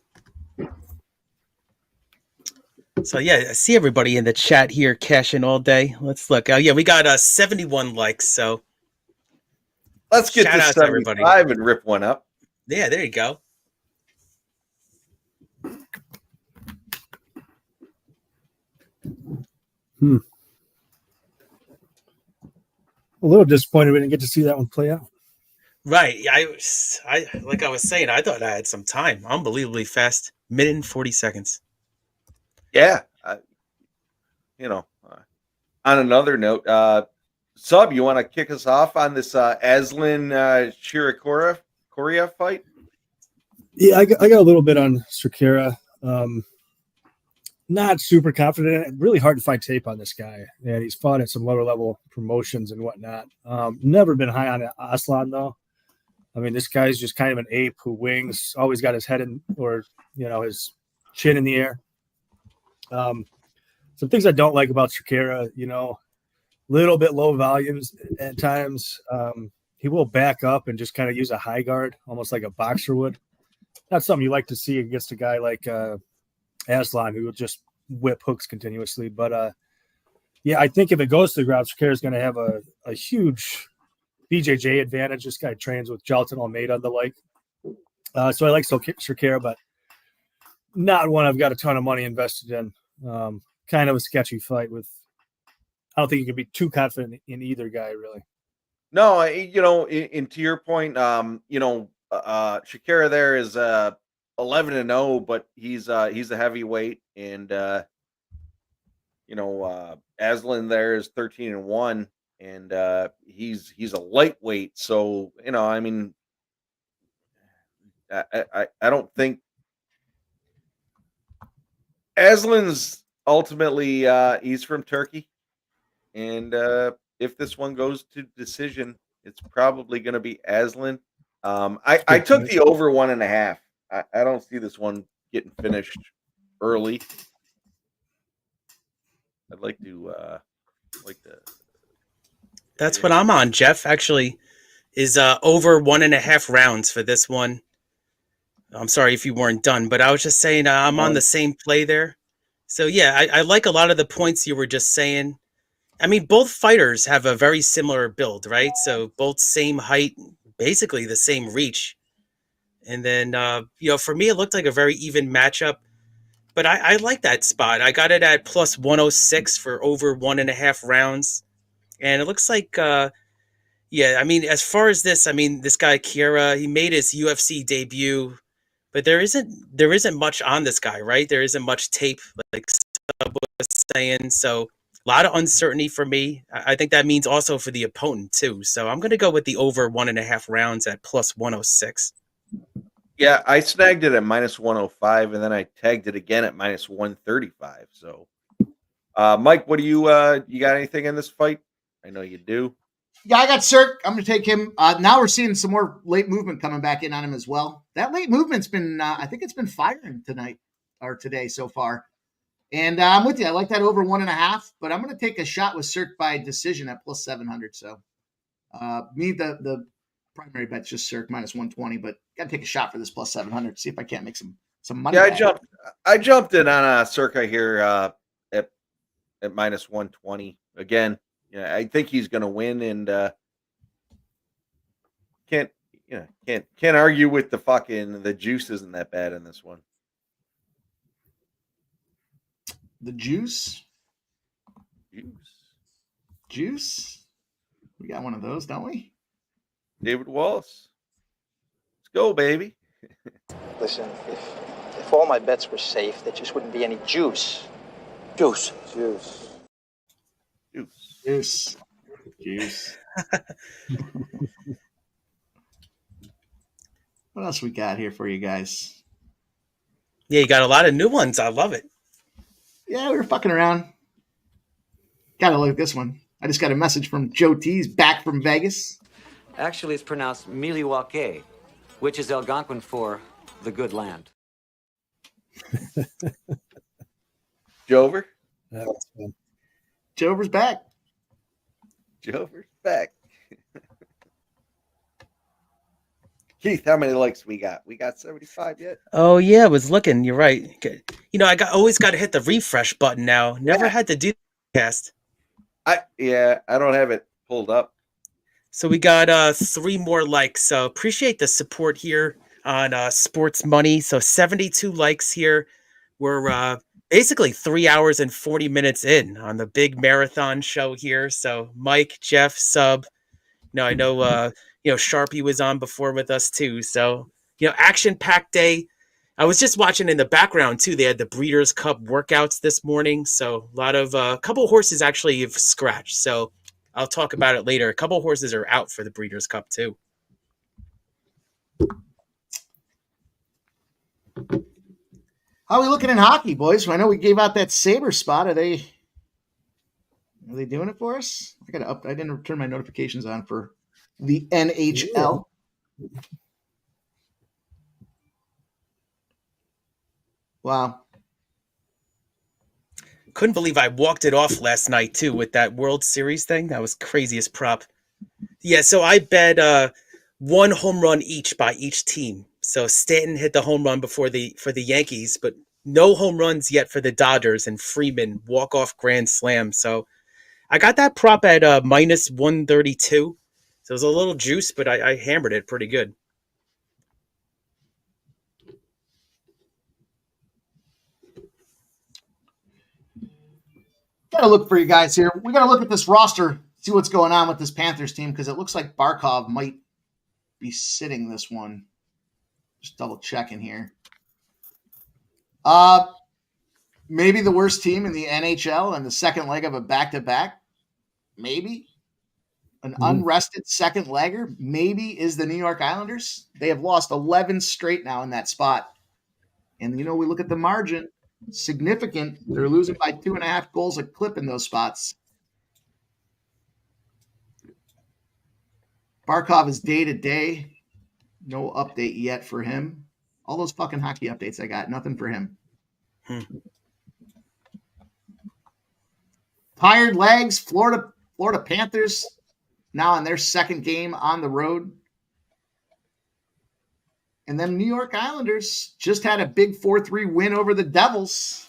So, yeah, I see everybody in the chat here cashing all day. Let's look. Oh, yeah, we got 71 likes. So, Let's get Shout to out to everybody. 75 and rip one up. yeah, there you go. A little disappointed we didn't get to see that one play out. Right. I like I was saying, I thought I had some time. Unbelievably fast. 1 minute and 40 seconds. Yeah. On another note, Sub, you want to kick us off on this Aslan Korea fight? Yeah, I got a little bit on Cerqueira. Not super confident. Really hard to find tape on this guy. And he's fought at some lower level promotions and whatnot. Never been high on Aslan, though. I mean, this guy's just kind of an ape who wings, always got his head in, or, his chin in the air. Some things I don't like about Cerqueira, little bit low volumes at times. he will back up and just kind of use a high guard, almost like a boxer would. That's something you like to see against a guy like Aslan, who will just whip hooks continuously. But yeah, I think if it goes to the ground, Shakir is going to have a huge BJJ advantage. This guy trains with Jalton Almeida and the like. So I like Shakir, but not one I've got a ton of money invested in. Kind of a sketchy fight with. I don't think you can be too confident in either guy, really. No, and to your point, Shakira there is 11-0, but he's a heavyweight, and Aslan there is 13-1, and he's a lightweight. So I mean, I don't think Aslan's ultimately he's from Turkey, and if this one goes to decision, it's probably going to be Aslan. I took the over 1.5. I don't see this one getting finished early. I'd like to That's what I'm on, Jeff. Actually, is over 1.5 rounds for this one. I'm sorry if you weren't done, but I was just saying I'm on the same play there. So yeah, I like a lot of the points you were just saying. I mean, both fighters have a very similar build, right? So both same height, basically the same reach. And then, for me, it looked like a very even matchup. But I like that spot. I got it at plus 106 for over 1.5 rounds. And it looks like, I mean, as far as this, I mean, this guy, Kiera, he made his UFC debut. But there isn't much on this guy, right? There isn't much tape, like Sub was saying. So a lot of uncertainty for me. I think that means also for the opponent, too. So I'm going to go with the over 1.5 rounds at plus 106. Yeah, I snagged it at minus 105, and then I tagged it again at minus 135. So, Mike, what do you got anything in this fight? I know you do. Yeah, I got Cirque. I'm going to take him. Now we're seeing some more late movement coming back in on him as well. That late movement's been, I think it's been firing tonight or today so far. And I'm with you. I like that over 1.5, but I'm going to take a shot with Cirque by decision at plus 700. So, the primary bet's just Cirque minus 120, but got to take a shot for this plus 700. See if I can't make some money. Yeah, I jumped in on Circa here at minus 120 again. Yeah, I think he's going to win, and can't argue with the juice isn't that bad in this one. The juice. We got one of those, don't we? David Wallace. Let's go, baby. Listen, if all my bets were safe, there just wouldn't be any juice. Juice. What else we got here for you guys? Yeah, you got a lot of new ones. I love it. Yeah, we were fucking around. Gotta look at this one. I just got a message from Joe T's back from Vegas. Actually, it's pronounced Milwaukee, which is Algonquin for the good land. Jover? That was fun. Jover's back. Keith, how many likes we got? We got 75 yet? Oh yeah, I was looking. You're right. I always got to hit the refresh button now. Never had to do the cast. I don't have it pulled up. So we got 3 more likes. So appreciate the support here on Sports Money. So 72 likes here. We're basically 3 hours and 40 minutes in on the big marathon show here. So Mike, Jeff, Sub. I know Sharpie was on before with us too. So action-packed day. I was just watching in the background too. They had the Breeders' Cup workouts this morning. So a couple horses actually have scratched. So I'll talk about it later. A couple horses are out for the Breeders' Cup too. How are we looking in hockey, boys? I know we gave out that Sabre spot. Are they doing it for us? I didn't turn my notifications on for the NHL. Yeah. Wow. Couldn't believe I walked it off last night too with that World Series thing. That was craziest prop. Yeah, so I bet one home run each by each team. So Stanton hit the home run for the Yankees, but no home runs yet for the Dodgers, and Freeman walk-off grand slam. So I got that prop at minus 132. So it was a little juice, but I hammered it pretty good. Gotta look for you guys here. We gotta look at this roster, see what's going on with this Panthers team, because it looks like Barkov might be sitting this one. Just double checking here. Maybe the worst team in the NHL and the second leg of a back-to-back. Maybe. An unrested second legger, maybe, is the New York Islanders. They have lost 11 straight now in that spot. And, we look at the margin. Significant. They're losing by 2.5 goals a clip in those spots. Barkov is day-to-day. No update yet for him. All those fucking hockey updates I got, nothing for him. Tired legs, Florida Panthers now in their second game on the road. And then New York Islanders just had a big 4-3 win over the Devils.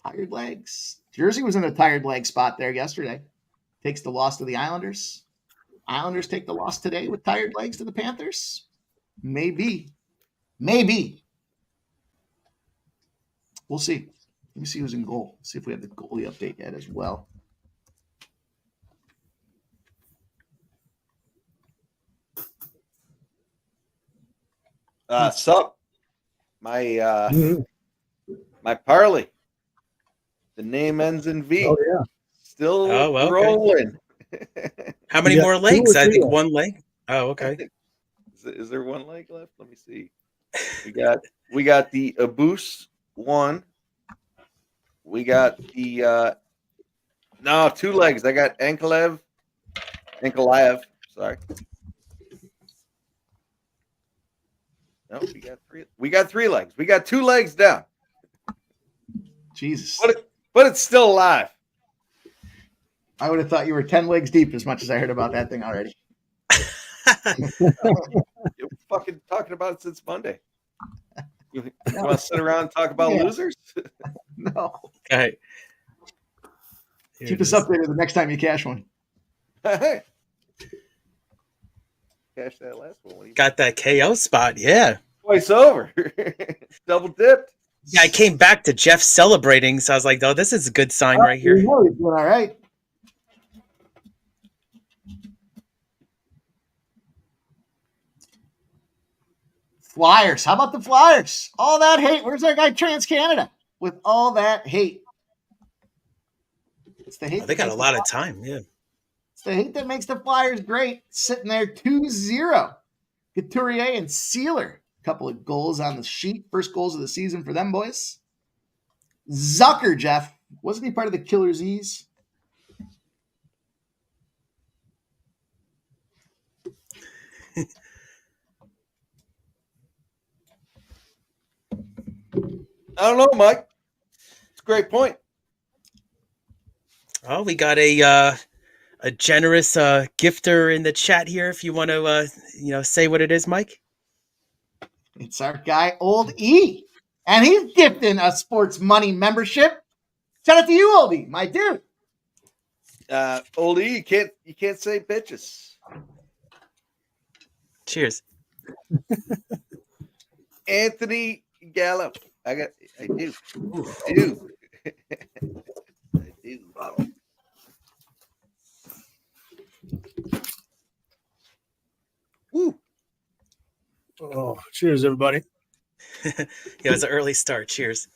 Tired legs. Jersey was in a tired leg spot there yesterday. Takes the loss to the Islanders. Islanders take the loss today with tired legs to the Panthers. Maybe. We'll see. Let me see who's in goal. See if we have the goalie update yet as well. Sup? My parlay. The name ends in V. Oh yeah. Still okay. rolling. How many more legs? I think one leg. Oh, okay. Is there one leg left? Let me see. We got the Abus one. We got the no, 2 legs. I got Ankalaev. Sorry. No, we got 3. We got 3 legs. We got 2 legs down. Jesus. But it's still alive. I would have thought you were 10 legs deep as much as I heard about that thing already. You're fucking talking about it since Monday. You want to sit around and talk about losers? No. Okay. Keep us updated the next time you cash one. Hey. Cash that last one. Got that KO spot, yeah. Twice over. Double dipped. Yeah, I came back to Jeff celebrating, so I was like, oh, this is a good sign right here. He's doing all right. Flyers. How about the Flyers? All that hate. Where's that guy Trans Canada with all that hate? It's the hate. They got a lot of time, yeah. It's the hate that makes the Flyers great. Sitting there 2-0. Couturier and Sealer. A couple of goals on the sheet. First goals of the season for them boys. Zucker, Jeff. Wasn't he part of the Killers Ease? I don't know, Mike. It's a great point. Oh, we got a generous gifter in the chat here. If you want to, say what it is, Mike. It's our guy, Old E. And he's gifting a Sports Money membership. Shout out to you, Old E, my dude. Old E, you can't say bitches. Cheers. Anthony Gallo. I do. I do. Woo. Oh, cheers, everybody. Yeah, it was an early start. Cheers.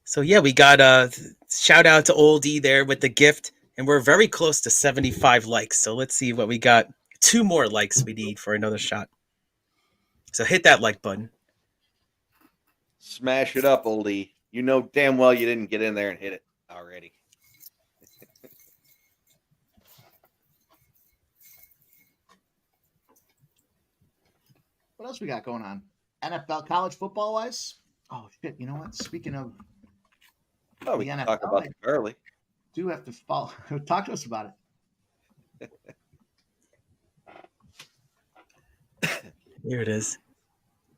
So yeah, we got a shout out to Old E there with the gift, and we're very close to 75 likes. So let's see what we got. 2 more likes we need for another shot. So hit that like button. Smash it up, Old E. You know damn well you didn't get in there and hit it already. What else we got going on? NFL college football wise? Oh shit! You know what? Speaking of Oh, we The can NFL, talk about the Carly. do have to follow. Talk to us about it. Here it is.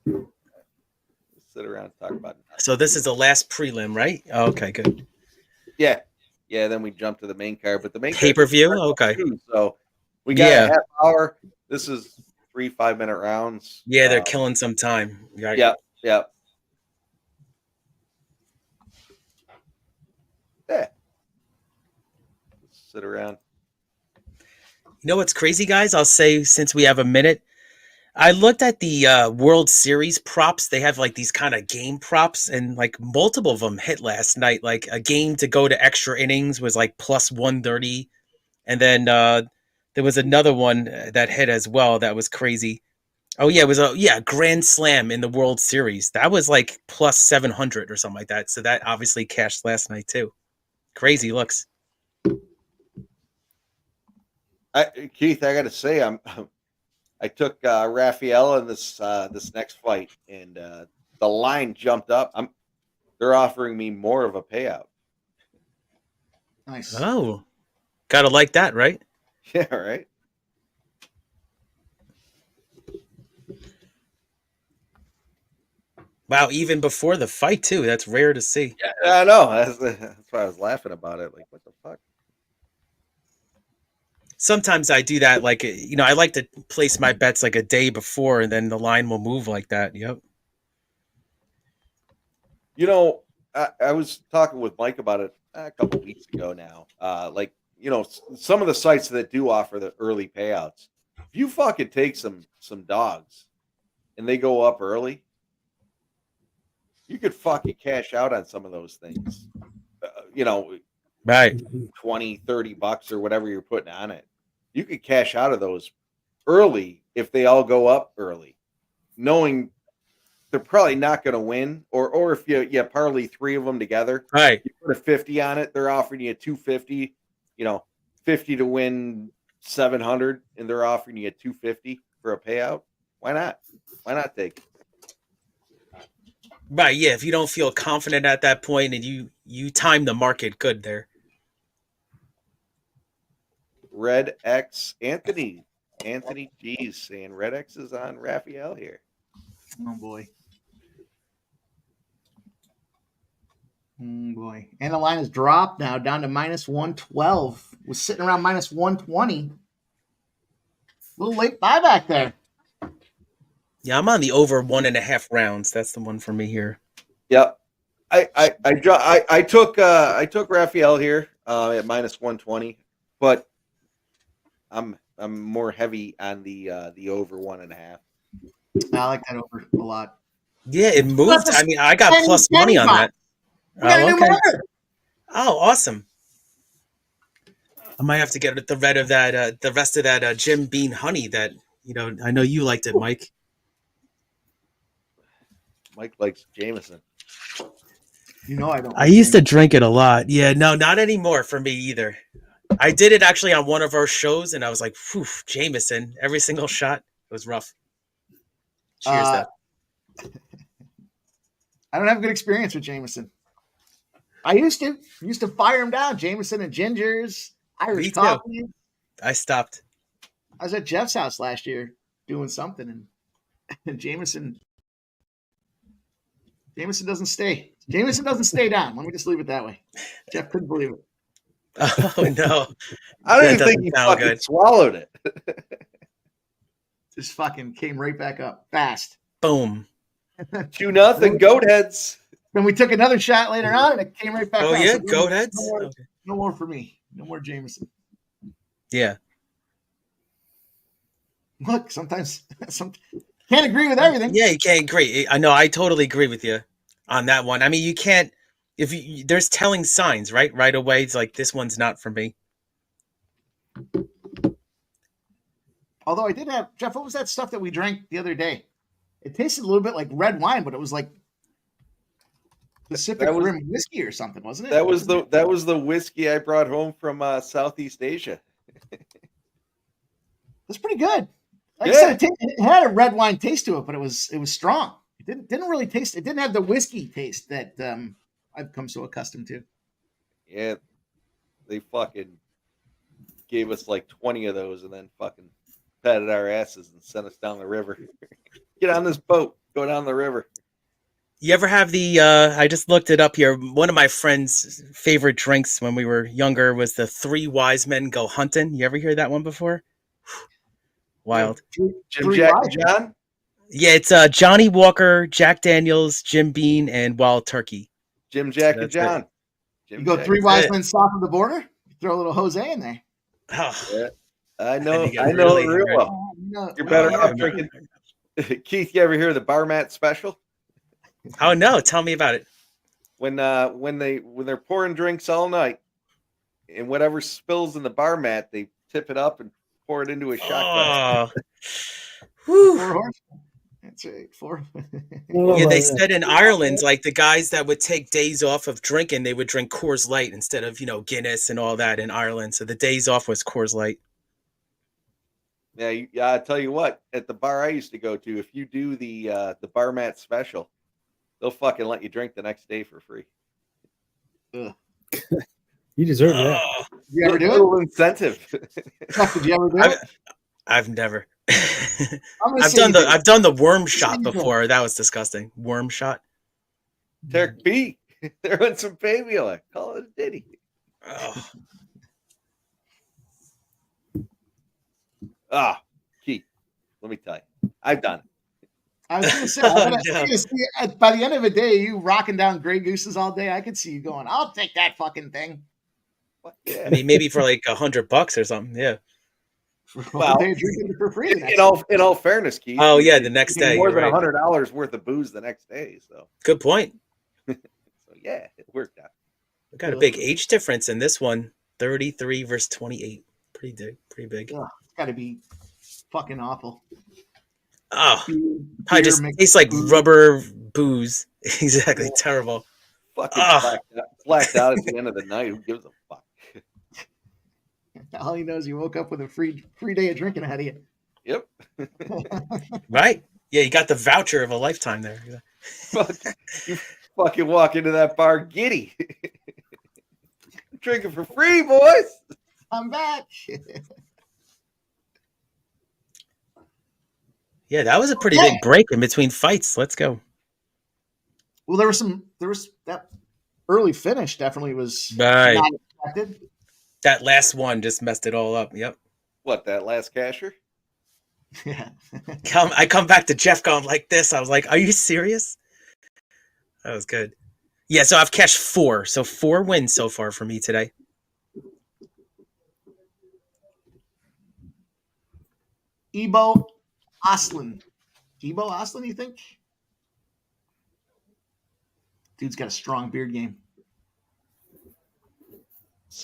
Sit around and talk about it. So this is the last prelim, right? Oh, okay, good. Yeah. Yeah, then we jump to the main card. But the main Pay-per-view? card Okay. too, so we got a half hour. This is 3 5-minute rounds. Yeah, they're killing some time. Right. Yeah. Yeah. Sit around. You know what's crazy, guys? I'll say, since we have a minute, I looked at the World Series props. They have like these kind of game props, and like multiple of them hit last night. Like a game to go to extra innings was like plus 130, and then there was another one that hit as well. That was crazy. Oh yeah, it was a grand slam in the World Series. That was like plus 700 or something like that. So that obviously cashed last night too. Crazy looks. Keith, I got to say, I took Rafael in this next fight, and the line jumped up. They're offering me more of a payout. Nice. Oh, gotta like that, right? Yeah, right. Wow, even before the fight too. That's rare to see. Yeah, I know. That's why I was laughing about it. Like, what the fuck? Sometimes I do that, like, I like to place my bets like a day before, and then the line will move like that. Yep. I was talking with Mike about it a couple weeks ago now. Some of the sites that do offer the early payouts, if you fucking take some dogs and they go up early, you could fucking cash out on some of those things. Right. $20-$30 or whatever you're putting on it. You could cash out of those early if they all go up early, knowing they're probably not going to win. Or if you parlay 3 of them together, right? You put a 50 on it, they're offering you 250. 50 to win 700, and they're offering you 250 for a payout. Why not? Why not take it? Right, yeah. If you don't feel confident at that point, and you time the market good there. Red X Anthony G's saying Red X is on Rafael here. Oh boy. Boy. And the line has dropped now down to minus 112. Was sitting around minus 120. A little late buyback there. Yeah, I'm on the over 1.5 rounds. That's the one for me here. Yep. I took Rafael here at minus 120, but I'm more heavy on the over 1.5. I like that over a lot. Yeah, it moved. I mean, I got plus money on that. Oh, okay. Oh, awesome. I might have to get the rest of that Jim Beam honey that I know you liked it, Mike. Mike likes Jameson. I don't. I used to drink it a lot. Yeah, no, not anymore for me either. I did it actually on one of our shows, and I was like, "Whew, Jameson!" Every single shot, it was rough. Cheers, though. I don't have a good experience with Jameson. I used to fire him down. Jameson and gingers, Irish coffee. I stopped. I was at Jeff's house last year doing something, and Jameson doesn't stay. Jameson doesn't stay down. Let me just leave it that way. Jeff couldn't believe it. Oh no! I don't even think he fucking swallowed it. Just fucking came right back up fast. Boom. 2-0 goat heads. Then we took another shot later on, and it came right back. Oh up. yeah, So goat heads. No more for me. No more Jameson. Yeah. Look, sometimes can't agree with everything. Yeah, you can't agree. I know. I totally agree with you on that one. I mean, you can't. There's telling signs, right away. It's like, this one's not for me. Although I did have, Jeff, what was that stuff that we drank the other day? It tasted a little bit like red wine, but it was like Pacific Rim whiskey or something, wasn't it? That was the whiskey I brought home from Southeast Asia. That's pretty good. Like I said, it had a red wine taste to it, but it was strong. It didn't really taste. It didn't have the whiskey taste that I've come so accustomed to. Yeah, they fucking gave us like 20 of those and then fucking patted our asses and sent us down the river. Get on this boat, go down the river. You ever have the, I just looked it up here. One of my friend's favorite drinks when we were younger was the Three Wise Men Go Hunting. You ever hear that one before? Wild. Jim, Jack, and John? Yeah, it's Johnny Walker, Jack Daniels, Jim Beam, and Wild Turkey. Jim, Jack, and That's John. You go Three Wise Men south of the border, you throw a little Jose in there. Oh, Yeah, I know And you get it really real hungry. well. You're better off drinking. Keith, you ever hear the Barnett special? Oh no, tell me about it. When they're pouring drinks all night, and whatever spills in the bar mat, they tip it up and pour it into a shot glass. Whew. 4 horsemen. That's right. 4. Yeah, they said in Ireland, like the guys that would take days off of drinking, they would drink Coors Light instead of, Guinness and all that in Ireland. So the days off was Coors Light. Yeah, I tell you what, at the bar I used to go to, if you do the bar mat special, they'll fucking let you drink the next day for free. Ugh. You deserve that. You ever do Little incentive. Chuck, did you ever do it? I've never. I'm gonna I've say done you the did. I've done the worm shot you did. before. That was disgusting. Worm shot. Derek B. They're on some Fabiola. Call it a ditty. Oh. Keith, let me tell you, I've done it. I was gonna say, No. by the end of the day, you rocking down Grey Gooses all day. I could see you going, "I'll take that fucking thing." Fuck yeah. I mean, maybe for like $100 or something. Yeah. Well, they're drinking it for free. the next In all fairness, Keith. Oh yeah, the next you get day. more you're than right. $100 worth of booze the next day. So Good point. yeah, it worked out. We got a big age difference in this one. 33 versus 28. Pretty big. Ugh, it's got to be fucking awful. Oh, Beer I just mixed tastes like booze. rubber booze. Exactly. Terrible. Fucking blacked out at the end of the night. Who gives a fuck? All he knows, you woke up with a free day of drinking ahead of you. Yep. Right? Yeah, you got the voucher of a lifetime there. You fucking walk into that bar giddy. Drinking for free, boys. I'm back. Yeah, that was a pretty big break in between fights. Let's go. Well, there was that early finish definitely was Right. not expected. That last one just messed it all up. Yep. What, that last casher? Yeah. I come back to Jeff going like this. I was like, are you serious? That was good. Yeah, so I've cashed 4. So 4 wins so far for me today. Ebo Aslan. Ebo Aslan, you think? Dude's got a strong beard game.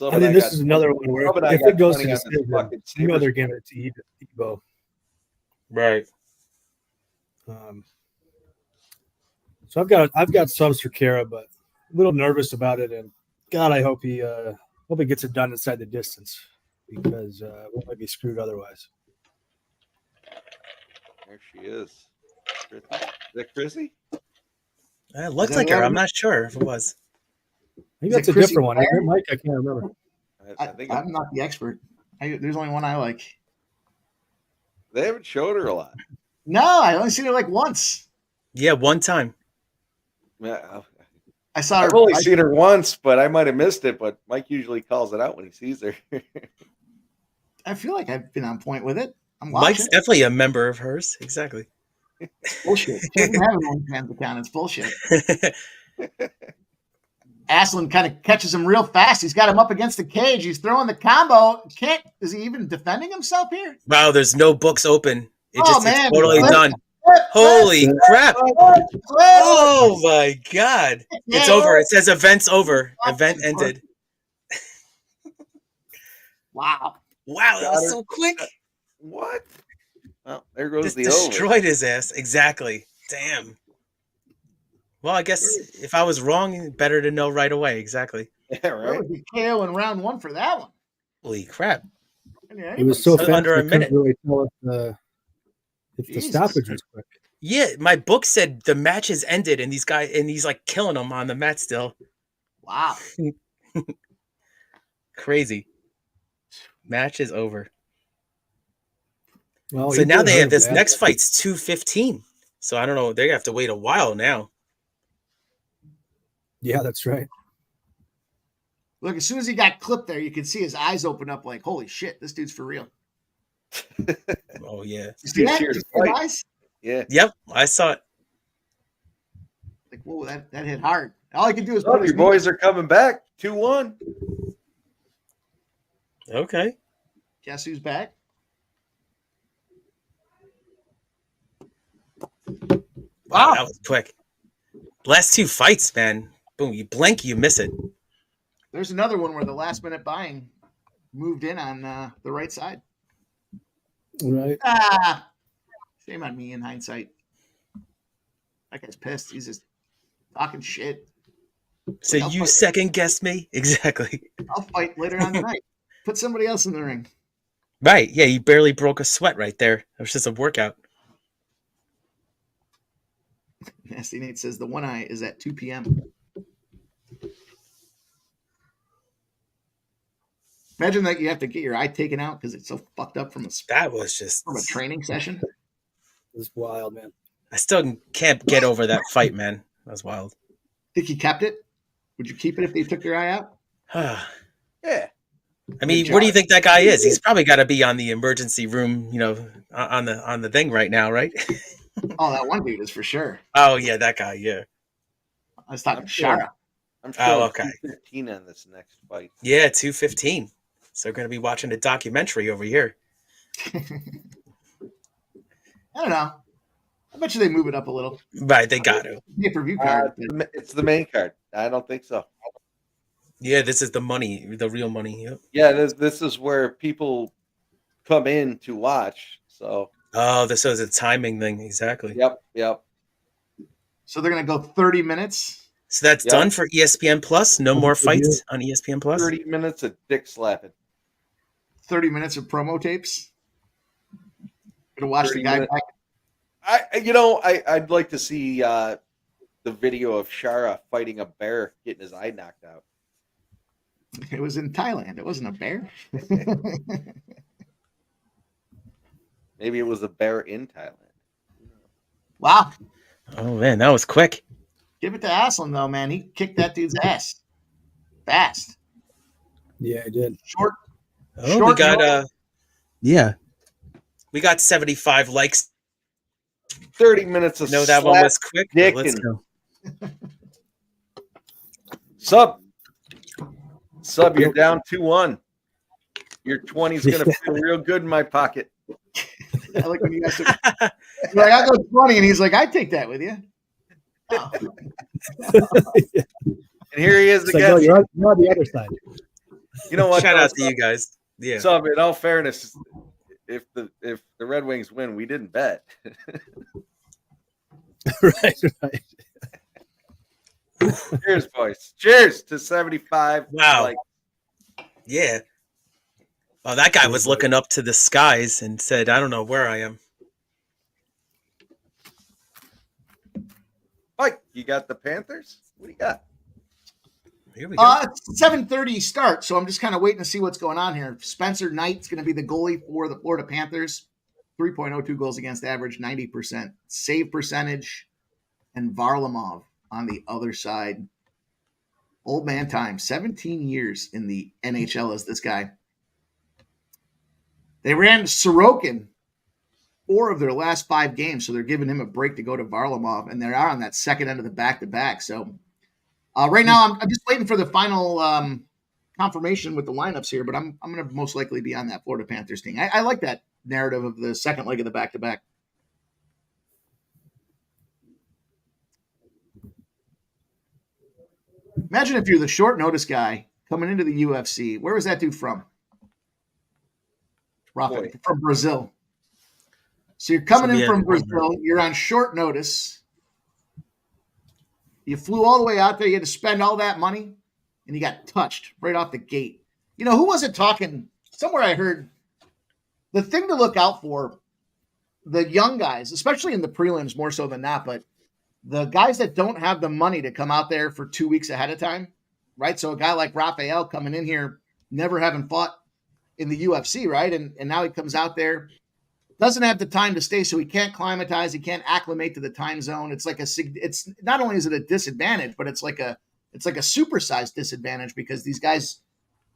I think this is another one where if it goes to decision, you know they're giving it to Ebo. Right. So I've got subs for Kara, but a little nervous about it, and God, I hope he gets it done inside the distance because we might be screwed otherwise. There she is. Is that Chrissy? It looked like her. I'm not sure if it was. I think that's a different one. Isn't it, Mike? I can't remember. I think I'm not the expert. There's only one I like. they haven't showed her a lot. No, I only seen her like once. Yeah, one time. Yeah, I saw her. I've only seen her once, but I might have missed it. But Mike usually calls it out when he sees her. I feel like I've been on point with it. I'm Mike's watching. definitely a member of hers. Exactly. Bullshit. She doesn't have an OnlyFans account. It's bullshit. Aslan kind of catches him real fast. He's got him up against the cage. He's throwing the combo. Is he even defending himself here? Wow, there's no books open. It's totally Flip, done. flip, Holy flip, crap. flip, flip. Oh my God. It's over. It says event's over. Event ended. Wow. Wow, that was so quick. What? Well, there goes Just the over. destroyed his ass. Exactly. Damn. Well, I guess if I was wrong, better to know right away. Exactly. Yeah, That right. was the KO in round 1 for that one. Holy crap. Yeah, It was so fast. under a I couldn't minute. really tell if the Jesus. stoppage was quick. Yeah, my book said the match has ended and he's like killing him on the mat still. Wow. Crazy. Match is over. Well, So he now did they hurt have this bad. next fight's 215. So I don't know. They have to wait a while now. Yeah, that's right. Look, as soon as he got clipped there, you could see his eyes open up like, holy shit, this dude's for real. Oh, yeah. You see that? Here Did to you see his fight. eyes? Yeah. Yep, I saw it. Like, whoa, that hit hard. All I could do is Oh, put his your boys are coming back. 2-1. Okay. Guess who's back? Wow, that was quick. Last two fights, man. Boom, you blink, you miss it. There's another one where the last minute buying moved in on the right side. Right. Shame on me in hindsight. That guy's pissed. He's just talking shit. So I'll you fight. second guessed me? Exactly. I'll fight later on tonight. Put somebody else in the ring. Right. Yeah, you barely broke a sweat right there. It was just a workout. Nasty Nate says the one eye is at 2 p.m. Imagine that you have to get your eye taken out because it's so fucked up from That was just a training session. It's wild, man. I still can't get over that fight, man. That was wild. Think you kept it? Would you keep it if they took your eye out? Yeah. I mean, where do you think that guy is? He's probably got to be on the emergency room, you know, on the thing right now, right? Oh, that one dude is for sure. Oh yeah, that guy. Yeah. I was talking Shara. I'm Oh, okay. 15 on this next fight. Yeah, 215. So we're gonna be watching a documentary over here. I don't know. I bet you they move it up a little. Right, they got to. Pay-per-view card. It's the main card. I don't think so. Yeah, this is the money, the real money. Yep. Yeah, this is where people come in to watch. So. Oh, this is a timing thing. Exactly. Yep. So they're gonna go 30 minutes. So that's done for ESPN Plus. No more fights on ESPN Plus. 30 minutes of dick slapping. 30 minutes of promo tapes. Gonna watch the guy back. I'd like to see the video of Shara fighting a bear, getting his eye knocked out. It was in Thailand. It wasn't a bear. Maybe it was a bear in Thailand. Wow. Oh man, that was quick. Give it to Aslan though, man. He kicked that dude's ass fast. Yeah, I did. Short. Oh, short we got notice. yeah. We got 75 likes. 30 minutes of No, that one was quick. But let's dicking. go. Sub, you're down 2-1. Your 20's gonna feel real good in my pocket. I like when you guys like, I go 20, and he's like, I'd take that with you. Oh. And here he is It's like, again. oh, you're on the other side. You know what? Shout though, out to you guys. Yeah. Sub, in all fairness, if the Red Wings win, we didn't bet. right. Cheers, boys. Cheers to 75. Wow. Like, Yeah. Oh, that guy was looking up to the skies and said, I don't know where I am. Mike, you got the Panthers? What do you got? Here we go. It's 7:30 start, so I'm just kind of waiting to see what's going on here. Spencer Knight's going to be the goalie for the Florida Panthers. 3.02 goals against average, 90% save percentage, and Varlamov on the other side. Old man time, 17 years in the NHL as this guy. They ran Sorokin 4 of their last 5 games, so they're giving him a break to go to Varlamov, and they are on that second end of the back-to-back. So right now, I'm just waiting for the final confirmation with the lineups here, but I'm going to most likely be on that Florida Panthers team. I like that narrative of the second leg of the back-to-back. Imagine if you're the short notice guy coming into the UFC. Where was that dude from? Rafa, from Brazil. So you're coming in from Brazil. You're on short notice. You flew all the way out there. You had to spend all that money, and you got touched right off the gate. You know, who was it talking? Somewhere I heard the thing to look out for, the young guys, especially in the prelims more so than not, but the guys that don't have the money to come out there for 2 weeks ahead of time, right? So a guy like Rafael coming in here never having fought in the UFC, right? And now he comes out there, doesn't have the time to stay, so he can't climatize, he can't acclimate to the time zone. It's like it's not only is it a disadvantage, but it's like a supersized disadvantage because these guys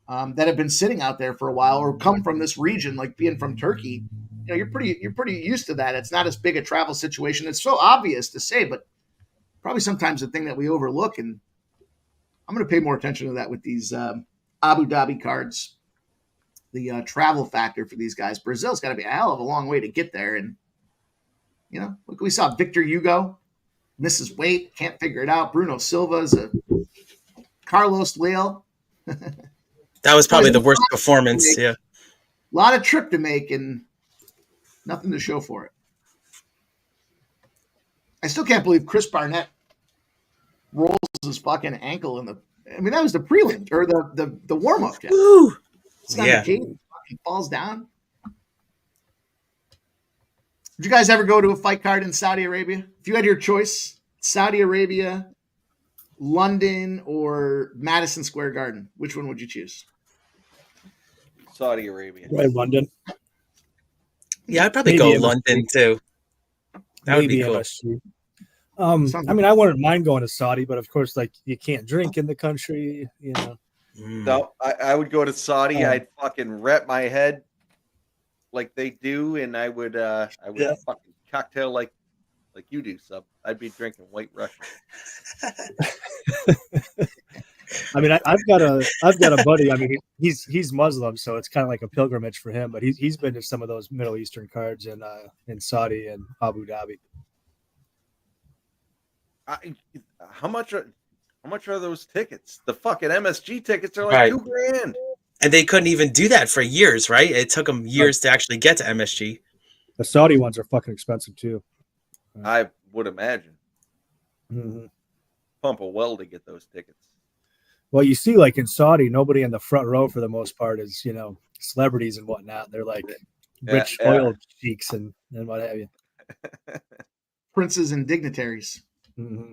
that have been sitting out there for a while or come from this region, like being from Turkey, you're pretty used to that. It's not as big a travel situation. It's so obvious to say, but probably sometimes the thing that we overlook. And I'm going to pay more attention to that with these Abu Dhabi cards. The travel factor for these guys. Brazil's got to be a hell of a long way to get there. And, look, we saw Victor Hugo, misses weight, can't figure it out. Bruno Silva's a Carlos Leal. That was probably the worst performance. Yeah. A lot of trip to make and nothing to show for it. I still can't believe Chris Barnett rolls his fucking ankle in that was the prelim or the warm-up. It's not the case. He falls down. Did you guys ever go to a fight card in Saudi Arabia? If you had your choice, Saudi Arabia, London, or Madison Square Garden, which one would you choose? Saudi Arabia. Right, London. Yeah, I'd probably go London too. That would be cool. MSG. I wouldn't mind going to Saudi, but of course, like you can't drink in the country, No, I would go to Saudi. I'd fucking wrap my head like they do, and I would fucking cocktail like you do, Sub. I'd be drinking White Russian. I've got a buddy. He's Muslim, so it's kind of like a pilgrimage for him. But he's been to some of those Middle Eastern cards in Saudi and Abu Dhabi. How much are those tickets? The fucking MSG tickets are like $2,000. And they couldn't even do that for years, right? It took them years to actually get to MSG. The Saudi ones are fucking expensive too. I would imagine. Mm-hmm. Pump a well to get those tickets. Well, you see, like in Saudi, nobody in the front row for the most part is, celebrities and whatnot. They're like rich oil cheeks and what have you. Princes and dignitaries. Mm-hmm.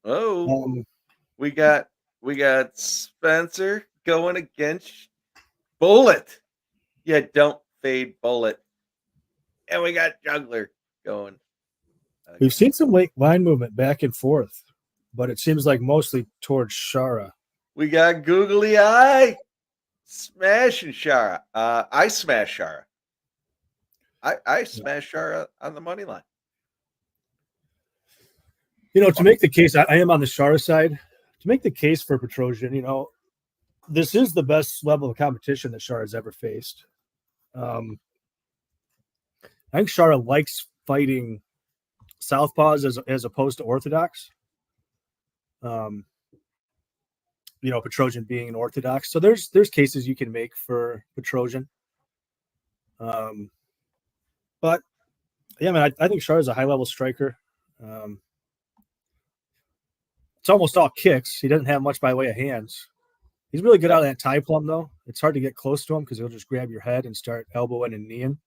Oh, we got Spencer going against Bullet. Yeah, don't fade Bullet. And we got Juggler going. We've seen some line movement back and forth, but it seems like mostly towards Shara. We got Googly Eye smashing Shara. I smash Shara. I smash Shara on the money line. To make the case, I am on the Shara side. To make the case for Petrosyan, this is the best level of competition that Shara has ever faced. I think Shara likes fighting southpaws as opposed to orthodox. Petrosyan being an orthodox, so there's cases you can make for Petrosyan. But yeah, man, I think Shara is a high level striker. It's almost all kicks. He doesn't have much by way of hands. He's really good out of that tie plum, though. It's hard to get close to him because he'll just grab your head and start elbowing and kneeing.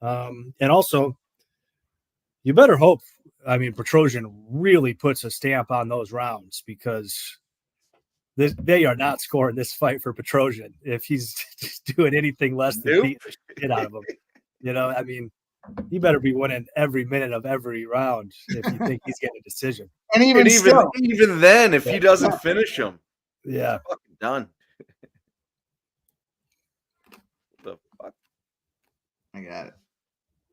And also, you better hope, Petrosyan really puts a stamp on those rounds because they are not scoring this fight for Petrosyan if he's doing anything less than beat the shit out of him. You better be winning every minute of every round if you think he's getting a decision. And even then, if he doesn't finish him, yeah, he's fucking done. The fuck? I got it.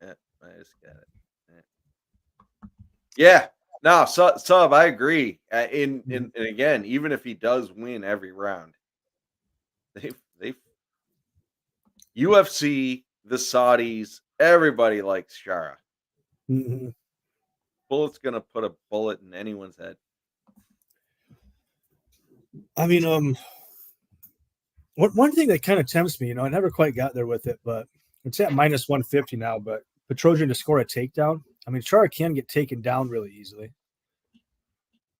Yeah, I just got it. Yeah. No, Sub, I agree. And again, even if he does win every round, they UFC, the Saudis, everybody likes Shara. Mm-hmm. Bullet's gonna put a bullet in anyone's head. One thing that kind of tempts me, I never quite got there with it, but it's at minus 150 now. But Petrosyan to score a takedown. Shara can get taken down really easily.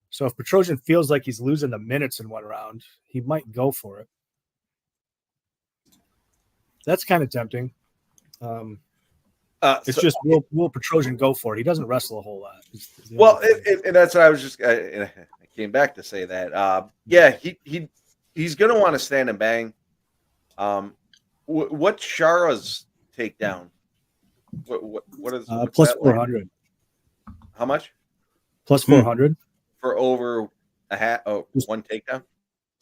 So if Petrosyan feels like he's losing the minutes in one round, he might go for it. That's kind of tempting. It's just will Petrosyan go for it? He doesn't wrestle a whole lot. Well, and that's what I was just. I came back to say that. Yeah, he's going to want to stand and bang. What's Shara's takedown? What is plus 400? Like? How much? Plus 400 for over a hat. Oh, one takedown.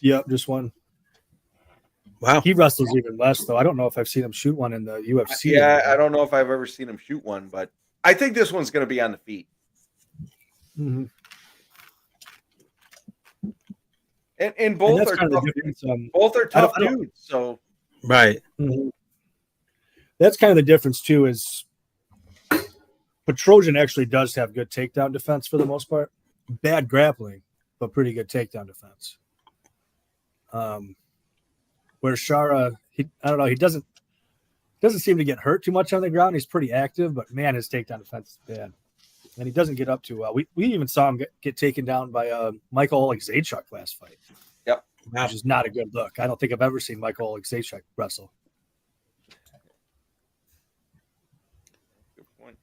Yep, just one. Wow. He wrestles even less, though. I don't know if I've seen him shoot one in the UFC. Yeah, I don't know if I've ever seen him shoot one, but I think this one's going to be on the feet. Mm-hmm. And both are tough dudes. Both are tough dudes. So right. Mm-hmm. That's kind of the difference too. Is Petrosyan actually does have good takedown defense for the most part. Bad grappling, but pretty good takedown defense. Where Shara, I don't know, he doesn't seem to get hurt too much on the ground. He's pretty active, but man, his takedown defense is bad, and he doesn't get up too well. We even saw him get taken down by Michael Aleksandar last fight. Yep, which is not a good look. I don't think I've ever seen Michael Aleksandar wrestle. Good point.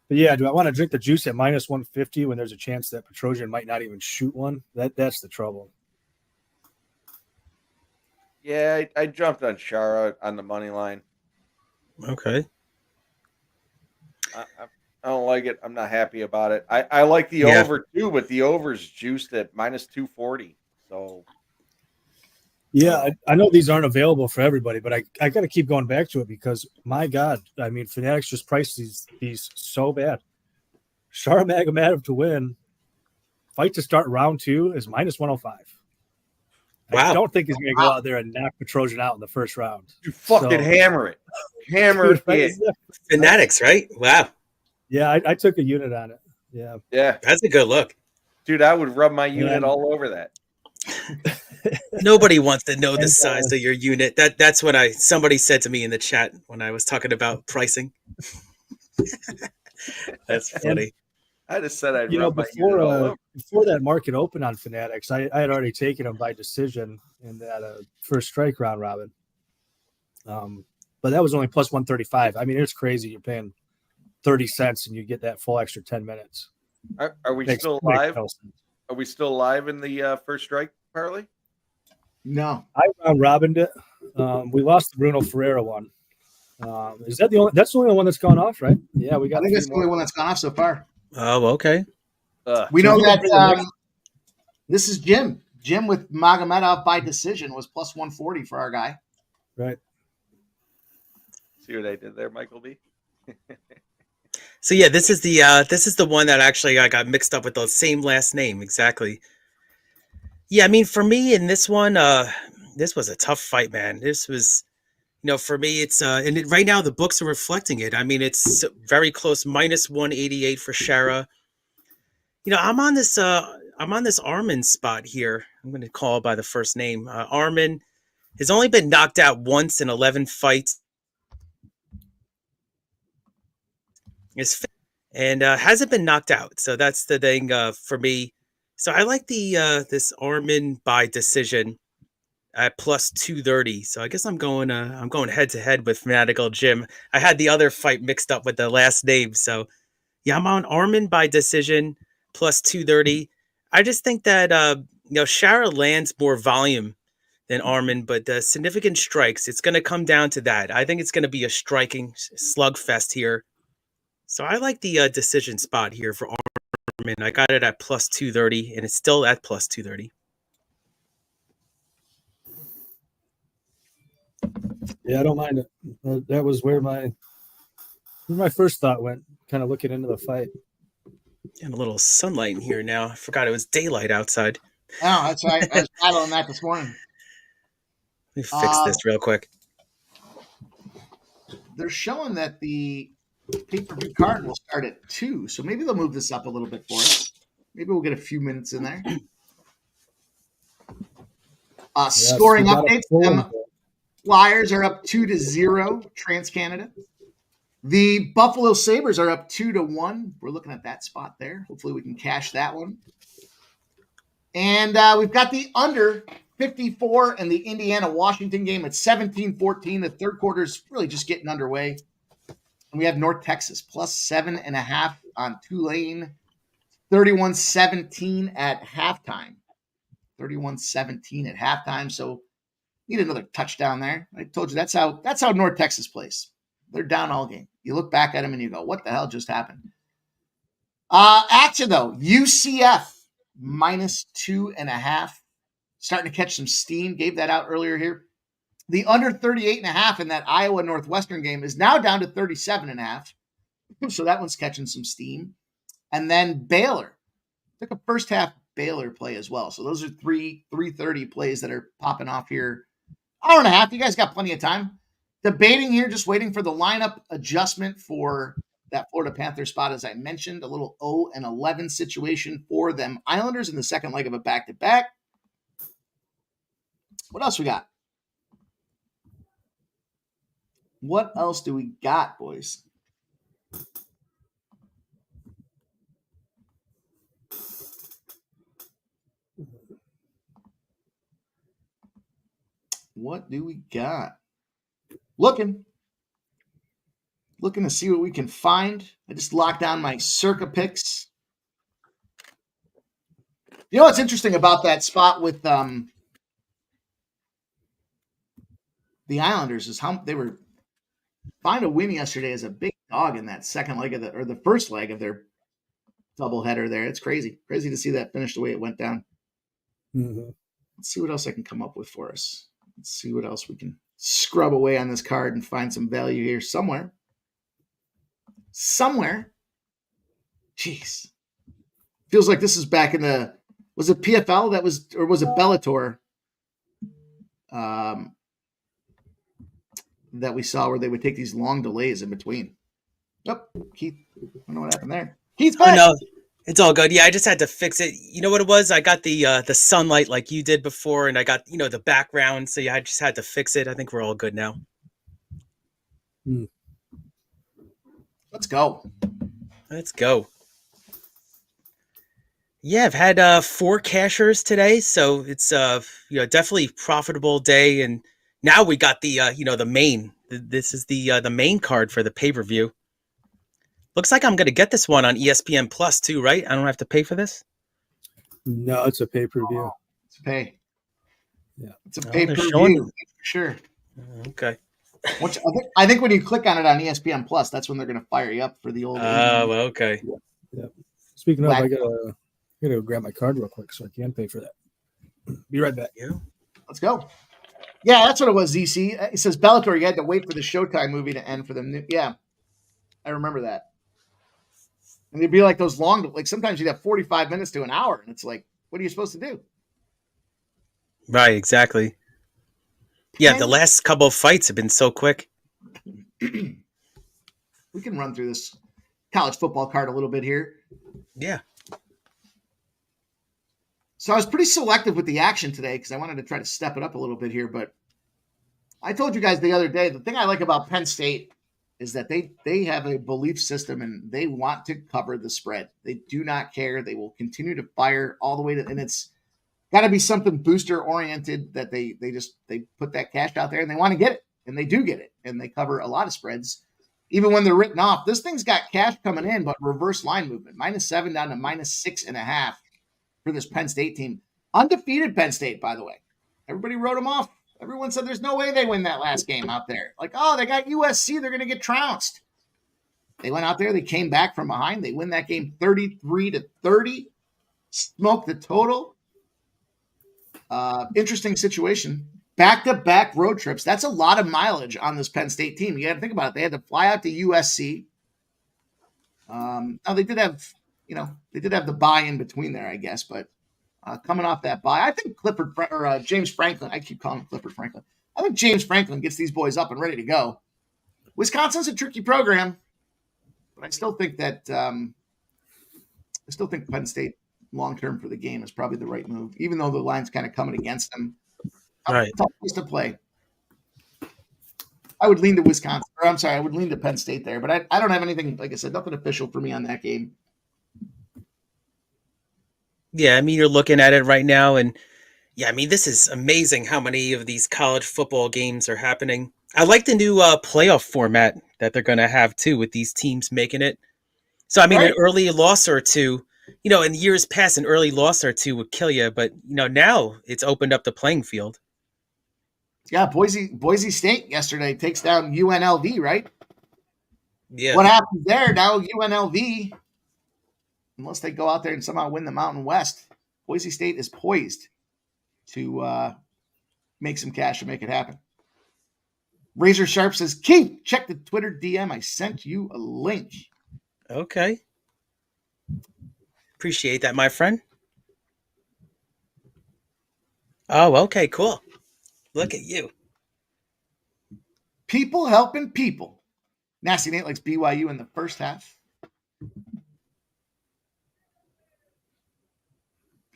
But yeah, do I want to drink the juice at minus 150 when there's a chance that Petrosyan might not even shoot one? That's the trouble. Yeah, I jumped on Shara on the money line. Okay. I don't like it. I'm not happy about it. I like the over too, but the over's juiced at minus 240. So yeah, I know these aren't available for everybody, but I got to keep going back to it because my God, I mean, Fanatics just priced these so bad. Shara Magomedov to win, fight to start round 2 is minus 105. Wow. I don't think he's going to go out there and knock Petrosyan out in the first round. You fucking hammer it. Hammer it. Fanatics, right? Wow. Yeah, I took a unit on it. Yeah. Yeah. That's a good look. Dude, I would rub my unit all over that. Nobody wants to know the size of your unit. That's what somebody said to me in the chat when I was talking about pricing. That's funny. I just said I'd rub my unit all over. Before that market opened on Fanatics, I had already taken him by decision in that first strike round robin. But that was only plus 135. I mean, it's crazy. You're paying 30 cents and you get that full extra 10 minutes. Are we still live? Are we still live in the first strike parlay? No. I round robined it. We lost the Bruno Ferreira one. Is that that's the only one that's gone off, right? Yeah, we got. I think that's the only one that's gone off so far. Oh, okay. We know that this is Jim. Jim with Magomedov by decision was plus 140 for our guy. Right. See what I did there, Michael B? So yeah, this is the one that actually I got mixed up with the same last name exactly. Yeah, I mean for me in this one, this was a tough fight, man. This was, for me it's and right now the books are reflecting it. I mean it's very close, minus 188 for Shara. I'm on this Armen spot here. I'm going to call by the first name. Armen has only been knocked out once in 11 fights. And hasn't been knocked out. So that's the thing for me. So I like this Armen by decision at plus 230. So I guess I'm going head to head with Fanatical Jim. I had the other fight mixed up with the last name. So yeah, I'm on Armen by decision plus 230. I just think that Shara lands more volume than Armen, but significant strikes. It's going to come down to that. I think it's going to be a striking slugfest here. So I like the decision spot here for Armen. I got it at plus 230, and it's still at plus 230. Yeah, I don't mind it. That was where my first thought went, kind of looking into the fight. And a little sunlight in here now. I forgot it was daylight outside. Oh, that's right. I was battling that this morning. Let me fix this real quick. They're showing that the pay-per-view card will start at 2, so maybe they'll move this up a little bit for us. Maybe we'll get a few minutes in there. Scoring updates. Flyers are up 2-0. Trans-Canada. The Buffalo Sabres are up 2-1. We're looking at that spot there. Hopefully we can cash that one. And we've got the under 54 in the Indiana-Washington game at 17-14. The third quarter is really just getting underway. And we have North Texas plus 7.5 on Tulane. 31-17 at halftime. 31-17 at halftime. So need another touchdown there. I told you that's how North Texas plays. They're down all game. You look back at them and you go, what the hell just happened? Action though, UCF -2.5. Starting to catch some steam. Gave that out earlier here. The under 38.5 in that Iowa Northwestern game is now down to 37.5. So that one's catching some steam. And then Baylor. Took a first half Baylor play as well. So those are 3:30 plays that are popping off here. Hour and a half. You guys got plenty of time. Debating here, just waiting for the lineup adjustment for that Florida Panther spot, as I mentioned, a little 0-11 situation for them Islanders in the second leg of a back-to-back. What else we got? What else do we got, boys? What do we got? Looking to see what we can find. I just locked down my Circa picks. You know what's interesting about that spot with the Islanders is how they were find a win yesterday as a big dog in that second leg of the first leg of their doubleheader there. It's crazy to see that finish the way it went down. Mm-hmm. Let's see what else I can come up with for us. Let's see what else we can scrub away on this card and find some value here somewhere. Jeez. Feels like this is back in the, was it PFL that was, or was it Bellator that we saw where they would take these long delays in between. Yep. Keith, I don't know what happened there. Keith's back. Oh, no, it's all good. Yeah, I just had to fix it. You know what it was? I got the sunlight like you did before, and I got, the background. So yeah, I just had to fix it. I think we're all good now. Let's go. Yeah, I've had 4 cashers today, so it's definitely profitable day. And now we got the the main. This is the main card for the pay-per-view. Looks like I'm gonna get this one on ESPN Plus too, right? I don't have to pay for this. No, it's a pay-per-view. It's a pay. Yeah, it's a pay-per-view for sure. Okay. Which I think when you click on it on ESPN Plus, that's when they're going to fire you up for the old. Oh, okay. Yeah. Speaking of, I gotta grab my card real quick so I can pay for that. Be right back. Yeah. Let's go. Yeah, that's what it was. ZC. It says Bellator. You had to wait for the Showtime movie to end for them. Yeah, I remember that. And they'd be like those long. Like sometimes you'd have 45 minutes to an hour, and it's like, what are you supposed to do? Right. Exactly. Yeah, the last couple of fights have been so quick. We can run through this college football card a little bit here. Yeah. So I was pretty selective with the action today because I wanted to try to step it up a little bit here. But I told you guys the other day, the thing I like about Penn State is that they have a belief system and they want to cover the spread. They do not care. They will continue to fire all the way to, and it's got to be something booster oriented that they put that cash out there and they want to get it, and they do get it, and they cover a lot of spreads even when they're written off. This thing's got cash coming in, but reverse line movement, -7 down to -6.5 for this Penn State team. Undefeated Penn State, by the way. Everybody wrote them off. Everyone said there's no way they win that last game out there. Like, oh, they got USC, they're going to get trounced. They went out there, they came back from behind, they win that game 33-30, smoked the total. Interesting situation. Back-to-back road trips. That's a lot of mileage on this Penn State team. You got to think about it. They had to fly out to USC. Now they did have, the bye in between there, I guess. But coming off that bye, I think James Franklin. I keep calling him Clifford Franklin. I think James Franklin gets these boys up and ready to go. Wisconsin's a tricky program, but I still think that Penn State long-term for the game is probably the right move, even though the line's kind of coming against them. Right. Tough place to play. I would lean to Wisconsin. Or I'm sorry, I would lean to Penn State there, but I don't have anything, like I said, nothing official for me on that game. Yeah, I mean, you're looking at it right now, and yeah, I mean, this is amazing how many of these college football games are happening. I like the new playoff format that they're going to have, too, with these teams making it. So, I mean, An early loss or two in years past, an early loss or two would kill you, but now it's opened up the playing field. Yeah, Boise State yesterday takes down UNLV, right? Yeah. What happens there? Now UNLV, unless they go out there and somehow win the Mountain West, Boise State is poised to make some cash and make it happen. Razor Sharp says, Keith, check the Twitter DM. I sent you a link. Okay. Appreciate that, my friend. Oh, okay, cool. Look at you. People helping people. Nasty Nate likes BYU in the first half.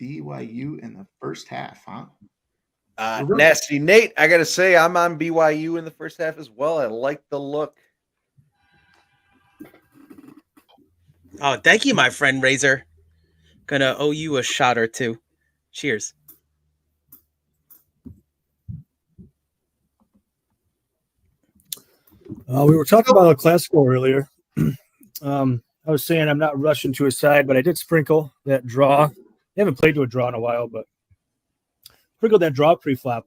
BYU in the first half, huh? Nasty Nate, I got to say, I'm on BYU in the first half as well. I like the look. Oh, thank you, my friend Razor. Gonna owe you a shot or two. Cheers. We were talking about El Clasico earlier. I was saying I'm not rushing to a side, but I did sprinkle that draw. They haven't played to a draw in a while, but sprinkled that draw pre-flop.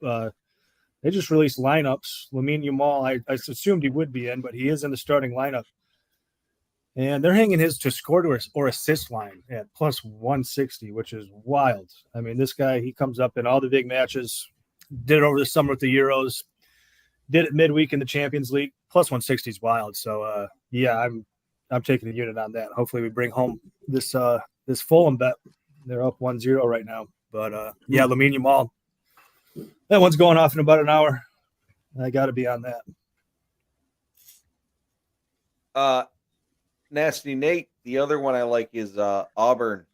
They just released lineups. Lamine Yamal, I assumed he would be in, but he is in the starting lineup. And they're hanging his to score or assist line at plus 160, which is wild. I mean, this guy, he comes up in all the big matches, did it over the summer with the Euros, did it midweek in the Champions League. Plus 160 is wild. So, yeah, I'm taking a unit on that. Hopefully we bring home this Fulham bet. They're up 1-0 right now. But, yeah, Lamine Yamal, that one's going off in about an hour. I got to be on that. Nasty Nate, the other one I like is Auburn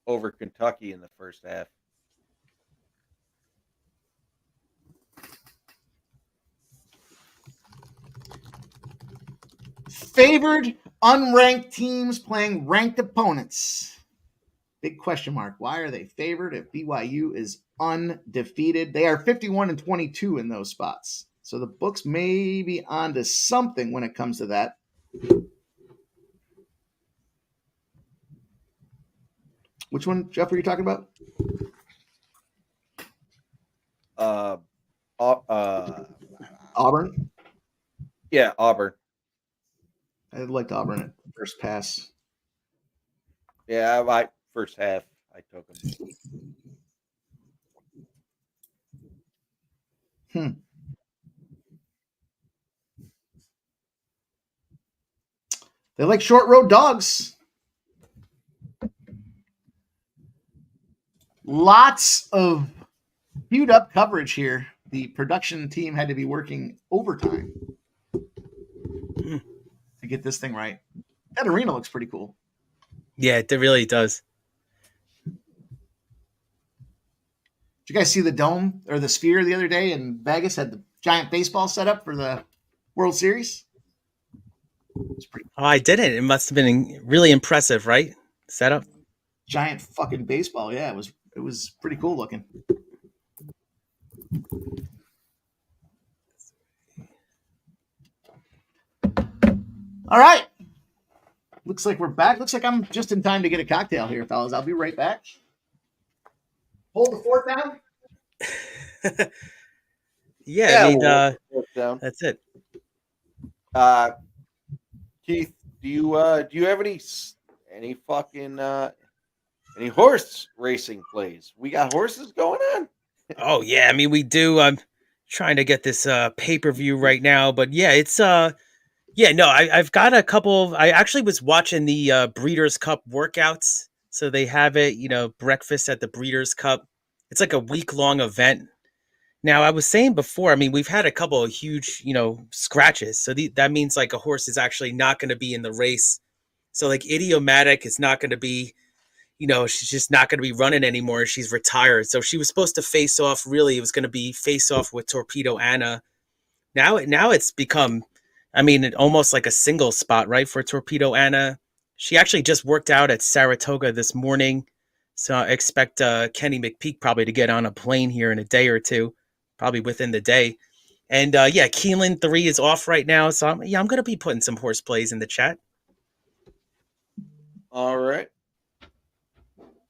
over Kentucky in the first half. Favored unranked teams playing ranked opponents. Big question mark. Why are they favored if BYU is undefeated? They are 51-22 in those spots. So the books may be onto something when it comes to that. Which one, Jeff, are you talking about? Auburn? Yeah, Auburn. I liked Auburn at first pass. Yeah, I first half I took them. They like short road dogs. Lots of queued up coverage here. The production team had to be working overtime to get this thing right. That arena looks pretty cool. Yeah, it really does. Did you guys see the dome or the sphere the other day in Vegas? Had the giant baseball set up for the World Series? It's pretty cool. Oh, I didn't. It must have been really impressive, right? Setup. Giant fucking baseball. Yeah, it was pretty cool looking. All right. Looks like we're back. Looks like I'm just in time to get a cocktail here, fellas. I'll be right back. Hold the fort down. Yeah, I mean, that's it. Keith, do you have any fucking any horse racing plays? We got horses going on. Oh yeah, I mean we do. I'm trying to get this pay-per-view right now, but yeah, it's yeah, no, I've got a couple. I actually was watching the Breeders' Cup workouts. So they have it, breakfast at the Breeders' Cup. It's like a week-long event. Now, I was saying before, I mean, we've had a couple of huge, scratches. So that means like a horse is actually not going to be in the race. So like Idiomatic is not going to be, she's just not going to be running anymore. She's retired. So she was supposed to face off. Really, it was going to be face off with Torpedo Anna. Now it's become, I mean, almost like a single spot, right, for Torpedo Anna. She actually just worked out at Saratoga this morning. So I expect Kenny McPeak probably to get on a plane here in a day or two, probably within the day. And yeah, Keeneland 3 is off right now. So I'm going to be putting some horse plays in the chat. All right.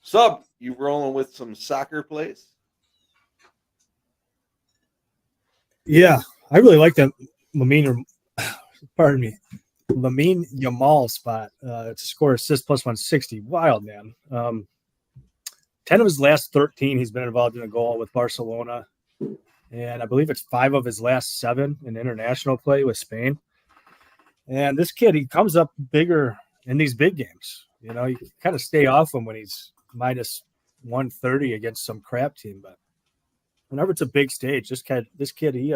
Sub, you rolling with some soccer plays? Yeah, I really like that Lamine. Pardon me, Lamine Yamal spot. To score assist plus 160. Wild, man. 10 of his last 13, he's been involved in a goal with Barcelona, and I believe it's 5 of his last 7 in international play with Spain. And this kid, he comes up bigger in these big games. You know, you kind of stay off him when he's minus 130 against some crap team, but whenever it's a big stage, this kid, he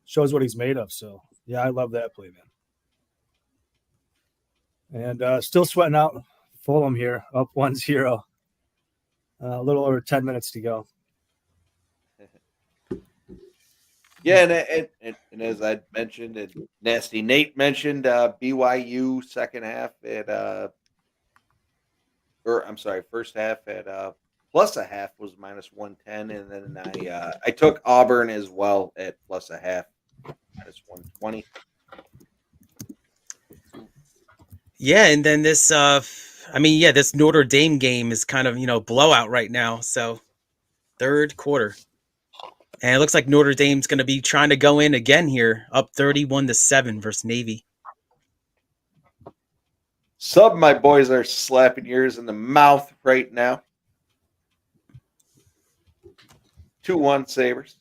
shows what he's made of. So yeah, I love that play, man. And still sweating out Fulham here, up 1-0. A little over 10 minutes to go. Yeah, and as I mentioned, and Nasty Nate mentioned, BYU second half at first half at plus a half was minus 110, and then I took Auburn as well at plus a half, minus 120. Yeah, and then this this Notre Dame game is kind of, blowout right now. So third quarter. And it looks like Notre Dame's going to be trying to go in again here, up 31-7 versus Navy. Sub, my boys are slapping yours in the mouth right now. 2-1 Sabres.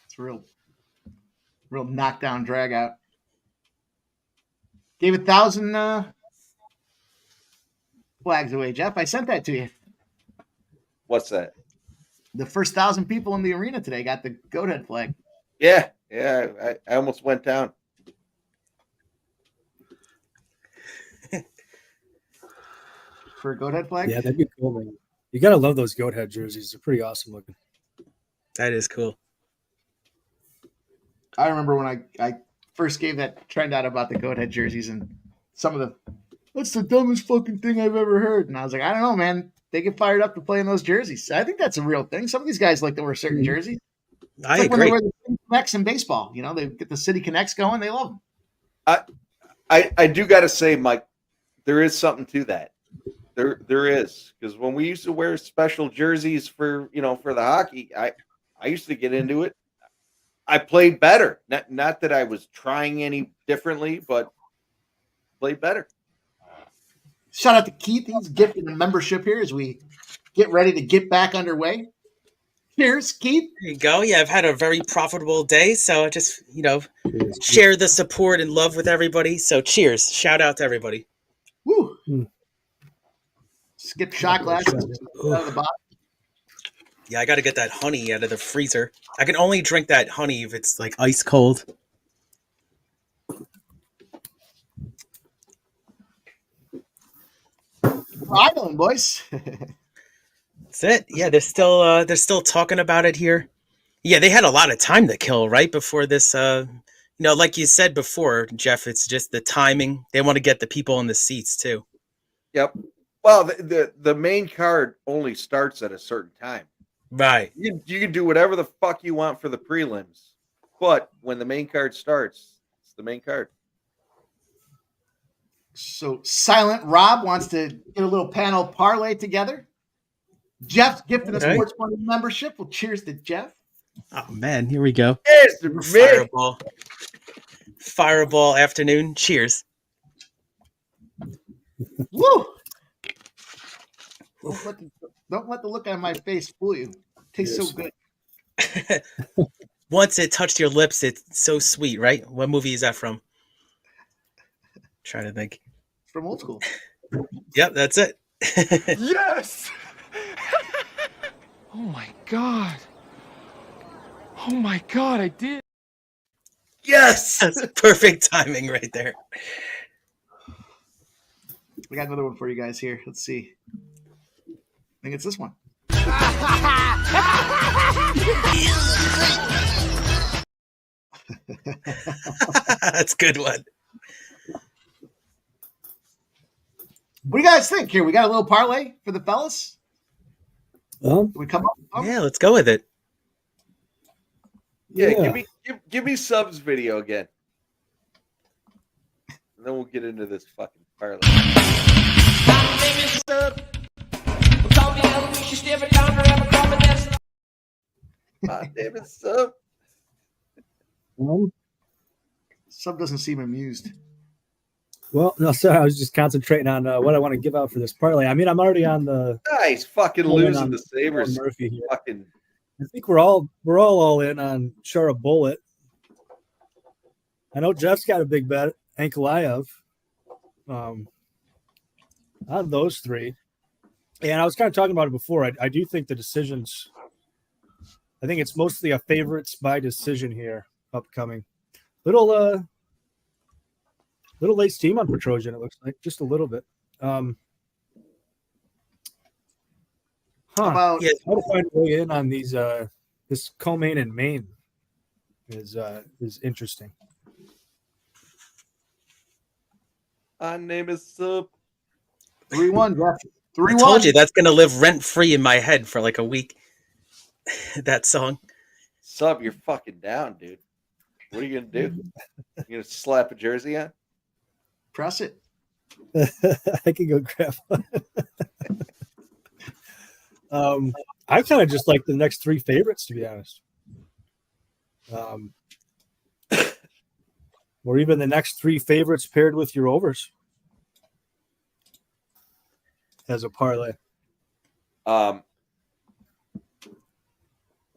It's real knockdown drag out. Gave 1,000 flags away, Jeff. I sent that to you. What's that? The first 1,000 people in the arena today got the goat head flag. Yeah, I almost went down. For a goat head flag? Yeah, that'd be cool, man. You gotta love those goat head jerseys. They're pretty awesome looking. That is cool. I remember when I first gave that trend out about the goat head jerseys, and that's the dumbest fucking thing I've ever heard. And I was like, I don't know, man. They get fired up to play in those jerseys. I think that's a real thing. Some of these guys like to wear certain jerseys. I agree. When they wear the City Connects in baseball, they get the City Connects going. They love them. I do got to say, Mike, there is something to that. There is, because when we used to wear special jerseys for the hockey, I used to get into it. I played better. Not that I was trying any differently, but played better. Shout out to Keith. He's gifted a membership here as we get ready to get back underway. Cheers, Keith. There you go. Yeah, I've had a very profitable day, so I just, share the support and love with everybody. So cheers. Shout out to everybody. Woo. Skip shot glasses out of the bottom. Yeah, I got to get that honey out of the freezer. I can only drink that honey if it's like ice cold. Island, boys. That's it. Yeah, they're still talking about it here. Yeah, they had a lot of time to kill right before this. Like you said before, Jeff, it's just the timing. They want to get the people in the seats too. Yep. Well, the main card only starts at a certain time. Right. You can do whatever the fuck you want for the prelims, but when the main card starts, it's the main card. So Silent Rob wants to get a little panel parlay together. Jeff's gifting a sports money membership. Well, cheers to Jeff. Oh man, here we go. Cheers, Fireball afternoon. Cheers. Woo! Don't let the look on my face fool you. It tastes so good. Once it touched your lips, it's so sweet, right? What movie is that from? Trying to think. From Old School. Yep, that's it. Yes! Oh my God. Oh my God, I did. Yes! That's perfect timing right there. We got another one for you guys here. Let's see. I think it's this one. That's a good one. What do you guys think here? We got a little parlay for the fellas? We come up? Yeah, let's go with it. Yeah. Give me Sub's video again. And then we'll get into this fucking parlay. David Sub. Sub doesn't seem amused. Well, no, sorry, I was just concentrating on what I want to give out for this parlay. I mean, I'm already on the Nice fucking losing the Sabres. Murphy here. Fucking. I think we're all in on Sharabutdin. I know Jeff's got a big bet, Ankalaev, on those three. And I was kind of talking about it before. I do think the decisions. I think it's mostly a favorites by decision here upcoming. Little late steam on Petrosyan, it looks like, just a little bit. How to find a way in on these this co-main and main is interesting. My name is Sub. 3-1, Jeff. 3-1. I told you that's gonna live rent free in my head for like a week. That song. Sub, you're fucking down, dude. What are you gonna do? You gonna slap a jersey on? Press it. I can go grab one. I kind of just like the next three favorites, to be honest. Or even the next three favorites paired with your overs as a parlay.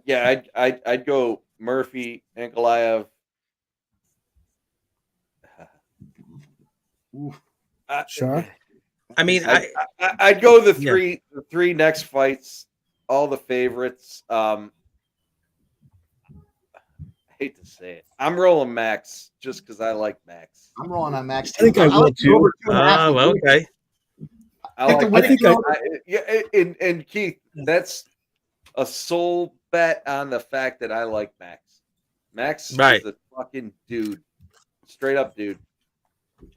Yeah, I'd go Murphy, Ankalaev. Sure. I mean, I'd go the three next fights, all the favorites. I hate to say it, I'm rolling Max just because I like Max. I'm rolling on Max too. I think I will too. Oh, okay. And Keith, that's a sole bet on the fact that I like Max. Max is the fucking dude, straight up dude.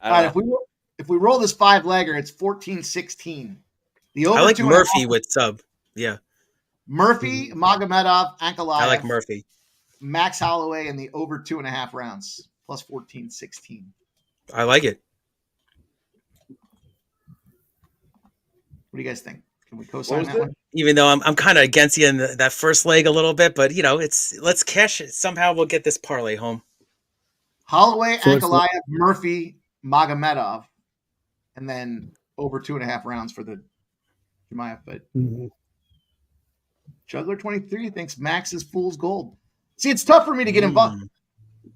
All right, if we roll this 5-legger, it's 14-16. The over I like Murphy with Sub. Yeah. Murphy, Magomedov, Ankalaev. I like Murphy. Max Holloway in the over 2.5 rounds, plus 14-16. I like it. What do you guys think? Can we co-sign that one? Even though I'm kind of against you in that first leg a little bit, but let's cash it. Somehow we'll get this parlay home. Holloway, Ankalaev, Murphy, Magomedov, and then over 2.5 rounds for the Chimaev fight. Juggler 23 thinks Max is fool's gold. See, it's tough for me to get involved.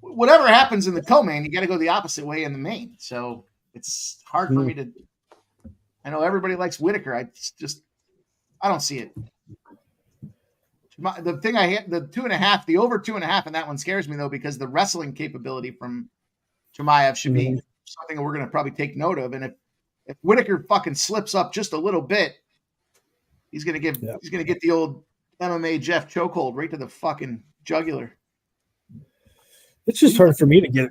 Whatever happens in the co-main, you got to go the opposite way in the main. So it's hard for me to. I know everybody likes Whittaker. I don't see it. The thing I hit, the 2.5, the over 2.5, and that one scares me though because the wrestling capability from Chimaev should be something that we're going to probably take note of. And if Whittaker fucking slips up just a little bit, he's going to get the old MMA Jeff chokehold right to the fucking jugular. It's just hard for me to get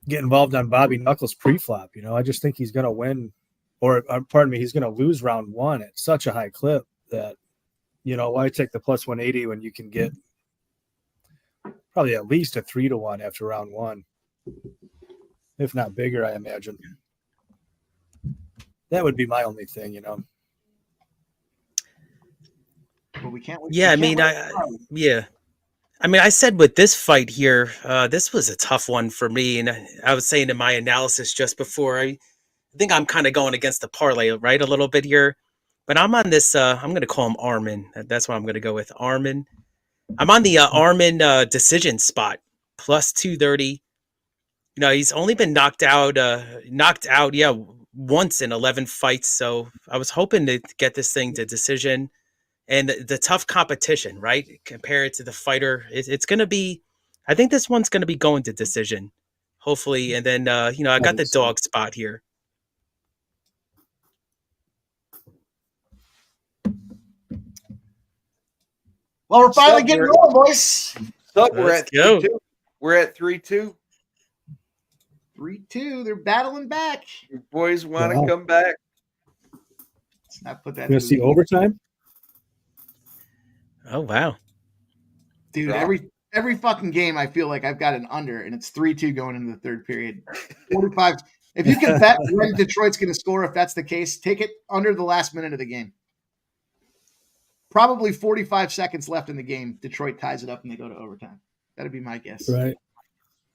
involved on Bobby Knuckles pre-flop. I just think he's going to win, or pardon me, he's going to lose round one at such a high clip that, why take the plus 180 when you can get probably at least a 3-1 after round one, if not bigger, I imagine. That would be my only thing, But we can't. Yeah, I mean, I said with this fight here, this was a tough one for me, and I was saying in my analysis just before, I think I'm kind of going against the parlay, right, a little bit here. But I'm on this. I'm going to call him Armen. That's what I'm going to go with, Armen. I'm on the Armen decision spot, plus 230. He's only been knocked out, once in 11 fights. So I was hoping to get this thing to decision. And the tough competition, right? Compared to the fighter, it's going to be. I think this one's going to be going to decision, hopefully. And then I got the dog spot here. Well, we're finally getting going, boys. We're at 3-2. We're at 3-2. 3-2. They're battling back. Your boys want to come back. Let's not put that. You want to see overtime? Oh wow, dude! Every fucking game, I feel like I've got an under, and it's 3-2 going into the third period. If you can bet when Detroit's going to score, if that's the case, take it under the last minute of the game. Probably 45 seconds left in the game. Detroit ties it up and they go to overtime. That'd be my guess. Right.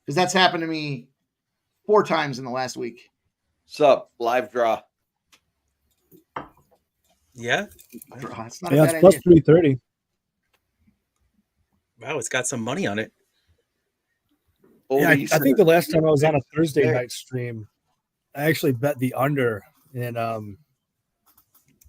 Because that's happened to me 4 times in the last week. Sup, live draw. Yeah. It's not Yeah, a it's bad plus idea. 330. Wow, it's got some money on it. Yeah, I think the last time I was on a Thursday There. night stream, I actually bet the under in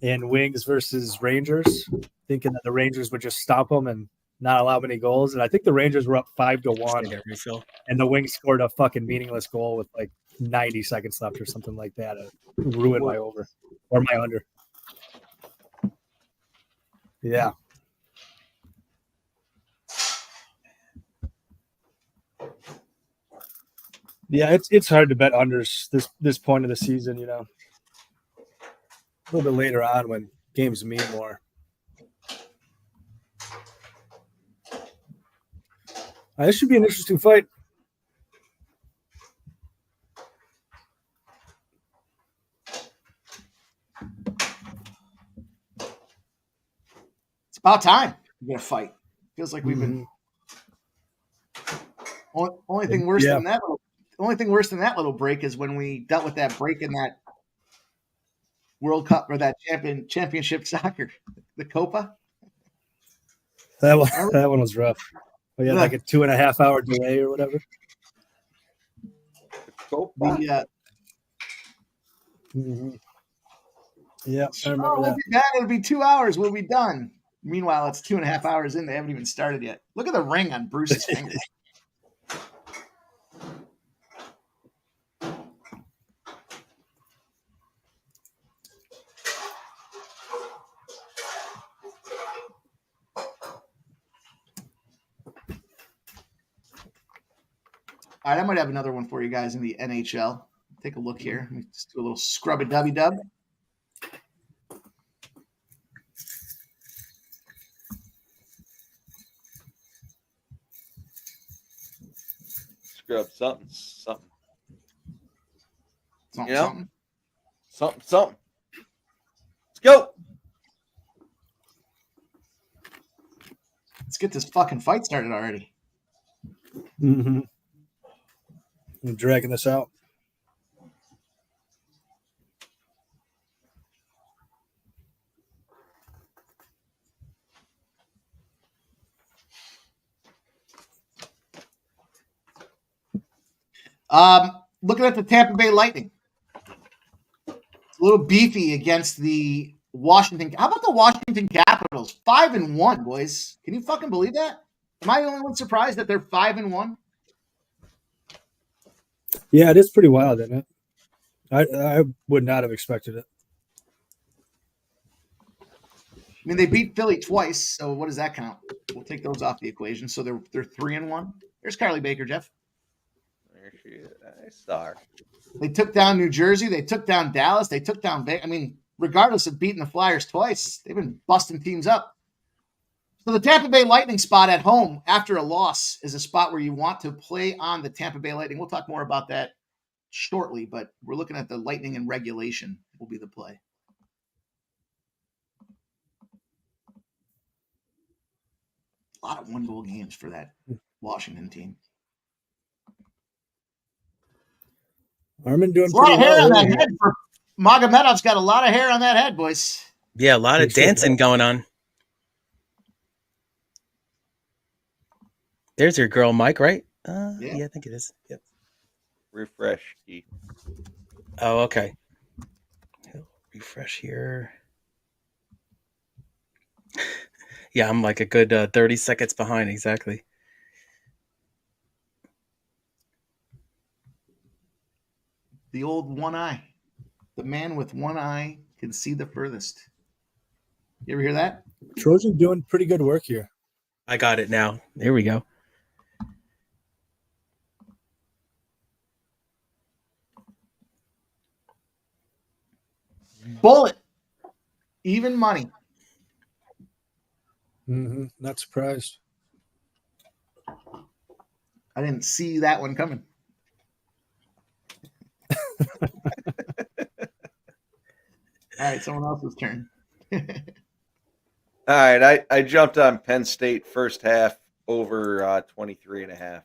Wings versus Rangers, thinking that the Rangers would just stop them and not allow many goals. And I think the Rangers were up 5-1, Get refill. and the Wings scored a fucking meaningless goal with like 90 seconds left or something like that. It ruined my over or my under. Yeah. Yeah, it's hard to bet unders this point of the season, you know. A little bit later on when games mean more. This should be an interesting fight. It's about time we're going to fight. Feels like we've been. Only thing worse than that. Only thing worse than that little break is when we dealt with that break in that World Cup or that championship soccer, the Copa. That one was rough. We had like a 2.5 hour delay or whatever. Yeah, I remember that. We'll be done. It'll be 2 hours. We'll be done. Meanwhile, it's 2.5 hours in. They haven't even started yet. Look at the ring on Bruce's finger. All right, I might have another one for you guys in the NHL. Take a look here. Let me just do a little scrub at dub. Scrub something. Something, You know? something. Let's go. Let's get this fucking fight started already. Mm-hmm. I'm dragging this out. Looking at the Tampa Bay Lightning. It's a little beefy against the Washington. How about the Washington Capitals? 5-1, boys. Can you fucking believe that? Am I the only one surprised that they're 5-1? Yeah, it is pretty wild, isn't it? I would not have expected it. I mean, they beat Philly twice, so what does that count? We'll take those off the equation. So they're 3-1. There's Carly Baker, Jeff. There she is. I saw her. They took down New Jersey. They took down Dallas. They took down Vegas. I mean, regardless of beating the Flyers twice, they've been busting teams up. So the Tampa Bay Lightning spot at home after a loss is a spot where you want to play on the Tampa Bay Lightning. We'll talk more about that shortly, but we're looking at the Lightning in regulation will be the play. A lot of one-goal games for that Washington team. Armen doing a lot of pretty hair well. on that head. Magomedov's got a lot of hair on that head, boys. Yeah, a lot of dancing going on. There's your girl, Mike, right? Yeah, I think it is. Yep. Refresh key. Oh, okay. Refresh here. Yeah, I'm like a good 30 seconds behind. Exactly. The old one eye. The man with one eye can see the furthest. You ever hear that? Trojan doing pretty good work here. I got it now. There we go. Bullet. Even money. Mm-hmm. Not surprised. I didn't see that one coming. All right, someone else's turn. All right, I jumped on Penn State first half over 23.5.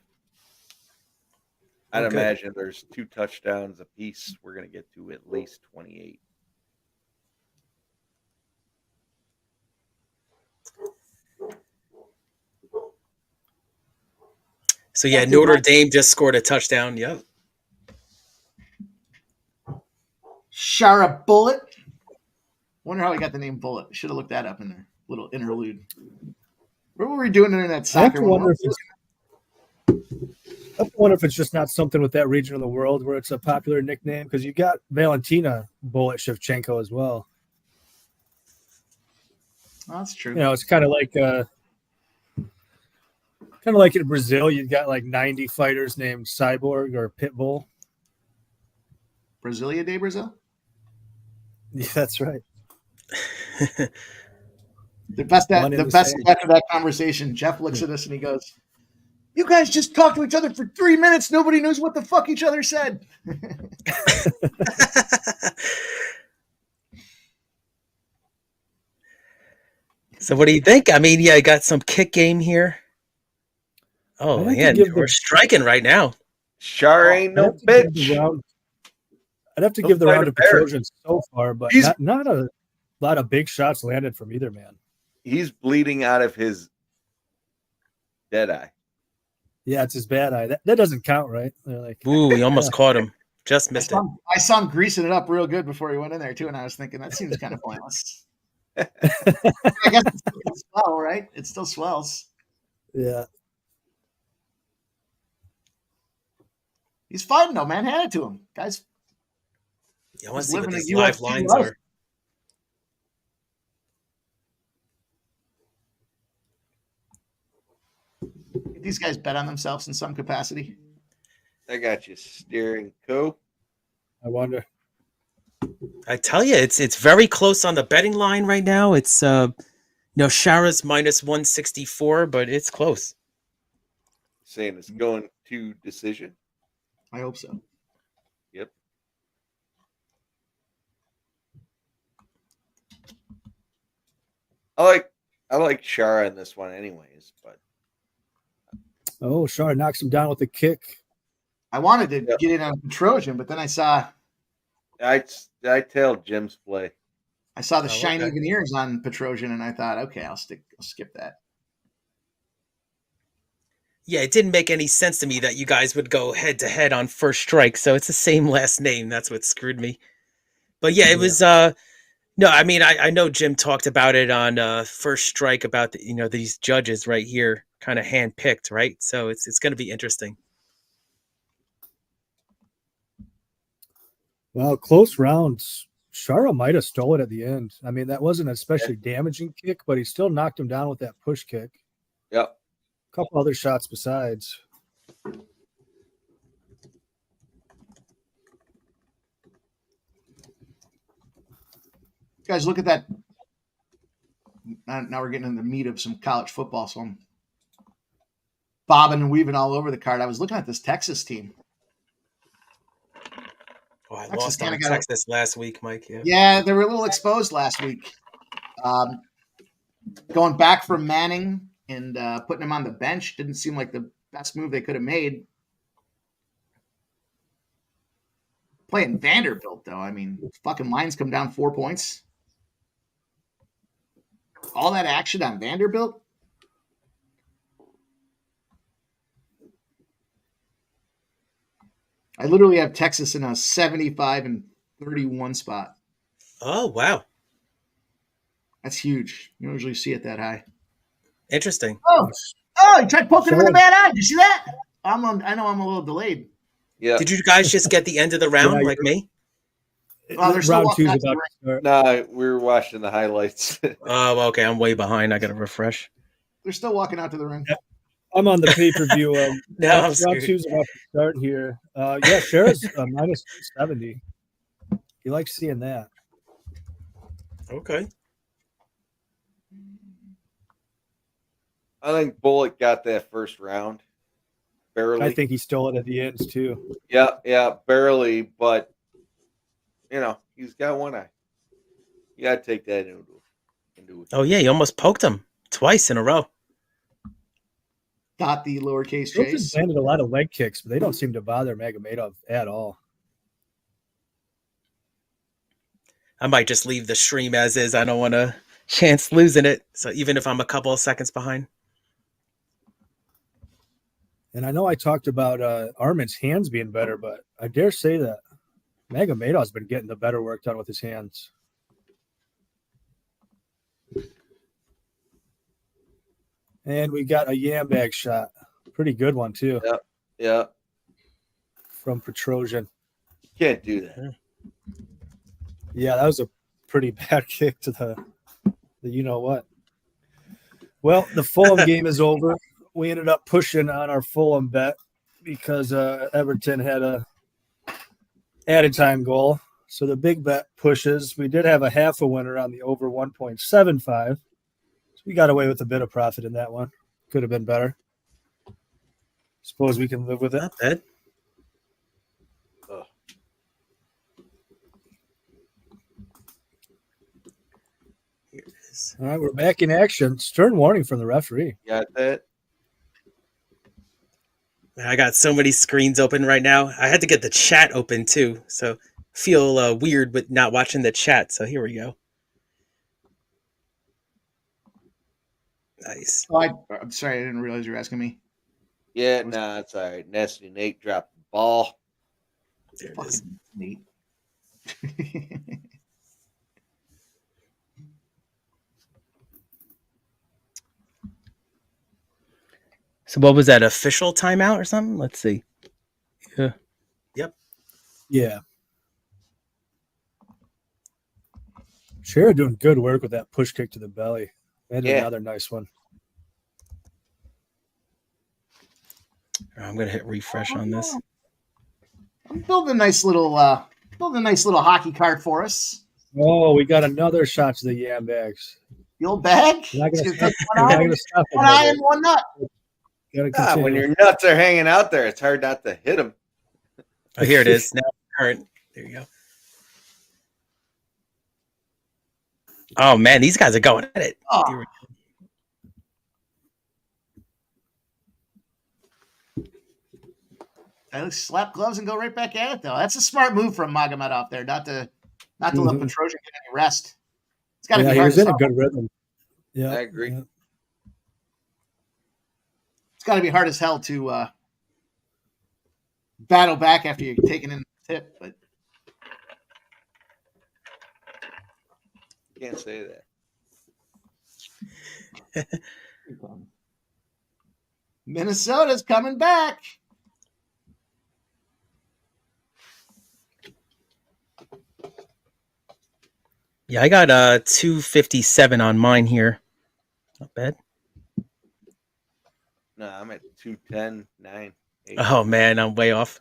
I'd Okay. imagine there's 2 touchdowns apiece. We're going to get to at least 28. So yeah, Notre Dame just scored a touchdown. Yep. Sharabutdin. Wonder how he got the name Bullet. Should have looked that up in there. Little interlude. What were we doing in that I have soccer to wonder one? if it's just not something with that region of the world where it's a popular nickname, because you got Valentina Bullet Shevchenko as well. Oh, that's true. You know, it's kind of like in Brazil, you've got like 90 fighters named Cyborg or Pitbull. Brasilia de Brazil? Yeah, that's right. The best after that conversation, Jeff looks at us and he goes, "You guys just talked to each other for 3 minutes. Nobody knows what the fuck each other said." So what do you think? I mean, yeah, I got some kick game here. Oh man, we're striking right now. Char ain't no bitch. I'd have to give the round to Petrosyan so far, but not a lot of big shots landed from either man. He's bleeding out of his dead eye. Yeah, it's his bad eye. That doesn't count, right? They're like, ooh, he almost caught him. Just missed it. I saw him greasing it up real good before he went in there too, and I was thinking that seems kind of pointless. I guess it's swell, right? It still swells. Yeah. He's fighting though, man. Hand it to him, guys. Yeah, I want to see what these live lines are. These guys bet on themselves in some capacity. I got you steering, Co. I wonder. I tell you, it's very close on the betting line right now. It's Shara's minus 164, but it's close. Saying it's going to decision. I hope so. Yep. I like Shara in this one anyways, but oh, Shara knocks him down with a kick. I wanted to get in on Petrosyan, but then I saw I tailed Jim's play. I saw the shiny veneers on Petrosyan, and I thought, okay, I'll skip that. Yeah, it didn't make any sense to me that you guys would go head to head on First Strike. So it's the same last name. That's what screwed me. But yeah, it was. No, I mean, I know Jim talked about it on First Strike about these judges right here, kind of handpicked, right? So it's going to be interesting. Well, close rounds. Shara might have stole it at the end. I mean, that wasn't an especially damaging kick, but he still knocked him down with that push kick. Yep. A couple other shots besides. Guys, look at that. Now we're getting in the meat of some college football, so I'm bobbing and weaving all over the card. I was looking at this Texas team. Oh, I lost on Texas last week, Mike. Yeah, they were a little exposed last week. Going back from Manning and putting him on the bench didn't seem like the best move they could have made. Playing Vanderbilt, though, I mean, fucking lines come down 4 points. All that action on Vanderbilt. I literally have Texas in a 75-31 spot. Oh, wow. That's huge. You don't usually see it that high. Interesting. Oh, you tried poking him in the bad eye. Did you see that? I know I'm a little delayed. Yeah. Did you guys just get the end of the round like me? Oh, round two's about to start. No, we were watching the highlights. Oh, okay. I'm way behind. I got to refresh. They're still walking out to the ring. I'm on the pay-per-view. I'm round two's about to start here. Yeah, Shara's minus 270. You like seeing that. Okay. I think Bullock got that first round. Barely. I think he stole it at the ends, too. Yeah, barely. But he's got one eye. You got to take that into it. Oh, yeah, you almost poked him twice in a row. Got the lowercase Chase chase. landed a lot of leg kicks, but they don't seem to bother Magomedov at all. I might just leave the stream as is. I don't want to chance losing it. So even if I'm a couple of seconds behind. And I know I talked about Armen's hands being better, but I dare say that Magomedov's been getting the better work done with his hands. And we got a yam bag shot. Pretty good one, too. Yeah. From Petrosyan. Can't do that. Yeah, that was a pretty bad kick to the you-know-what. Well, the Fulham game is over. We ended up pushing on our Fulham bet because Everton had a added time goal. So the big bet pushes. We did have a half a winner on the over 1.75. So we got away with a bit of profit in that one. Could have been better. Suppose we can live with it. Not bad. Here it is. All right, we're back in action. Stern warning from the referee. Got that? I got so many screens open right now. I had to get the chat open too. So feel weird with not watching the chat. So here we go. Nice. Oh, I'm sorry, I didn't realize you were asking me. Yeah, nah, it's all right. Nasty Nate dropped the ball. There it is. Fucking neat. So what was that, official timeout or something? Let's see. Yeah. Yep. Yeah. Shara doing good work with that push kick to the belly. And another nice one. I'm gonna hit refresh on this. I'm building a nice little hockey card for us. Oh, we got another shot to the yam bags. The old bag. You're not It's gonna gonna stop- take you're not one eye, gonna stop it, one eye brother. and one nut. Gotta Ah, when continue. your nuts are hanging out there, it's hard not to hit them. Oh, here it is. Now current. There you go. Oh man, these guys are going at it. Oh. Here we go. I just slap gloves and go right back at it, though. That's a smart move from Magomedov there, not to let Petrosyan get any rest. It's got to Yeah, be he hard. was in a good rhythm. Yeah, I agree. yeah. It's got to be hard as hell to battle back after you're taken in the tip. But Can't say that. Minnesota's coming back. Yeah, I got 257 on mine here. Not bad. No, I'm at 210, 9, 8. Oh man, I'm way off.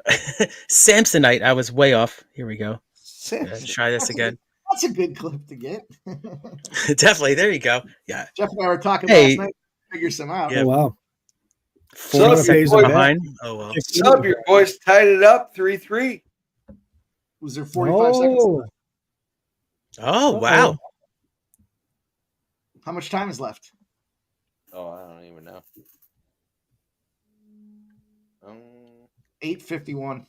Samsonite, I was way off. Here we go. Samson. Let's try this again. That's a good clip to get. Definitely. There you go. Yeah. Jeff and I were talking Hey. last night to figure some out. Yeah. Oh, wow. 40 Sub, seconds your boy, behind. Oh well. Sub, your boys tied it up 3-3. Was there 45 seconds? Oh, Oh wow. How much time is left? Oh, I don't even know. 8:51.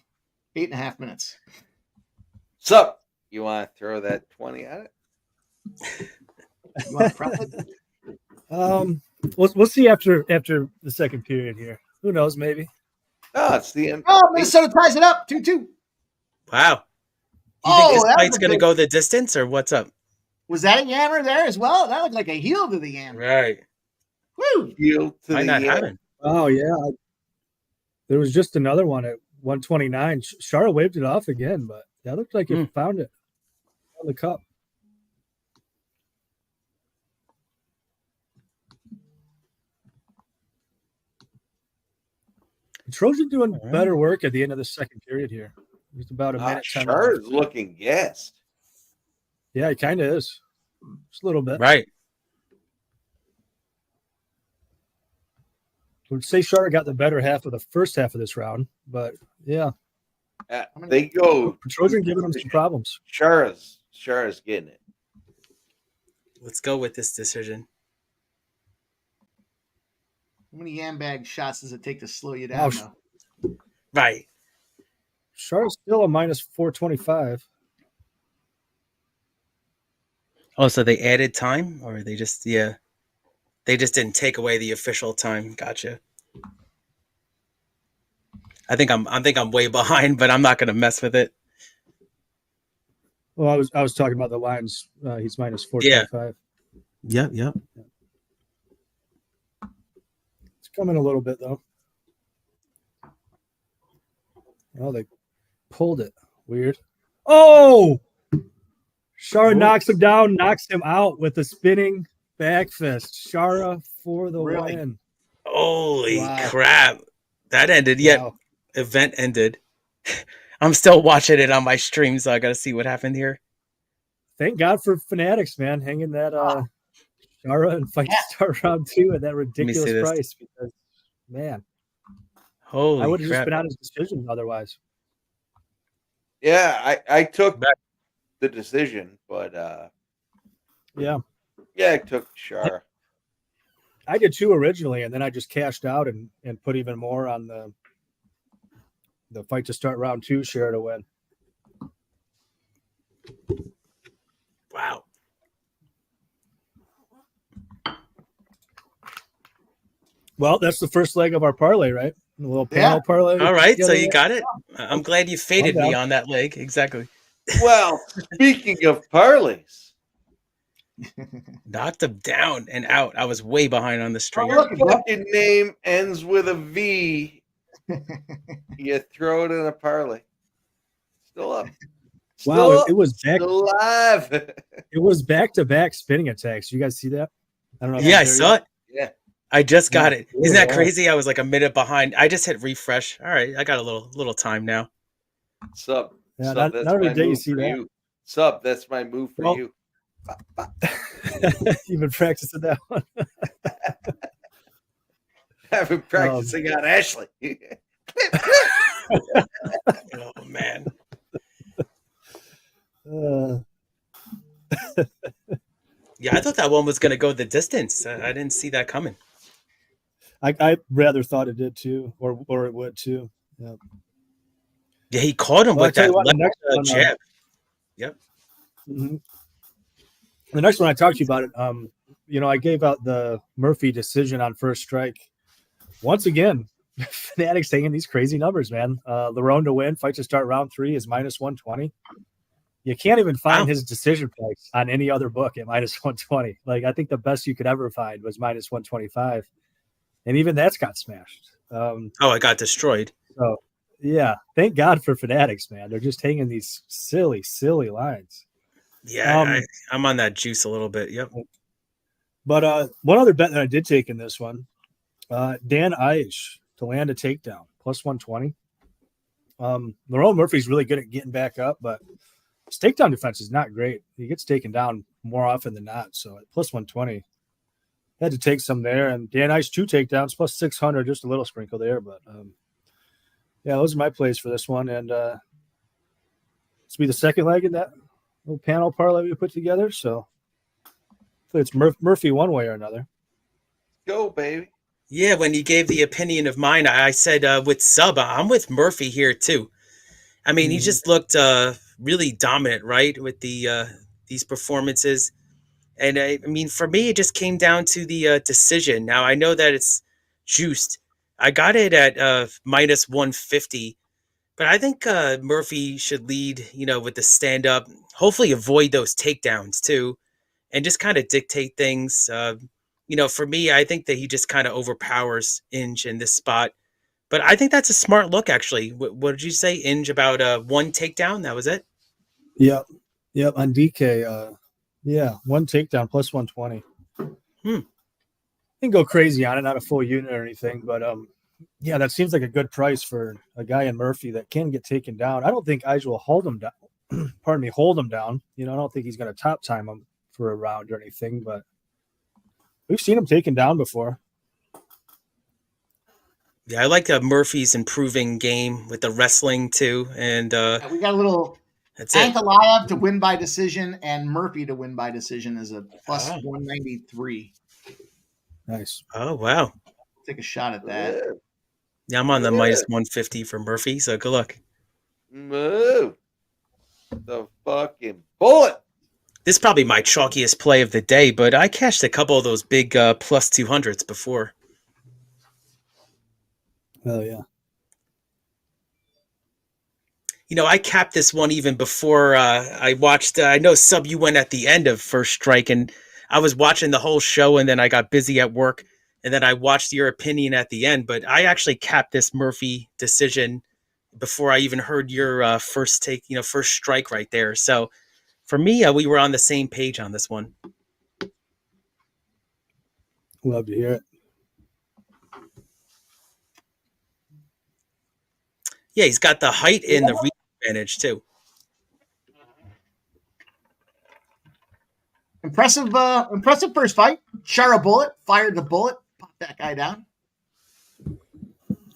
8.5 minutes. Sup? You want to throw that 20 at it? You want to prep it? we'll see after the second period here. Who knows? Maybe. No, it's the end. Oh, Minnesota ties it up 2-2. Wow. You Oh, think this that was fight's a gonna good- go the distance or what's up? Was that a yammer there as well? That looked like a heel to the yammer. Right. Woo! Heel to Why the not end. having? Oh yeah. There was just another one at 129. Shara waved it off again, but that looked like it found it on the cup. Trojan doing better work at the end of the second period here. Just about a minute. 10 Sure left. is looking gassed. Yeah, it kind of is. Just a little bit. Right. I would say Shara got the better half of the first half of this round, but yeah. They go. Petrosyan giving him some problems. Shara's getting it. Let's go with this decision. How many handbag shots does it take to slow you down? Right. Shara's still a minus 425. Oh, so they added time, or they just didn't take away the official time. Gotcha. I think I'm way behind, but I'm not gonna mess with it. Well, I was talking about the lines. He's minus 425. Yep. It's coming a little bit though. Oh, they pulled it. Weird. Oh, Shara knocks him down, knocks him out with a spinning back fist. Shara for the win. Holy crap. That ended. Wow. Event ended. I'm still watching it on my stream, so I got to see what happened here. Thank God for Fanatics, man, hanging that Shara and Fight Star round 2 at that ridiculous price. Because, man, I would have just been on his decision otherwise. Yeah, I took the decision, but yeah, I took Shara. I did too originally, and then I just cashed out and put even more on the fight to start round 2 share to win. Wow. Well, that's the first leg of our parlay, right? A little panel parlay. All right, so you got it. I'm glad you faded me on that leg. Exactly. Well, speaking of parlays, knocked him down and out. I was way behind on the stream. Your fucking name ends with a V. You throw it in a parlay. Still up. Wow, it was back. Still alive. It was back-to-back spinning attacks. You guys see that? I don't know. Yeah, I saw it. Yeah. I just got it. Isn't that crazy? I was like a minute behind. I just hit refresh. All right, I got a little time now. Sub. Yeah, Sub, not every day you see that. You. Sub, that's my move for you. You've been practicing that one. I've been practicing on Ashley. Oh man. Yeah, I thought that one was going to go the distance. I didn't see that coming. I rather thought it did too, or it would too. Yeah. Yeah, he caught him with that left jab. Yep. Mm-hmm. The next one I talked to you about it. I gave out the Murphy decision on first strike. Once again, Fanatics taking these crazy numbers, man. Lerone to win, fight to start round 3 is minus 120. You can't even find his decision price on any other book at minus 120. Like, I think the best you could ever find was minus 125. And even that's got smashed. It got destroyed. So, yeah, thank God for Fanatics, man. They're just hanging these silly, silly lines. Yeah, I'm on that juice a little bit. Yep. But one other bet that I did take in this one, Dan Aish to land a takedown, plus 120. Lerone Murphy's really good at getting back up, but his takedown defense is not great. He gets taken down more often than not. So at plus 120, had to take some there. And Dan Aish 2 takedowns, plus 600, just a little sprinkle there. But yeah, those are my plays for this one. And this will be the second leg in that little panel parlay we put together. So hopefully it's Murphy one way or another. Go, baby. Yeah, when you gave the opinion of mine, I said with Sub, I'm with Murphy here too. I mean, he just looked really dominant, right, with these performances. And I mean, for me, it just came down to the decision. Now, I know that it's juiced. I got it at minus 150, but I think Murphy should lead, with the stand up, hopefully avoid those takedowns too, and just kind of dictate things. For me, I think that he just kind of overpowers Inge in this spot. But I think that's a smart look, actually. What did you say, Inge, about one takedown? That was it? Yep. On DK, one takedown plus 120. Can go crazy on it, not a full unit or anything, but that seems like a good price for a guy in Murphy that can get taken down. I don't think Ige will hold him down. Hold him down. I don't think he's going to top time him for a round or anything, but we've seen him taken down before. Yeah, I like Murphy's improving game with the wrestling too, and We got a little that's it. Ankalaev to win by decision and Murphy to win by decision is a plus Oh. 193. Nice. Oh wow. Take a shot at that. Yeah, I'm on the minus 150 for Murphy, so good luck. Move the fucking bullet. This is probably my chalkiest play of the day, but I cashed a couple of those big plus 200s before. Oh yeah. You know, I capped this one even before I watched. I know Sub, you went at the end of First Strike, and I was watching the whole show, and then I got busy at work, and then I watched your opinion at the end. But I actually capped this Murphy decision before I even heard your first take. You know, First Strike right there. So for me, we were on the same page on this one. Love to hear it. Yeah, he's got the height and the reach advantage too. Impressive first fight. Sharabutdin fired the bullet, popped that guy down.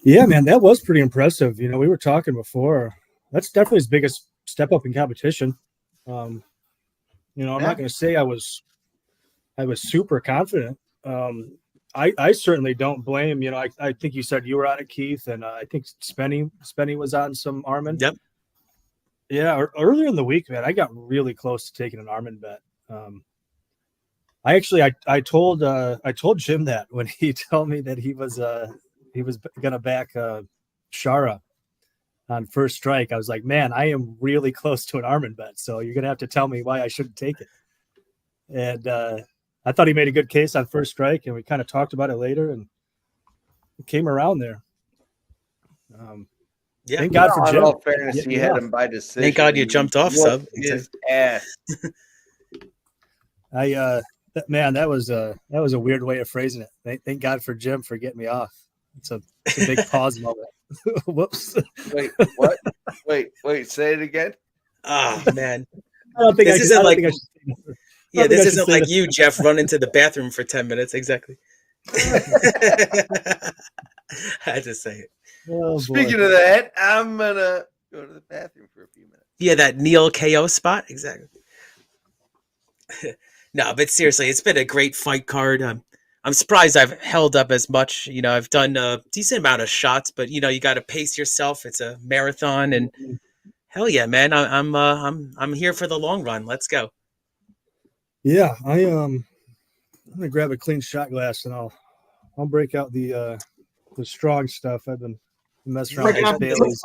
Yeah, man, that was pretty impressive. You know, we were talking before. That's definitely his biggest step up in competition. I'm not going to say I was super confident. I certainly don't blame. You know, I think you said you were on it, Keith, and I think Spenny was on some Armen. Yep. Yeah, earlier in the week, man, I got really close to taking an Armen bet. I told Jim that when he told me that he was gonna back Shara on First Strike. I was like, man, I am really close to an Armen bet, so you're gonna have to tell me why I shouldn't take it. And I thought he made a good case on First Strike, and we kind of talked about it later, and it came around there. Thank God for Jim. In all fairness, he had him by decision. Thank God you jumped off, Sub. His ass. That was a weird way of phrasing it. Thank God for Jim for getting me off. It's a big pause moment. Whoops. Wait, what? Wait, say it again. Oh man. I don't think this isn't like this isn't like that. you, Jeff, run into the bathroom for 10 minutes. Exactly. I had to say it. Oh, Speaking of that, I'm gonna go to the bathroom for a few minutes. Yeah, that Neil KO spot. Exactly. No, but seriously, it's been a great fight card. I'm surprised I've held up as much. You know, I've done a decent amount of shots, but you know, you got to pace yourself. It's a marathon, and hell yeah, man, I'm here for the long run. Let's go. Yeah, I'm gonna grab a clean shot glass and I'll break out the strong stuff. I've been messing around with Bailey's.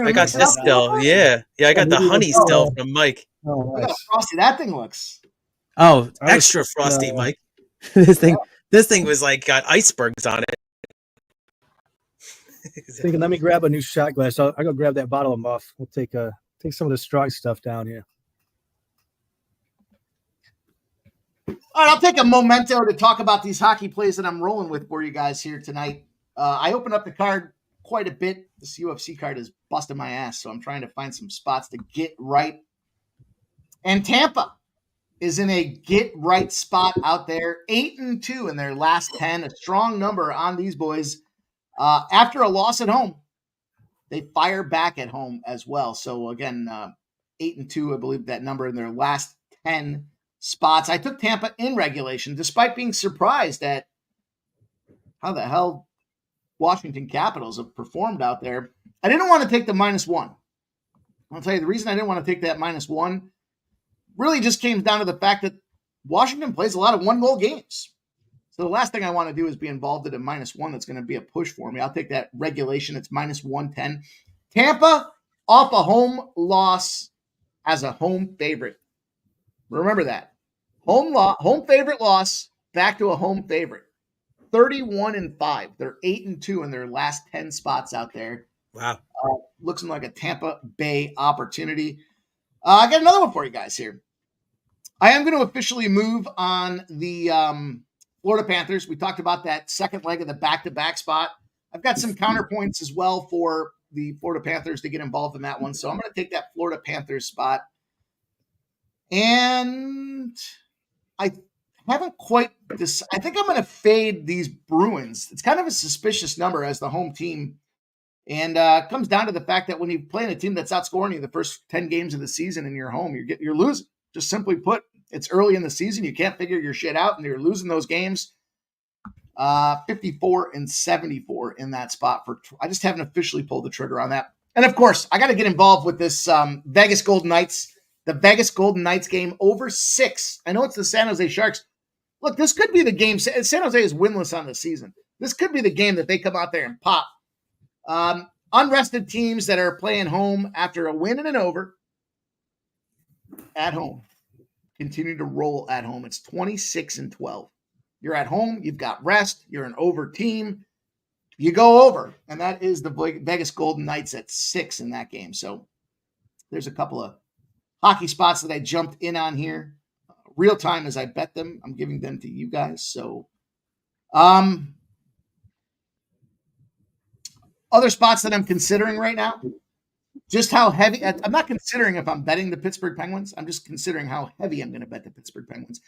I got this still. Yeah, I got the honey still from Mike. Oh, Look nice. how frosty that thing looks. Oh, extra frosty, Mike. This thing was like got icebergs on it. Thinking, let me grab a new shot glass. I'll go grab that bottle of Muff. We'll take some of the strong stuff down here. All right, I'll take a memento to talk about these hockey plays that I'm rolling with for you guys here tonight. I opened up the card quite a bit. This UFC card is busting my ass, so I'm trying to find some spots to get right. And Tampa is in a get right spot out there, 8-2 in their last 10, a strong number on these boys. After a loss at home, they fire back at home as well. So again, 8-2, I believe that number in their last 10 spots. I took Tampa in regulation, despite being surprised at how the hell Washington Capitals have performed out there. I didn't want to take the -1. I'll tell you the reason I didn't want to take that -1 really just came down to the fact that Washington plays a lot of one-goal games. So the last thing I want to do is be involved in a -1 that's going to be a push for me. I'll take that regulation. It's -110. Tampa off a home loss as a home favorite. Remember that. Home favorite loss, back to a home favorite. 31-5. They're 8-2 in their last 10 spots out there. Wow. Looks like a Tampa Bay opportunity. I got another one for you guys here. I am going to officially move on the Florida Panthers. We talked about that second leg of the back-to-back spot. I've got some counterpoints as well for the Florida Panthers to get involved in that one. So I'm going to take that Florida Panthers spot. And I haven't quite this. I think I'm going to fade these Bruins. It's kind of a suspicious number as the home team. And it comes down to the fact that when you play in a team that's outscoring you the first 10 games of the season and you're home, you're losing. Just simply put, it's early in the season. You can't figure your shit out, and you're losing those games. 54 and 74 in that spot. I just haven't officially pulled the trigger on that. And of course, I got to get involved with this Vegas Golden Knights. The Vegas Golden Knights game over 6. I know it's the San Jose Sharks. Look, this could be the game. San Jose is winless on the season. This could be the game that they come out there and pop. Unrested teams that are playing home after a win and an over at home continue to roll at home. It's 26 and 12. You're at home. You've got rest. You're an over team. You go over, and that is the Vegas Golden Knights at 6 in that game. So there's a couple of hockey spots that I jumped in on here. Real time as I bet them. I'm giving them to you guys. So, other spots that I'm considering right now, just how heavy. I'm not considering if I'm betting the Pittsburgh Penguins. I'm just considering how heavy I'm going to bet the Pittsburgh Penguins.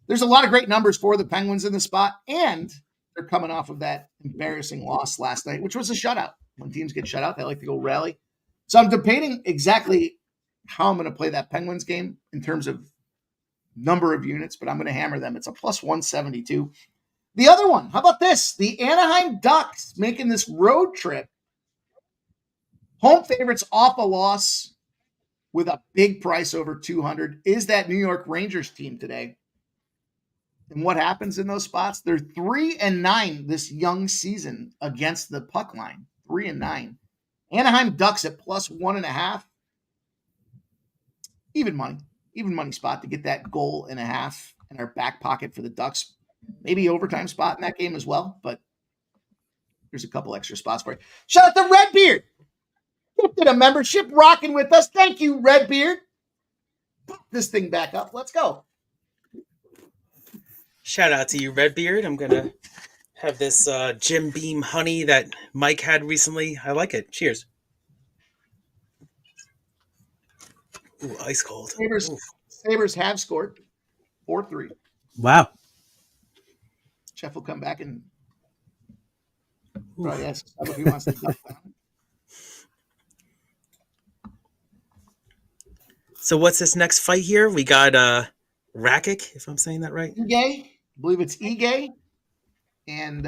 There's a lot of great numbers for the Penguins in the spot, and they're coming off of that embarrassing loss last night, which was a shutout. When teams get shut out, they like to go rally. So I'm debating exactly how I'm going to play that Penguins game in terms of number of units, but I'm going to hammer them. It's a plus 172. The other one, how about this? The Anaheim Ducks making this road trip. Home favorites off a loss with a big price over 200 is that New York Rangers team today. And what happens in those spots? They're 3-9 this young season against the puck line. 3-9. Anaheim Ducks at plus 1.5. Even money spot to get that goal and a half in our back pocket for the Ducks. Maybe overtime spot in that game as well, but there's a couple extra spots for you. Shout out to Redbeard. Gifted a membership, rocking with us. Thank you, Redbeard. Put this thing back up. Let's go. Shout out to you, Redbeard. I'm going to have this Jim Beam honey that Mike had recently. I like it. Cheers. Ooh, ice cold. Sabres have scored 4-3. Wow. Jeff will come back and probably ask if he wants to duck down. So what's this next fight here? We got Rakić, if I'm saying that right. Ige, I believe it's Ige, and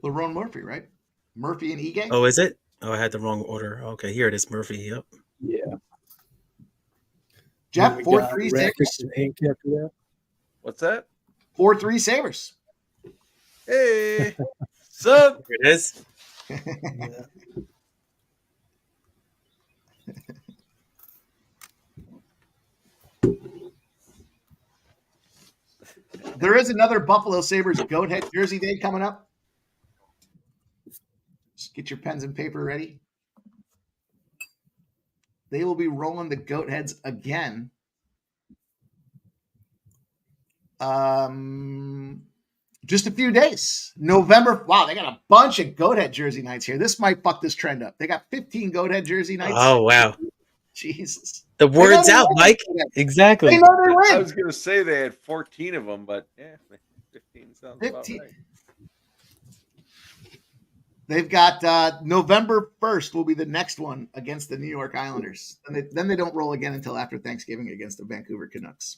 Lerone Murphy, right? Murphy and Ige. Oh, is it? Oh, I had the wrong order. Okay, here it is, Murphy. Yep. Yeah. Jeff, 4-3 Sabres. What's that? 4-3 Sabres. Hey, sup? Here it is. There is another Buffalo Sabres goat head jersey day coming up. Just get your pens and paper ready. They will be rolling the goat heads again. Just a few days. November. Wow, they got a bunch of goat head jersey nights here. This might fuck this trend up. They got 15 goat head jersey nights. Oh, wow. Jesus. The word's out, Mike. Exactly. They know they win. I was going to say they had 14 of them, but yeah, 15 sounds 15. About right. They've got November 1st will be the next one against the New York Islanders. And then they don't roll again until after Thanksgiving against the Vancouver Canucks.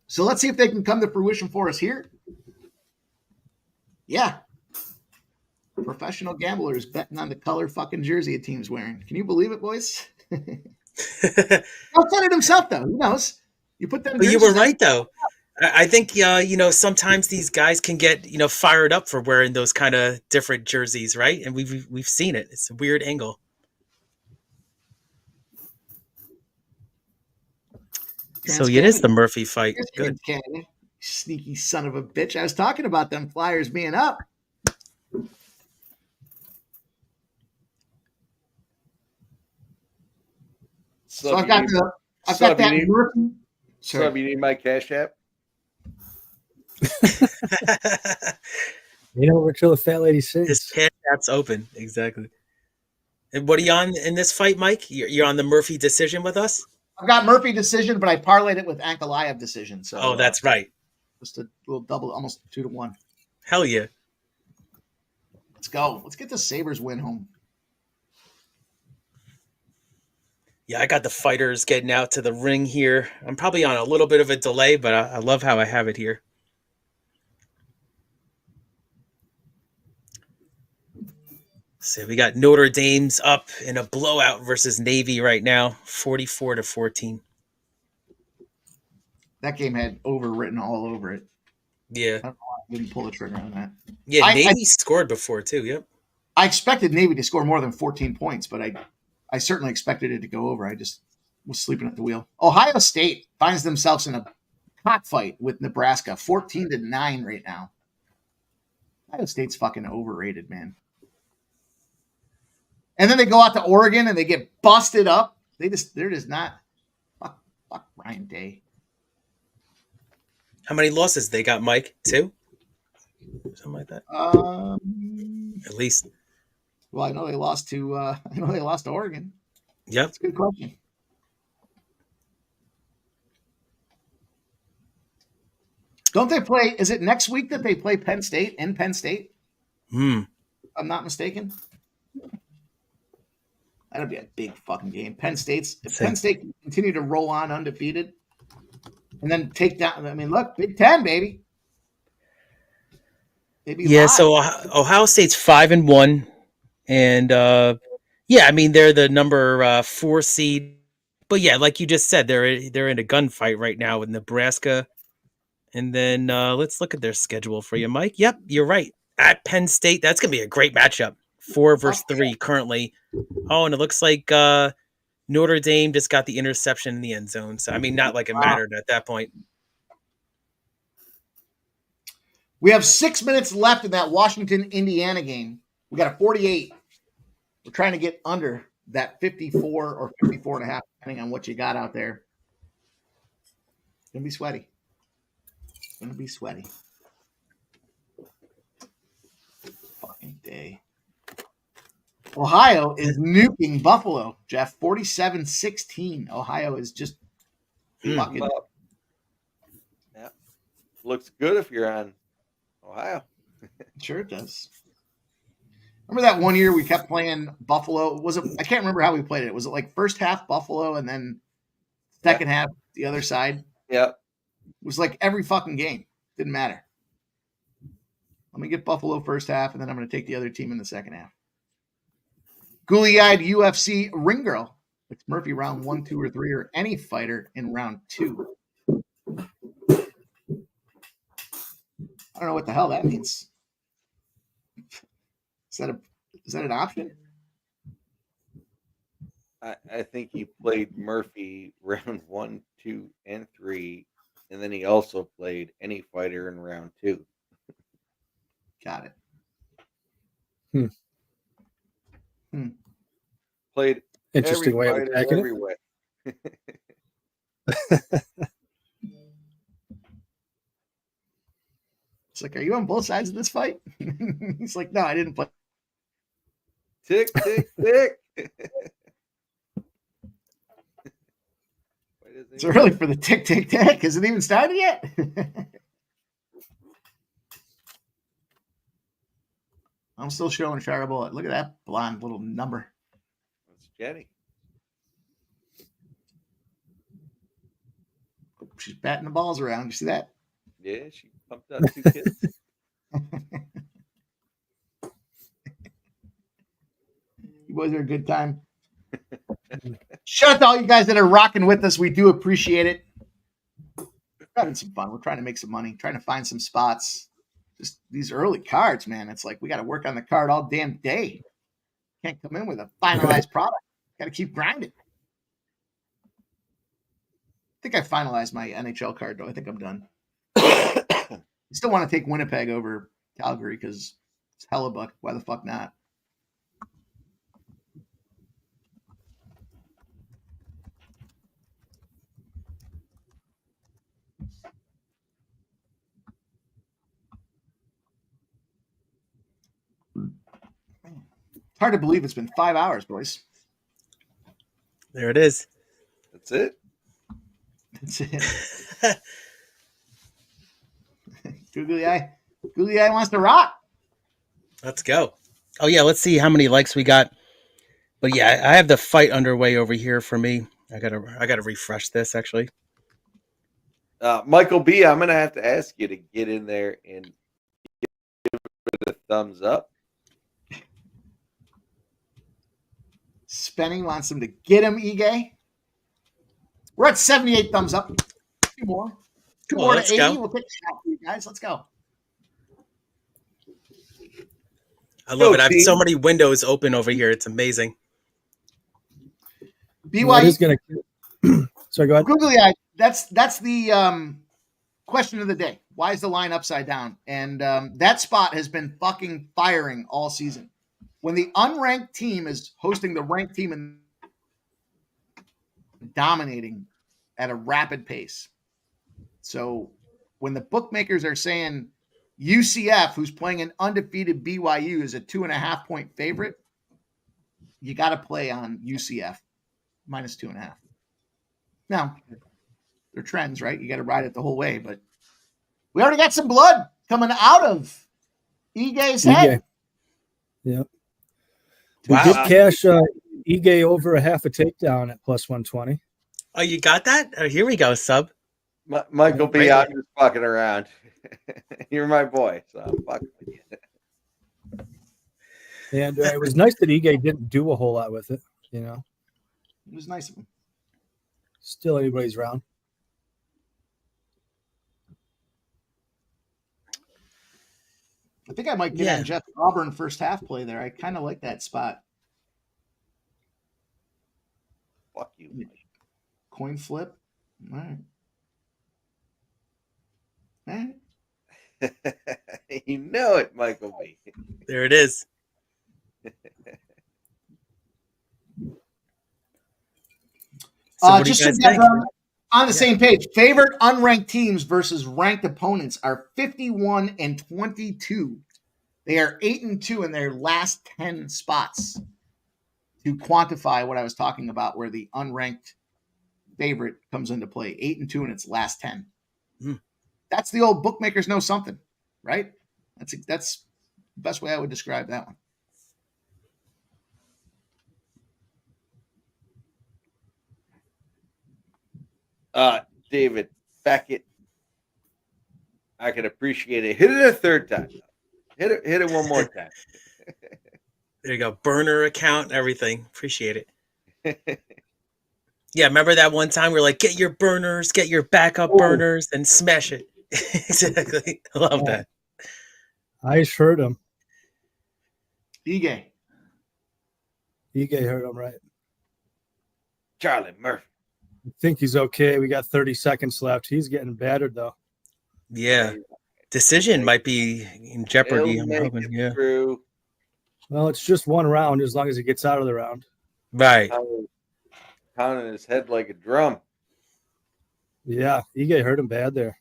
So let's see if they can come to fruition for us here. Yeah. Professional gamblers betting on the color fucking jersey a team's wearing. Can you believe it, boys? He'll said it himself, though. Who knows? You put them. But you were right, though. I think, sometimes these guys can get, fired up for wearing those kind of different jerseys, right? And we've seen it. It's a weird angle. So it is the Murphy fight. Good. Canada. Sneaky son of a bitch. I was talking about them Flyers being up. So I've got that Murphy. So you need my Cash App? We're till the fat lady sings. This Cash App's open. Exactly. And what are you on in this fight, Mike? You're on the Murphy decision with us? I've got Murphy decision, but I parlayed it with Ankalaev decision. So that's right. just a little double, almost 2-1. Hell yeah. Let's go. Let's get the Sabres win home. Yeah, I got the fighters getting out to the ring here. I'm probably on a little bit of a delay, but I love how I have it here. So we got Notre Dame's up in a blowout versus Navy right now, 44-14. That game had overwritten all over it. Yeah. I don't know why I didn't pull the trigger on that. Yeah, Navy scored before too. Yep. I expected Navy to score more than 14 points, but I certainly expected it to go over. I just was sleeping at the wheel. Ohio State finds themselves in a cockfight with Nebraska, 14-9 right now. Ohio State's fucking overrated, man. And then they go out to Oregon and they get busted up. They're just not. Fuck Ryan Day. How many losses they got, Mike? 2? Something like that. At least. Well, I know they lost to Oregon. Yep. That's a good question. Don't they play? Is it next week that they play Penn State in Penn State? Hmm. If I'm not mistaken. That'd be a big fucking game. Penn State can continue to roll on undefeated and then take down. I mean, look, Big Ten, baby. Yeah, so Ohio State's 5-1. And yeah, I mean, they're the number 4 seed. But yeah, like you just said, they're in a gunfight right now with Nebraska. And then let's look at their schedule for you, Mike. Yep, you're right. At Penn State, that's going to be a great matchup. 4 versus 3 currently. Oh, and it looks like Notre Dame just got the interception in the end zone. So, I mean, not like it mattered at that point. We have 6 minutes left in that Washington-Indiana game. We got a 48. We're trying to get under that 54 or 54 and a half, depending on what you got out there. It's going to be sweaty. It's going to be sweaty. Fucking day. Ohio is nuking Buffalo, Jeff. 47-16. Ohio is just fucking. Yeah. Looks good if you're on Ohio. Sure it does. Remember that one year we kept playing Buffalo? Was it? I can't remember how we played it. Was it like first half Buffalo and then second half the other side? Yeah. It was like every fucking game. Didn't matter. Let me get Buffalo first half, and then I'm going to take the other team in the second half. Googly-eyed UFC ring girl. It's Murphy round 1, 2, or 3, or any fighter in round 2. I don't know what the hell that means. Is that an option? I think he played Murphy round 1, 2, and 3, and then he also played any fighter in round 2. Got it. Played interesting way of attacking every way. It's like, are you on both sides of this fight? He's like, no, I didn't play. Tick, tick, tick. It's early for the tick, tick, tick. Has it even started yet? I'm still showing Sharabutdin. Look at that blonde little number. That's Jenny. She's batting the balls around. You see that? Yeah, she pumped out 2 kids. You boys are a good time. Shout out to all you guys that are rocking with us. We do appreciate it. We're having some fun. We're trying to make some money, trying to find some spots. Just these early cards, man. It's like we got to work on the card all damn day. Can't come in with a finalized product. Got to keep grinding. I think I finalized my NHL card, though. I think I'm done. I still want to take Winnipeg over Calgary because it's Hellebuck. Why the fuck not? Hard to believe it's been 5 hours, boys. There it is. That's it. That's it. Googly Eye wants to rock. Let's go. Oh yeah, let's see how many likes we got. But yeah, I have the fight underway over here for me. I gotta refresh this actually. Michael B, I'm gonna have to ask you to get in there and give it a thumbs up. Spenny wants him to get him, Ige. We're at 78 thumbs up. Two more. Two more to 80. Go. We'll take a shot for you guys. Let's go. I love it. I have so many windows open over here. It's amazing. BYU is going to. Sorry, go ahead. Googly Eye. That's the question of the day. Why is the line upside down? And that spot has been fucking firing all season. When the unranked team is hosting the ranked team and dominating at a rapid pace. So when the bookmakers are saying UCF, who's playing an undefeated BYU, is a 2.5 point favorite, you got to play on UCF minus 2.5. Now, they're trends, right? You got to ride it the whole way, but we already got some blood coming out of Ige's head. Yep. Wow. We did cash Ige over a half a takedown at plus 120. Oh, you got that? Oh, here we go, sub. Michael B, I'm just fucking around. You're my boy, so I'm fucking with you. And it was nice that Ige didn't do a whole lot with it, you know. It was nice of him. Still anybody's round. I think I might get on Jeff Auburn first half play there. I kind of like that spot. Fuck you, Mike. Coin flip. All right. All right. You know it, Michael B. There it is. Just so that on the same page, favorite unranked teams versus ranked opponents are 51 and 22. They are 8-2 in their last 10 spots. To quantify what I was talking about, where the unranked favorite comes into play, 8-2 in its last 10. That's the old bookmakers know something, right? That's the best way I would describe that one. David Beckett, I can appreciate it. Hit it a third time. Hit it one more time. There you go. Burner account and everything. Appreciate it. Yeah, remember that one time we were like, get your burners, get your backup burners, and smash it. Exactly. I love that. I just heard him. Ige heard him right. Charlie Murphy. I think he's okay. We got 30 seconds left. He's getting battered, though. Yeah. Decision might be in jeopardy. I'm hoping. Yeah. Through. Well, it's just one round as long as he gets out of the round. Right. Pounding his head like a drum. Yeah, Ige hurt him bad there.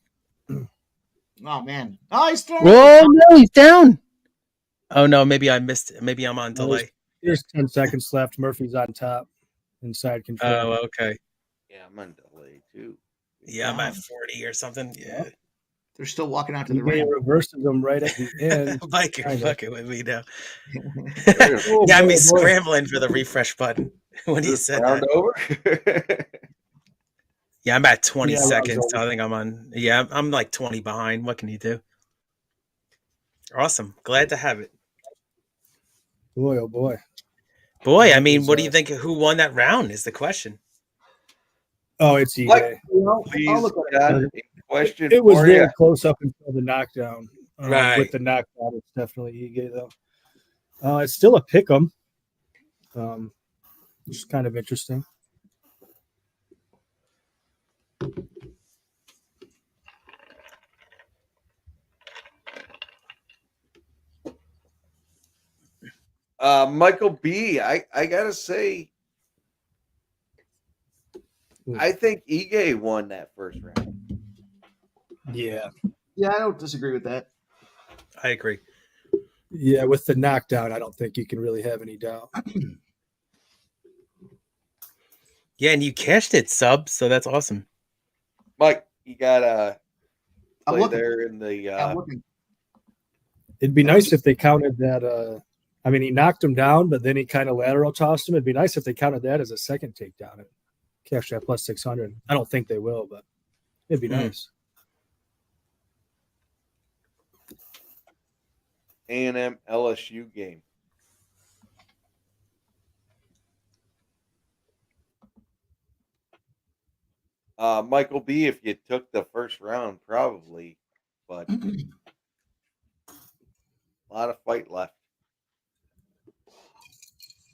Oh, man. Oh, he's throwing. Whoa, no, he's down. Oh, no, maybe I missed it. Maybe I'm on delay. There's 10 seconds left. Murphy's on top. Inside control. Oh, okay. Yeah, I'm on delay, too. Yeah, I'm at 40 or something. Yeah. They're still walking out to the Ige ring. reverses them right at the end. Mike, you're fucking with me now. Got me scrambling for the refresh button when he said round that. Over? Yeah, I'm at 20 seconds. So I think I'm on. Yeah, I'm like 20 behind. What can you do? Awesome. Glad to have it. Boy, oh boy. Boy, I mean, what do you think? Who won that round is the question. Oh, it's Ige. Question. It was very close up until the knockdown. Right. With the knockdown, it's definitely Ige, though. It's still a pick 'em. Which is kind of interesting. Michael B, I gotta say, I think Ige won that first round. Yeah. Yeah, I don't disagree with that. I agree. Yeah, with the knockdown, I don't think you can really have any doubt. Yeah, and you cashed it, sub, so that's awesome. Mike, you got I'm play looking. there in the. I'm looking. It'd be nice if they counted that. I mean, he knocked him down, but then he kind of lateral tossed him. It'd be nice if they counted that as a second takedown. Cash that plus 600. I don't think they will, but it'd be nice. A&M LSU game. Michael B, if you took the first round, probably, but a lot of fight left.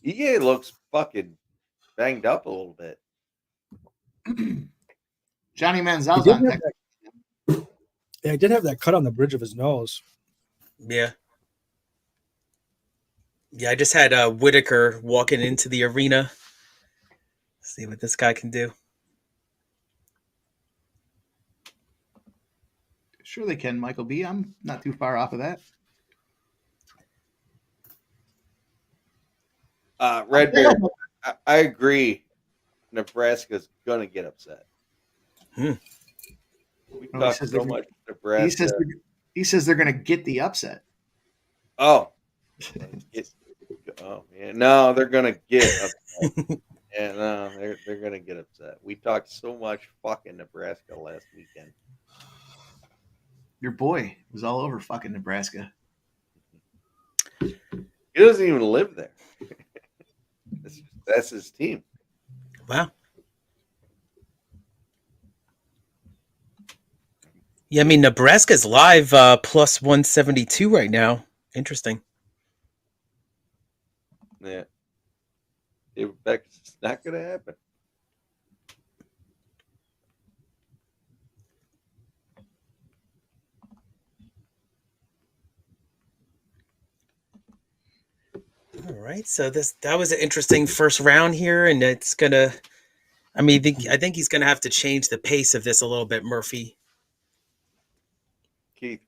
EA looks fucking banged up a little bit. Johnny Manziel's on deck. Yeah, he did have that cut on the bridge of his nose. Yeah. Yeah, I just had Whittaker walking into the arena. See what this guy can do. Sure they can, Michael B. I'm not too far off of that. Red Bear, I agree. Nebraska's gonna get upset. We talked so much Nebraska. He says they're gonna get the upset. Oh, yeah. No, they're gonna get upset. Yeah, no, they're gonna get upset. We talked so much fucking Nebraska last weekend. Your boy was all over fucking Nebraska. He doesn't even live there. That's his team. Wow. Yeah, I mean, Nebraska's live plus 172 right now. Interesting. Yeah. David Beckett's not going to happen. All right, so that was an interesting first round here, and it's gonna. I mean, I think he's gonna have to change the pace of this a little bit, Murphy. Keith,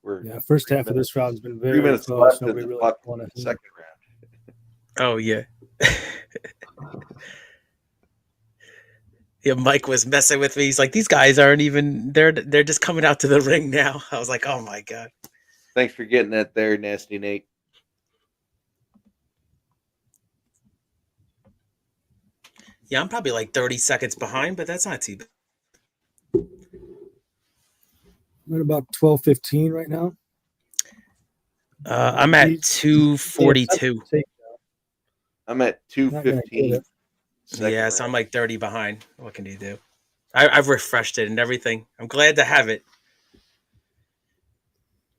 first half of this round has been very 3 minutes close. left Nobody in the really fucking second round. Oh yeah. Yeah, Mike was messing with me. He's like, these guys aren't even. They're just coming out to the ring now. I was like, oh my god. Thanks for getting that there, Nasty Nate. Yeah, I'm probably like 30 seconds behind, but that's not too bad. We're at about 12:15 right now. I'm at 242. I'm at 215. Yeah, so I'm like 30 behind. What can you do? I've refreshed it and everything. I'm glad to have it.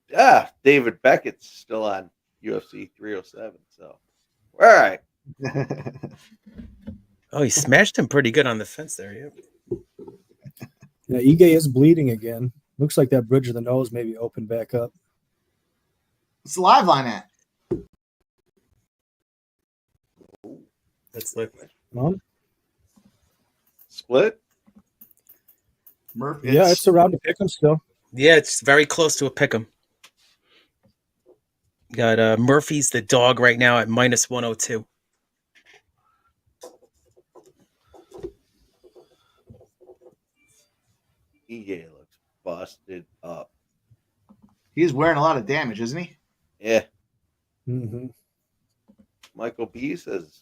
Yeah, David Beckett's still on UFC 307. So, all right. Oh, he smashed him pretty good on the fence there. Yeah. Yeah, Ige is bleeding again. Looks like that bridge of the nose maybe opened back up. What's the live line at? Let's look. Split? Murphy. Yeah, it's around to pick him still. Yeah, it's very close to a pick 'em. Got Murphy's the dog right now at minus 102. EJ looks busted up. He's wearing a lot of damage, isn't he? Yeah. Mm-hmm. Michael B says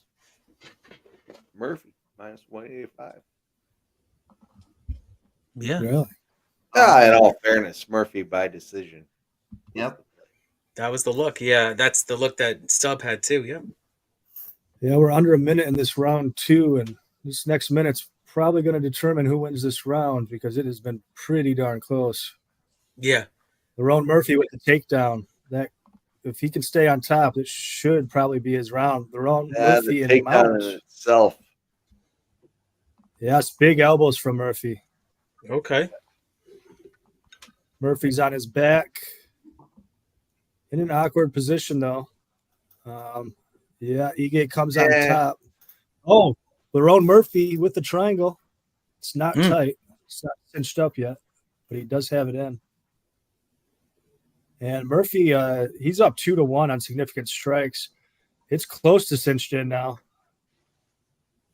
Murphy minus 185. Yeah. Really? In all fairness, Murphy by decision. Yep. That was the look. Yeah, that's the look that Sub had too. Yep. Yeah, we're under a minute in this round two, and this next minute's probably going to determine who wins this round because it has been pretty darn close. Yeah. Lerone Murphy with the takedown. That if he can stay on top, it should probably be his round. Lerone Murphy the and Mount. takedown in itself. Yes, big elbows from Murphy. Okay. Murphy's on his back. In an awkward position, though. Ige comes on top. Oh, Lerone Murphy with the triangle. It's not tight. It's not cinched up yet, but he does have it in. And Murphy, he's up 2-1 on significant strikes. It's close to cinched in now.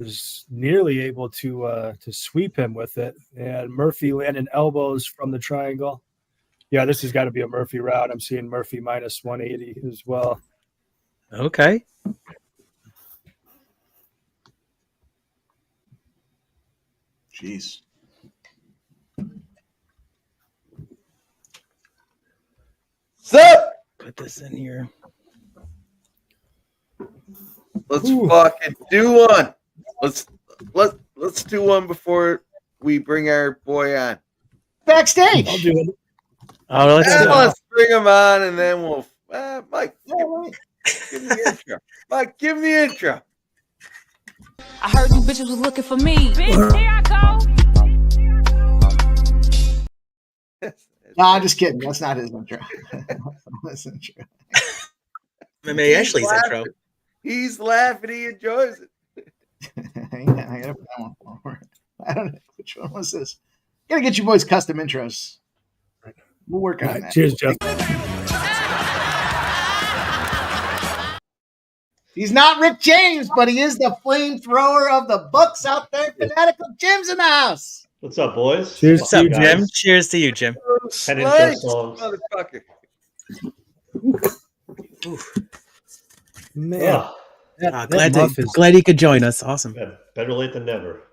was nearly able to sweep him with it, and Murphy landed elbows from the triangle. Yeah, this has got to be a Murphy route. I'm seeing Murphy minus 180 as well. Okay. Jeez. Sup? Put this in here. Let's fucking do one. Let's do one before we bring our boy on. Backstage. I'll do it. Oh, Let's bring him on, and then we'll. Mike, give me the intro. Mike, give me the intro. I heard you bitches was looking for me. Bitch, here I go. No, I'm just kidding. That's not his intro. That's intro. MMA Ashley's intro. He's laughing. He enjoys it. I gotta put that one forward. I don't know which one was this. Gotta get you boys custom intros. We'll work on that. Cheers, Jeff. He's not Rick James, but he is the flamethrower of the books out there. Fanatical Jim's in the house. What's up, boys? Cheers. What's up, Jim? Cheers to you, Jim. Head intro songs. Motherfucker. Man, glad he could join us. Awesome. Yeah, better late than never.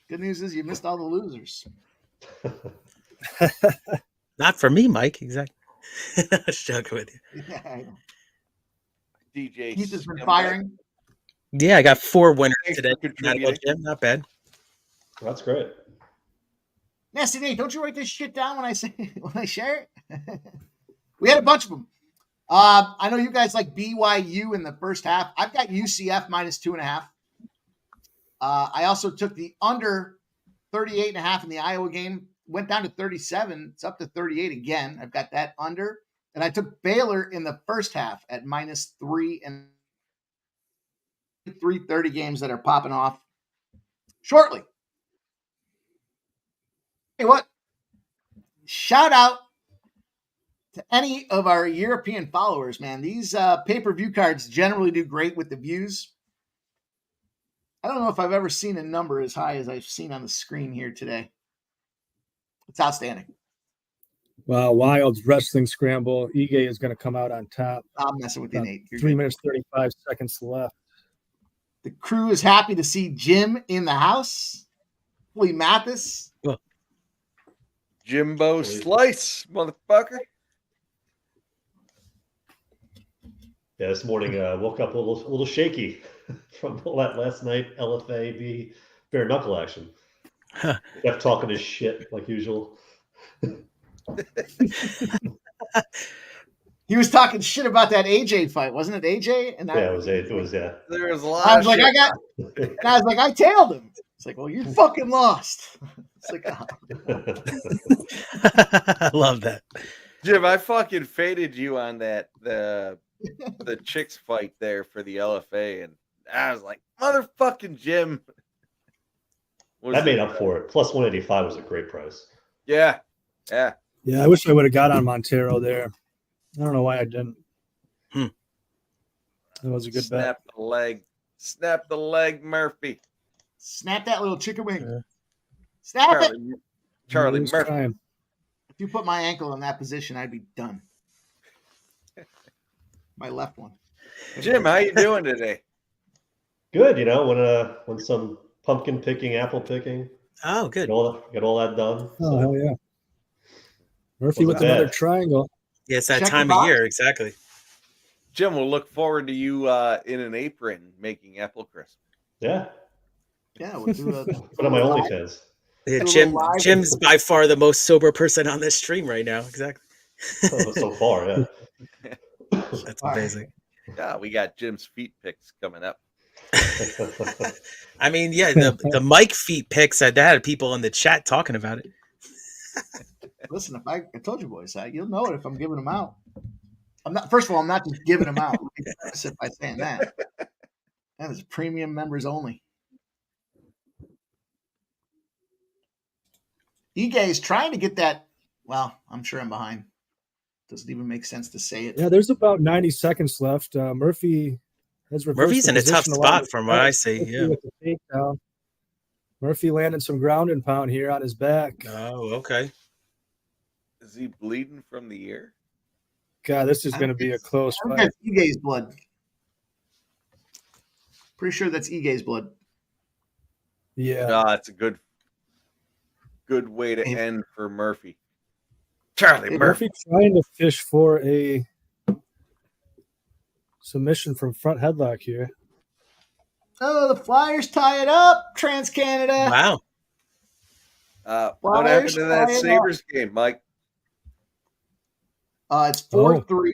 Good news is you missed all the losers. Not for me, Mike. Exactly. I was joking with you. Yeah, I know. DJ Keith has been firing. Yeah, I got 4 winners today. Contributing. Jim, not bad. That's great. Nasty Nate, don't you write this shit down when I share it? We had a bunch of them. I know you guys like BYU in the first half. I've got UCF minus 2.5. I also took the under 38.5 in the Iowa game. Went down to 37. It's up to 38 again. I've got that under. And I took Baylor in the first half at minus 3 and 3:30 games that are popping off shortly. Hey, what? Shout out to any of our European followers, man. These pay-per-view cards generally do great with the views. I don't know if I've ever seen a number as high as I've seen on the screen here today. It's outstanding. Wow, wild wrestling scramble. Ige is going to come out on top. I'm messing with you, Nate. 3 minutes, 35 seconds left. The crew is happy to see Jim in the house. Lee Mathis. Jimbo Slice, motherfucker. Yeah, this morning woke up a little shaky from last night LFA v bare knuckle action. Kept talking his shit like usual. He was talking shit about that AJ fight, wasn't it? AJ and yeah, it was yeah. There was a lot. I was like, I tailed him. It's like, well, you fucking lost. It's like, oh. I love that. Jim, I fucking faded you on that the chicks fight there for the LFA, and I was like, motherfucking Jim. That made up for it. Plus 185 was a great price. Yeah. Yeah, I wish I would have got on Montero there. I don't know why I didn't. It was a good bet. Snap the leg, Murphy. Snap that little chicken wing. Snap it. Charlie Murphy. Time. If you put my ankle in that position, I'd be done. My left one. Jim, how you doing today? Good, when some pumpkin picking, apple picking. Oh, good. Get all that done. Oh, hell yeah. Murphy with another triangle. Yeah, it's that time of year, exactly. Jim, we'll look forward to you in an apron making apple crisp. Yeah. Yeah, we'll do Put on my OnlyFans. Yeah, Jim's by far the most sober person on this stream right now. Exactly. So far, yeah. That's amazing. Yeah, we got Jim's feet picks coming up. I mean, yeah, the Mike feet picks, that had people in the chat talking about it. Listen, if I told you boys, you'll know it if I'm giving them out. I'm not. First of all, I'm not just giving them out. By saying that, that is premium members only. Ige is trying to get that. Well, I'm sure I'm behind. Doesn't even make sense to say it. Yeah, there's about 90 seconds left. Murphy Has reversed Murphy's the in a tough position lot spot with from the what I fight. see. Murphy Yeah. with the takedown. Murphy landing some ground and pound here on his back. Oh, okay. Is he bleeding from the ear? God, this is going to be a close I think fight. that's Ige's blood. Pretty sure that's Ige's blood. Yeah. No, it's a good way to end for Murphy. Charlie Murphy. Murphy trying to fish for a submission from front headlock here. Oh, the Flyers tie it up. Trans-Canada. Wow. What happened Flyers to that tie it Sabres game, Mike? It's 4-3.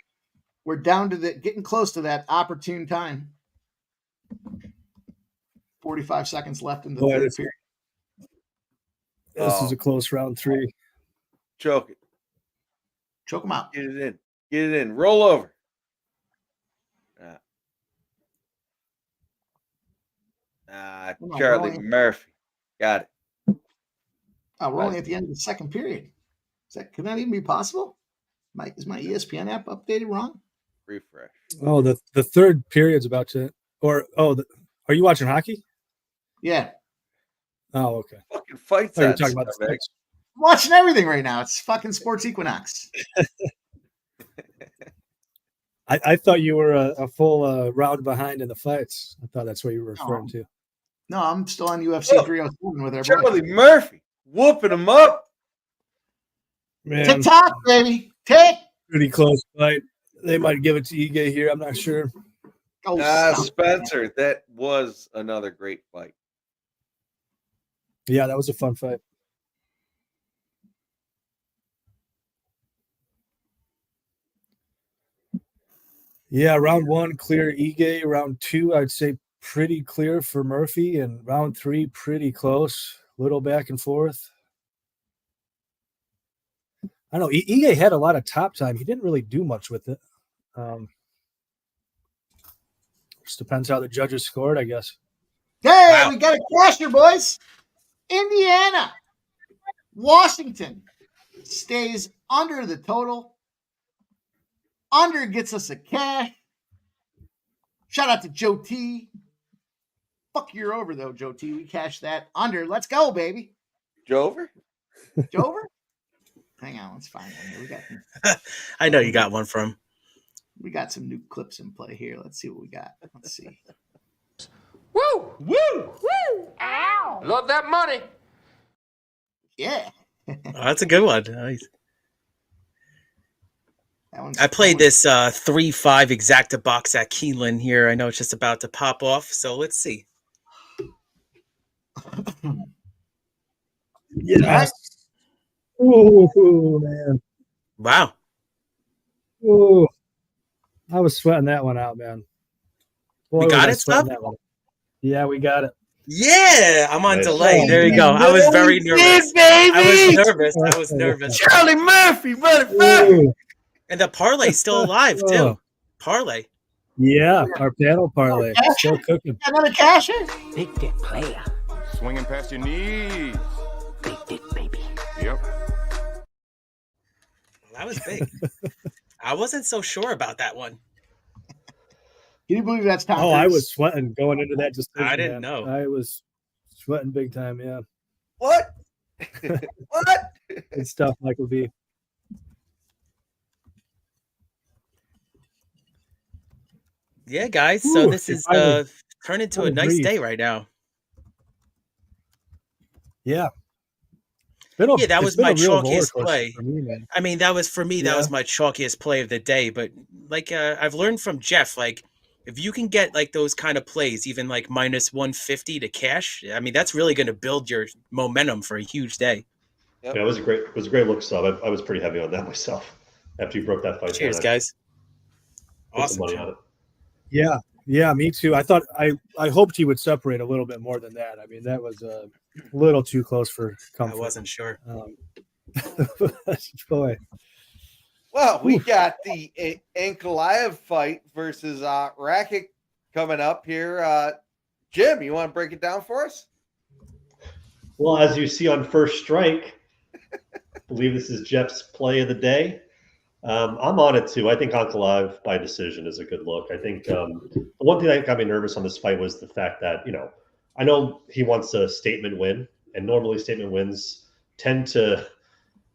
We're down to getting close to that opportune time. 45 seconds left in the third period. This is a close round 3. Choke it. Choke him out. Get it in. Get it in. Roll over. Charlie Murphy. Got it. Oh, we're only at the end of the second period. Could that even be possible? Mike, is my ESPN app updated wrong? Refresh. Oh, the third period's about to, are you watching hockey? Yeah. Oh, okay. Fucking fights. You're talking about the fights. I'm watching everything right now. It's fucking Sports Equinox. I thought you were a full round behind in the fights. I thought that's what you were referring to. No, I'm still on UFC 307 with our Charlie Murphy whooping him up. Man, TikTok, baby. Pretty close fight. They might give it to Ige here. I'm not sure. Spencer, that was another great fight. Yeah, that was a fun fight. Yeah, round 1, clear Ige. Round 2, I'd say pretty clear for Murphy. And round 3, pretty close. Little back and forth. I don't know. Ige had a lot of top time. He didn't really do much with it. Just depends how the judges scored, I guess. Hey, we got a casher, boys. Indiana. Washington stays under the total. Under gets us a cash. Shout out to Joe T. Fuck, you're over, though, Joe T. We cashed that. Under. Let's go, baby. Jover? Jover? Hang on. Let's find one here. We got I know you got one from. We got some new clips in play here. Let's see what we got. Let's see. Woo! Woo! Woo! Ow! Love that money. Yeah. Oh, that's a good one. Nice. I that played this 3-5 exacta box at Keeneland here. I know it's just about to pop off, so let's see. Yes. Oh, man. Wow. Oh, I was sweating that one out, man. Boy, We got was I it, sweating Sub? that one. Yeah, we got it. Yeah, I'm on Nice. delay. There you go. I was very nervous. I was nervous. Charlie Murphy, motherfucker. Ooh. And the parlay's still alive, too. Oh. Parlay. Yeah, our panel parlay. Still cooking. Another casher? Big dick player. Swinging past your knees. Big dick baby. Yep. That was big. I wasn't so sure about that one. Can you believe that's Tom Oh, I Cruise? was sweating going into that decision. I didn't man. know. I was sweating big time, yeah. What? What? Good stuff, Michael B. Yeah, guys. So Ooh, this is finally- turned into a finally nice breathe. day right now. Yeah. Yeah, that was my chalkiest play. play. For me, man. I mean, that was for me. That Yeah. was my chalkiest play of the day. But like I've learned from Jeff, like if you can get like those kind of plays, even like minus 150 to cash, I mean that's really going to build your momentum for a huge day. Yeah, it was a great look, Sub. I was pretty heavy on that myself after you broke that fight. Cheers, down. guys. Put some Awesome. money on it. Yeah, me too. I thought I hoped he would separate a little bit more than that. I mean, that was a little too close for comfort. I wasn't sure. Boy. Well, we got the Ankalaev fight versus Rakić coming up here. Jim, you want to break it down for us? Well, as you see on First Strike, I believe this is Jeff's play of the day. I'm on it too. I think Ankalaev by decision is a good look. I think the one thing that got me nervous on this fight was the fact that, I know he wants a statement win, and normally statement wins tend to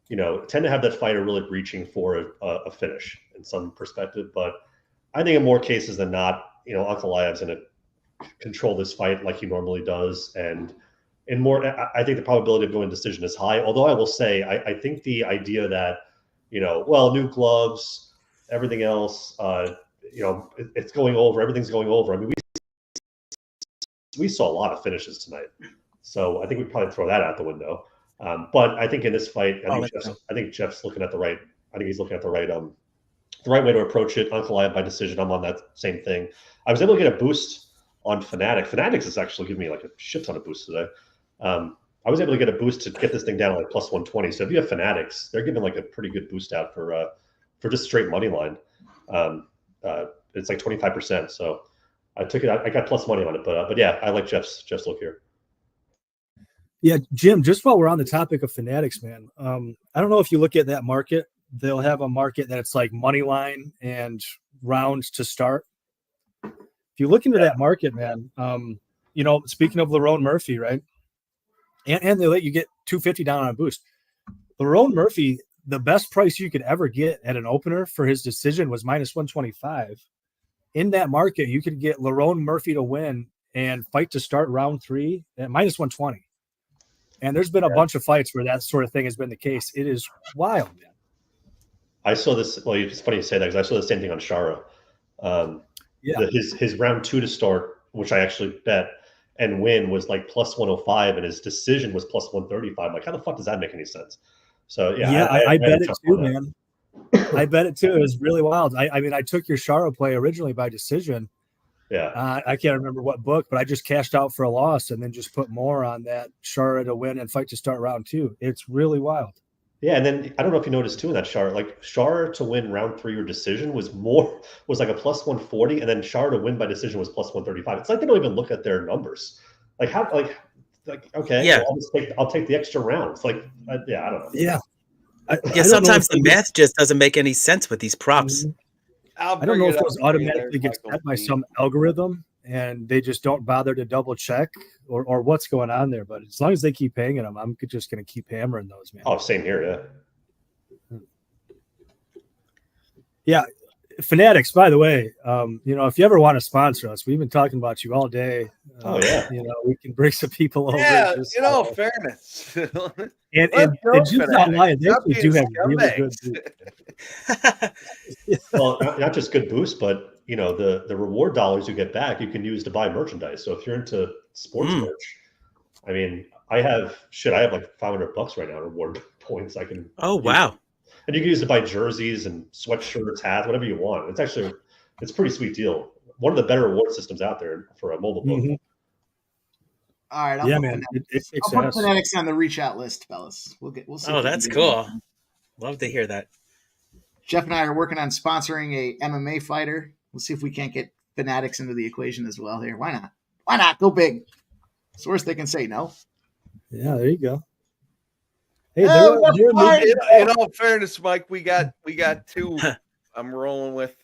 have that fighter really reaching for a finish in some perspective. But I think in more cases than not, Ankalaev's going to control this fight like he normally does. And I think the probability of going decision is high. Although I will say, I think the idea that, new gloves, everything else, it's going over, everything's going over. I mean, we saw a lot of finishes tonight. So I think we'd probably throw that out the window. But I think in this fight, I think Jeff's looking at the right. I think he's looking at the right way to approach it. Ankalaev by decision. I'm on that same thing. I was able to get a boost on Fanatics. Fanatics is actually giving me like a shit ton of boosts today. I was able to get a boost to get this thing down to like plus 120. So if you have Fanatics, they're giving like a pretty good boost out for just straight money line. It's like 25%. So I took it. I got plus money on it. But yeah, I like Jeff's look here. Yeah, Jim, just while we're on the topic of Fanatics, man, I don't know if you look at that market, they'll have a market that it's like money line and rounds to start. If you look into that market, man, speaking of Lerone Murphy, right? And they let you get 250 down on a boost. Lerone Murphy, the best price you could ever get at an opener for his decision was minus 125. In that market, you could get Lerone Murphy to win and fight to start round 3 at minus 120. And there's been a bunch of fights where that sort of thing has been the case. It is wild, man. I saw this. Well, it's funny you say that because I saw the same thing on Shara. His round 2 to start, which I actually bet and win, was like plus 105, and his decision was plus 135. Like, how the fuck does that make any sense? So I bet it too, man. I bet it too. It was really wild. I mean, I took your Shara play originally by decision. Yeah. I can't remember what book, but I just cashed out for a loss and then just put more on that Shara to win and fight to start round 2. It's really wild. Yeah, and then I don't know if you noticed too in that Shara, like Shara to win round 3 or decision was like a plus 140, and then Shara to win by decision was plus 135. It's like they don't even look at their numbers. Like how okay, yeah, well, I'll take the extra rounds. Like I don't know. Yeah. Sometimes the math just doesn't make any sense with these props. I don't know if those automatically get set by some algorithm and they just don't bother to double check or what's going on there. But as long as they keep paying them, I'm just going to keep hammering those, man. Oh, same here. Yeah. Yeah. Fanatics, by the way, if you ever want to sponsor us, we've been talking about you all day. We can bring some people over. Yeah, fairness. and just not lying, they actually do have really good Well, not just good boosts, but the reward dollars you get back you can use to buy merchandise. So if you're into sports merch, I mean, I have like $500 right now reward points. I can. Oh wow. And you can use it to buy jerseys and sweatshirts, hats, whatever you want. It's a pretty sweet deal. One of the better reward systems out there for a mobile book. Mm-hmm. All right, I'll put Fanatics on the reach out list, fellas. We'll see. Oh, that's cool. Love to hear that. Jeff and I are working on sponsoring a MMA fighter. We'll see if we can't get Fanatics into the equation as well here. Why not? Why not? Go big. It's the worst they can say, no. Yeah, there you go. Hey, in all fairness, Mike, we got 2 I'm rolling with.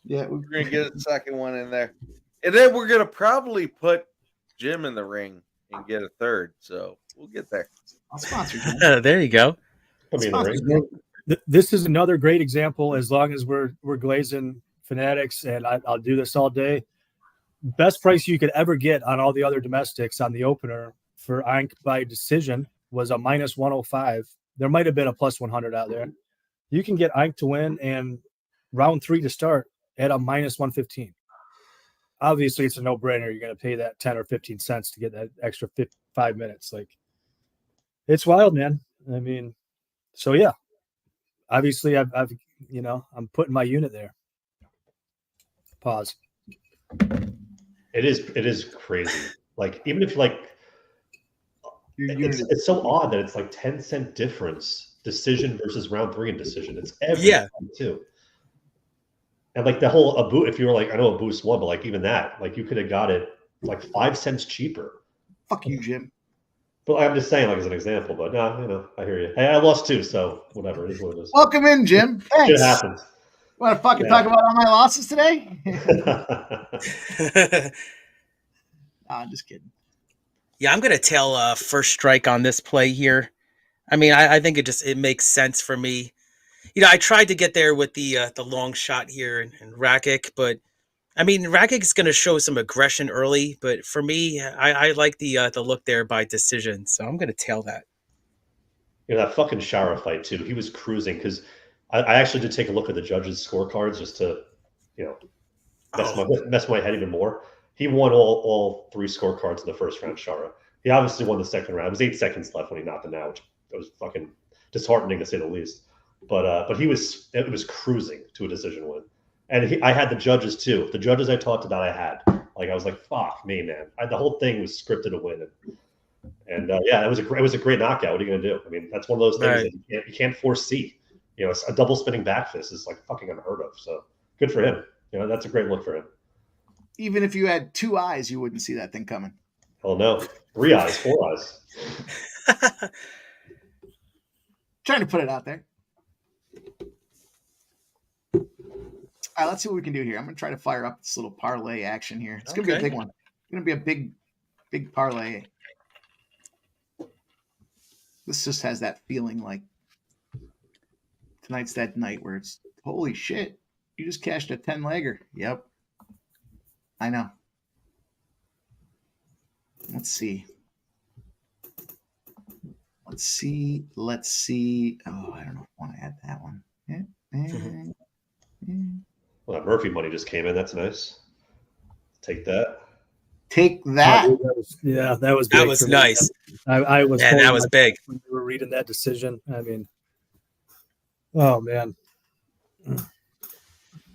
Yeah, we're gonna get a second one in there. And then we're gonna probably put Jim in the ring and get a third. So we'll get there. I'll sponsor you. There you go. This is another great example. As long as we're glazing Fanatics, and I'll do this all day. Best price you could ever get on all the other domestics on the opener for Ink by decision was a minus 105. There might have been a plus 100 out there. You can get Ink to win and round 3 to start at a minus 115. Obviously, it's a no-brainer. You're going to pay that 10 or 15 cents to get that extra 5 minutes. Like, it's wild, man. I mean, so yeah. Obviously, I'm putting my unit there. Pause. It is crazy. Like, even if it's so odd that it's like 10-cent difference decision versus round 3 and decision. It's every time too. And like the whole if you were like, I know a boost won, but like even that, like you could have got it like 5 cents cheaper. Fuck you, Jim. But I'm just saying, like as an example. But no, I hear you. Hey, I lost too, so whatever. It is what it is. Welcome in, Jim. Thanks. Shit happens. Want to fucking talk about all my losses today? I'm just kidding. Yeah, I'm gonna tail first strike on this play here. I mean, I think it makes sense for me. I tried to get there with the long shot here and Rakić, but I mean, Rakić is gonna show some aggression early, but for me, I like the look there by decision, so I'm gonna tail that. That fucking Shara fight too. He was cruising because I actually did take a look at the judges' scorecards just to, mess my head even more. He won all 3 scorecards in the first round, Shara. He obviously won the second round. It was 8 seconds left when he knocked him out, which was fucking disheartening to say the least. But it was cruising to a decision win. And I had the judges too. The judges I talked about, I was like, fuck me, man. The whole thing was scripted to win. And it was a great knockout. What are you gonna do? I mean, that's one of those things that you can't foresee. A double spinning back fist is like fucking unheard of. So good for him. That's a great look for him. Even if you had 2 eyes, you wouldn't see that thing coming. Hell no. 3 eyes, 4 eyes. Trying to put it out there. All right, let's see what we can do here. I'm going to try to fire up this little parlay action here. It's going to be a big one. It's going to be a big parlay. This just has that feeling like tonight's that night where it's, holy shit, you just cashed a 10-legger. Yep. I know. Let's see. Oh, I don't know if I want to add that one. Well, that Murphy money just came in. That's nice. Take that. Take that. That was big. That was nice. I was. Yeah, that was big. When we were reading that decision, I mean, oh man.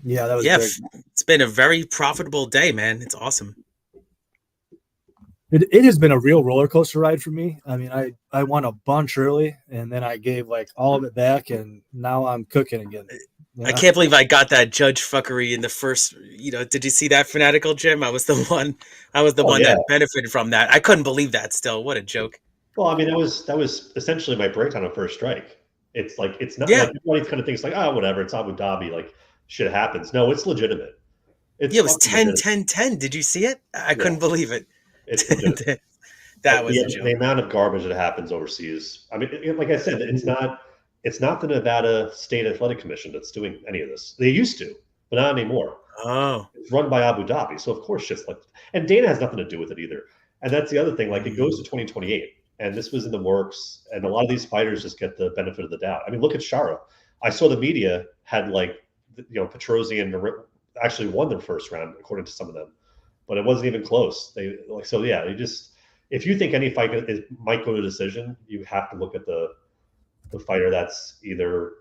Yeah, that was big. It's been a very profitable day, man. It's awesome. It has been a real roller coaster ride for me. I mean, I won a bunch early, and then I gave like all of it back, and now I'm cooking again. I can't believe I got that judge fuckery in the first. Did you see that Fanatical, Jim? I was the one that benefited from that. I couldn't believe that. Still, what a joke. Well, I mean, that was essentially my breakdown of first strike. It's like it's not like everybody kind of thinks like, whatever, it's Abu Dhabi, like shit happens. No, it's legitimate. It was 10-10-10. Did you see it? I couldn't believe it. It's that was the amount of garbage that happens overseas. I mean, like I said, it's not the Nevada State Athletic Commission that's doing any of this. They used to, but not anymore. Oh, it's run by Abu Dhabi, so of course, just like, and Dana has nothing to do with it either. And that's the other thing. Like, it goes to 2028, and this was in the works. And a lot of these fighters just get the benefit of the doubt. I mean, look at Shara. I saw the media had Petrosyan actually won their first round according to some of them. But it wasn't even close. If you think any fight might go to decision, you have to look at the fighter that's either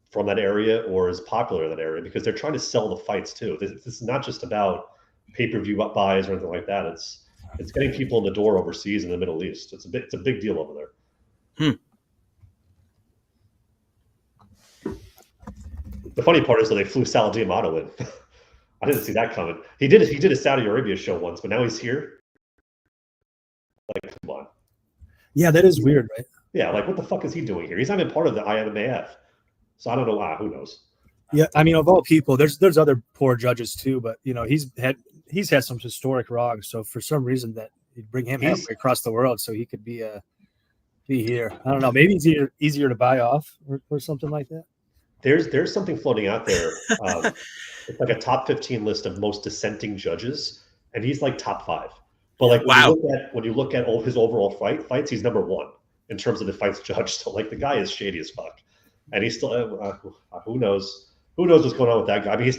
from that area or is popular in that area, because they're trying to sell the fights too. This is not just about pay-per-view buys or anything like that. It's getting people in the door overseas in the Middle East. It's a big deal over there. The funny part is that they flew Sal Diamato in. I didn't see that coming. He did a Saudi Arabia show once, but now he's here. Like, come on. Yeah, that is weird, right? Yeah, like what the fuck is he doing here? He's not even part of the IMAF, so I don't know. Who knows? Yeah, I mean, of all people, there's other poor judges too, but he's had some historic wrongs. So for some reason that you'd bring him halfway across the world so he could be here. I don't know. Maybe it's easier to buy off or something like that. There's something floating out there. It's like a top 15 list of most dissenting judges, and he's like top 5. But like when you look at all his overall fights, he's number 1 in terms of the fights judged. So like the guy is shady as fuck, and he's still who knows what's going on with that guy. I mean, they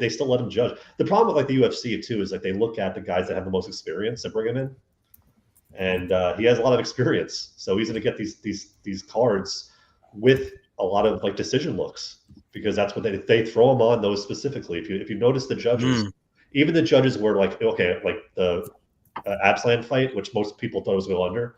still let him judge. The problem with like the UFC too is like they look at the guys that have the most experience and bring him in, and he has a lot of experience, so he's going to get these cards with a lot of like decision looks, because that's what they throw them on those specifically. If you notice the judges, even the judges were like, okay, like the Absland fight, which most people thought was going to go under,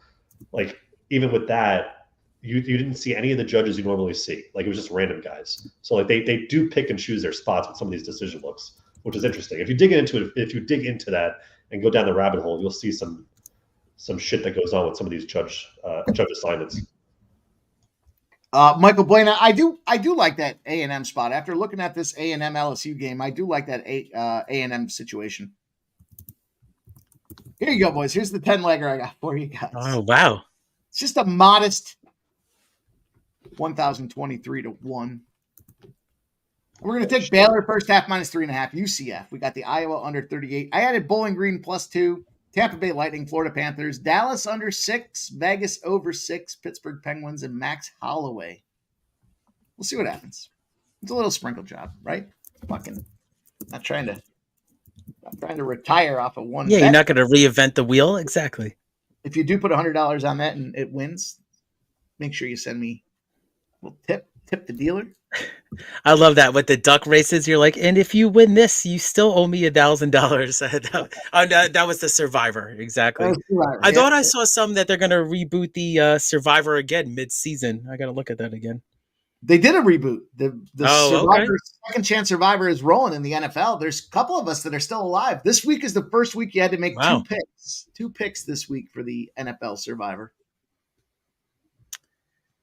like even with that, you didn't see any of the judges you normally see. Like it was just random guys. So like they do pick and choose their spots with some of these decision looks, which is interesting. If you dig into that and go down the rabbit hole, you'll see some some shit that goes on with some of these judge assignments. Michael Buena, I do like that A&M spot. After looking at this A&M LSU game, I do like that A&M situation. Here you go, boys. Here's the 10-legger I got for you guys. Oh, wow. It's just a modest 1,023 to 1. We're going to take Baylor first half -3.5. UCF. We got the Iowa under 38. I added Bowling Green +2. Tampa Bay Lightning, Florida Panthers, Dallas under 6, Vegas over 6, Pittsburgh Penguins, and Max Holloway. We'll see what happens. It's a little sprinkle job, right? Fucking not trying to retire off of one. Yeah, bet. you're not going to reinvent the wheel. Exactly. If you do put $100 on that and it wins, make sure you send me a little tip the dealer. I love that with the duck races. You're like, and if you win this, you still owe me $1,000. That was the Survivor. Exactly. I thought I saw some that they're going to reboot the Survivor again mid-season. I got to look at that again. They did a reboot. The Survivor, okay. Second Chance Survivor is rolling in the NFL. There's a couple of us that are still alive. This week is the first week you had to make two picks. 2 picks this week for the NFL Survivor.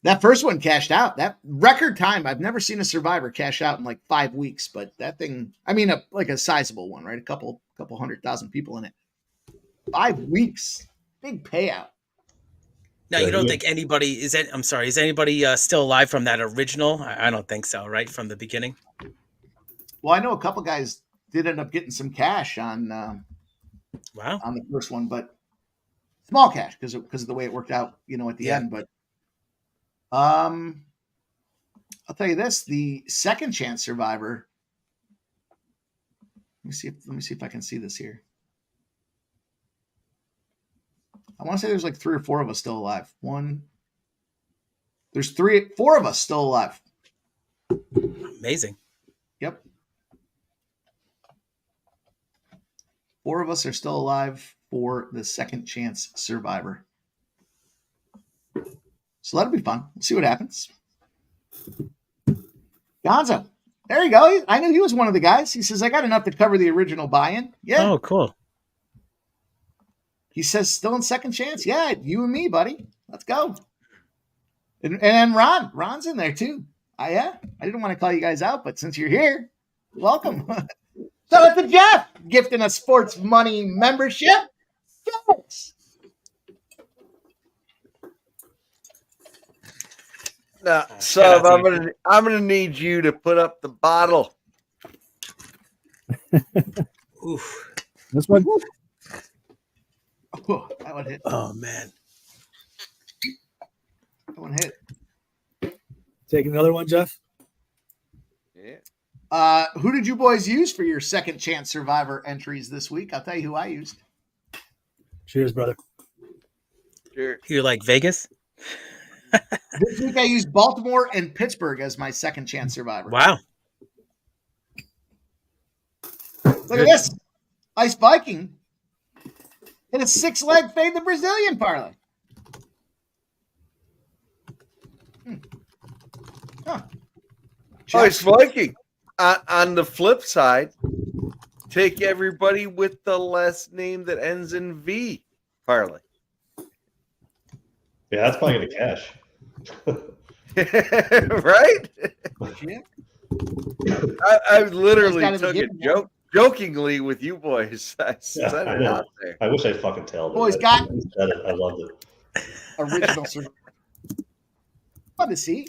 That first one cashed out. That record time. I've never seen a Survivor cash out in like 5 weeks, but that thing, I mean, like a sizable one, right? A couple 100,000 people in it. 5 weeks. Big payout. Now, you don't think anybody is anybody still alive from that original? I don't think so, right? From the beginning? Well, I know a couple guys did end up getting some cash on on the first one, but small cash because of the way it worked out, at the end. But I'll tell you this: the Second Chance Survivor. Let me see if I can see this here. I want to say there's like 3 or 4 of us still alive. There's 4 of us still alive. Amazing. Yep. 4 of us are still alive for the Second Chance Survivor. So that'll be fun. We'll see what happens. Gonzo. There you go. I knew he was one of the guys. He says, I got enough to cover the original buy-in. Yeah. Oh, cool. He says, still in Second Chance? Yeah, you and me, buddy. Let's go. And then Ron's in there too. I didn't want to call you guys out, but since you're here, welcome. Shout out to Jeff, gifting a sports money membership. Yes. Now, so I'm gonna need you to put up the bottle. Oof. This one. Oh, that one hit. Oh man. That one hit. Take another one, Jeff. Yeah. Who did you boys use for your Second Chance Survivor entries this week? I'll tell you who I used. Cheers, brother. Sure. You're like Vegas? This week I used Baltimore and Pittsburgh as my Second Chance Survivor. Wow. Look at this. Ice Viking. And a 6-leg fade the Brazilian parlay. Huh. Ice Viking. On the flip side, take everybody with the last name that ends in V parlay. Yeah, that's probably going to cash. Right? Yeah. I literally took it jokingly with you boys. I said it out there. I wish I fucking tailed it. Boys got I loved it. original survivor. Fun to see.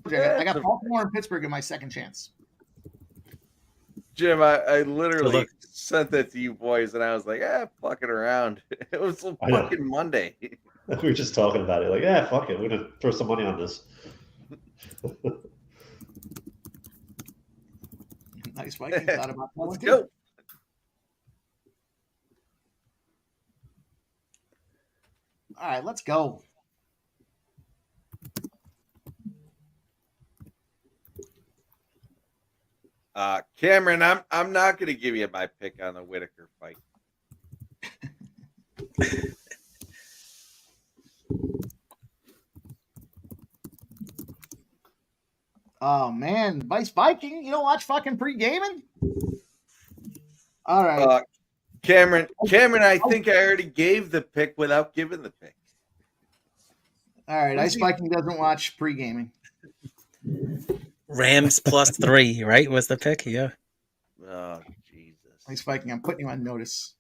I got Baltimore and Pittsburgh in my Second Chance. Jim, I literally sent that to you boys, and I was like, fucking around. It was fucking Monday. We were just talking about it. Like, fuck it. We're going to throw some money on this. Nice Viking. Thought about that. Let's go. All right, let's go. Cameron, I'm not going to give you my pick on the Whittaker fight. Oh man, Vice Viking, you don't watch fucking pre-gaming? All right. Cameron, I think I already gave the pick without giving the pick. All right, Ice Viking doesn't watch pre-gaming. Rams +3, right? Was the pick? Yeah. Oh, Jesus. Ice Viking, I'm putting you on notice.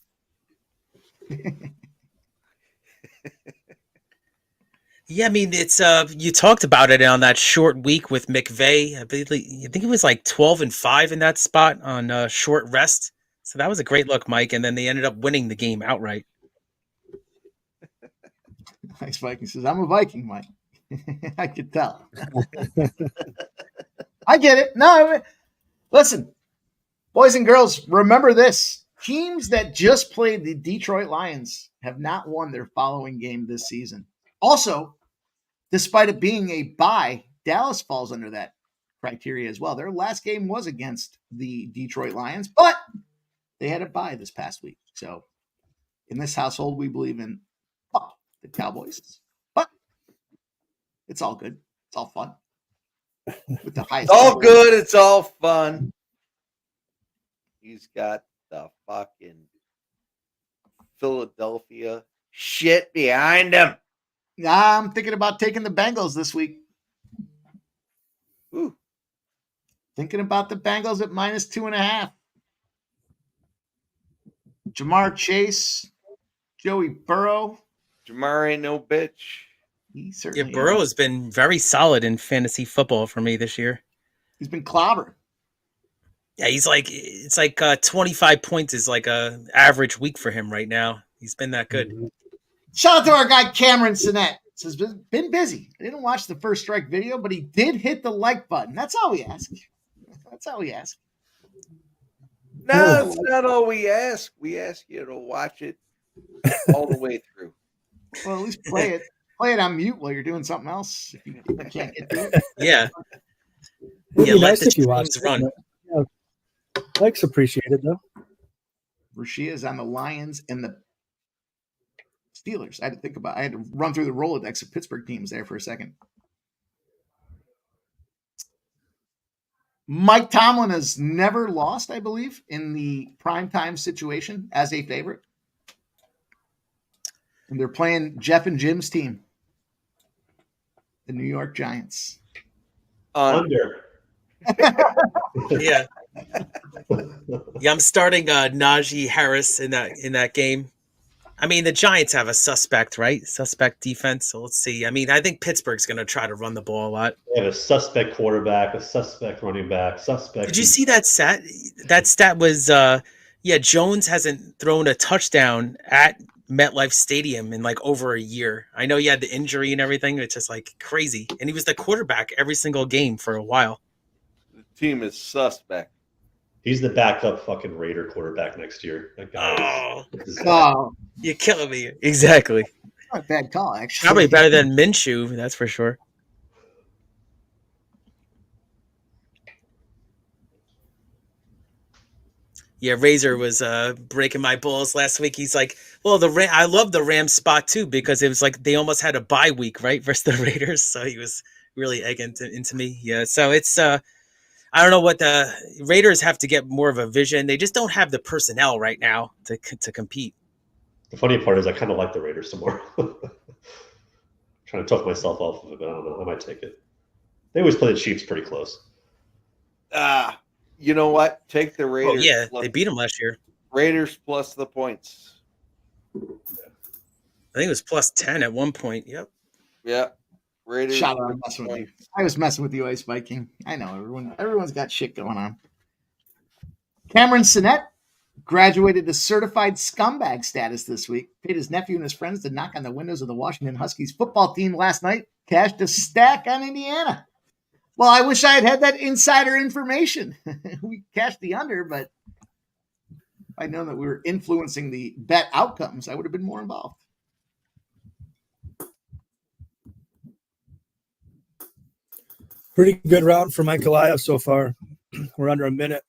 Yeah, I mean, it's you talked about it on that short week with McVay. I think it was like 12-5 in that spot on short rest. So that was a great look, Mike. And then they ended up winning the game outright. Ice Viking says, I'm a Viking, Mike. I could tell. I get it. No, listen, boys and girls, remember this. Teams that just played the Detroit Lions have not won their following game this season. Also, despite it being a bye, Dallas falls under that criteria as well. Their last game was against the Detroit Lions, but they had a bye this past week. So in this household, we believe in the Cowboys, but it's all good. It's all fun. With the highest, it's all good. It's all fun. He's got the fucking Philadelphia shit behind him. I'm thinking about taking the Bengals this week. Ooh. Thinking about the Bengals at -2.5. Jamar Chase, Joey Burrow. Jamar ain't no bitch. He certainly Burrow has been very solid in fantasy football for me this year. He's been clobbered. Yeah, it's like 25 points is like a average week for him right now. He's been that good. Shout out to our guy Cameron Sinet. Says been busy. I didn't watch the first strike video, but he did hit the like button. That's all we ask. That's all we ask. No, that's not all we ask. We ask you to watch it all the way through. Well, at least play it. Play it on mute while you're doing something else. If you can't get to it. Yeah. It'd Yeah, be let nice the if you watched teams run. it. Yeah. Likes appreciated though. Rashia is on the Lions and the Steelers. I had to run through the Rolodex of Pittsburgh teams there for a second. Mike Tomlin has never lost, I believe, in the primetime situation as a favorite. And they're playing Jeff and Jim's team, the New York Giants. Under. Yeah. Yeah, I'm starting Najee Harris in that game. I mean, the Giants have a suspect, right? Suspect defense. So let's see. I mean, I think Pittsburgh's going to try to run the ball a lot. They have a suspect quarterback, a suspect running back, suspect. Did you see that stat? That stat was, Jones hasn't thrown a touchdown at MetLife Stadium in like over a year. I know he had the injury and everything. It's just like crazy. And he was the quarterback every single game for a while. The team is suspect. He's the backup fucking Raider quarterback next year. That guy You're killing me. Exactly. Not a bad call, actually. Probably better than Minshew, that's for sure. Yeah, Razor was breaking my balls last week. He's like, well, I love the Rams spot too because it was like they almost had a bye week, right, versus the Raiders. So he was really egging into me. Yeah, so it's I don't know what the Raiders have to get more of a vision. They just don't have the personnel right now to compete. The funny part is I kind of like the Raiders some more. Trying to talk myself off of it, but I don't know. I might take it. They always play the Chiefs pretty close. You know what? Take the Raiders. Oh, yeah, they beat them last year. Raiders plus the points. I think it was +10 at one point. Yep. Yeah. Raiders. Shout out, I was messing with you, Ice Viking. I know everyone's got shit going on. Cameron Sinet graduated to certified scumbag status this week. Paid his nephew and his friends to knock on the windows of the Washington Huskies football team last night. Cashed a stack on Indiana. Well, I wish I had that insider information. We cashed the under, but if I'd known that we were influencing the bet outcomes, I would have been more involved. Pretty good round for Ankalaev so far. We're under a minute.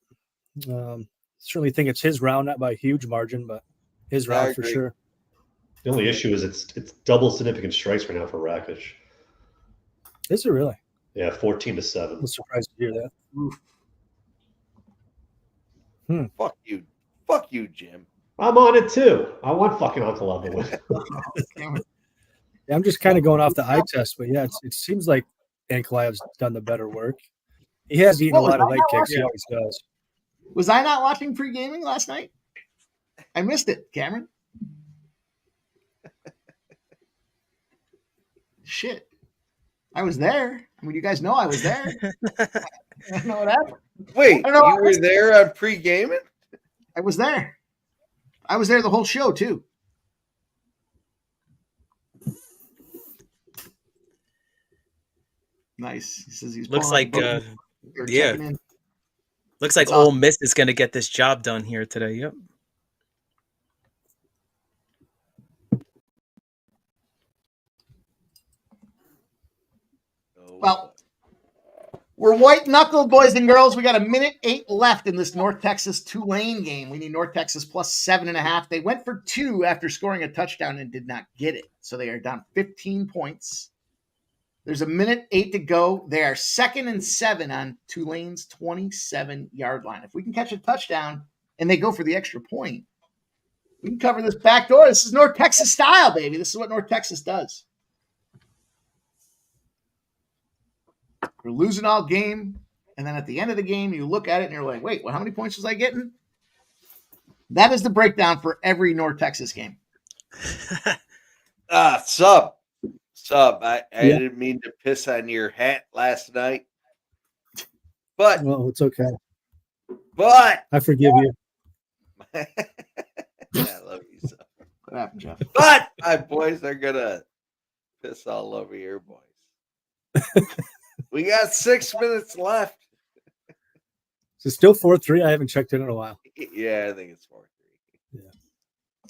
Certainly think it's his round, not by a huge margin, but his round for sure. The only issue is it's double significant strikes right now for Rakić. Is it really? Yeah, 14-7. I'm surprised to hear that. Fuck you, Jim. I'm on it too. I want fucking Ankalaev to win. Yeah, I'm just kind of going off the eye test, but yeah, it seems like Ankalaev's done the better work. He has eaten a lot of leg kicks. He always does. Was I not watching pre-gaming last night? I missed it, Cameron. Shit. I was there. I mean, you guys know I was there. I don't know what happened. Wait, you were there on pre-gaming? I was there. I was there the whole show, too. Nice. He says he's looks like, yeah. Looks like Ole Miss is going to get this job done here today. Yep. Well, we're white knuckled, boys and girls. We got a minute 8 left in this North Texas Tulane game. We need North Texas plus 7.5. They went for 2 after scoring a touchdown and did not get it. So they are down 15 points. There's a minute 8 to go. They are 2nd and 7 on Tulane's 27-yard line. If we can catch a touchdown and they go for the extra point, we can cover this back door. This is North Texas style, baby. This is what North Texas does. We're losing all game, and then at the end of the game, you look at it and you're like, wait, well, how many points was I getting? That is the breakdown for every North Texas game. Sup. I didn't mean to piss on your hat last night. But well, it's okay. But I forgive you. I love you so. What happened, Jeff? But my boys are gonna piss all over your boys. We got 6 minutes left. Is it still 4-3? I haven't checked in a while. Yeah, I think it's 4-3. Yeah.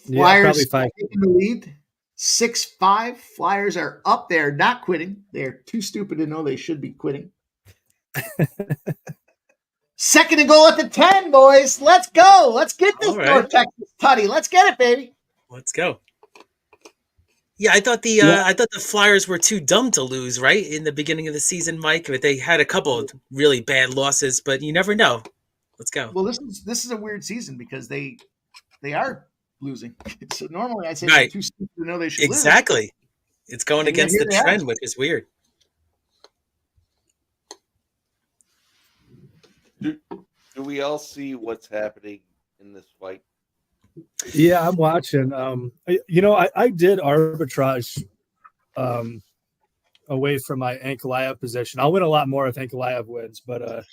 Flyers probably 5. in the lead. 6-5. Flyers are up there, not quitting. They're too stupid to know they should be quitting. 2nd and goal at the 10, boys. Let's go. Let's get this North Texas tutty. Let's get it, baby. Let's go. Yeah, I thought the Flyers were too dumb to lose, right? In the beginning of the season, Mike. But they had a couple of really bad losses, but you never know. Let's go. Well, this is a weird season because they are losing. So normally I say right. They're too stupid to know they should lose. Exactly. It's going against the trend, which is weird. Do we all see what's happening in this fight? Yeah, I'm watching. I did arbitrage away from my Ankalaev position. I'll win a lot more if Ankalaev wins, but I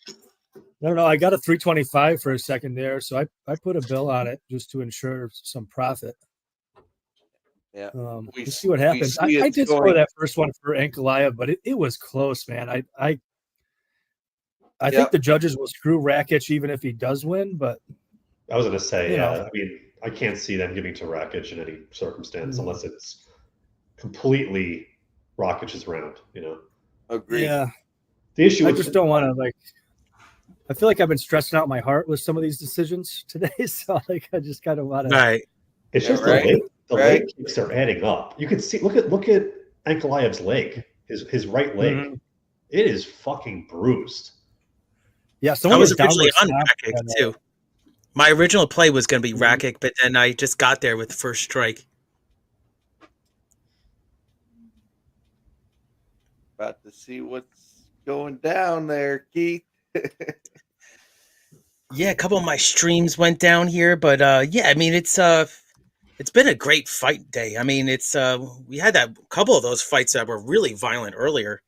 don't know. I got a 325 for a second there, so I put a bill on it just to ensure some profit. Yeah, we'll see what happens. I did score that first one for Ankalaev, but it was close, man. I think the judges will screw Rakić even if he does win, but I was going to say, I mean, I can't see them giving to Rakić in any circumstance unless it's completely Rakic's round, Agreed. Yeah. The issue I just don't want to I feel like I've been stressing out my heart with some of these decisions today, so I just kind of want to. Right. It's just the leg kicks are adding up. You can see. Look at Ankalaev's leg, his right leg. Mm-hmm. It is fucking bruised. Yeah, I was originally on Rakić too. My original play was going to be Rakić, but then I just got there with the first strike. About to see what's going down there, Keith. Yeah, a couple of my streams went down here, but I mean it's been a great fight day. I mean we had that couple of those fights that were really violent earlier.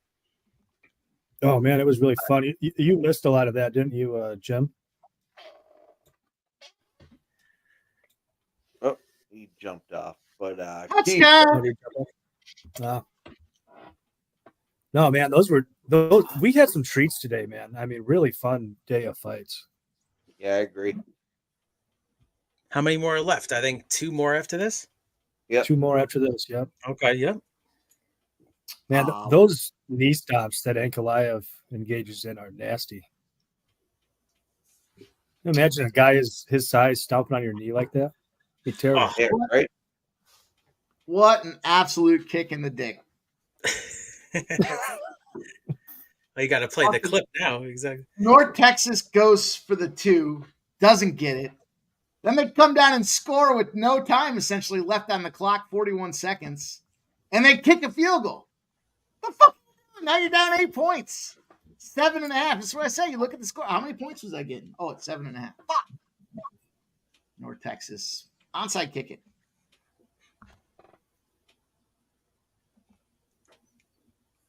Oh man, it was really fun. You missed a lot of that, didn't you, Jim? Oh, he jumped off, but no, man, those we had some treats today, man. I mean, really fun day of fights. Yeah, I agree. How many more are left? I think 2 more after this. Yeah, 2 more after this. Yep. Okay. Yep. Man, those knee stomps that Ankalaev engages in are nasty. Imagine a guy his size stomping on your knee like that. Be terrible. Yeah, right. What an absolute kick in the dick. You got to play the clip now. Exactly. North Texas goes for the 2, doesn't get it. Then they come down and score with no time essentially left on the clock, 41 seconds. And they kick a field goal. The fuck? Now you're down 8 points. 7.5. That's what I say. You look at the score. How many points was I getting? Oh, it's 7.5. Fuck. North Texas. Onside kick it.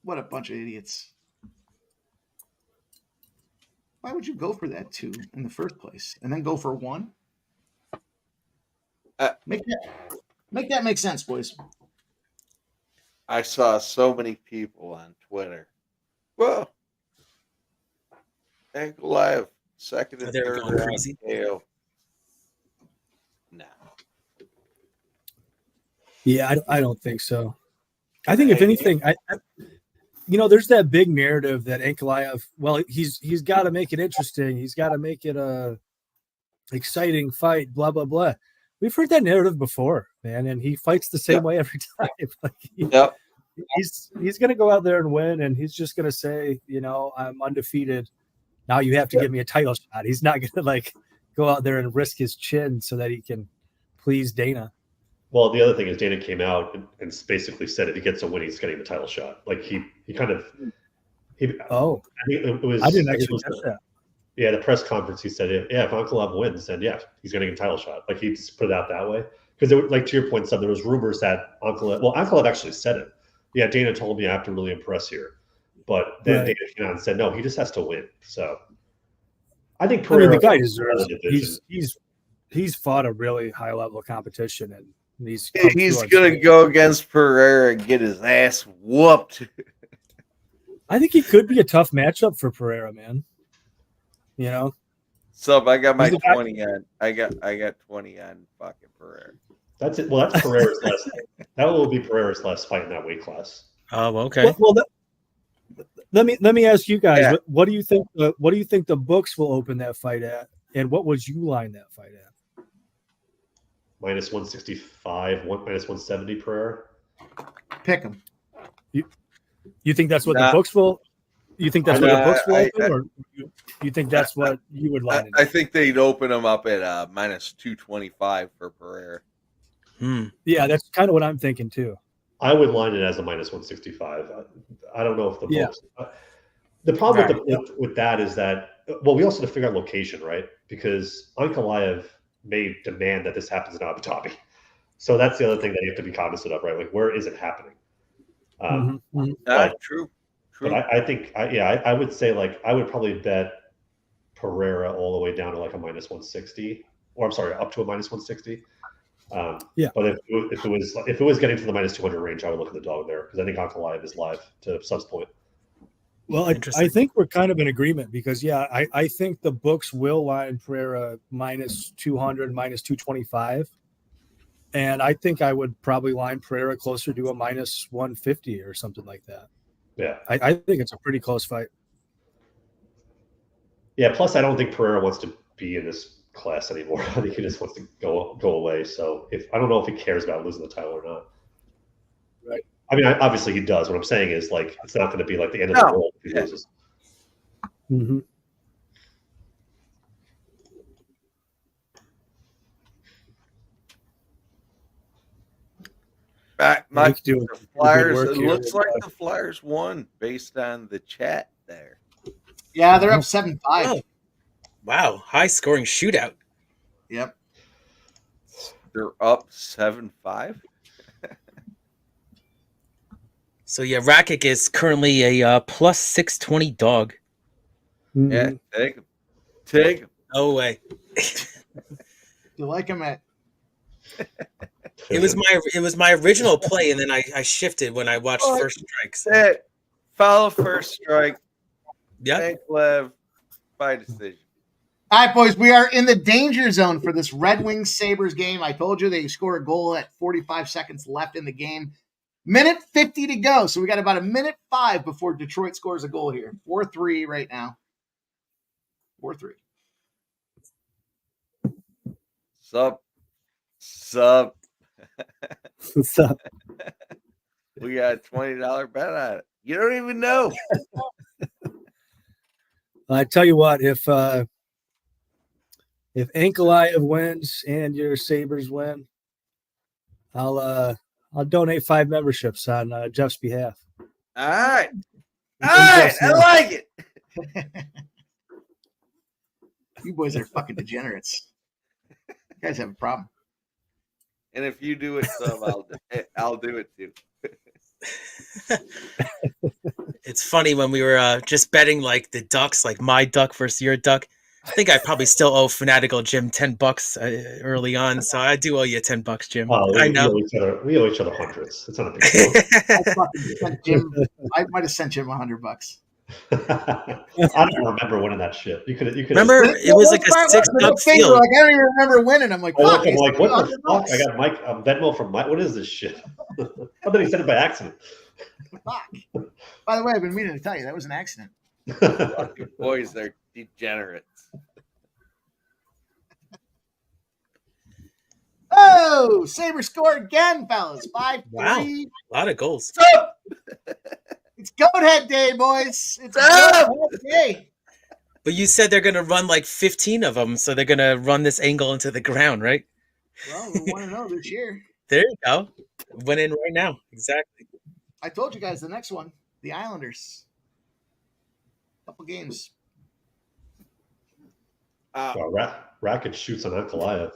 What a bunch of idiots. Why would you go for that 2 in the first place and then go for 1? Make that make sense, boys. I saw so many people on Twitter. Well, Ankalaev, second and third round KO. No. Yeah, I don't think so. I think if anything, I there's that big narrative that Ankalaev, well, he's got to make it interesting. He's got to make it a exciting fight, blah, blah, blah. We've heard that narrative before, man, and he fights the same way every time. Like he's going to go out there and win, and he's just going to say, I'm undefeated. Now you have to give me a title shot. He's not going to go out there and risk his chin so that he can please Dana. Well, the other thing is Dana came out and basically said if he gets a win, he's getting the title shot. Like he kind of. I think it was. I didn't actually catch that. Yeah, the press conference, he said, if Ankalaev wins, then he's getting a title shot. Like he just put it out that way. Because to your point, there was rumors that Ankalaev actually said it. Yeah, Dana told me I have to really impress here. But then Dana came out and said, no, he just has to win. So I think Pereira, the guy deserves it. He's fought a really high level of competition, and he's going to go against Pereira and get his ass whooped. I think he could be a tough matchup for Pereira, man. So I got my 20 on. I got 20 on fucking Pereira. That's it. Well, that's Pereira's last. That will be Pereira's last fight in that weight class. Oh, okay. Well, let me ask you guys. What do you think? What do you think the books will open that fight at? And what would you line that fight at? Minus 165, minus 170 Pereira. Pick him. You think that's what the books will? You think that's what the books will open, or you think that's what you would line it? I think they'd open them up at minus 225 for Pereira. Yeah, that's kind of what I'm thinking too. I would line it as a minus 165. I don't know if the books. The problem with that is that we also have to figure out location, right? Because Ankalaev may demand that this happens in Abu Dhabi, so that's the other thing that you have to be cognizant of, right? Like, where is it happening? True. But I think, I would say I would probably bet Pereira all the way down to a minus 160, or I'm sorry, up to a minus 160. But if it was getting to the minus 200 range, I would look at the dog there because I think Ankalaev is live to Sub's point. Well, I think we're kind of in agreement because I think the books will line Pereira minus 200, minus 225. And I think I would probably line Pereira closer to a minus 150 or something like that. Yeah. I think it's a pretty close fight. Yeah, plus I don't think Pereira wants to be in this class anymore. I think he just wants to go away. So I don't know if he cares about losing the title or not. Right. I mean, obviously he does. What I'm saying is it's not going to be the end of the world if he loses. Mm-hmm. The Flyers. It looks like the Flyers won based on the chat there. Yeah, they're up 7-5. Oh. Wow, high scoring shootout. Yep. They're up 7-5. So Rakić is currently a plus 620 dog. Mm-hmm. Yeah, take him. No way. You like him at? It was my original play, and then I shifted when I watched First Strikes. Follow First Strike. Yeah. Ankalaev by decision. All right, boys, we are in the danger zone for this Red Wings Sabres game. I told you they score a goal at 45 seconds left in the game. Minute 50 to go. So we got about a minute 5 before Detroit scores a goal here. 4-3 right now. 4-3. Sup. What's up? We got a $20 bet on it. You don't even know. I tell you what, if If Ankalaev wins and your Sabres win, I'll donate 5 memberships on Jeff's behalf. All right. All right. I like it. You boys are fucking degenerates. You guys have a problem. And if you do it, I'll do it too. It's funny when we were just betting like the Ducks, like my Duck versus your Duck. I think I probably still owe Fanatical Jim $10 early on, so I do owe you $10, Jim. I know. We owe each other hundreds. It's not a big deal. I might have sent Jim $100. I don't remember winning that shit. You could remember it was like a $6 field. Like, I don't even remember winning. I'm like, fuck. I'm like, what the fuck? I got Mike Venmo from Mike. What is this shit? How did he send it by accident? Fuck. By the way, I've been meaning to tell you that was an accident. Boys, they're degenerates. Oh, Sabre scored again, fellas. 5-3. Wow, a lot of goals. It's goat head day, boys. It's goat head day. But you said they're gonna run like 15 of them, so they're gonna run this angle into the ground, right? Well, we want to know this year. There you go. Went in right now. Exactly. I told you guys the next one, the Islanders. Couple games. Rakić shoots on Ankalaev.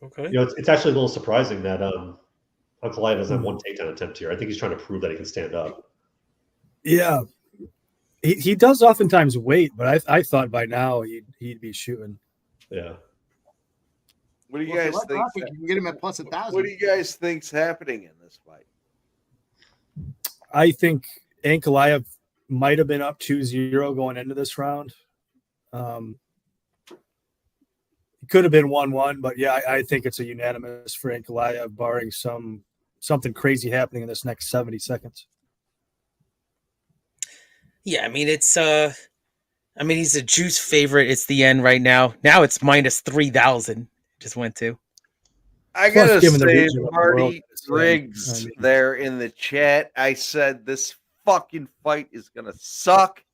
Okay. You know, it's actually a little surprising that Ankalaev doesn't have one takedown attempt here. I think he's trying to prove that he can stand up. Yeah, he does oftentimes wait, but I thought by now he'd be shooting. Yeah. What do you guys think? You can get him at plus 1,000. What do you guys think's happening in this fight? I think Ankalaev might have been up 2-0 going into this round. It could have been 1-1, but yeah, I think it's a unanimous for Ankalaev, barring something crazy happening in this next 70 seconds. Yeah, I mean he's a juice favorite. It's the end right now. Now it's minus 3,000. Just went to. I gotta say, Marty Riggs there in the chat. I said this fucking fight is gonna suck,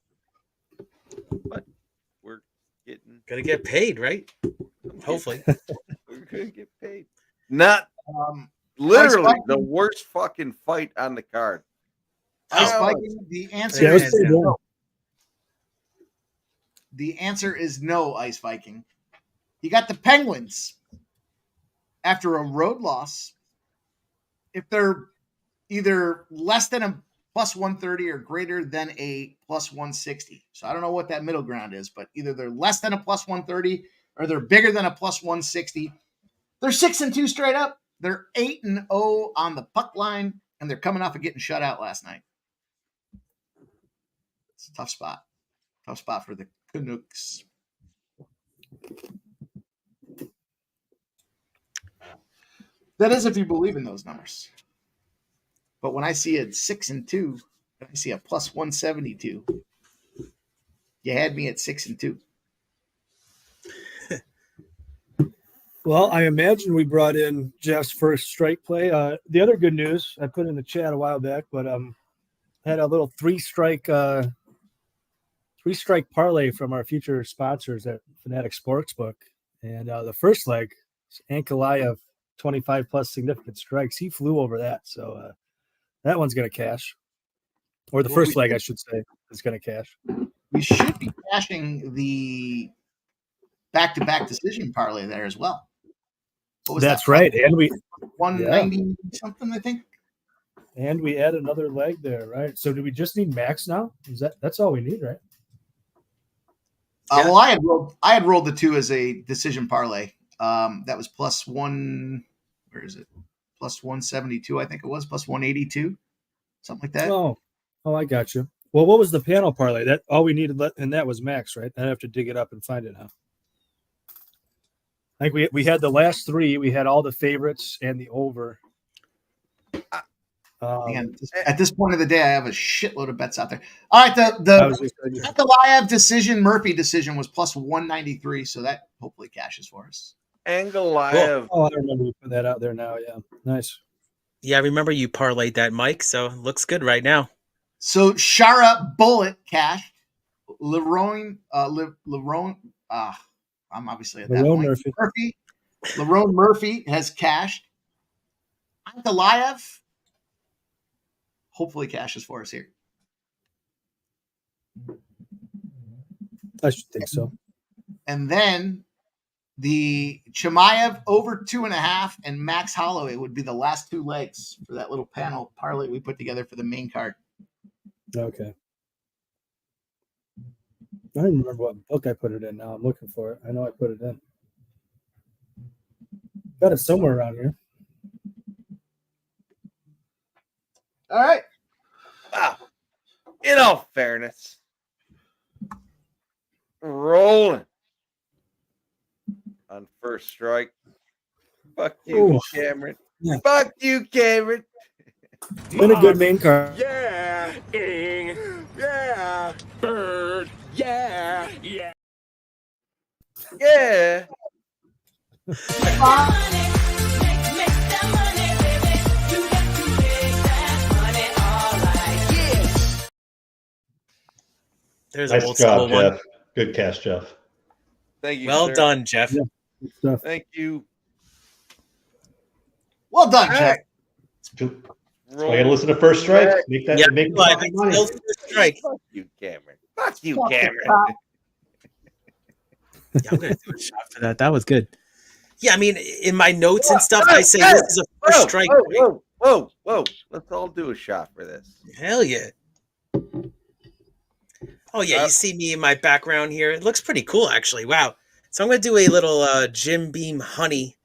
but we're gonna get paid, right? Hopefully, we're gonna get paid. Not literally the worst fucking fight on the card. Ice Viking, the answer is no. The answer is no, Ice Viking. You got the Penguins after a road loss. If they're either less than a plus 130 or greater than a plus 160. So I don't know what that middle ground is, but either they're less than a plus 130 or they're bigger than a plus 160. They're 6-2 straight up. They're 8-0 on the puck line, and they're coming off of getting shut out last night. It's a tough spot. Tough spot for the Canucks. That is if you believe in those numbers. But when I see it 6-2, I see a plus 172. You had me at 6-2. Well, I imagine we brought in Jeff's first strike play. The other good news I put in the chat a while back, but had a little three strike parlay from our future sponsors at Fanatic Sportsbook, and the first leg, Ankalaev 25 plus significant strikes. He flew over that, so that one's going to cash, or the first leg, I should say, is going to cash. We should be cashing the back-to-back decision parlay there as well. What was That's that? right, and we 190 something, I think. And we add another leg there, right? So do we just need max now? That's all we need, right? Well, I had rolled the two as a decision parlay. That was plus one. Where is it? Plus 172, I think it was. Plus 182, something like that. Oh, I got you. Well, what was the panel parlay? That all we needed, and that was max, right? I'd have to dig it up and find it now. I think we had the last three. We had all the favorites and the over. At this point of the day, I have a shitload of bets out there. All right, the Ankalaev decision, Murphy decision was plus 193, so that hopefully cashes for us. Ankalaev. Oh, I remember you put that out there now. Yeah, nice. Yeah, I remember you parlayed that, Mike. So it looks good right now. So Shara Bullet cashed. Lerone. I'm I'm obviously at that Lerone point. Lerone Murphy has cashed. Ankalaev hopefully cashes for us here. I should think so. And then the Chimaev over 2.5 and Max Holloway would be the last two legs for that little panel parlay we put together for the main card. Okay. I don't remember what book I put it in now. I'm looking for it. I know I put it in. Got it somewhere around here. All right. Wow. In all fairness, rolling on first strike. Fuck you, Cameron. Yeah. Fuck you, Cameron. Been a good main card. Yeah. Ing. Yeah. Bird. Yeah. Yeah. Yeah. There's Nice an old job, school one. Jeff. Good cast, Jeff. Thank you. Well sir. done, Jeff. Yeah, good stuff. Thank you. Well done, All Jeff. So I got to listen to First Strike. Make that. Yeah, Make the I fucking think money. still first strike. Fuck you, Cameron. Fuck you, Cameron. Yeah, I'm gonna do a shot for that. That was good. Yeah, I mean, in my notes and stuff, I say this is a first strike. Whoa. Let's all do a shot for this. Hell yeah. Oh yeah, you see me in my background here. It looks pretty cool, actually. Wow. So I'm gonna do a little Jim Beam honey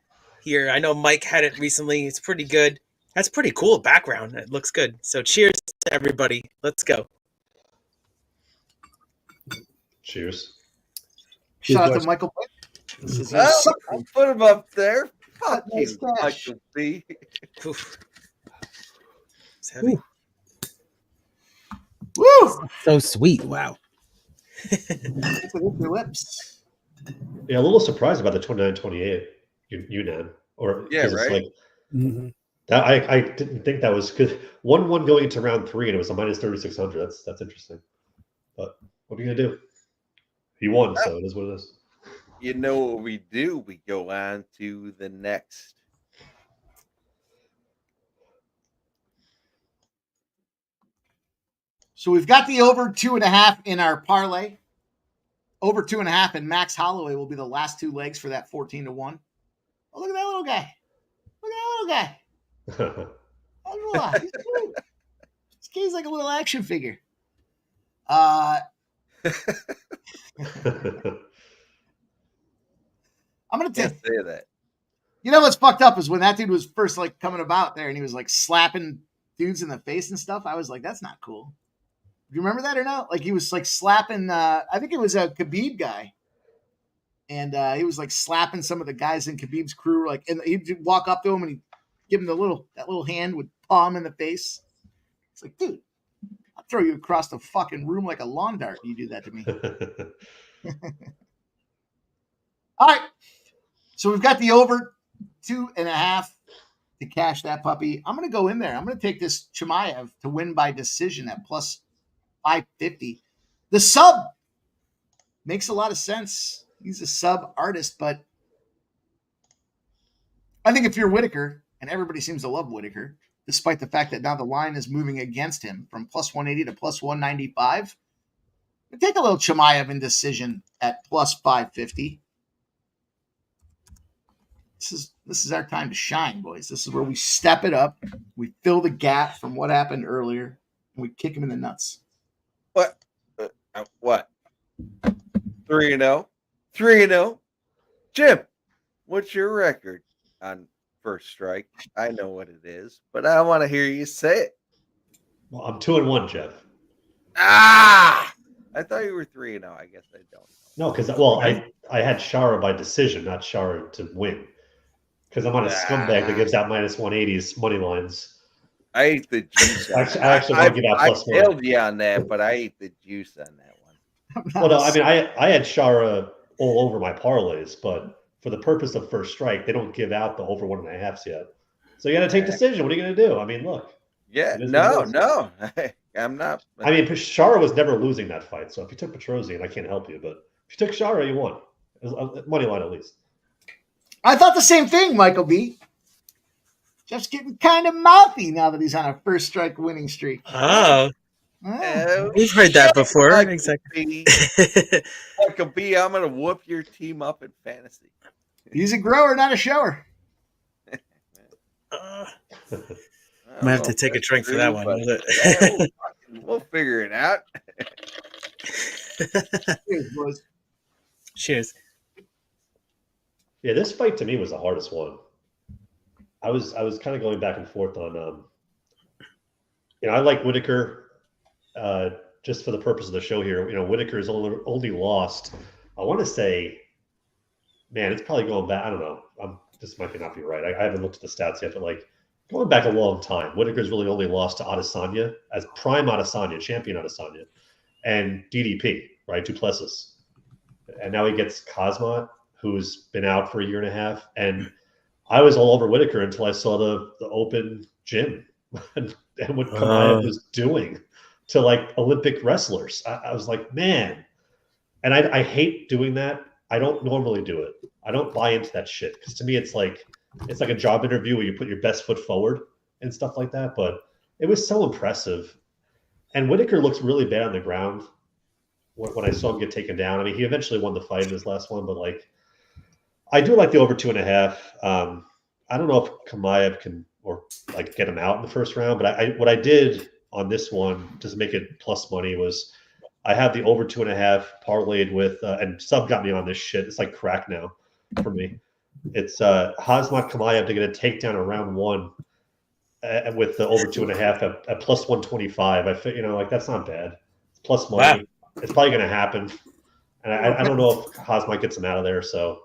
here. I know Mike had it recently. It's pretty good. That's pretty cool background. It looks good. So cheers to everybody. Let's go. Cheers. Shout out to Michael. This is I'll put him up there. Fuck Nice you, cash. Michael B. Oof. It's heavy. Woo! So sweet. Wow. Your lips. Yeah, a little surprised about the 29-28 UNAM. Or Yeah, 'cause it's right? Like, Mm-hmm. that I didn't think that was good. 1-1 going into round 3, and it was a minus 3,600. That's interesting. But what are you gonna do? He won, so it is what it is. You know what we do? We go on to the next. So we've got the over 2.5 in our parlay. Over 2.5, and Max Holloway will be the last two legs for that 14-1. Oh, look at that little guy. Look at that little guy. Oh, he's cute. This kid's like a little action figure. I'm gonna Can't take. say that. You know what's fucked up is when that dude was first like coming about there, and he was like slapping dudes in the face and stuff. I was like, that's not cool. Do you remember that or not? Like he was like slapping. I think it was a Khabib guy, and he was like slapping some of the guys in Khabib's crew. Like, and he'd walk up to him and he'd give him that little hand with palm in the face. It's like, dude, I'll throw you across the fucking room like a lawn dart. You do that to me. All right. So we've got the over 2.5 to cash that puppy. I'm going to go in there. I'm going to take this Chimaev to win by decision at plus 550. The sub makes a lot of sense. He's a sub artist, but I think if you're Whittaker, and everybody seems to love Whittaker, despite the fact that now the line is moving against him from plus 180 to plus 195, take a little Chimaev in decision at plus 550. This is our time to shine, boys. This is where we step it up. We fill the gap from what happened earlier, and we kick him in the nuts. What? 3-0. 3-0. Jim, what's your record on first strike? I know what it is, but I want to hear you say it. Well, I'm 2-1, Jeff. I thought you were 3-0. I guess I don't. No, because I had Shara by decision, not Shara to win. Because I'm on a scumbag that gives out minus 180s money lines. I ate the juice. I actually want to give out plus I failed you on that, but I ate the juice on that one. Well, no, I mean, I had Shara all over my parlays, but for the purpose of first strike, they don't give out the over 1.5s yet. So you got to take decision. What are you going to do? I mean, look. Yeah, no. I'm not. I mean, Shara was never losing that fight. So if you took Petrosyan, I can't help you. But if you took Shara, you won. Money line at least. I thought the same thing, Michael B. Jeff's getting kind of mouthy now that he's on a first strike winning streak. Oh. Oh. We've heard that before. Michael Exactly. Michael B, I'm going to whoop your team up in fantasy. He's a grower, not a shower. I'm gonna have to take a drink for that one. We'll figure it out. Cheers, boys. Cheers. Yeah, this fight to me was the hardest one. I was kind of going back and forth on, I like Whittaker, just for the purpose of the show here. Whittaker has only lost, I want to say, man, it's probably going back. I don't know. This might not be right. I haven't looked at the stats yet, but like going back a long time, Whittaker's really only lost to Adesanya as prime Adesanya, champion Adesanya, and DDP, right? Duplessis. And now he gets Khamzat, who's been out for a year and a half. And I was all over Whittaker until I saw the open gym and what Chimaev was doing to like Olympic wrestlers. I was like, man. And I hate doing that. I don't normally do it. I don't buy into that shit because to me it's like a job interview where you put your best foot forward and stuff like that. But it was so impressive. And Whittaker looks really bad on the ground when I saw him get taken down. I mean, he eventually won the fight in his last one, but like I do like the over 2.5. I don't know if Chimaev can or like get him out in the first round, but what I did on this one to make it plus money was I have the over 2.5 parlayed with, and Sub got me on this shit. It's like crack now for me. It's Khamzat Chimaev to get a takedown in round one with the over 2.5 at plus 125. I think, like that's not bad. It's plus money. Wow. It's probably going to happen. And I don't know if Khamzat gets him out of there. So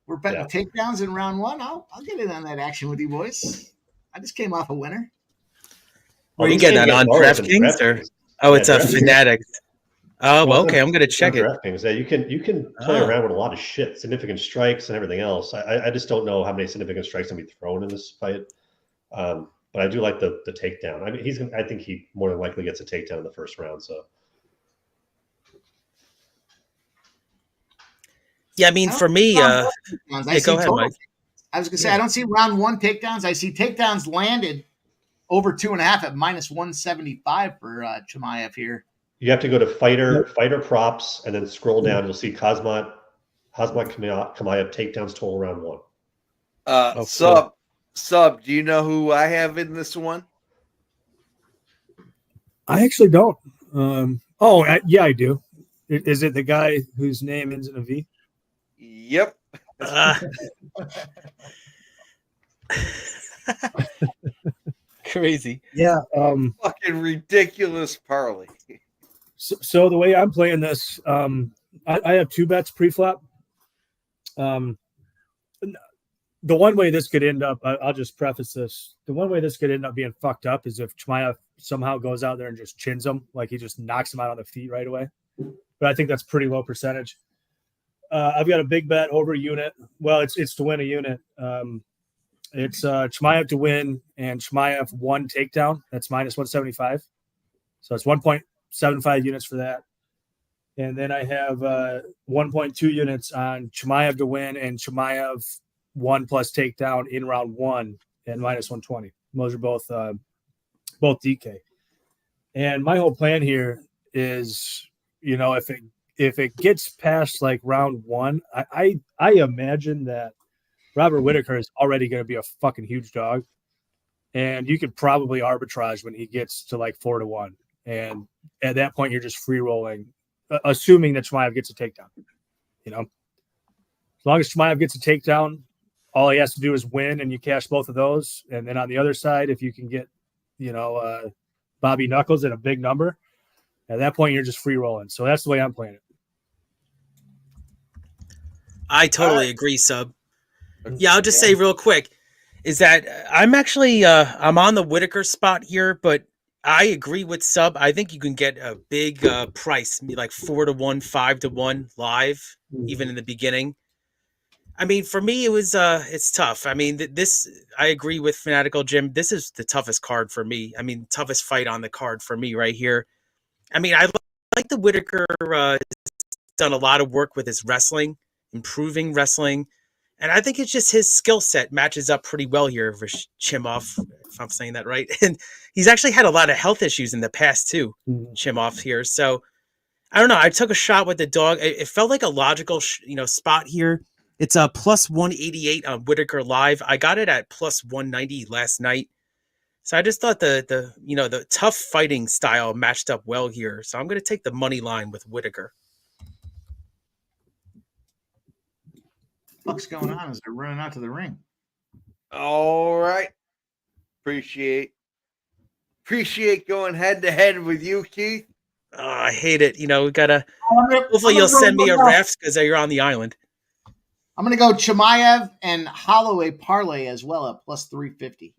we're betting takedowns in round one. I'll get in on that action with you boys. I just came off a winner. Were you getting that on DraftKings or? Oh, it's a Fanatics. Oh, well, okay. I'm going to check it. Yeah, you can play around with a lot of shit, significant strikes and everything else. I just don't know how many significant strikes can be thrown in this fight. But I do like the takedown. I mean, I think he more than likely gets a takedown in the first round. So. Yeah, I mean, for me, go ahead, Mike. I was going to say, I don't see round one takedowns. I see takedowns landed over 2.5 at minus 175 for Chimaev here. You have to go to fighter props and then scroll down. You'll see Khamzat Chimaev takedowns total round one. Sub, do you know who I have in this one? I actually don't. Yeah, I do. Is it the guy whose name ends in a V? Yep. Crazy. Yeah. Fucking ridiculous parlay. So the way I'm playing this, I have two bets pre-flop. The one way this could end up, I'll just preface this. The one way this could end up being fucked up is if Chimaev somehow goes out there and just chins him, like he just knocks him out on the feet right away. But I think that's pretty low percentage. I've got a big bet over unit. Well, it's to win a unit. It's Chimaev to win and Chimaev 1 takedown. That's minus 175. So it's 1.75 units for that. And then I have 1.2 units on Chimaev to win and Chimaev 1+ takedown in round 1 and minus 120. Those are both DK. And my whole plan here is, if it gets past like round 1, I imagine that Robert Whittaker is already going to be a fucking huge dog. And you could probably arbitrage when he gets to like 4-1. And at that point, you're just free rolling, assuming that Chimaev gets a takedown. As long as Chimaev gets a takedown, all he has to do is win and you cash both of those. And then on the other side, if you can get, Bobby Knuckles at a big number, at that point, you're just free rolling. So that's the way I'm playing it. I totally agree, Sub. Yeah, I'll just say real quick is that I'm actually I'm on the Whittaker spot here, but I agree with Sub. I think you can get a big price, like 4-1, 5-1 live, even in the beginning. I mean, for me, it was it's tough. I mean, I agree with Fanatical Jim. This is the toughest card for me. I mean, toughest fight on the card for me right here. I mean, I like the Whittaker done a lot of work with his wrestling. improving wrestling. And I think it's just his skill set matches up pretty well here for Chimaev, if I'm saying that right. And he's actually had a lot of health issues in the past too, Chimaev here. So I don't know. I took a shot with the dog. It felt like a logical, spot here. It's a plus 188 on Whittaker Live. I got it at plus 190 last night. So I just thought the tough fighting style matched up well here. So I'm going to take the money line with Whittaker. What's going on as they're running out to the ring? All right. Appreciate going head to head with you, Keith. Oh, I hate it. We gotta. Hopefully, you'll send me a refs because you're on the island. I'm gonna go Chimaev and Holloway parlay as well at plus 350.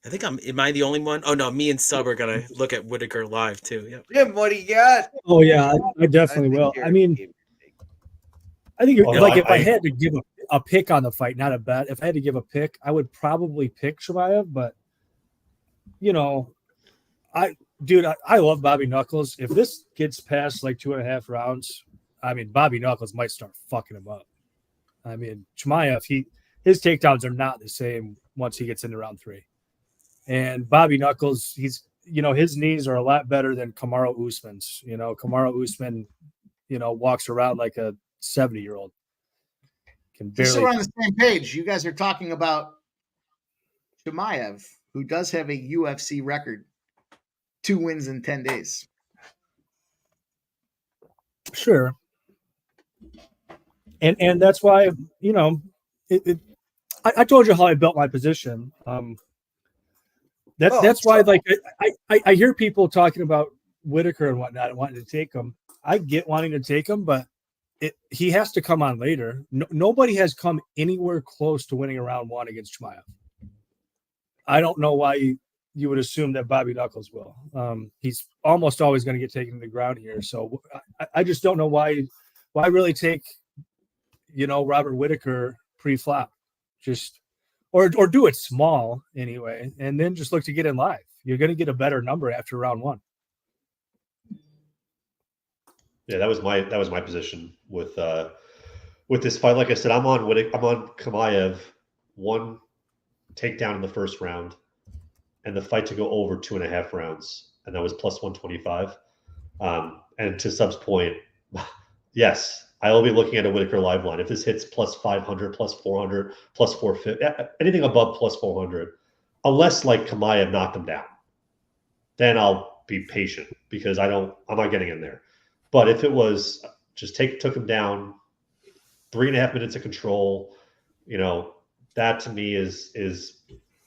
I think am I the only one? Oh no, me and Sub are gonna look at Whittaker Live too. Yep. Jim, what do you got? Oh yeah, I definitely will. I mean, I think if I had to give a pick on the fight, not a bet. If I had to give a pick, I would probably pick Chimaev. But I love Bobby Knuckles. If this gets past like 2.5 rounds, I mean, Bobby Knuckles might start fucking him up. I mean, Chimaev, his takedowns are not the same once he gets into round 3. And Bobby Knuckles, his knees are a lot better than Kamaru Usman's. Kamaru Usman, walks around like a 70-year-old. Just so we're on the same page, you guys are talking about Chimaev, who does have a UFC record, 2 wins in 10 days. Sure. And that's why, I told you how I built my position. That's why, like, I hear people talking about Whittaker and whatnot and wanting to take him. I get wanting to take him, but he has to come on later. Nobody has come anywhere close to winning a round 1 against Chimaev. I don't know why you would assume that Bobby Knuckles will. He's almost always going to get taken to the ground here. So I just don't know why really take, Robert Whittaker pre-flop. Just or do it small anyway, and then just look to get in live. You're going to get a better number after round 1. Yeah, that was my position with this fight. Like I said, I'm on Chimaev, 1 takedown in the first round, and the fight to go over 2.5 rounds, and that was plus 125. And to Sub's point, yes, I will be looking at a Whittaker live line. If this hits plus 500, plus 400, plus 450, anything above plus 400, unless like Chimaev knocked him down, then I'll be patient because I'm not getting in there. But if it was just took him down, 3.5 minutes of control, that to me is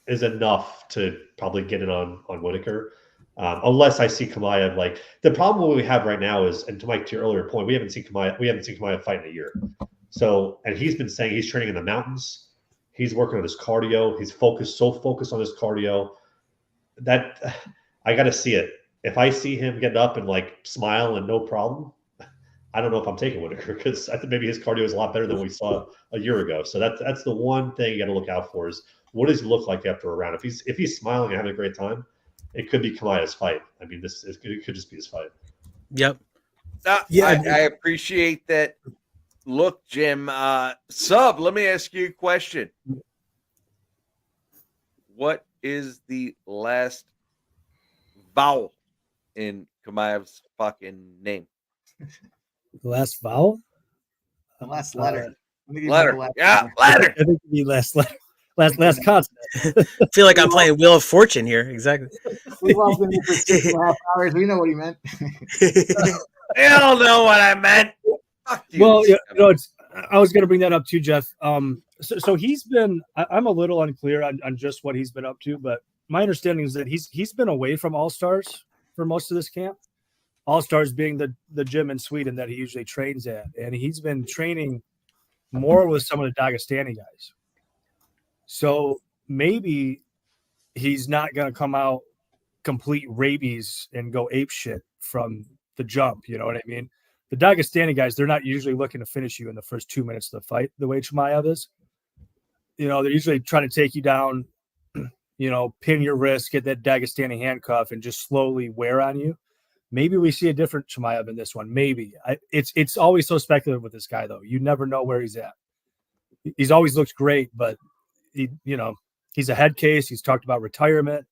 enough to probably get it on Whittaker. Unless I see Chimaev, like the problem we have right now is, and to your earlier point, we haven't seen Chimaev fight in a year. So, and he's been saying he's training in the mountains. He's working on his cardio. He's focused on his cardio that I got to see it. If I see him get up and like smile and no problem, I don't know if I'm taking Whittaker because I think maybe his cardio is a lot better than we saw a year ago. So that's the one thing you got to look out for is what does he look like after a round? If he's smiling and having a great time, it could be Chimaev's fight. I mean, it could just be his fight. Yep. I appreciate that. Look, Jim, Sub, let me ask you a question. What is the last vowel in Chimaev's fucking name? The last vowel? The last letter. Letter. Letter. I think it'd be last letter. Last consonant. I feel like I'm playing Wheel of Fortune here. Exactly. We've all been here for 6.5 hours. We know what he meant. They all know what I meant. Fuck you. Well, I was going to bring that up too, Jeff. So he's been. I'm a little unclear on just what he's been up to, but my understanding is that he's been away from All Stars for most of this camp. All Stars being the gym in Sweden that he usually trains at, and he's been training more with some of the Dagestani guys. So maybe he's not going to come out complete rabies and go ape shit from the jump. You know what I mean? The Dagestani guys, they're not usually looking to finish you in the first 2 minutes of the fight the way Chimaev is. They're usually trying to take you down, pin your wrist, get that Dagestani handcuff, and just slowly wear on you. Maybe we see a different Chimaev in this one. Maybe. It's always so speculative with this guy, though. You never know where he's at. He's always looked great, but he's a head case. He's talked about retirement.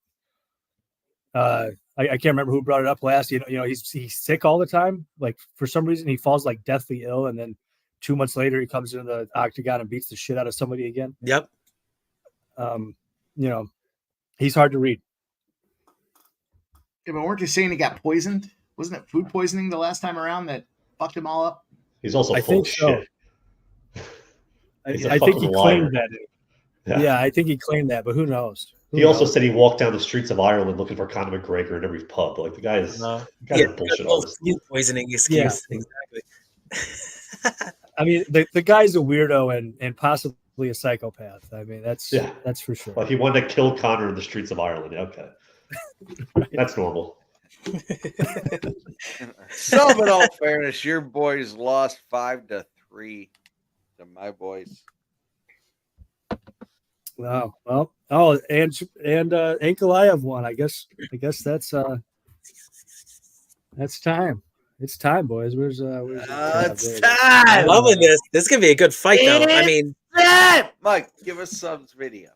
I can't remember who brought it up last. He's sick all the time. Like, for some reason, he falls like deathly ill, and then 2 months later, he comes into the octagon and beats the shit out of somebody again. Yep. He's hard to read. Yeah, but weren't you saying he got poisoned? Wasn't it food poisoning the last time around that fucked him all up? He's also full of shit. I think he claimed that. Yeah, I think he claimed that, but who knows? He also said he walked down the streets of Ireland looking for Conor McGregor in every pub. Like, the guy is a bullshit artist. Poisoning excuse. Yeah. Exactly. I mean, the guy's a weirdo and possibly a psychopath. I mean, that's for sure. Like, he wanted to kill Conor in the streets of Ireland. Okay. Right. That's normal. So, in all fairness, your boys lost 5-3 to my boys. Wow. Well, and Ankalaev won. I guess that's time. It's time, boys. Where's it's time. I'm loving this. This is gonna be a good fight, though. I mean, Mike, give us Sub's video.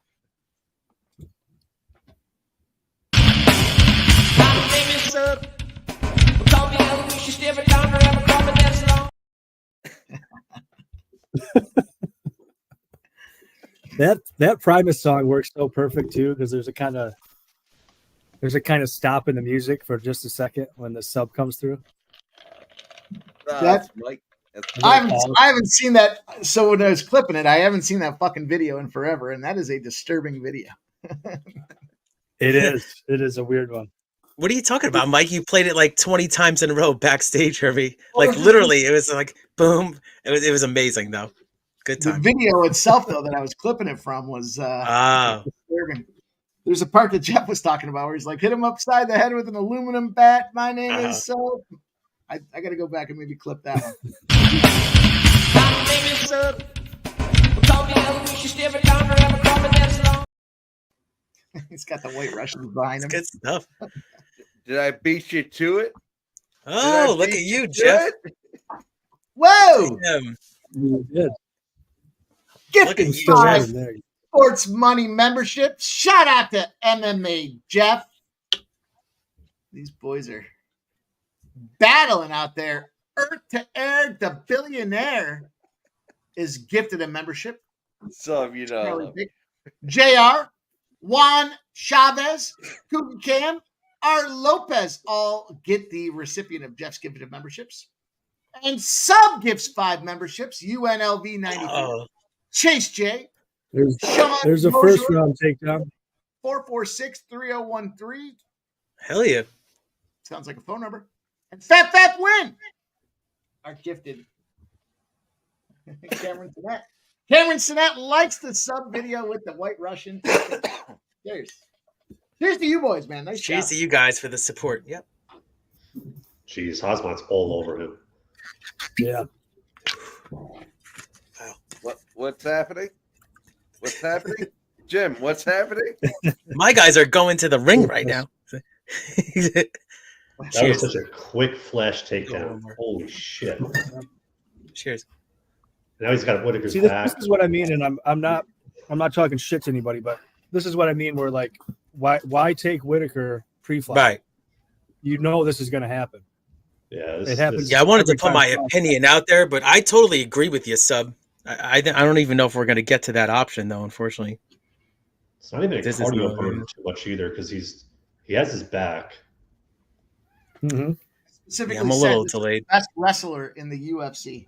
That Primus song works so perfect too, because there's a kind of stop in the music for just a second when the sub comes through. I haven't seen that. So when I was clipping it, I haven't seen that fucking video in forever, and that is a disturbing video. It is a weird one. What are you talking about, Mike? You played it like 20 times in a row backstage, Herbie. Like, literally, it was like boom. It was amazing, though. Good time. The video itself, though, that I was clipping it from was disturbing. There's a part that Jeff was talking about where he's like, hit him upside the head with an aluminum bat. My name is so. I got to go back and maybe clip that one. He's got the White Russians behind him. Good stuff. Did I beat you to it? Oh, look at you, Jeff. Whoa! You did. Gifting five sports money memberships. Shout out to MMA Jeff. These boys are battling out there. Earth to Air, the billionaire, is gifted a membership. So, JR, Juan Chavez, Kugan Cam, R. Lopez all get the recipient of Jeff's gifted memberships. And Sub gifts 5 memberships. UNLV 93. Chase J. There's a first round takedown. 446-3013. Hell yeah. Sounds like a phone number. And Fat Win are gifted. Cameron Sinet likes the sub video with the White Russian. Cheers to you boys, man. Nice Cheers job. to you guys for the support. Yep. Jeez, Hosmat's all over him. Yeah. Wow. What's happening? What's happening? Jim, what's happening? My guys are going to the ring right now. That was such a quick flash takedown. Holy shit. Cheers. Now he's got Whittaker's back. This is what I mean, and I'm not talking shit to anybody, but this is what I mean. Where like, why take Whittaker pre-fight? Right. You know this is going to happen. Yeah, it happens. Yeah, I wanted to put my opinion out there, but I totally agree with you, Sub. I don't even know if we're going to get to that option, though. Unfortunately, it's not even a cardio burden too much either because he has his back. Mm-hmm. Specifically, I'm a little delayed. Best wrestler in the UFC.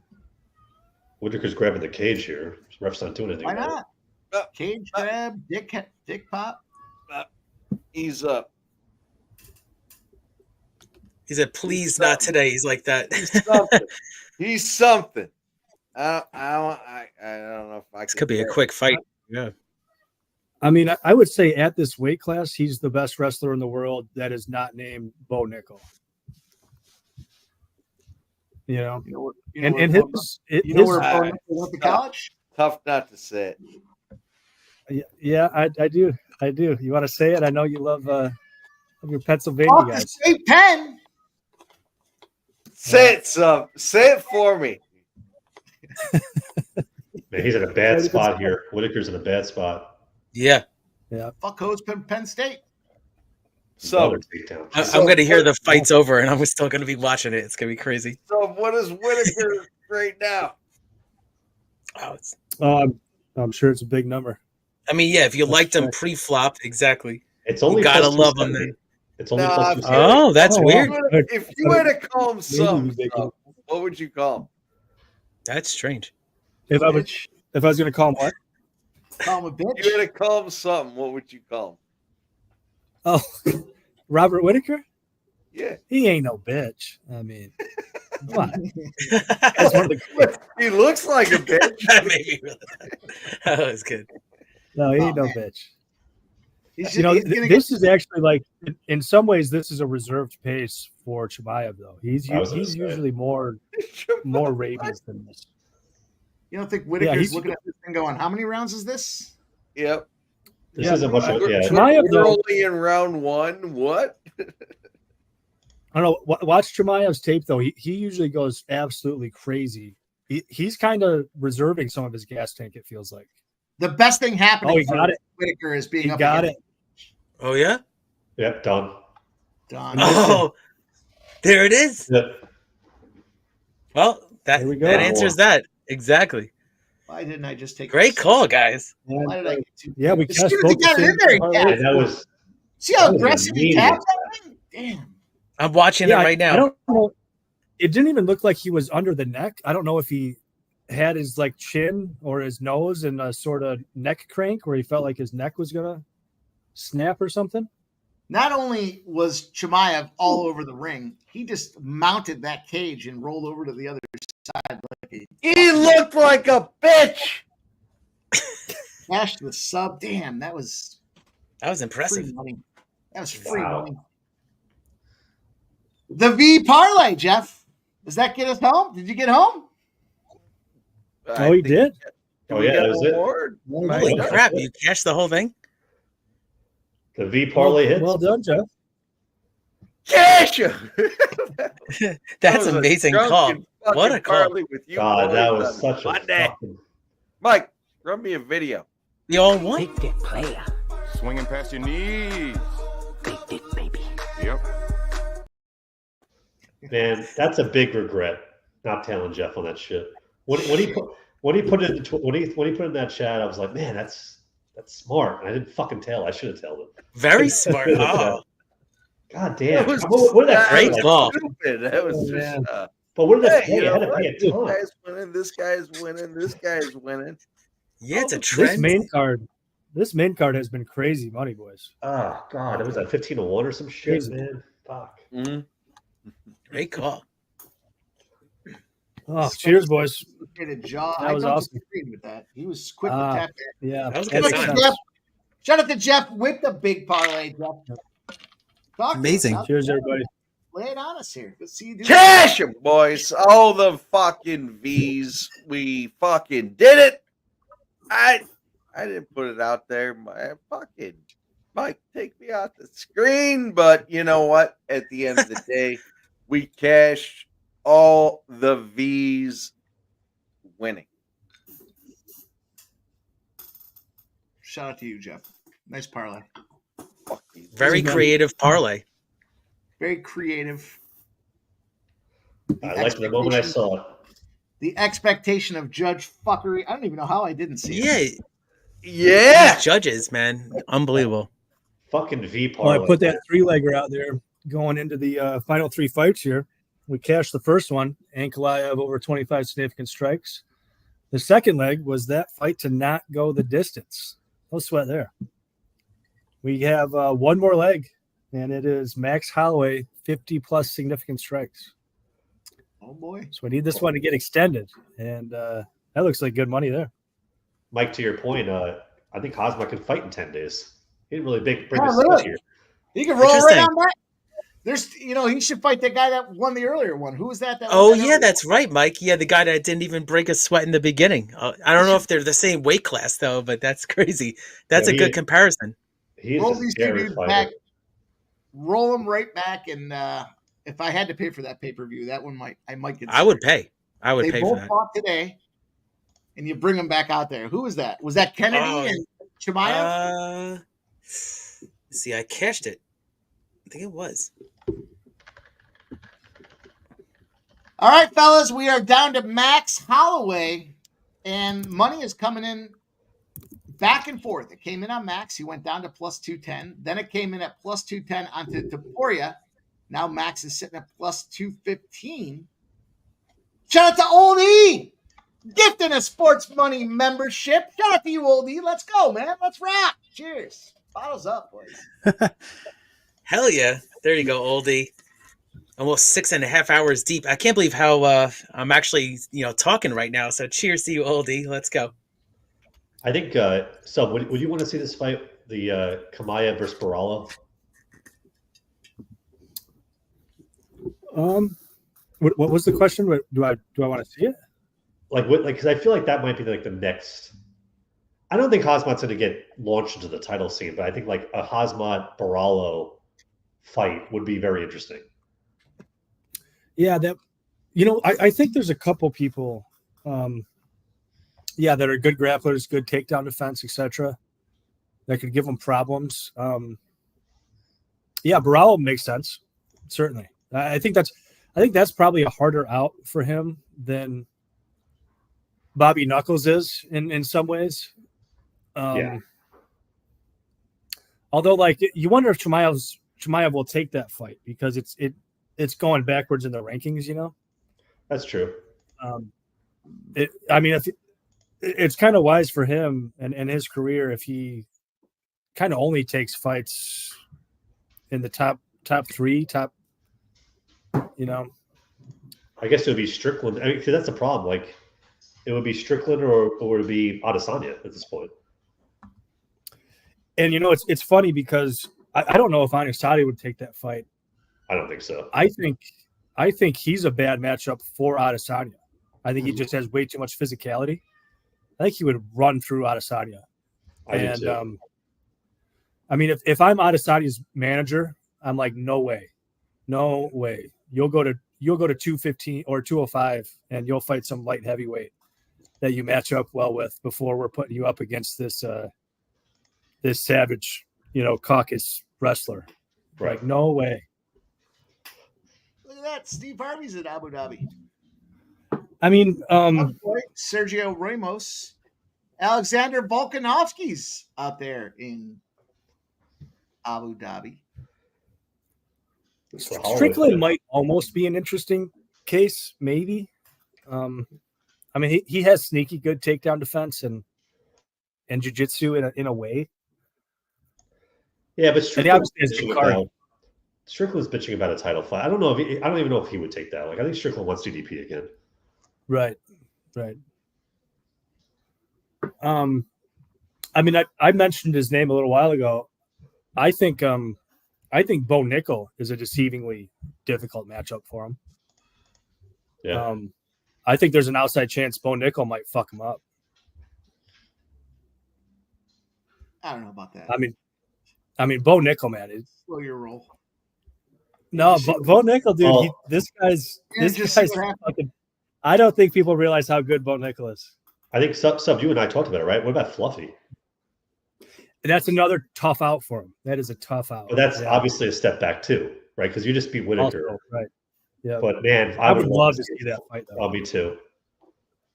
Whittaker's grabbing the cage here. Ref's not doing anything. Why not? Cage grab, dick pop. He's up. He said, "Please, not today." He's like that. He's something. I don't know if I. This could be a quick fight. Yeah. I mean, I would say at this weight class, he's the best wrestler in the world that is not named Bo Nickel. And his where Bo Nickel went to college? Tough not to say it. Yeah, I do. You want to say it? I know you love your Pennsylvania guys. State Penn. Say it, sub. Say it for me. Man, he's in a bad spot here. Whittaker's in a bad spot. Yeah. Yeah. Fuck hoes Penn State. So I'm going to hear the fight's over, and I'm still going to be watching it. It's going to be crazy. So what is Whittaker right now? I'm sure it's a big number. I mean, yeah, if you liked him pre-flop, exactly. It's only you gotta plus love him. 270. It's only Nah, plus if 270. Oh, that's weird. If you had to call him some, what would you call him? That's strange. If I was going to call him what? Call him a bitch. If you had to call him something, what would you call him? Oh, Robert Whittaker? Yeah. He ain't no bitch. I mean, come on. That's one of the He looks like a bitch. That made me really that was good. No, he ain't no bitch. He's You know, he's gonna this is actually like, in some ways, this is a reserved pace for Chimaev, though. He's I was gonna say. usually more rabies than this. You don't think Whittaker's he's- looking at this thing going, how many rounds is this? Yep. This isn't much of We're, Chimaev, we're though- only in round one. What? I don't know. Watch Chimaev's tape, though. He usually goes absolutely crazy. He's kind of reserving some of his gas tank, it feels like. The best thing happening he got for it. Whittaker is being He up got against it. Oh, yeah? Yep, done. Don. Oh, there it is. Yep. Well, that, There we go. that answers that. Exactly. Why didn't I just take Great this? call, guys. Why did I get two? Yeah, we As cashed soon as both he got the it in there, he same tapped. And that was See how that was aggressive he immediate. tapped that thing? Damn. I'm watching it right now. I don't know. It didn't even look like he was under the neck. I don't know if he had his like chin or his nose in a sort of neck crank where he felt like his neck was gonna snap or something. Not only was Chimaev all over the ring, he just mounted that cage and rolled over to the other side like a He looked like a bitch. cashed the sub. Damn, that was impressive. free money. That was free Wow. money. The V parlay, Jeff. Does that get us home? Did you get home? Oh, he did. Oh, yeah, that was it. Holy crap, you cashed the whole thing? The V parlay hits. Well done, Jeff. Cash him. That's was a amazing drunken call. fucking What a call. parlay with you God, that boys was on such a Monday. fucking... Mike, run me a video. You all won? Take that player. Swinging past your knees. Take that, baby. Yep. Man, that's a big regret not telling Jeff on that shit. When he put it in that chat, I was like, man, that's smart. And I didn't fucking tell. I should have told him. Very smart. Oh, God damn. That was What did that great pay? call. stupid. That was just. man. But what did that Hey, pay? you I had know to what? pay a This ton. guy's winning. This guy's winning. This guy's winning. yeah, it's a This trend. main card has been crazy money, boys. Oh God, it was like 15-1 or some shit, Crazy. man. Fuck. Mhm. Great call. Oh, cheers, boys. Hit a jaw. That was I don't awesome. disagree with that. He was quick to Ah, tap that. Yeah, That was a that good makes sign. sense. Shout out to Jeff with the big parlay, Jeff. Talk to Amazing. us. Cheers, everybody. Lay it on us here. Let's see you do Cash him, boys. All the fucking V's. We fucking did it. I didn't put it out there. My fucking Mike, take me off the screen. But you know what? At the end of the day, we cashed all the V's winning. Shout out to you, Jeff. Nice parlay. Fuck you. Very creative parlay. Very creative. I liked it the moment I saw it. The expectation of Judge Fuckery. I don't even know how I didn't see it. Yeah. These judges, man. Unbelievable. Fucking V Well, parlay. I put that three-legger out there going into the final three fights here. We cashed the first one, Ankalaev over 25 significant strikes. The second leg was that fight to not go the distance. No sweat there. We have one more leg, and it is Max Holloway, 50-plus significant strikes. Oh, boy. So we need this one to get extended, and that looks like good money there. Mike, to your point, I think Khamzat can fight in 10 days. He didn't really bring Oh, this really? up here. He can roll right Interesting. on back. There's, he should fight that guy that won the earlier one. Who was that? Oh, yeah, that's right, Mike. Yeah, the guy that didn't even break a sweat in the beginning. I don't know if they're the same weight class, though, but that's crazy. That's Yeah, a good comparison. He's Roll a these two scary dudes fighter. back. Roll them right back, and if I had to pay for that pay-per-view, that one I might consider. I would pay. I would They pay for both that. fought today, and you bring them back out there. Who was that? Was that Kennedy and Chimaev? See, I cashed it. I think it was. All right, fellas, we are down to Max Holloway, and money is coming in back and forth. It came in on Max. He went down to plus 210. Then it came in at plus 210 onto Topuria. Now Max is sitting at plus 215. Shout out to Old E, gifting a sports money membership. Shout out to you, Old E. Let's go, man. Let's rock. Cheers. Bottles up, boys. Hell yeah. There you go, oldie. Almost 6.5 hours deep. I can't believe how I'm actually, talking right now. So cheers to you, oldie. Let's go. I think, Sub, would you want to see this fight, the Chimaev versus Barala? What was the question? Do I want to see it? Because I feel like that might be like the next. I don't think Khamzat's going to get launched into the title scene, but I think like a Khamzat Baralo fight would be very interesting. Yeah, I think there's a couple people, that are good grapplers, good takedown defense, etc., that could give them problems. Baralo makes sense, certainly. I think that's probably a harder out for him than Bobby Knuckles is in some ways. Although, like, you wonder if Chimaev will take that fight because it's going backwards in the rankings. That's true. It's kind of wise for him and his career if he kind of only takes fights in the top three. I guess it would be Strickland. I mean, because that's the problem. Like, it would be Strickland or it would be Adesanya at this point. And it's funny because I don't know if Adesanya would take that fight. I don't think so. I think he's a bad matchup for Adesanya. I think he just has way too much physicality. I think he would run through Adesanya. Do too. If I'm Adesanya's manager, I'm like, no way. You'll go to 215 or 205, and you'll fight some light heavyweight that you match up well with before we're putting you up against this savage, caucus wrestler. Right. Like, no way. Look at that. Steve Harvey's at Abu Dhabi. Sergio Ramos. Aleksandar Volkanovski's out there in Abu Dhabi. Strickland might almost be an interesting case, maybe. He has sneaky good takedown defense and jiu-jitsu in a way. Yeah, but Strickland's Strickland's bitching about a title fight. I don't even know if he would take that. Like, I think Strickland wants DDP again. Right. I mentioned his name a little while ago. I think Bo Nickel is a deceivingly difficult matchup for him. Yeah. I think there's an outside chance Bo Nickel might fuck him up. I don't know about that. Bo Nickel, man. Slow your roll. No, Bo Nickel, dude. This guy's fucking. I don't think people realize how good Bo Nickel is. I think Sub, you and I talked about it, right? What about Fluffy? That's another tough out for him. That is a tough out. But that's obviously a step back too, right? Because you just beat Whittaker, right? Yeah. But man, I would love to see that fight, though. Oh, me too.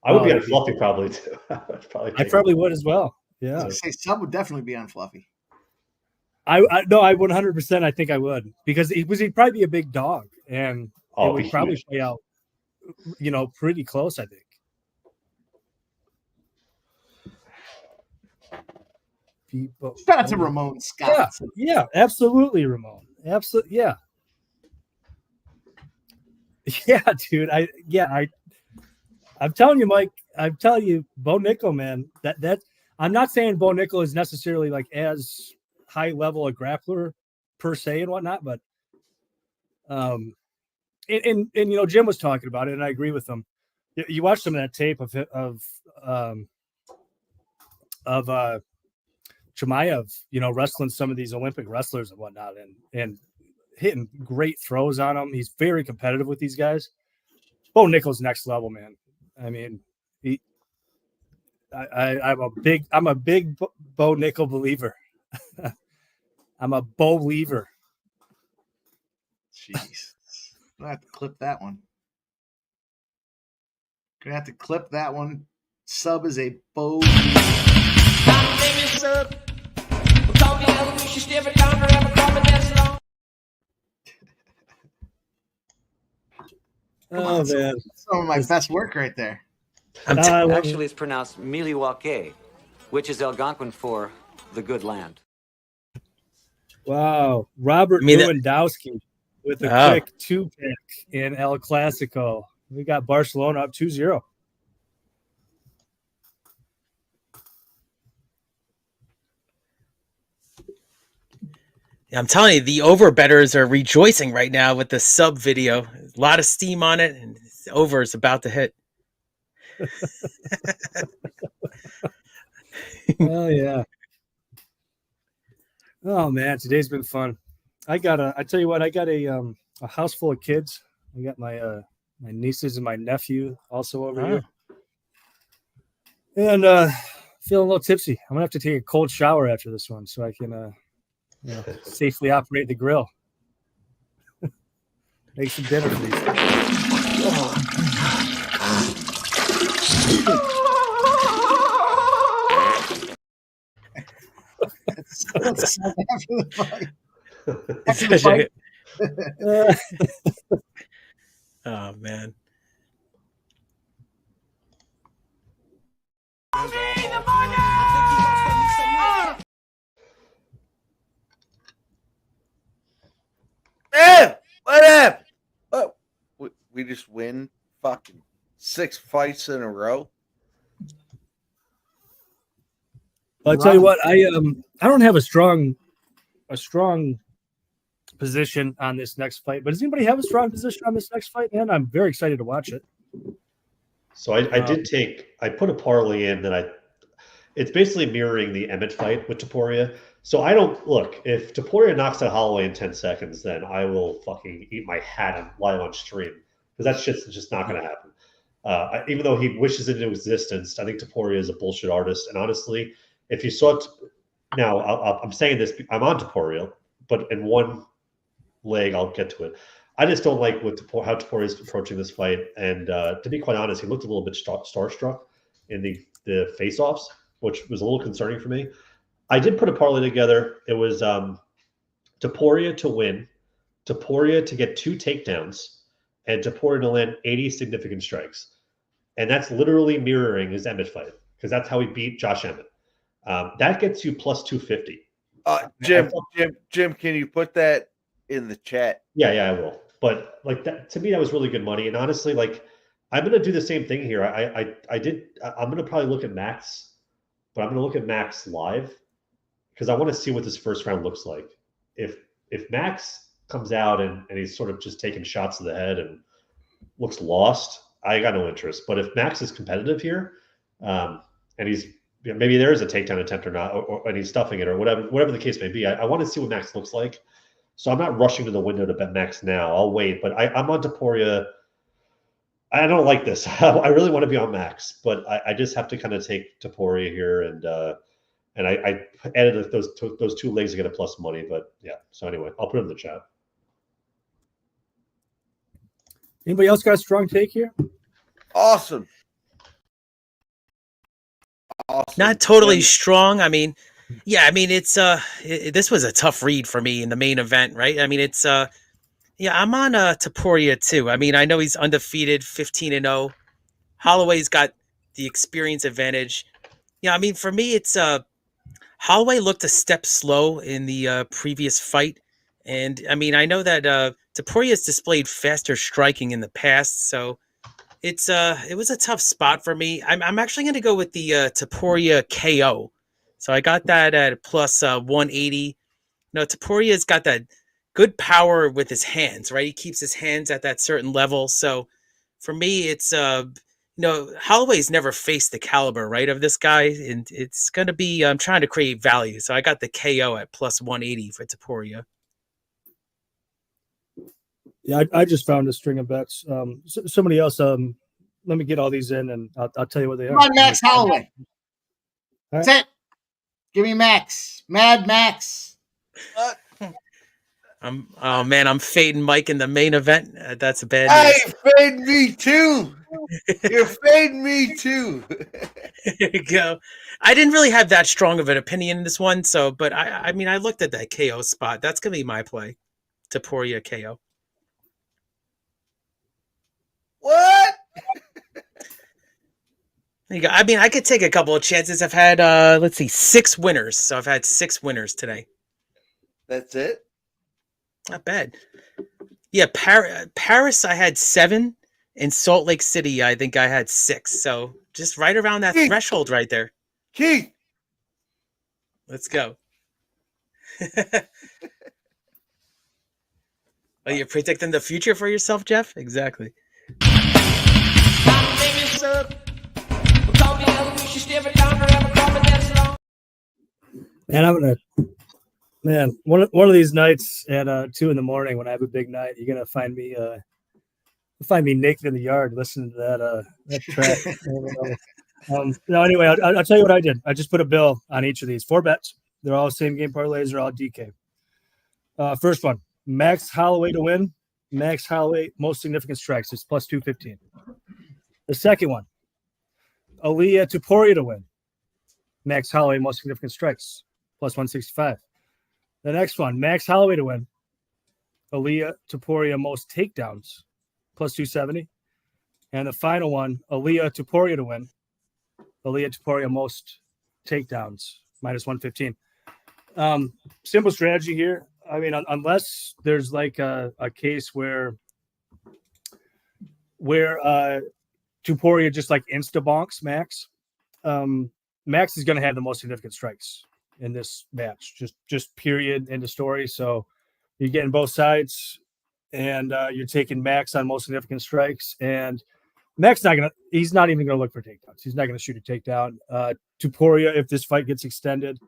I would be on Fluffy probably too. I probably would as well. Yeah. I was say Sub would definitely be on Fluffy. I 100%. I think I would because he'd probably be a big dog, and it would probably play out, pretty close. I think. Shout out to Ramon Scott. Yeah, absolutely, Ramon. Absolutely, yeah. Yeah, dude. I'm telling you, Mike. I'm telling you, Bo Nickel, man. That I'm not saying Bo Nickel is necessarily like as high level a grappler per se and whatnot, but and Jim was talking about it, and I agree with him. You watch some of that tape of Chimaev, wrestling some of these Olympic wrestlers and whatnot, and hitting great throws on him. He's very competitive with these guys. Bo Nickel's next level, man. I mean, I'm a big Bo Nickel believer. I'm a Bo believer. Jeez. I'm gonna have to clip that one. Gonna have to clip that one. Sub is a Bo. Oh man, some of my best work right there. Actually, it's pronounced Middleweight, which is Algonquin for the good land. Wow, Robert Lewandowski with a quick 2-pick in El Clasico. We got Barcelona up 2-0. I'm telling you, the over bettors are rejoicing right now with the sub video. A lot of steam on it, and over is about to hit. Oh yeah. Oh man, today's been fun. I got a house full of kids. I got my nieces and my nephew also over here. And feeling a little tipsy. I'm gonna have to take a cold shower after this one so I can safely operate the grill. Make some dinner for these things. After the fight. Oh man. What up? Oh, we just win fucking 6 fights in a row. I'll tell you what, I don't have a strong position on this next fight, but does anybody have a strong position on this next fight, man? I'm very excited to watch it. So I put a parlay in that it's basically mirroring the Emmett fight with Topuria. So I don't look, if Topuria knocks out Holloway in 10 seconds, then I will fucking eat my hat and live on stream, because that shit's just not going to happen. Even though he wishes it into existence, I think Topuria is a bullshit artist. And honestly, if you saw now, I'm saying this, I'm on Topuria, but in one leg, I'll get to it. I just don't like how Topuria is approaching this fight. And to be quite honest, he looked a little bit starstruck in the face-offs, which was a little concerning for me. I did put a parlay together. It was Topuria to win, Topuria to get 2 takedowns, and Topuria to land 80 significant strikes. And that's literally mirroring his Emmett fight, because that's how he beat Josh Emmett. That gets you plus 250. Jim, can you put that in the chat? Yeah, I will. But like that, to me, that was really good money. And honestly, like, I'm going to do the same thing here. I'm going to probably look at Max, but I'm going to look at Max live, because I want to see what this first round looks like. If Max comes out and he's sort of just taking shots to the head and looks lost, I got no interest. But if Max is competitive here, and he's maybe there is a takedown attempt or not, and he's stuffing it or whatever the case may be, I want to see what Max looks like. So I'm not rushing to the window to bet Max now. I'll wait, but I'm on Topuria. I don't like this. I really want to be on Max, but I just have to kind of take Topuria here, and I added those 2 legs to get a plus money. But yeah, so anyway, I'll put it in the chat. Anybody else got a strong take here? Awesome. Not totally strong. I mean, yeah, I mean, it's this was a tough read for me in the main event, right? I mean, it's yeah, I'm on Topuria too. I mean, I know he's undefeated, 15-0. Holloway's got the experience advantage. Yeah, I mean, for me, it's Holloway looked a step slow in the previous fight, and I mean, I know that Topuria's displayed faster striking in the past, so it was a tough spot for me. I'm actually going to go with the Topuria KO. So I got that at plus 180. No, Topuria's got that good power with his hands, right? He keeps his hands at that certain level. So for me, it's Holloway's never faced the caliber, right, of this guy, and it's going to be I'm trying to create value. So I got the KO at plus 180 for Topuria. Yeah, I just found a string of bets. Somebody else. Let me get all these in, and I'll tell you what they Come are. on, Max Holloway. All That's right. it. Give me Max. Mad Max. I'm fading Mike in the main event. That's a bad Hey, news. fade me too. You're fading me too. Here you go. I didn't really have that strong of an opinion in this one, but I mean, I looked at that KO spot. That's gonna be my play. Topuria KO. What? There you go. I mean, I could take a couple of chances. I've had, let's see, 6 winners. So I've had 6 winners today. That's it? Not bad. Yeah, Paris, I had 7. In Salt Lake City, I think I had 6. So just right around that threshold right there. Keith. Let's go. Oh, you're predicting the future for yourself, Jeff? Exactly. Man, one of these nights at 2 a.m. when I have a big night, you're gonna find me naked in the yard listening to that track. No, anyway, I'll tell you what I did. I just put a bill on each of these 4 bets. They're all same game parlays. They're all DK. First one, Max Holloway to win. Max Holloway most significant strikes. It's plus 215. The second one, Ilia Topuria to win. Max Holloway most significant strikes. Plus 165. The next one, Max Holloway to win. Ilia Topuria most takedowns. Plus 270. And the final one, Ilia Topuria to win. Ilia Topuria most takedowns. Minus 115. Simple strategy here. I mean, unless there's like a case where Topuria just like insta-bonks Max. Max is going to have the most significant strikes in this match, just period, end of story. So you're getting both sides, and you're taking Max on most significant strikes. And Max he's not even going to look for takedowns. He's not going to shoot a takedown. Topuria, if this fight gets extended,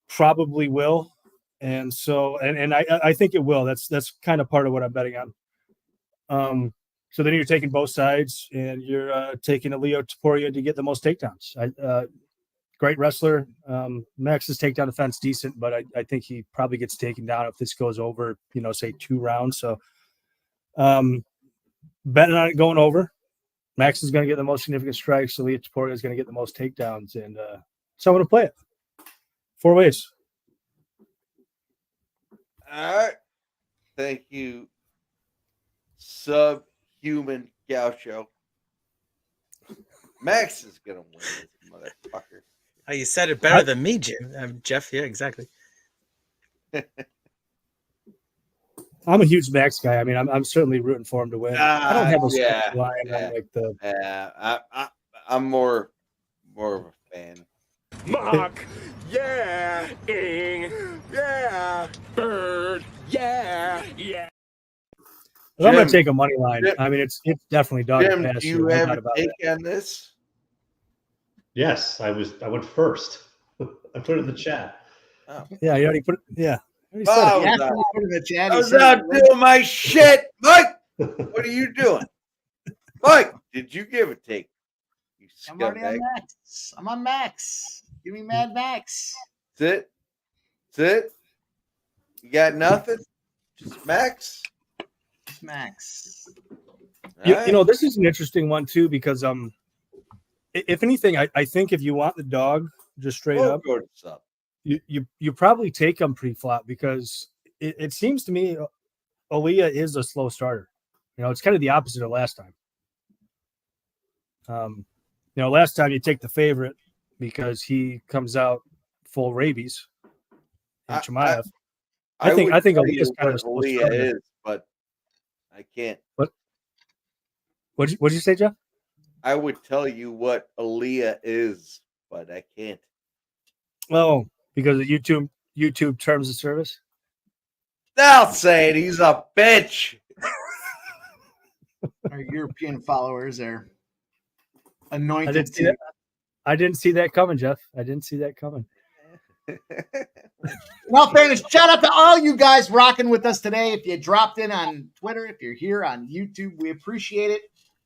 probably will. And so, and I think it will. That's kind of part of what I'm betting on. So then you're taking both sides, and you're taking Ilia Topuria to get the most takedowns. Great wrestler. Max's takedown defense decent, but I think he probably gets taken down if this goes over, say 2 rounds. So betting on it going over. Max is going to get the most significant strikes. Ilia Topuria is going to get the most takedowns, and so I'm going to play it 4 ways. All right. Thank you, Subhuman Gaucho. Max is going to win this motherfucker. Oh, you said it better than me, Jeff. Yeah, exactly. I'm a huge Max guy. I mean, I'm certainly rooting for him to win. I don't have a line on like the. Yeah, I'm more of a fan. Mock, yeah, Ing, yeah, Bird, yeah. Well, I'm going to take a money line. I mean, it's definitely dog. Jim, do you have a take on this? Yes, I went first. I put it in the chat. Oh. Yeah, you already put it. Yeah. Put it in the chat. I was out doing my shit. Mike, what are you doing? Mike, did you give a take? You I'm already on Max. I'm on Max. Give me Mad Max. That's it. You got nothing? Just Max? Max. This is an interesting one too, because if anything, I think if you want the dog just straight up, go to sub. You probably take him pre-flop, because it seems to me Ilia is a slow starter. It's kind of the opposite of last time. Last time you take the favorite because he comes out full rabies. And Chimaev. I think Ilia's kind of a slow starter. Is, but I can't. What'd you say, Jeff? I would tell you what Ilia is, but I can't. Oh, because of YouTube terms of service? I'll say it. He's a bitch. Our European followers are anointed. I didn't see that coming, Jeff. I didn't see that coming. In all fairness, shout out to all you guys rocking with us today. If you dropped in on Twitter, if you're here on YouTube, we appreciate it.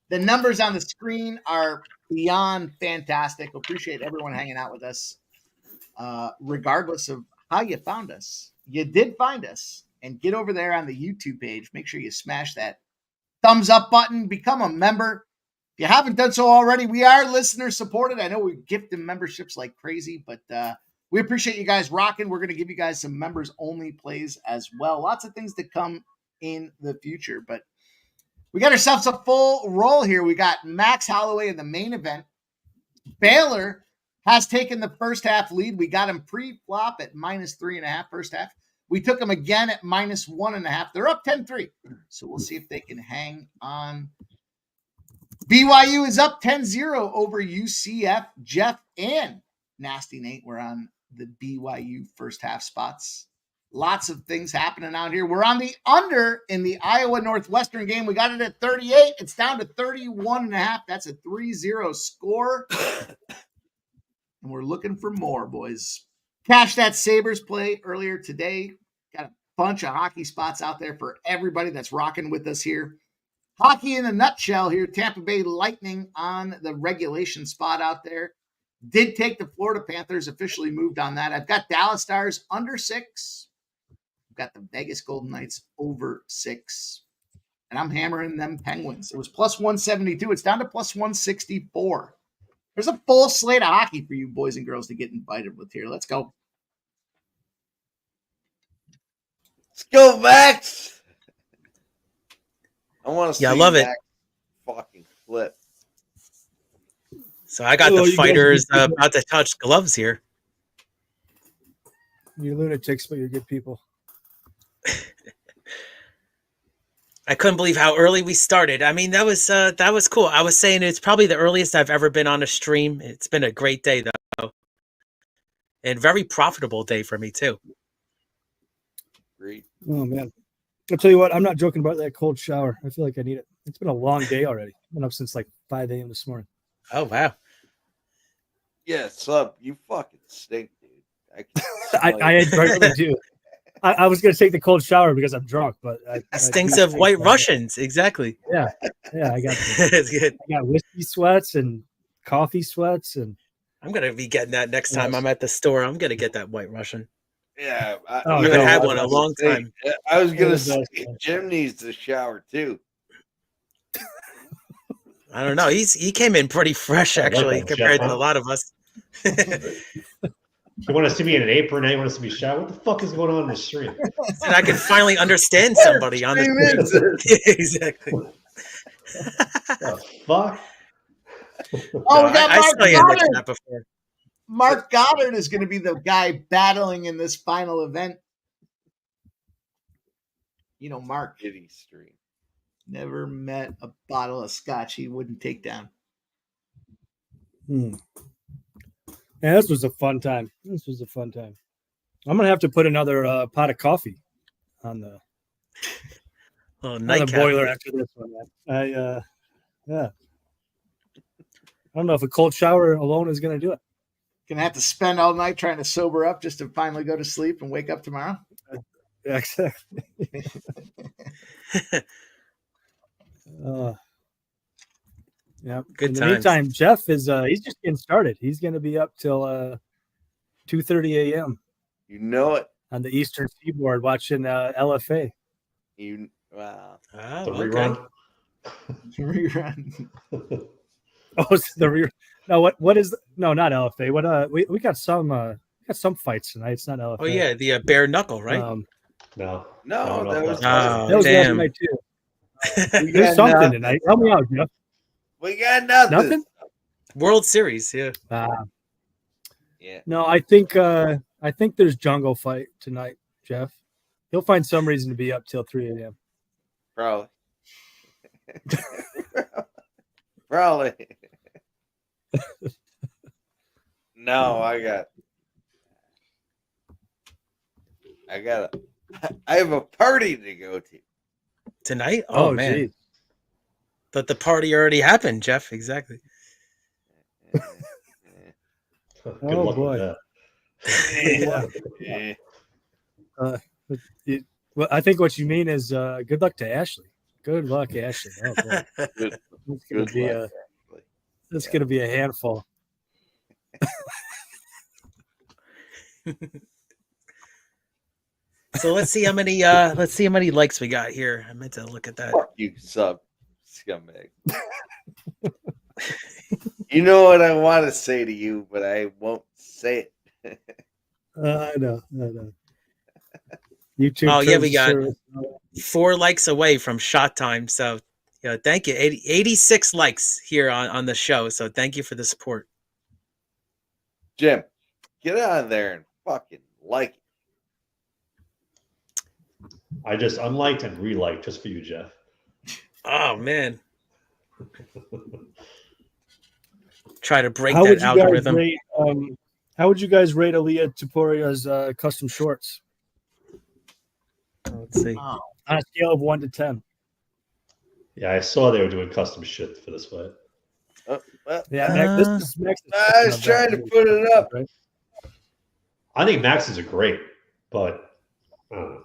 The numbers on the screen are beyond fantastic. Appreciate everyone hanging out with us, regardless of how you found us. You did find us, and get over there on the YouTube page. Make sure you smash that thumbs up button. Become a member. If you haven't done so already, we are listener supported. I know we gift them memberships like crazy, but we appreciate you guys rocking. We're going to give you guys some members only plays as well. Lots of things to come in the future, but we got ourselves a full roll here. We got Max Holloway in the main event. Baylor has taken the first half lead. We got him pre-flop at -3.5 first half. We took him again at -1.5. They're up 10-3. So we'll see if they can hang on. BYU is up 10-0 over UCF. Jeff and Nasty Nate were on the BYU first half spots. Lots of things happening out here. We're on the under in the Iowa Northwestern game. We got it at 38. It's down to 31.5. That's a 3-0 score. And we're looking for more, boys. Cash that Sabres play earlier today. Got a bunch of hockey spots out there for everybody that's rocking with us here. Hockey in a nutshell here. Tampa Bay Lightning on the regulation spot out there. Did take the Florida Panthers, officially moved on that. I've got Dallas Stars under 6. I've got the Vegas Golden Knights over 6. And I'm hammering them Penguins. It was +172. It's down to +164. There's a full slate of hockey for you boys and girls to get invited with here. Let's go. Let's go, Max. I want to see I love it. Max fucking flip. So I got the fighters about to touch gloves here. You're lunatics, but you're good people. I couldn't believe how early we started. I mean, that was cool. I was saying it's probably the earliest I've ever been on a stream. It's been a great day though, and very profitable day for me too. Great. Oh man, I'll tell you what. I'm not joking about that cold shower. I feel like I need it. It's been a long day already. I've been up since like 5 a.m. this morning. Oh wow. Yeah, sub, you fucking stink, dude. I really do. I was going to take the cold shower because I'm drunk, but it stinks of White Russians. Exactly. Yeah, I got it's good. I got whiskey sweats and coffee sweats, and I'm gonna be getting that next time I'm at the store. I'm gonna get that White Russian. Yeah, I haven't had one in a long time. I was gonna say Jim needs to shower too. I don't know. He came in pretty fresh actually compared to a lot of us. You want to see me in an apron? Now you want to see me shower? What the fuck is going on in the stream? And I can finally understand somebody on the stream. Exactly. The fuck? Oh, we got Mark Goddard. That before. Mark Goddard is going to be the guy battling in this final event. You know, Mark. Kitty stream. Never met a bottle of scotch he wouldn't take down. Yeah, this was a fun time. I'm gonna have to put another pot of coffee on the boiler after this one. Man. Yeah. I don't know if a cold shower alone is gonna do it. Gonna have to spend all night trying to sober up just to finally go to sleep and wake up tomorrow. Yeah, exactly. Yeah. Good In the times. meantime, Jeff is he's just getting started. He's going to be up till 2:30 a.m. You know it. On the Eastern Seaboard watching LFA. Wow. The rerun. Rerun. Oh, it's the rerun. No, what is not LFA. What we got some fights tonight. It's not LFA. Oh yeah, the bare knuckle, right? No, that was that was damn. last night too. There's something tonight. Help me out, Jeff. We got nothing. Nothing? World Series, yeah. Yeah. No, I think there's jungle fight tonight, Jeff. He'll find some reason to be up till 3 a.m. Probably. Probably. No, I have a party to go to. Tonight? Oh man. Geez. But the party already happened, Jeff. Exactly. Good luck boy. with that. Yeah. Well, I think what you mean is good luck to Ashley. Good luck, Ashley. Oh boy, it's gonna be a handful. So let's see how many likes we got here. I meant to look at that. Fuck you, sub scumbag. You know what I want to say to you, but I won't say it. I know. YouTube. Oh yeah, we got 4 likes away from shot time. So yeah, thank you. 86 likes here on the show. So thank you for the support. Jim, get on there and fucking like it. I just unliked and reliked just for you, Jeff. Oh man. Try to break that algorithm. How would you guys rate Ilia Topuria's custom shorts? Let's see. On a scale of 1 to 10. Yeah, I saw they were doing custom shit for this fight. Max I was trying to put it up. Right? I think Max's are great, but I don't know.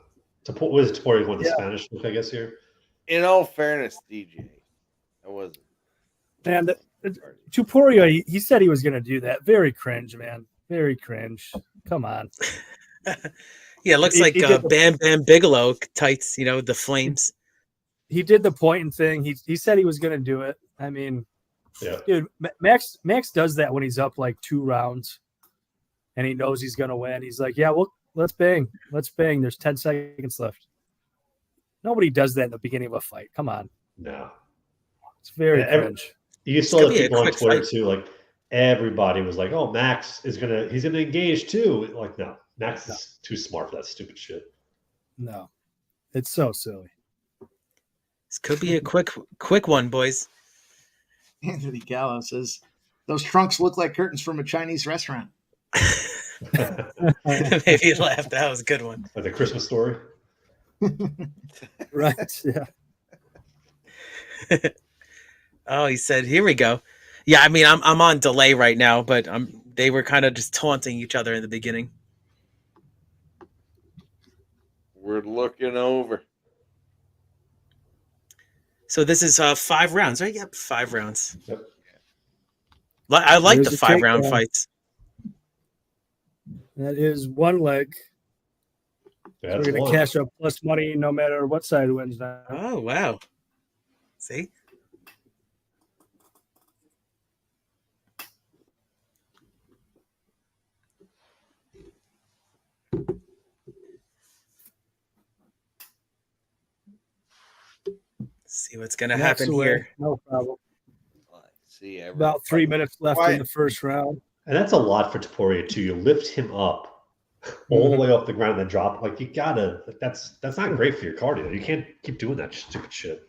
What is Topuria with the Spanish look, I guess, here? In all fairness, DJ, I wasn't. Man, Topuria, he said he was going to do that. Very cringe, man. Very cringe. Come on. Yeah, it looks like Bam Bam Bigelow tights, the flames. He did the pointing thing. He said he was going to do it. I mean, dude, Max does that when he's up like 2 rounds and he knows he's going to win. He's like, yeah, well, let's bang. There's 10 seconds left. Nobody does that in the beginning of a fight. Come on. No. It's very cringe. You saw the people on Twitter too, like everybody was like, oh, Max he's gonna engage too. Like, no, Max is too smart for that stupid shit. No. It's so silly. This could be a quick one, boys. Anthony Gallo says, those trunks look like curtains from a Chinese restaurant. Maybe you laughed. That was a good one. Like the Christmas Story. Right. Yeah. Oh, he said, here we go. Yeah, I mean, I'm on delay right now, but they were kind of just taunting each other in the beginning. We're looking over. So this is 5 rounds, right? Yep, 5 rounds. Yep. I like the 5-round fights. That is 1 leg. So we're going to cash up plus money no matter what side wins now. Oh, wow. See? See what's going to happen here. No problem. See, about 3 minutes left in the first round. And that's a lot for Topuria too. You lift him up all the way off the ground and then drop. Like, you gotta. That's not great for your cardio. You can't keep doing that stupid shit.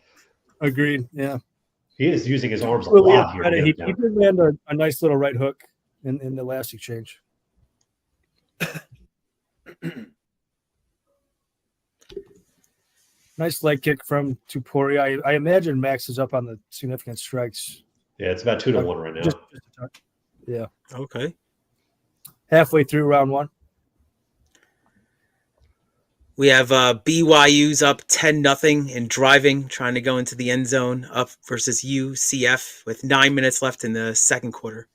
Agreed. Yeah. He is using his arms a really lot here. He did land a nice little right hook in the last exchange. Nice leg kick from Topuria. I imagine Max is up on the significant strikes. Yeah, it's about 2-1 right now. Yeah. Okay. Halfway through round 1. We have BYU's up 10-0 in driving, trying to go into the end zone, up versus UCF with 9 minutes left in the second quarter.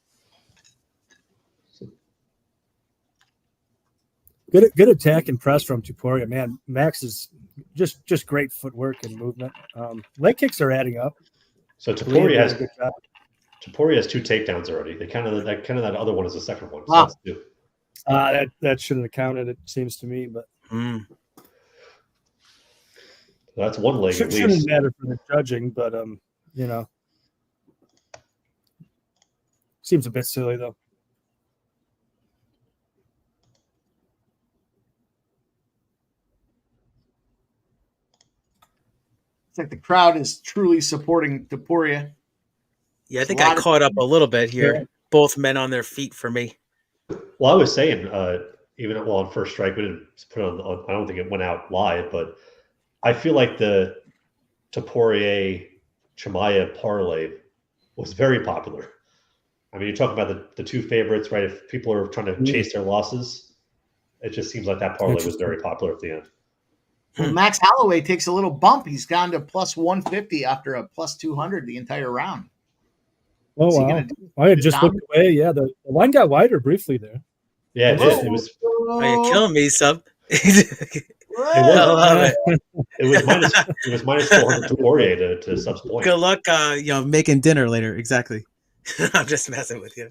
Good attack and press from Topuria. Man, Max is just great footwork and movement. Leg kicks are adding up. So Topuria has 2 takedowns already. That other one is the second one. So that's 2. That shouldn't have counted, it seems to me, but that's 1 leg at least. Shouldn't matter for the judging, but seems a bit silly though. It's like the crowd is truly supporting Topuria. Yeah, I think I caught up a little bit here. Yeah. Both men on their feet for me. Well, I was saying, even on First Strike, we didn't put it on. I don't think it went out live, but I feel like the Topuria Chimaev parlay was very popular. I mean, you talk about the 2 favorites, right? If people are trying to chase their losses, It just seems like that parlay was very popular at the end. Well, Max Holloway takes a little bump. He's gone to plus 150 after a plus 200 the entire round. Oh, wow. I had just looked away. Yeah, the line got wider briefly there. Yeah, it did. It was. Oh, you're killing me, Sub. It was minus 400 Topuria to Sub's point. Good luck, making dinner later. Exactly. I'm just messing with you.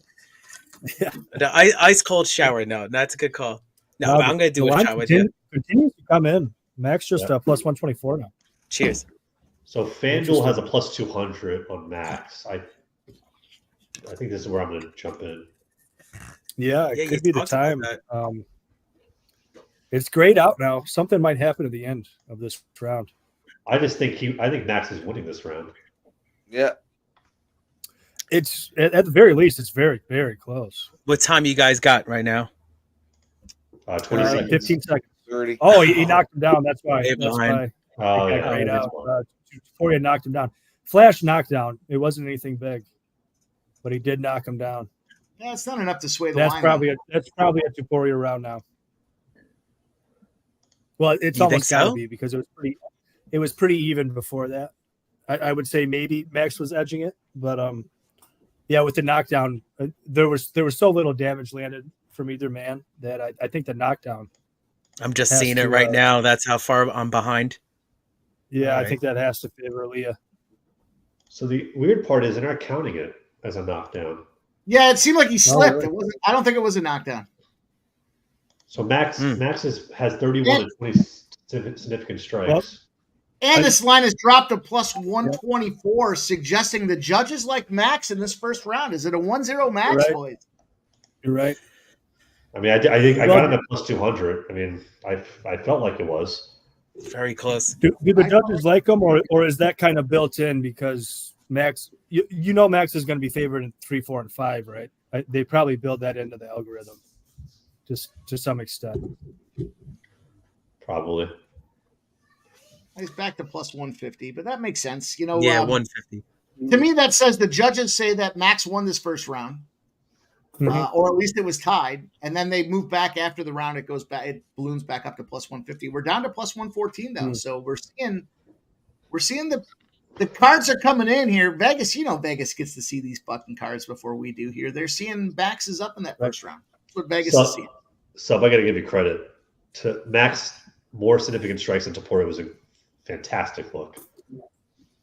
Yeah. No, ice cold shower. No, that's a good call. No, I'm going to do a shot with you. Continues to come in. Max just plus 124 now. Cheers. So FanDuel has a plus 200 on Max. I think this is where I'm going to jump in. Yeah, it could be the time. It's grayed out now. Something might happen at the end of this round. I think Max is winning this round. Yeah. It's at the very least, it's very, very close. What time you guys got right now? 20 seconds. 15 seconds. 30. Oh, he knocked him down. That's why. Oh, yeah. Grayed out. Topuria knocked him down. Flash knockdown. It wasn't anything big, but he did knock him down. Yeah, it's not enough to sway the That's line. That's probably a Topuria round now. Well, it's almost got to be because it was pretty even before that. I would say maybe Max was edging it, but yeah, with the knockdown, there was so little damage landed from either man that I think the knockdown. I'm just seeing it right now. That's how far I'm behind. Yeah, I think that has to favor Ilia. So the weird part is they're not counting it as a knockdown. Yeah, it seemed like he slipped. It wasn't. I don't think it was a knockdown. So Max has 31 and 20 significant strikes. Well, and this line has dropped to plus 124, suggesting the judges like Max in this first round. Is it a 1-0 Max, boys? You're right. I mean, I think I got him at plus 200. I mean, I felt like it was. Very close. Do the judges like him, or is that kind of built in because Max, you know Max is going to be favored in 3, 4, and 5, right? They probably build that into the algorithm just to some extent. Probably. He's back to plus 150, but that makes sense. You know, 150. To me, that says the judges say that Max won this first round, or at least it was tied, and then they move back after the round. It goes back, it balloons back up to plus 150. We're down to plus 114 though, so we're seeing the cards are coming in here. Vegas, Vegas gets to see these fucking cards before we do here. They're seeing Maxes up in that first round. That's what Vegas is seeing. So I got to give you credit to Max. More significant strikes than Topuria was a fantastic look.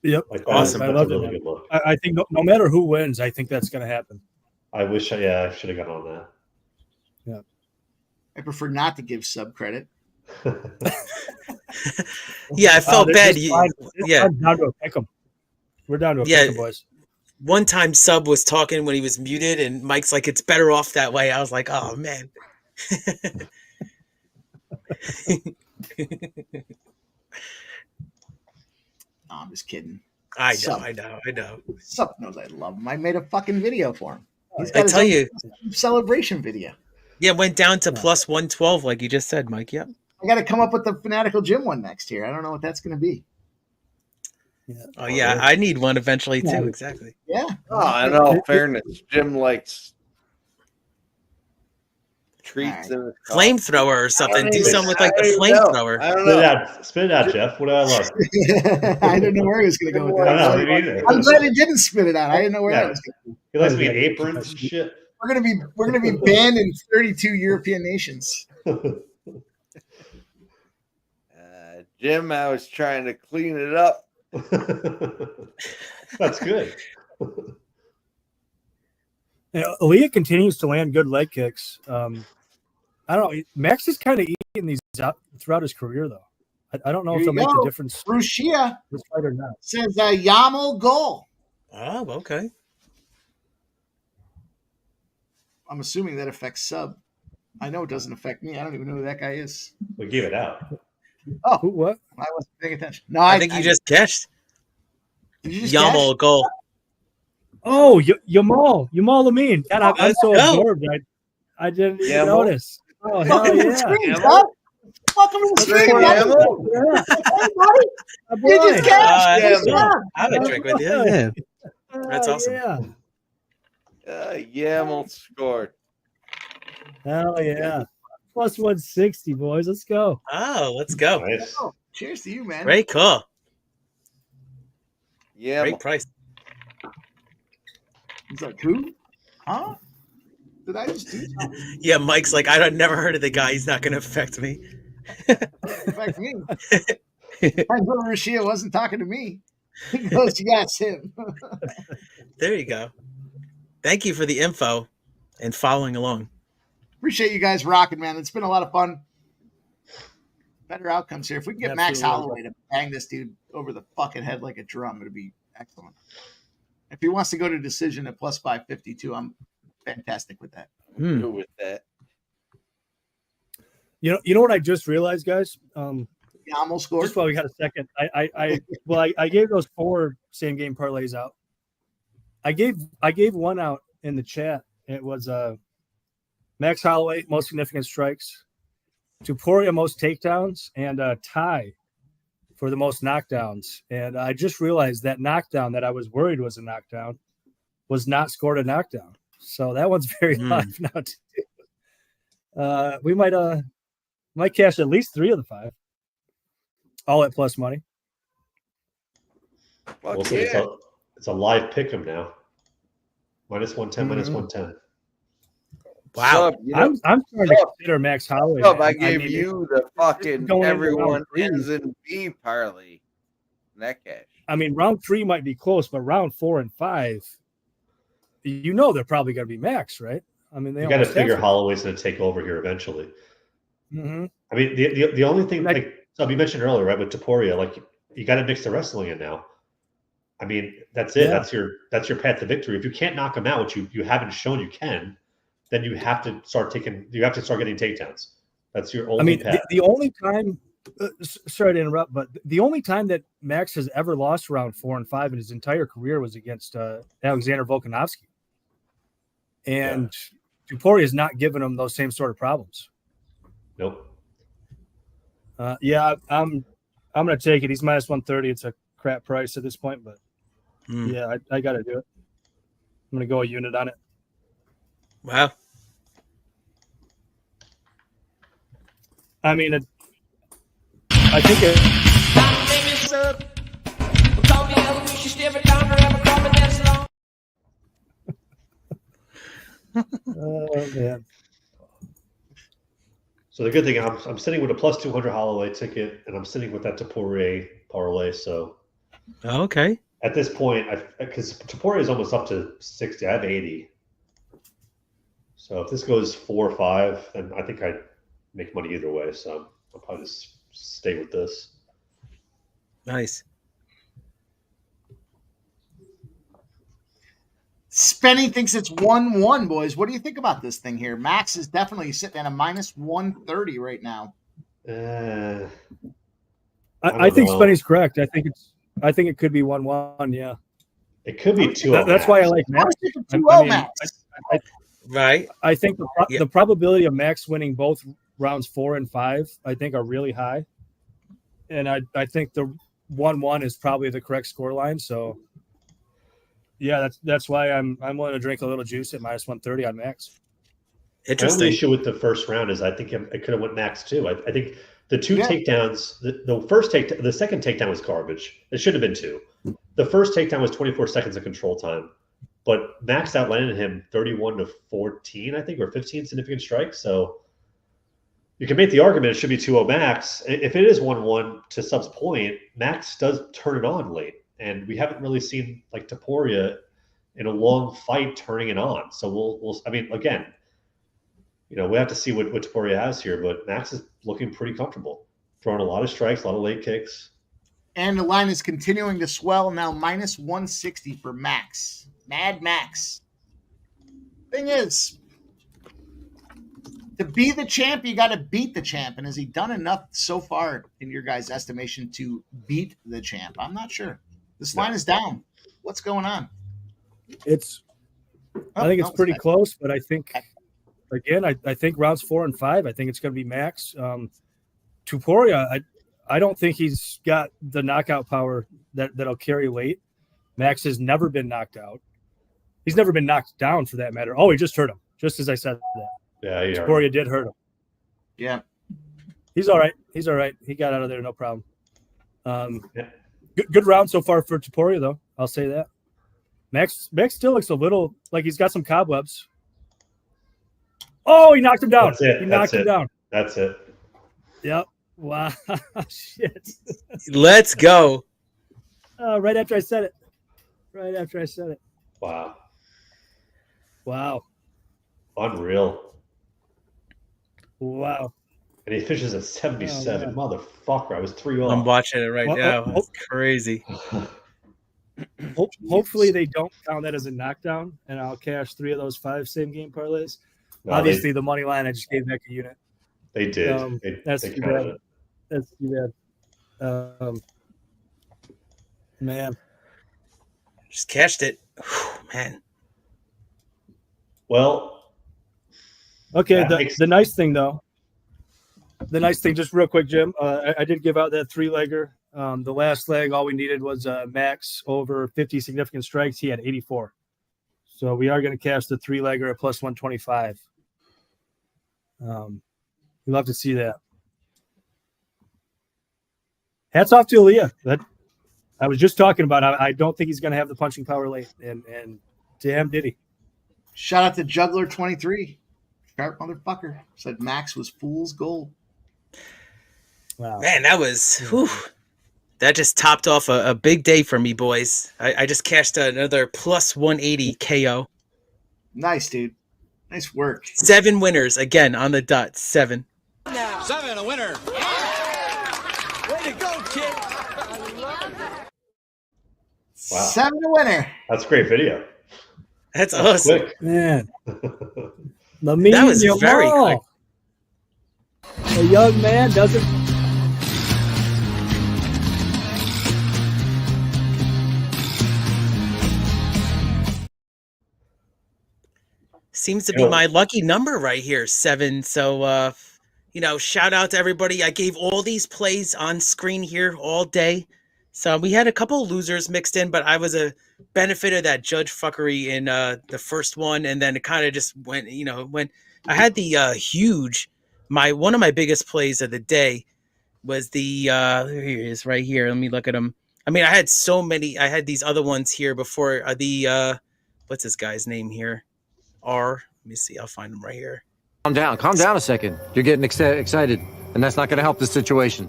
Yep, awesome. I love it. Good look. I think no matter who wins, I think that's going to happen. I wish I should have gotten on that. Yeah, I prefer not to give Sub credit. Yeah, I felt bad. We're down to a pick'em. We're down to a pick'em, boys. One time Sub was talking when he was muted, and Mike's like, "It's better off that way." I was like, "Oh man." No, I'm just kidding. I know. Sup knows I love him. I made a fucking video for him. I tell you, celebration video. Yeah, went down to plus 112, like you just said, Mike. Yep. I got to come up with the Fanatical Gym one next year. I don't know what that's going to be. Yeah. Oh yeah, I need one eventually too. Exactly. Yeah. Oh, in all fairness, Jim likes treats and flamethrower or something. Do something with like the flamethrower. I don't know. Spit it out, Jeff. What do I love? I didn't know where he was going to go with that. I'm glad he didn't spit it out. I didn't know where that was going. He likes me in aprons and shit. We're gonna be banned in 32 European nations. Jim, I was trying to clean it up. That's good. Ilia continues to land good leg kicks. I don't know. Max is kind of eating these out throughout his career, though. I don't know if it'll make a difference. Rushia this fight or not. Says Yamo goal. Oh, okay. I'm assuming that affects Sub. I know it doesn't affect me. I don't even know who that guy is. We gave it out. Oh, who? What? I wasn't paying attention. No, I think you just guessed. Did you just Yamo goal. Oh, Yamal Amin. God, I'm so absorbed. I didn't even notice. Oh, hell yeah. Welcome to the stream, Hey, buddy. You just cashed. I would drink with you. Yeah. That's awesome. Yeah. Yamal scored. Hell yeah. Plus 160, boys. Let's go. Oh, let's go. Nice. Oh, cheers to you, man. Very cool. Yeah, Great price. He's like, who? Huh? Did I just do something? Yeah, Mike's like, I've never heard of the guy. He's not going to affect me. Affect me. I know Rashia wasn't talking to me. He goes, yes, him. There you go. Thank you for the info and following along. Appreciate you guys rocking, man. It's been a lot of fun. Better outcomes here. If we can get Max Holloway to bang this dude over the fucking head like a drum, it'd be excellent. If he wants to go to decision at plus 552, I'm fantastic with that. Good with that. You know what I just realized, guys? Yeah, almost scored. Just while we got a second, I gave those 4 same game parlays out. I gave one out in the chat. It was Max Holloway most significant strikes, Topuria most takedowns, and Ty for the most knockdowns. And I just realized that knockdown that I was worried was a knockdown was not scored a knockdown. So that one's very live now too. We might cash at least 3 of the 5. All at plus money. Well, it's a live pick 'em now. Minus 110, minus 110. Wow. I'm starting to consider Max Holloway. I gave you the fucking everyone ends in B parlay. That cash. I mean, round 3 might be close, but round 4 and 5, they're probably going to be Max, right? I mean, you got to figure Holloway's going to take over here eventually. Mm-hmm. I mean, the only thing, like you mentioned earlier, right, with Topuria, like you got to mix the wrestling in now. I mean, that's it. Yeah. That's your path to victory. If you can't knock him out, which you haven't shown you can, then you have to start getting takedowns. That's your only path. The only time, sorry to interrupt, but the only time that Max has ever lost round 4 and 5 in his entire career was against Aleksandar Volkanovski. And Topuria has not given him those same sort of problems. Nope. I'm going to take it. He's minus 130. It's a crap price at this point, but yeah, I got to do it. I'm going to go a unit on it. Wow. I mean, I think it. Oh man. So the good thing, I'm sitting with a plus 200 Holloway ticket, and I'm sitting with that Topuria parlay. So, okay. At this point, because Topuria is almost up to 60, I have 80. So if this goes 4 or 5, then I think I'd make money either way. So I'll probably just stay with this. Nice. Spenny thinks it's 1-1, boys. What do you think about this thing here? Max is definitely sitting at a minus 130 right now. I think Spenny's correct. I think it could be 1-1. Yeah, it could be 2-0. That's why I like Max. Right. I think the probability of Max winning both rounds 4 and 5, I think, are really high, and I think the 1-1 is probably the correct score line. So. Yeah, that's why I'm willing to drink a little juice at minus 130 on Max. Interesting. The only issue with the first round is I think it could have went Max too. I think the 2 takedowns, the second takedown was garbage. It should have been 2. The first takedown was 24 seconds of control time, but Max outlanded him 31-14, I think, or 15 significant strikes. So you can make the argument it should be 2-0 Max. If it is 1-1 to Sub's point, Max does turn it on late. And we haven't really seen like Topuria in a long fight turning it on. So we'll I mean, again, we have to see what Topuria has here, but Max is looking pretty comfortable, throwing a lot of strikes, a lot of late kicks. And the line is continuing to swell now, minus 160 for Max. Mad Max. Thing is, to be the champ, you got to beat the champ. And has he done enough so far, in your guys' estimation, to beat the champ? I'm not sure. This line is down. What's going on? I think it's pretty close, but I think, again, I think rounds 4 and 5, I think it's going to be Max. Topuria, I don't think he's got the knockout power that'll carry weight. Max has never been knocked out. He's never been knocked down, for that matter. Oh, he just hurt him, just as I said that. Yeah, Topuria did hurt him. Yeah. He's all right. He's all right. He got out of there, no problem. Good round so far for Topuria, though. I'll say that. Max still looks a little like he's got some cobwebs. Oh, he knocked him down. That's it. He knocked him down. That's it. Yep. Wow. Shit. Let's go. Right after I said it. Wow. Wow. Unreal. Wow. And he finishes at 77. Motherfucker. I was 3 off. I'm watching it right now. That's crazy. Hopefully they don't count that as a knockdown, and I'll cash 3 of those 5 same game parlays. No, Obviously, the money line I just gave back a unit. They did. That's they too bad. That's too bad. Man. Just cashed it. Whew, man. Well. Okay, the nice thing, though. The nice thing, just real quick, Jim, I did give out that 3-legger. The last leg, all we needed was Max over 50 significant strikes. He had 84. So we are going to cash the 3-legger at plus 125. You'll have to see that. Hats off to Ilia. That I was just talking about. I don't think he's going to have the punching power late, and damn did he. Shout out to Juggler 23. Sharp motherfucker. Said Max was fool's gold. Wow. Man, that was that just topped off a big day for me, boys. I just cashed another plus 180 KO. Nice, dude. Nice work. 7 winners again on the dot. 7. 7, a winner. Way to go, kid. Wow. 7 a winner. That's a great video. That's awesome. Quick. Man. That was very quick. A young man doesn't. Seems to be my lucky number right here, 7. So, shout out to everybody. I gave all these plays on screen here all day. So we had a couple losers mixed in, but I was a benefit of that judge fuckery in the first one. And then it kind of just went, when I had the one of my biggest plays of the day was the, here he is right here. Let me look at him. I mean, I had so many, I had these other ones here before what's this guy's name here? Let me see. I'll find him right here. Calm down a second. You're getting excited, and that's not going to help the situation.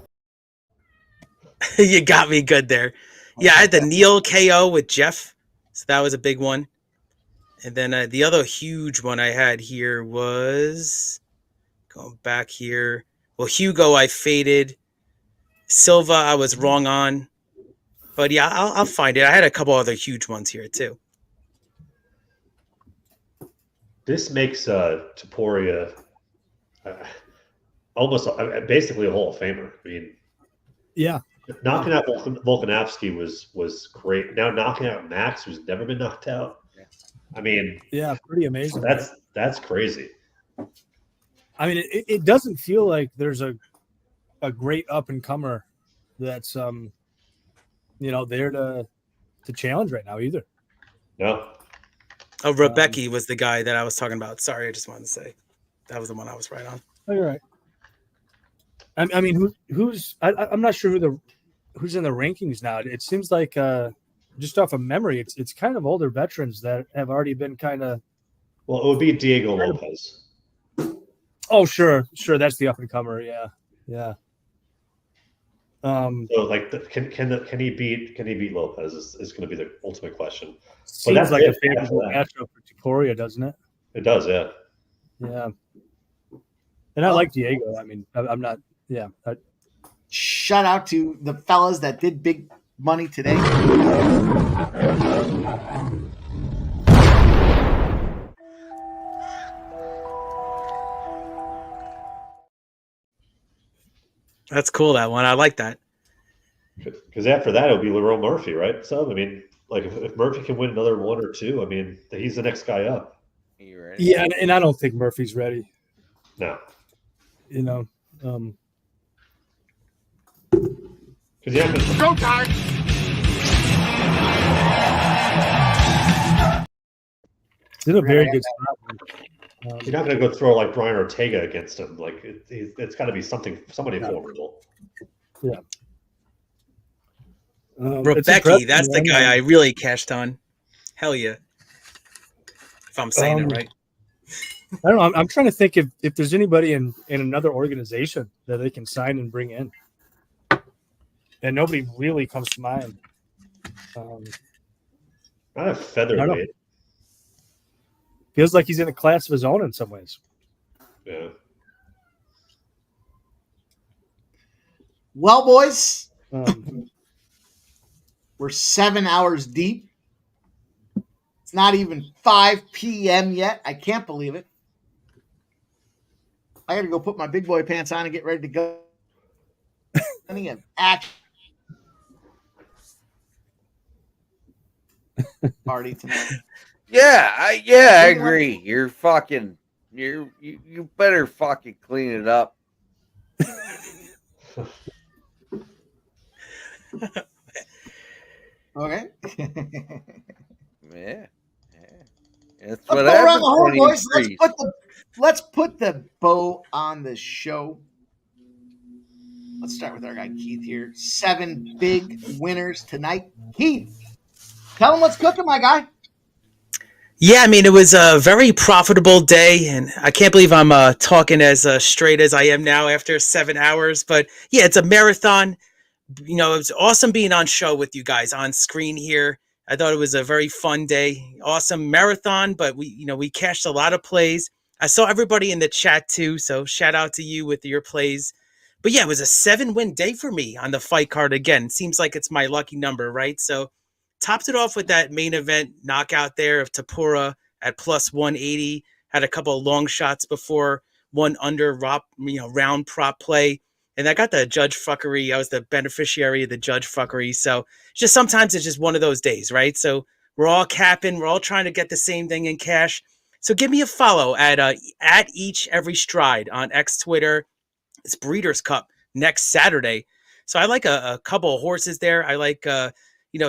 You got me good there. Yeah, I had the Neil KO with Jeff, so that was a big one. And then the other huge one I had here was going back here. Well, Hugo I faded. Silva I was wrong on, but yeah, I'll find it. I had a couple other huge ones here too. This makes Topuria almost basically a Hall of Famer. I mean, yeah, knocking out Volkanovski was great. Now knocking out Max, who's never been knocked out. I mean, yeah, pretty amazing. That's crazy. I mean, it doesn't feel like there's a great up and comer that's there to challenge right now either. No. Oh, Rebecca was the guy that I was talking about. Sorry, I just wanted to say that was the one I was right on. Oh, you're right. I mean, I'm not sure who's in the rankings now. It seems like just off of memory, it's kind of older veterans that have already been kind of. Well, it would be Diego Lopez. Oh, sure, that's the up and comer. Yeah. So can he beat Lopez is going to be the ultimate question. Seems that's like a favorable matchup for Topuria, doesn't it? It does, yeah. Yeah. And I like Diego. I mean, I'm not. Yeah. Shout out to the fellas that did big money today. That's cool, that one. I like that. Because after that, it'll be Lerone Murphy, right? So, I mean, like if Murphy can win another 1 or 2, I mean, he's the next guy up. Yeah, and I don't think Murphy's ready. No. Because Go time. Did a very good spot. You're not going to go throw like Brian Ortega against him. Like it's got to be somebody formidable. Yeah. Rebecca, that's the guy I really cashed on. Hell yeah. If I'm saying it right. I don't know. I'm trying to think if there's anybody in another organization that they can sign and bring in. And nobody really comes to mind. Not a featherweight. Feels like he's in a class of his own in some ways. Yeah. Well, boys, we're 7 hours deep. It's not even 5 p.m. yet. I can't believe it. I got to go put my big boy pants on and get ready to go. Action party tonight. I agree. You're fucking. You better fucking clean it up. Okay. Yeah. Let's go around the horn, boys. Let's put the bow on the show. Let's start with our guy Keith here. 7 big winners tonight. Keith, tell them what's cooking, my guy. Yeah, I mean, it was a very profitable day, and I can't believe I'm talking as straight as I am now after 7 hours. But yeah, it's a marathon. You know, it was awesome being on show with you guys on screen here. I thought it was a very fun day. Awesome marathon, but we cashed a lot of plays. I saw everybody in the chat too, so shout out to you with your plays. But yeah, it was a 7-win day for me on the fight card again. Seems like it's my lucky number, right? So topped it off with that main event knockout there of Topuria at plus 180. Had a couple of long shots before, one under round prop play. And I got the judge fuckery. I was the beneficiary of the judge fuckery. So just sometimes it's just one of those days, right? So we're all capping. We're all trying to get the same thing in cash. So give me a follow at each every stride on X Twitter. It's Breeders' Cup next Saturday. So I like a couple of horses there. I like,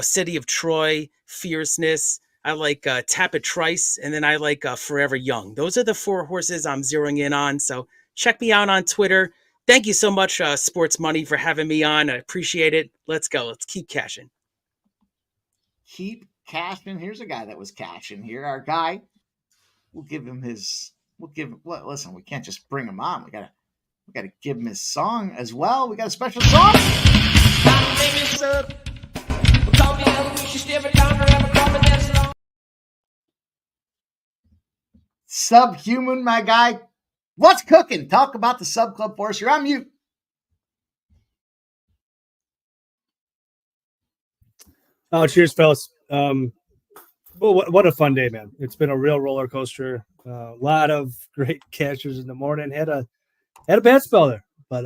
City of Troy, Fierceness. I like Tapatrice, and then I like Forever Young. Those are the 4 horses I'm zeroing in on. So check me out on Twitter. Thank you so much, Sports Money, for having me on. I appreciate it. Let's go. Let's keep cashing. Keep cashing. Here's a guy that was cashing here. Our guy. Listen, we can't just bring him on. We gotta give him his song as well. We got a special song. Subhuman, my guy. What's cooking? Talk about the sub club for us. You're on mute. Oh, cheers, fellas. Well, what a fun day, man. It's been a real roller coaster. A lot of great catchers in the morning. Had a bad spell there, but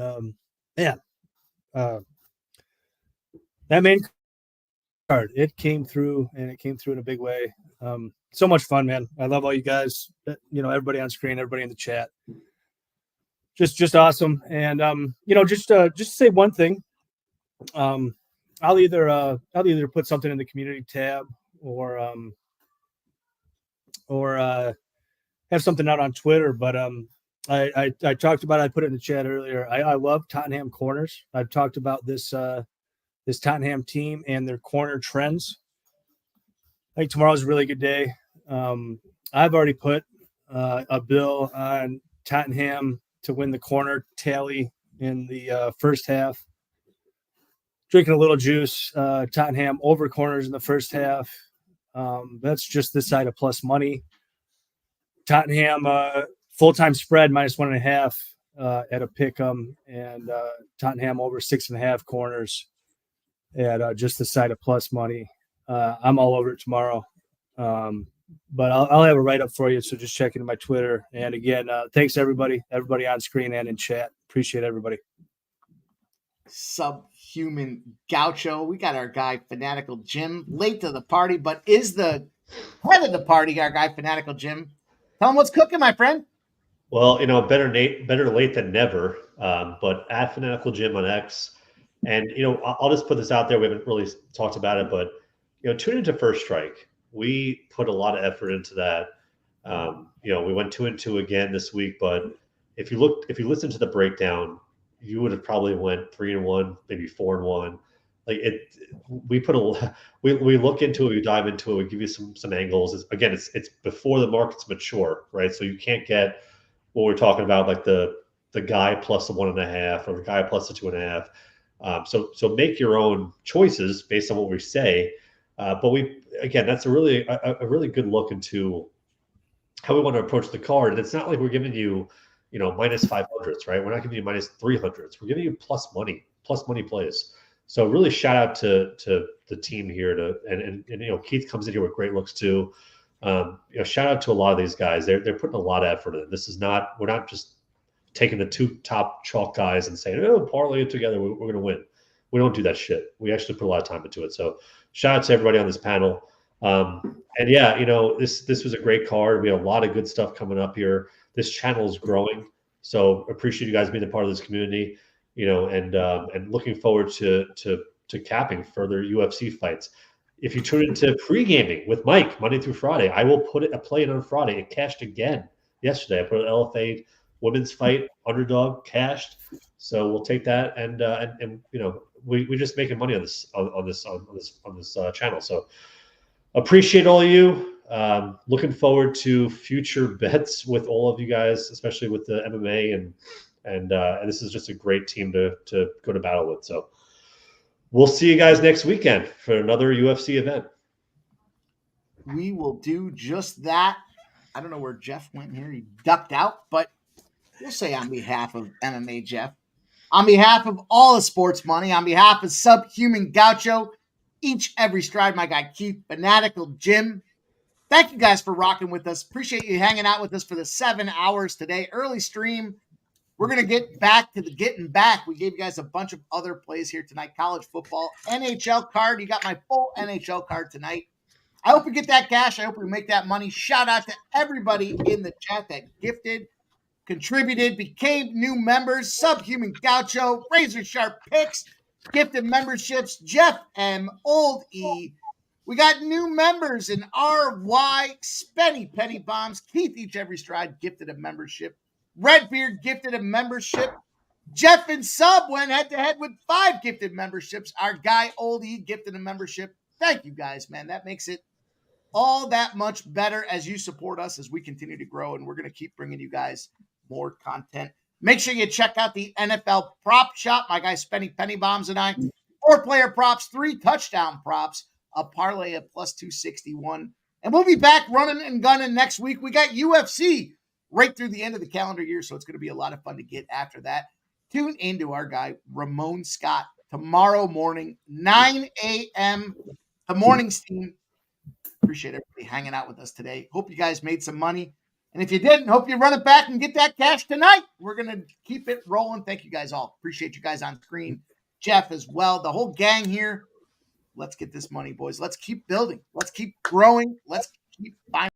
that main card, it came through, and it came through in a big way. So much fun, man. I love all you guys. Everybody on screen, everybody in the chat. Just awesome. And just to say one thing. I'll either put something in the community tab or have something out on Twitter. But I talked about it. I put it in the chat earlier. I love Tottenham corners. I've talked about this Tottenham team and their corner trends. I think tomorrow's a really good day. I've already put a bill on Tottenham to win the corner tally in the first half. Drinking a little juice. Tottenham over corners in the first half. That's just this side of plus money. Tottenham full-time spread -1.5 at a pick'em, and Tottenham over 6.5 corners at just the side of plus money. I'm all over it tomorrow. But I'll have a write-up for you, so just check into my Twitter. And again, thanks everybody on screen and in chat. Appreciate everybody. Subhuman Gaucho. We got our guy Fanatical Jim late to the party, but is the head of the party our guy Fanatical Jim. Tell him what's cooking, my friend. Well, better late than never. But at Fanatical Jim on X, and I'll just put this out there. We haven't really talked about it, but tune into First Strike. We put a lot of effort into that. We went 2-2 again this week, but if you listen to the breakdown, you would have probably went 3-1, maybe 4-1. Like we look into it, we dive into it, we give you some angles. It's before the market's mature, right? So you can't get what we're talking about, like the guy plus the 1.5 or the guy plus the 2.5. So make your own choices based on what we say. But that's a really good look into how we want to approach the card. And it's not like we're giving you, minus 500s, right? We're not giving you minus 300s. We're giving you plus money plays. So really shout out to the team here and Keith comes in here with great looks too. Shout out to a lot of these guys. They're putting a lot of effort in. We're not just taking the two top chalk guys and saying, parlay it together, we're going to win. We don't do that shit. We actually put a lot of time into it. So shout out to everybody on this panel. This was a great card. We have a lot of good stuff coming up here. This channel is growing. So appreciate you guys being a part of this community, and looking forward to capping further UFC fights. If you tune into pre-gaming with Mike Monday through Friday, I will put a play in on Friday. It cashed again yesterday. I put an LFA women's fight underdog cashed. So we'll take that and we're just making money on this channel. So appreciate all of you. Looking forward to future bets with all of you guys, especially with the MMA and this is just a great team to go to battle with. So we'll see you guys next weekend for another UFC event. We will do just that. I don't know where Jeff went here. He ducked out, but we'll say on behalf of MMA Jeff, on behalf of all the sports money, on behalf of Subhuman Gaucho, every stride, my guy Keith, Fanatical Jim. Thank you guys for rocking with us. Appreciate you hanging out with us for the 7 hours today. Early stream. We're going to get back to the getting back. We gave you guys a bunch of other plays here tonight. College football, NHL card. You got my full NHL card tonight. I hope you get that cash. I hope we make that money. Shout out to everybody in the chat that gifted, contributed, became new members. Subhuman Gaucho, Razor Sharp Picks, gifted memberships. Jeff M, Old E. We got new members in RY, Spenny Penny Bombs, Keith Each Every Stride gifted a membership. Redbeard gifted a membership. Jeff and Sub went head-to-head with 5 gifted memberships. Our guy, Old E, gifted a membership. Thank you, guys, man. That makes it all that much better as you support us as we continue to grow, and we're going to keep bringing you guys more content. Make sure you check out the NFL Prop Shop. My guy, Spenny Penny Bombs and I. 4-player props, 3 touchdown props, a parlay of plus 261. And we'll be back running and gunning next week. We got UFC right through the end of the calendar year, so it's going to be a lot of fun to get after that. Tune into our guy, Ramon Scott, tomorrow morning, 9 a.m., the morning steam. Appreciate everybody hanging out with us today. Hope you guys made some money. And if you didn't, hope you run it back and get that cash tonight. We're going to keep it rolling. Thank you guys all. Appreciate you guys on screen. Jeff as well. The whole gang here. Let's get this money, boys. Let's keep building. Let's keep growing. Let's keep finding.